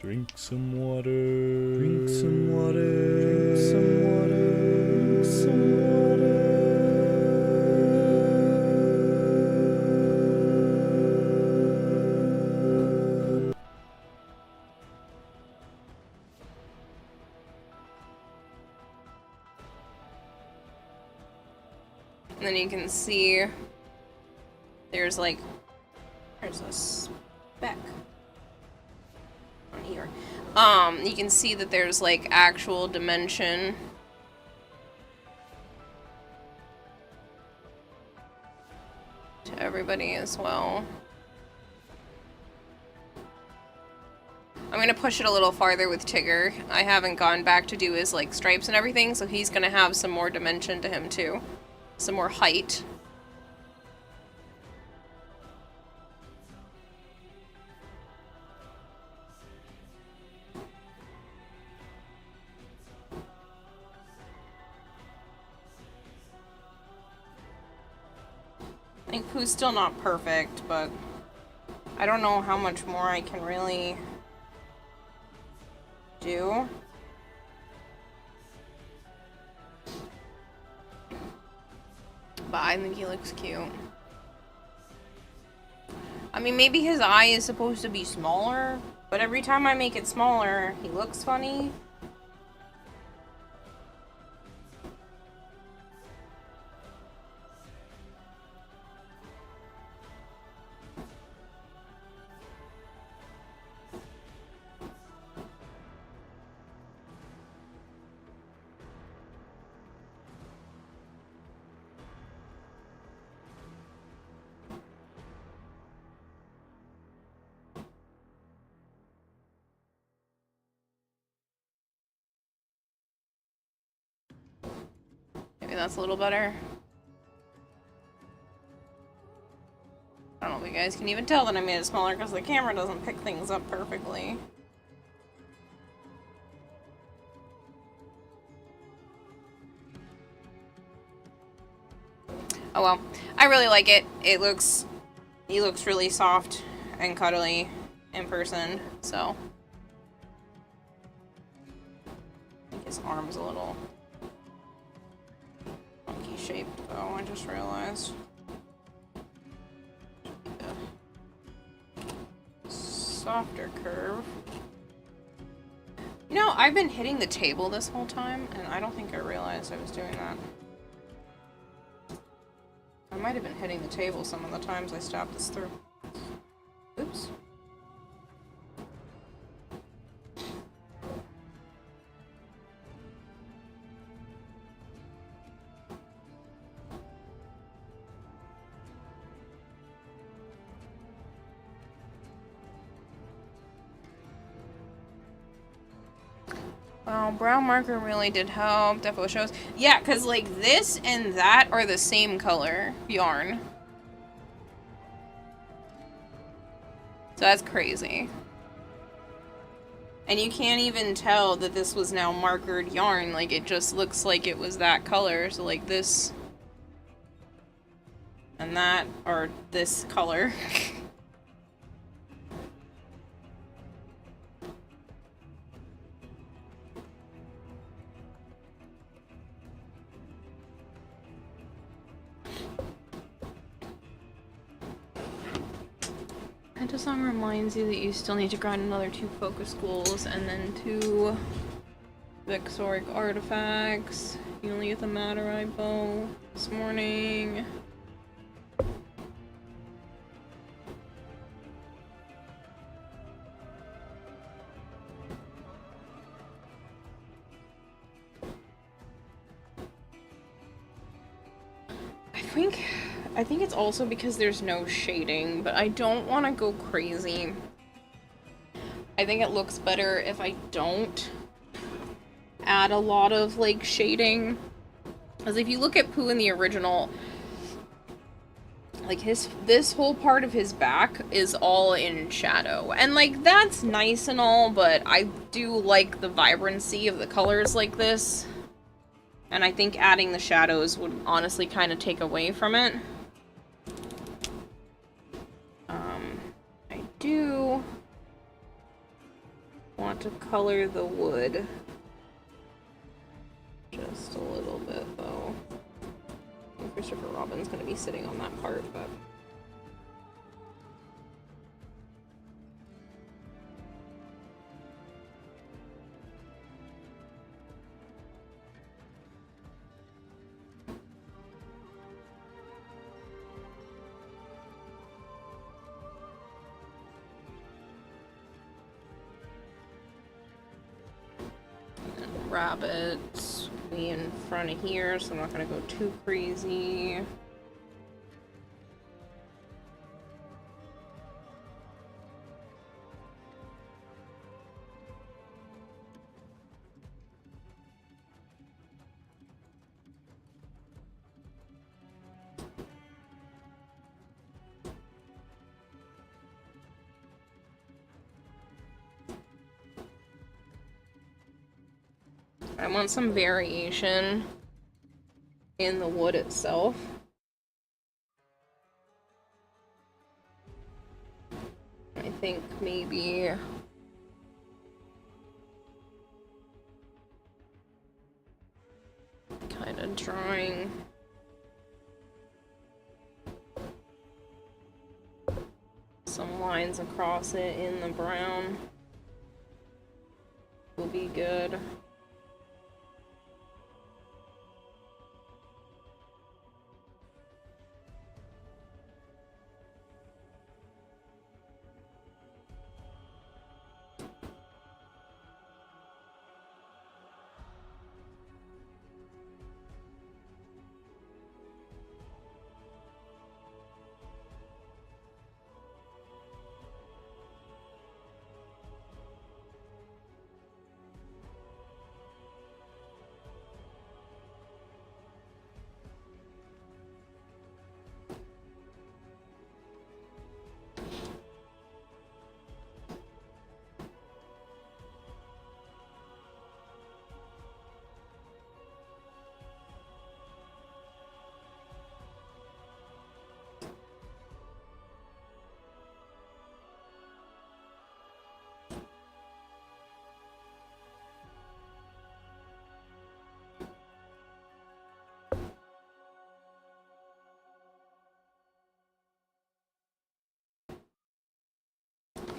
Drink some water. Drink some water. Drink some water. Drink some water. And then you can see there's like, there's a speck on here. You can see that there's like actual dimension. To everybody as well. I'm gonna push it a little farther with Tigger. I haven't gone back to do his like stripes and everything, so he's gonna have some more dimension to him too. Some more height. I think Pooh's still not perfect, but I don't know how much more I can really do. But I think he looks cute. I mean, maybe his eye is supposed to be smaller, but every time I make it smaller, he looks funny. Maybe that's a little better. I don't know if you guys can even tell that I made it smaller because the camera doesn't pick things up perfectly. Oh well. I really like it. He looks really soft and cuddly in person, so. I think his arm's a little funky shaped though, I just realized. Softer curve. You know, I've been hitting the table this whole time, and I don't think I realized I was doing that. I might have been hitting the table some of the times I stopped this through. Oops. Wow, brown marker really did help. Defo shows. Yeah, because like this and that are the same color yarn. So that's crazy. And you can't even tell that this was now markered yarn. Like it just looks like it was that color. So like this and that are this color. That song reminds you that you still need to grind another 2 focus schools and then 2 Vexoric artifacts. You only get the Materite bow this morning. I think it's also because there's no shading, but I don't want to go crazy. I think it looks better if I don't add a lot of, like, shading. Because if you look at Pooh in the original, like, this whole part of his back is all in shadow. And, like, that's nice and all, but I do like the vibrancy of the colors like this. And I think adding the shadows would honestly kind of take away from it. I do want to color the wood just a little bit, though. I think Christopher Robin's going to be sitting on that part, but... rabbits be in front of here, so I'm not gonna go too crazy. I want some variation in the wood itself. I think maybe kind of drawing some lines across it in the brown will be good.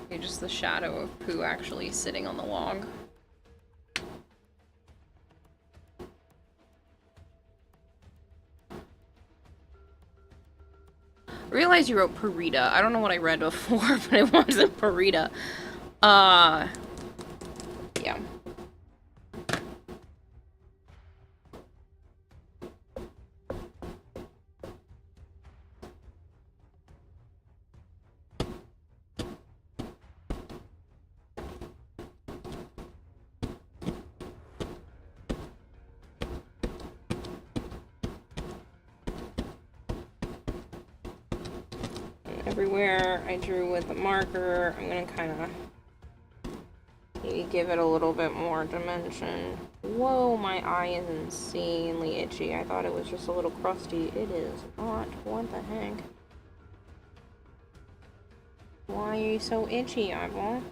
Okay, just the shadow of Pooh actually sitting on the log. I realized you wrote Parita. I don't know what I read before, but it wasn't Parita. Yeah. Everywhere I drew with the marker, I'm gonna kind of maybe give it a little bit more dimension. Whoa, my eye is insanely itchy. I thought it was just a little crusty. It is not. What the heck? Why are you so itchy, eyeball?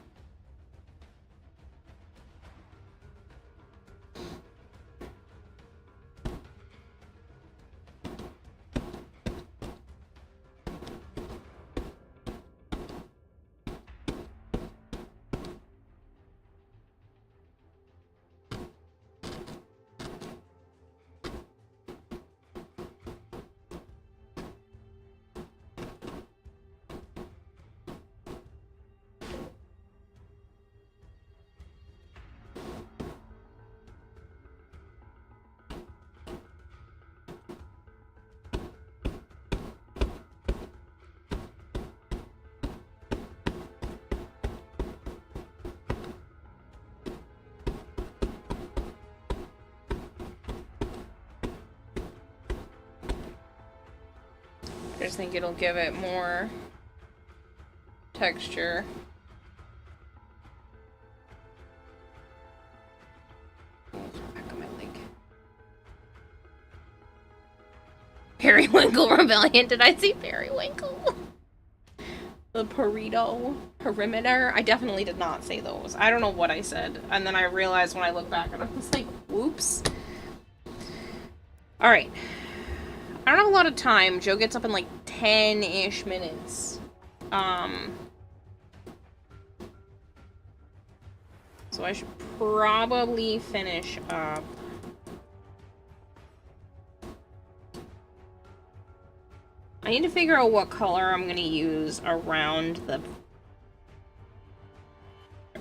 I just think it'll give it more texture. Oh, it's the back of my leg. Periwinkle Rebellion. Did I see Periwinkle? The Perito. Perimeter. I definitely did not say those. I don't know what I said. And then I realized when I look back and I was like, whoops. Alright. I don't have a lot of time. Joe gets up in like 10-ish minutes. So I should probably finish up. I need to figure out what color I'm gonna use around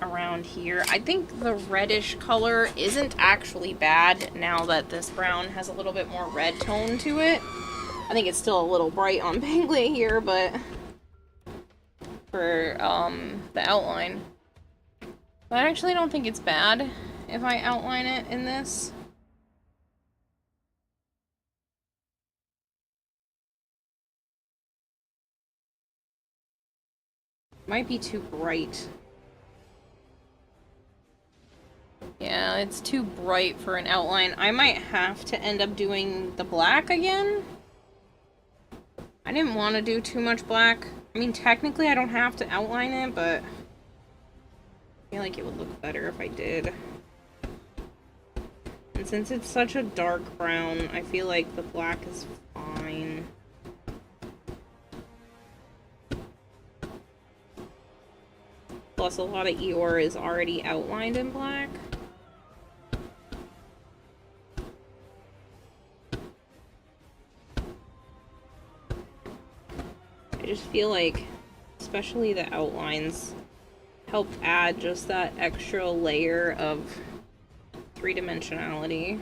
around here. I think the reddish color isn't actually bad now that this brown has a little bit more red tone to it. I think it's still a little bright on Piglet here, but for the outline. But I actually don't think it's bad if I outline it in this. Might be too bright. Yeah, it's too bright for an outline. I might have to end up doing the black again. I didn't want to do too much black. I mean, technically I don't have to outline it, but I feel like it would look better if I did. And since it's such a dark brown, I feel like the black is fine. Plus, a lot of Eeyore is already outlined in black. I just feel like, especially the outlines, help add just that extra layer of three-dimensionality.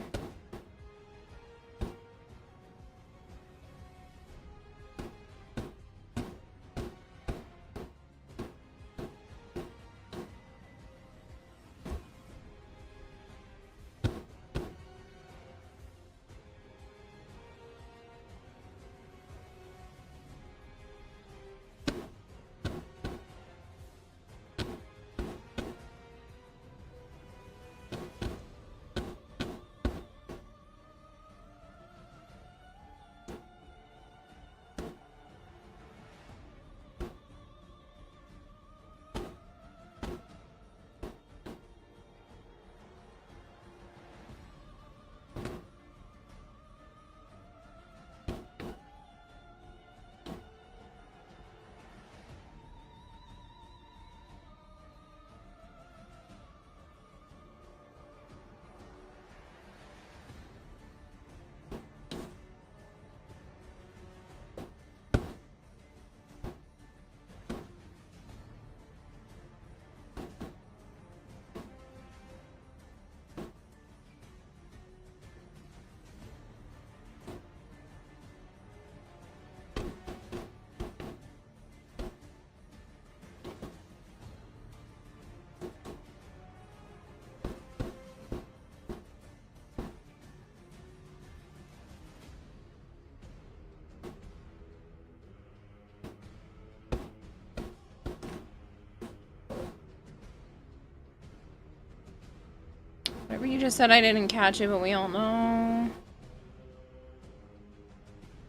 Whatever you just said, I didn't catch it, but we all know.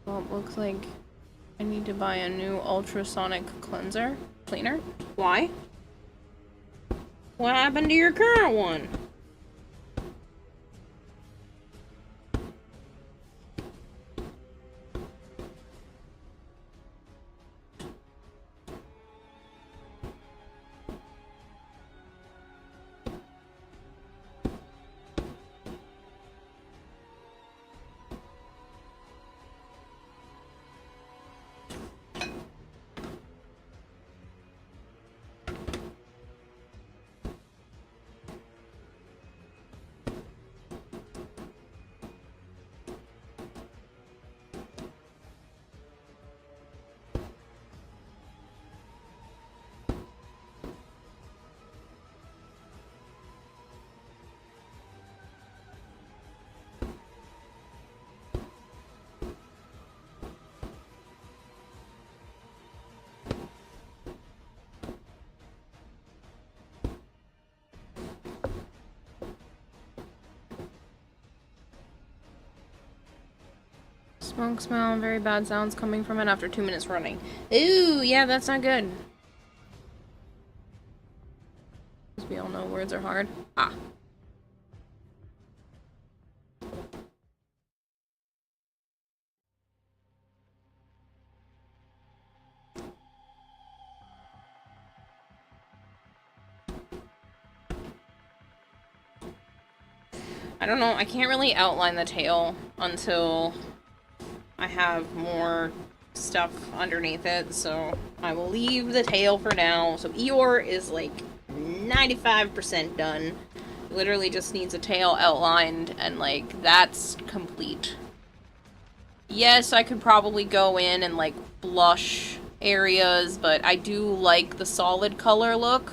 Well, it looks like I need to buy a new ultrasonic cleaner. Why? What happened to your current one? Smoke smell, very bad sounds coming from it after 2 minutes running. Ooh, yeah, that's not good. As we all know, words are hard. Ah. I don't know, I can't really outline the tail until I have more stuff underneath it, so I will leave the tail for now. So Eeyore is like 95% done. Literally just needs a tail outlined, and, like, that's complete. Yes, I could probably go in and, like, blush areas, but I do like the solid color look.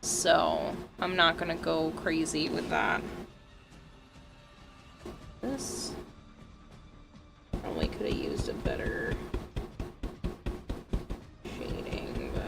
So, I'm not gonna go crazy with that. This probably could have used a better shading, but...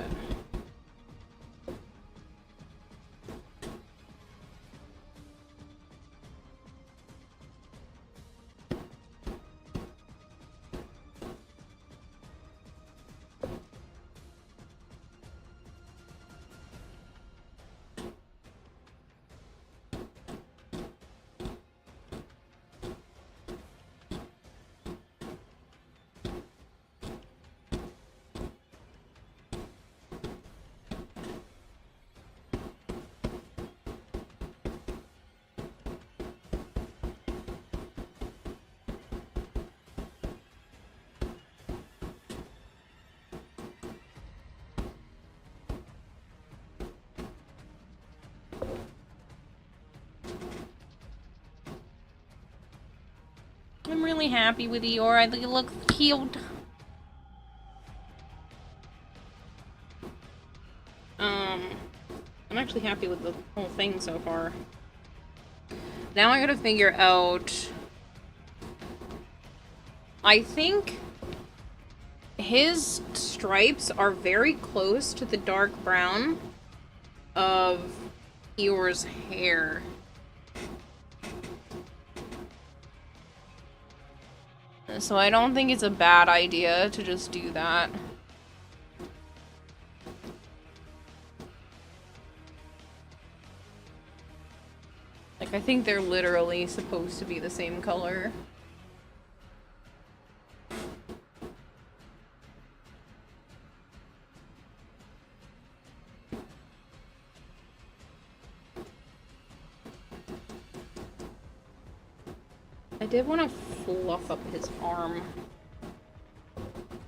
I'm really happy with Eeyore. I think it looks cute. I'm actually happy with the whole thing so far. Now I gotta figure out... I think his stripes are very close to the dark brown of Eeyore's hair. So I don't think it's a bad idea to just do that. Like, I think they're literally supposed to be the same color. I did want to fluff up his arm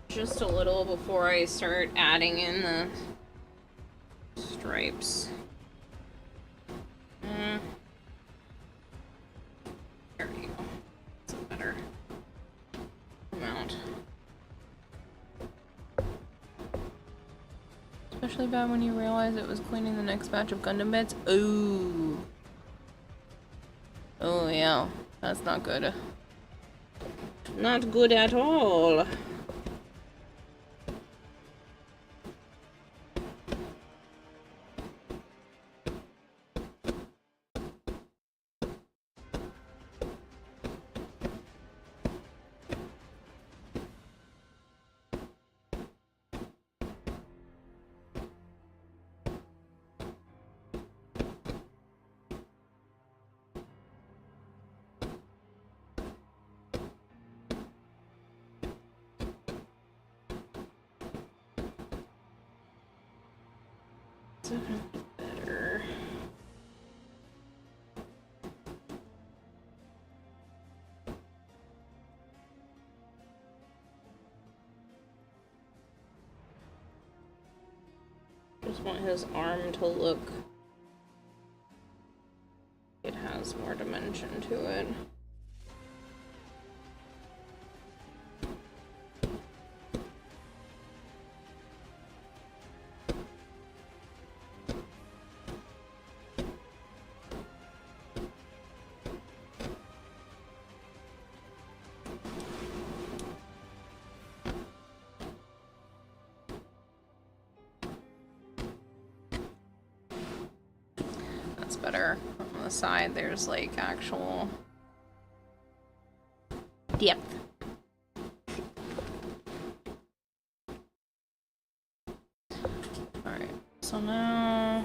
just a little before I start adding in the stripes. There we go. That's a better amount. Especially bad when you realize it was cleaning the next batch of Gundam bits. Ooh. Oh yeah. That's not good. Not good at all. Better. Just want his arm to look. It has more dimension to it. Better. On the side, there's like actual depth. Alright, so now...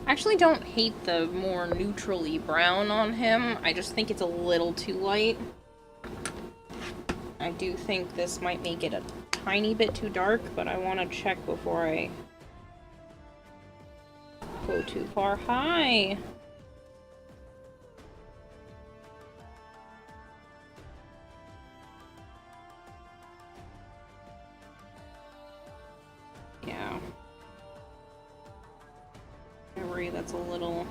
I actually don't hate the more neutrally brown on him. I just think it's a little too light. I do think this might make it a tiny bit too dark, but I want to check before I go too far. Hi! Yeah. I worry that's a little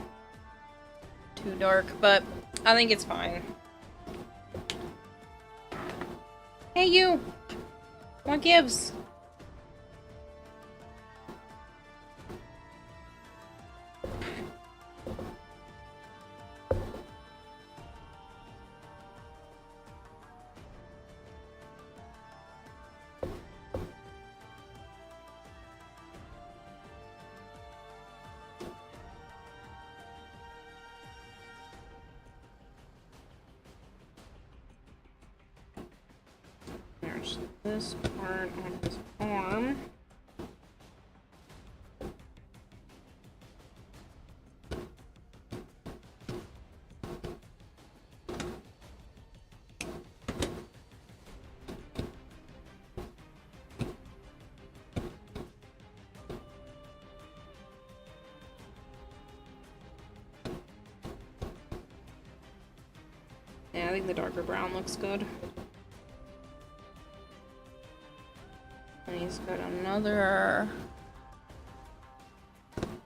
too dark, but I think it's fine. Hey, you! What gives? There's this part on his arm. Yeah, I think the darker brown looks good. And he's got another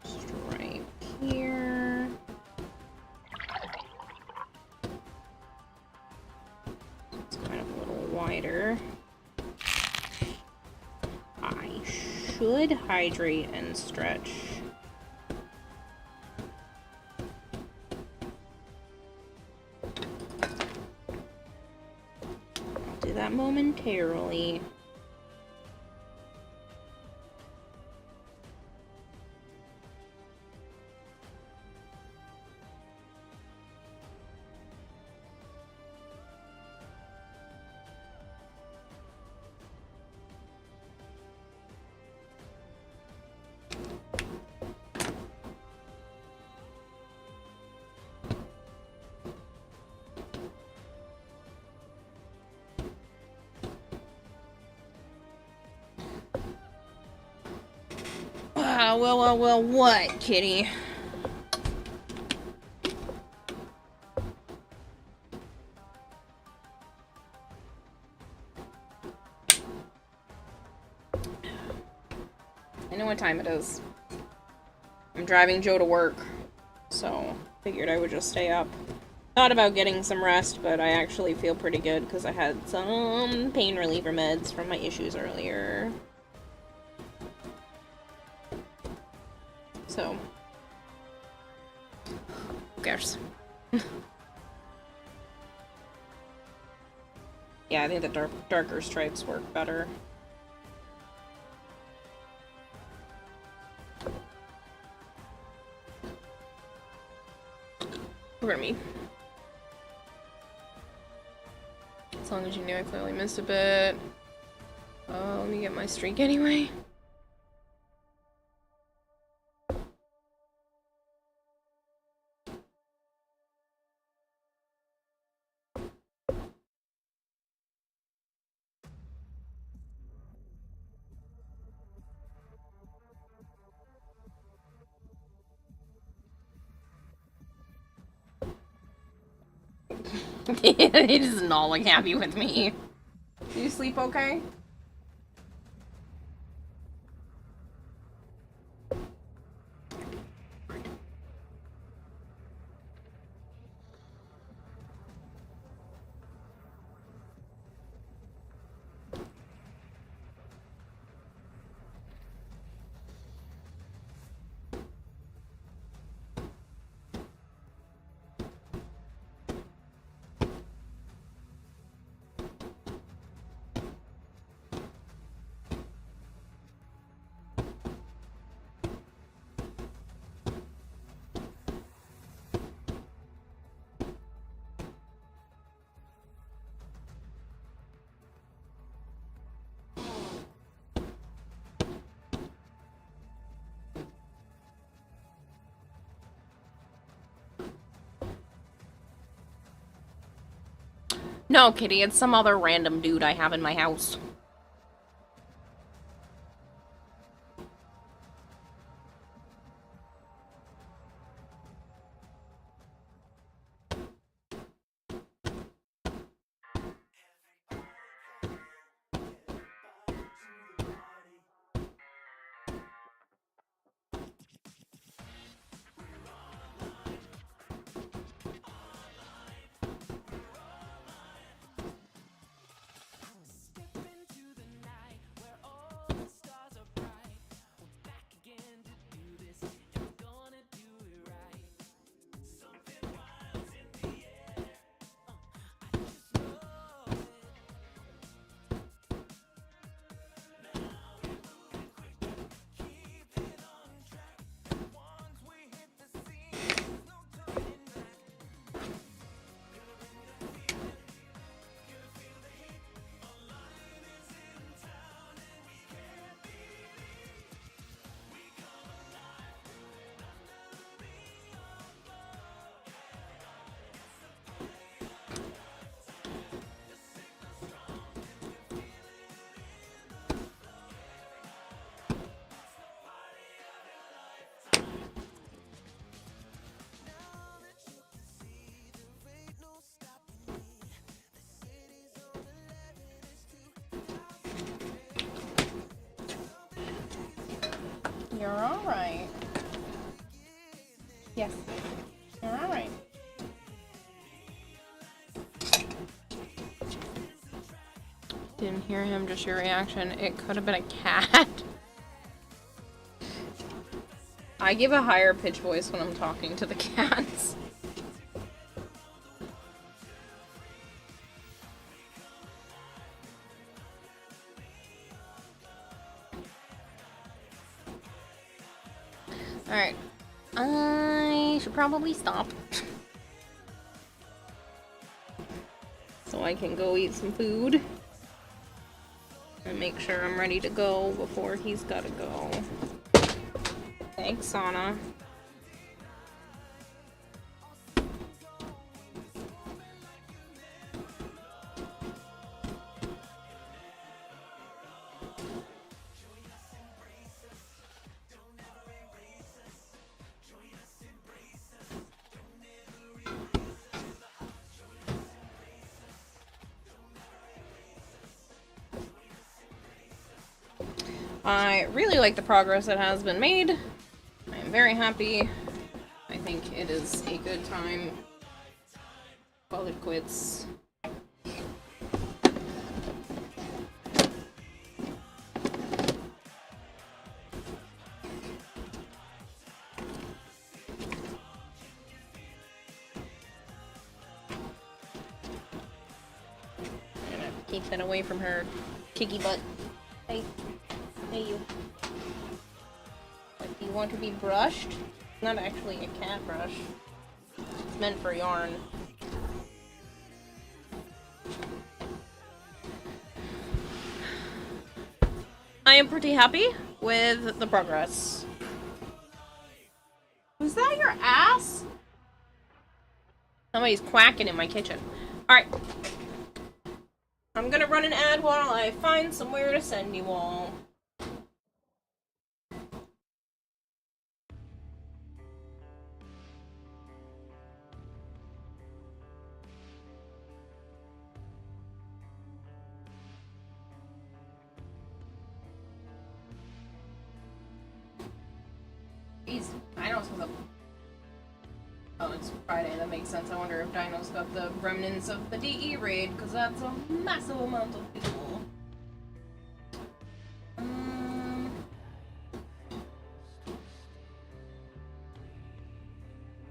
stripe here. It's kind of a little wider. I should hydrate and stretch. I'll do that momentarily. Well, what, kitty? I know what time it is. I'm driving Joe to work, so figured I would just stay up. Thought about getting some rest, but I actually feel pretty good because I had some pain reliever meds from my issues earlier. So, who cares? Yeah, I think the darker stripes work better. Look at me. As long as you knew I clearly missed a bit. Let me get my streak anyway. It is not like happy with me. Did you sleep okay? No, Kitty, it's some other random dude I have in my house. You're alright. Yes. You're alright. Didn't hear him, just your reaction. It could have been a cat. I give a higher pitch voice when I'm talking to the cats. Alright. I should probably stop. So I can go eat some food. And make sure I'm ready to go before he's gotta go. Thanks, Anna. I really like the progress that has been made. I am very happy. I think it is a good time. Call it quits. I'm gonna keep that away from her kicky butt. Hey. Hey, you. What, do you want to be brushed? It's not actually a cat brush. It's meant for yarn. I am pretty happy with the progress. Was that your ass? Somebody's quacking in my kitchen. Alright. I'm gonna run an ad while I find somewhere to send you all. Jeez, Dino's got the... Oh, it's Friday, that makes sense. I wonder if Dino's got the remnants of the DE raid, because that's a massive amount of people. How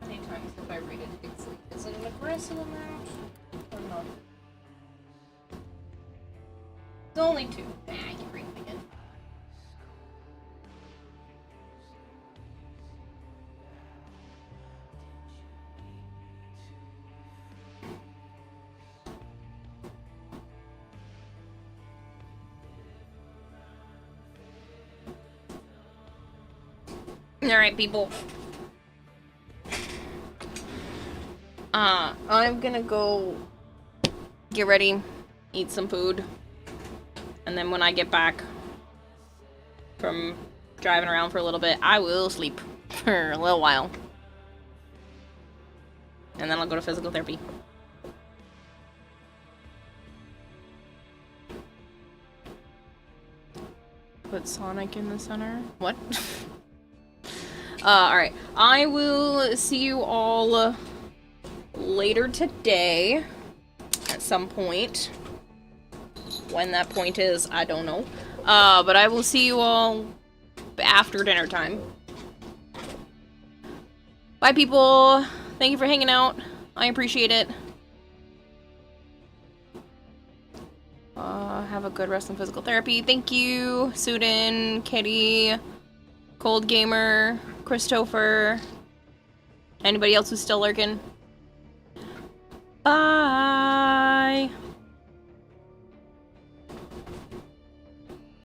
many times have I raided Pixley? Is it an aggressive amount? Or not? It's only 2. Nah, I can read them again. Alright, people. I'm gonna go get ready, eat some food, and then when I get back from driving around for a little bit, I will sleep for a little while. And then I'll go to physical therapy. Put Sonic in the center? What? Alright. I will see you all later today at some point. When that point is, I don't know. But I will see you all after dinner time. Bye, people. Thank you for hanging out. I appreciate it. Have a good rest in physical therapy. Thank you, Sudin, Kitty, Cold Gamer, Christopher, anybody else who's still lurking. Bye!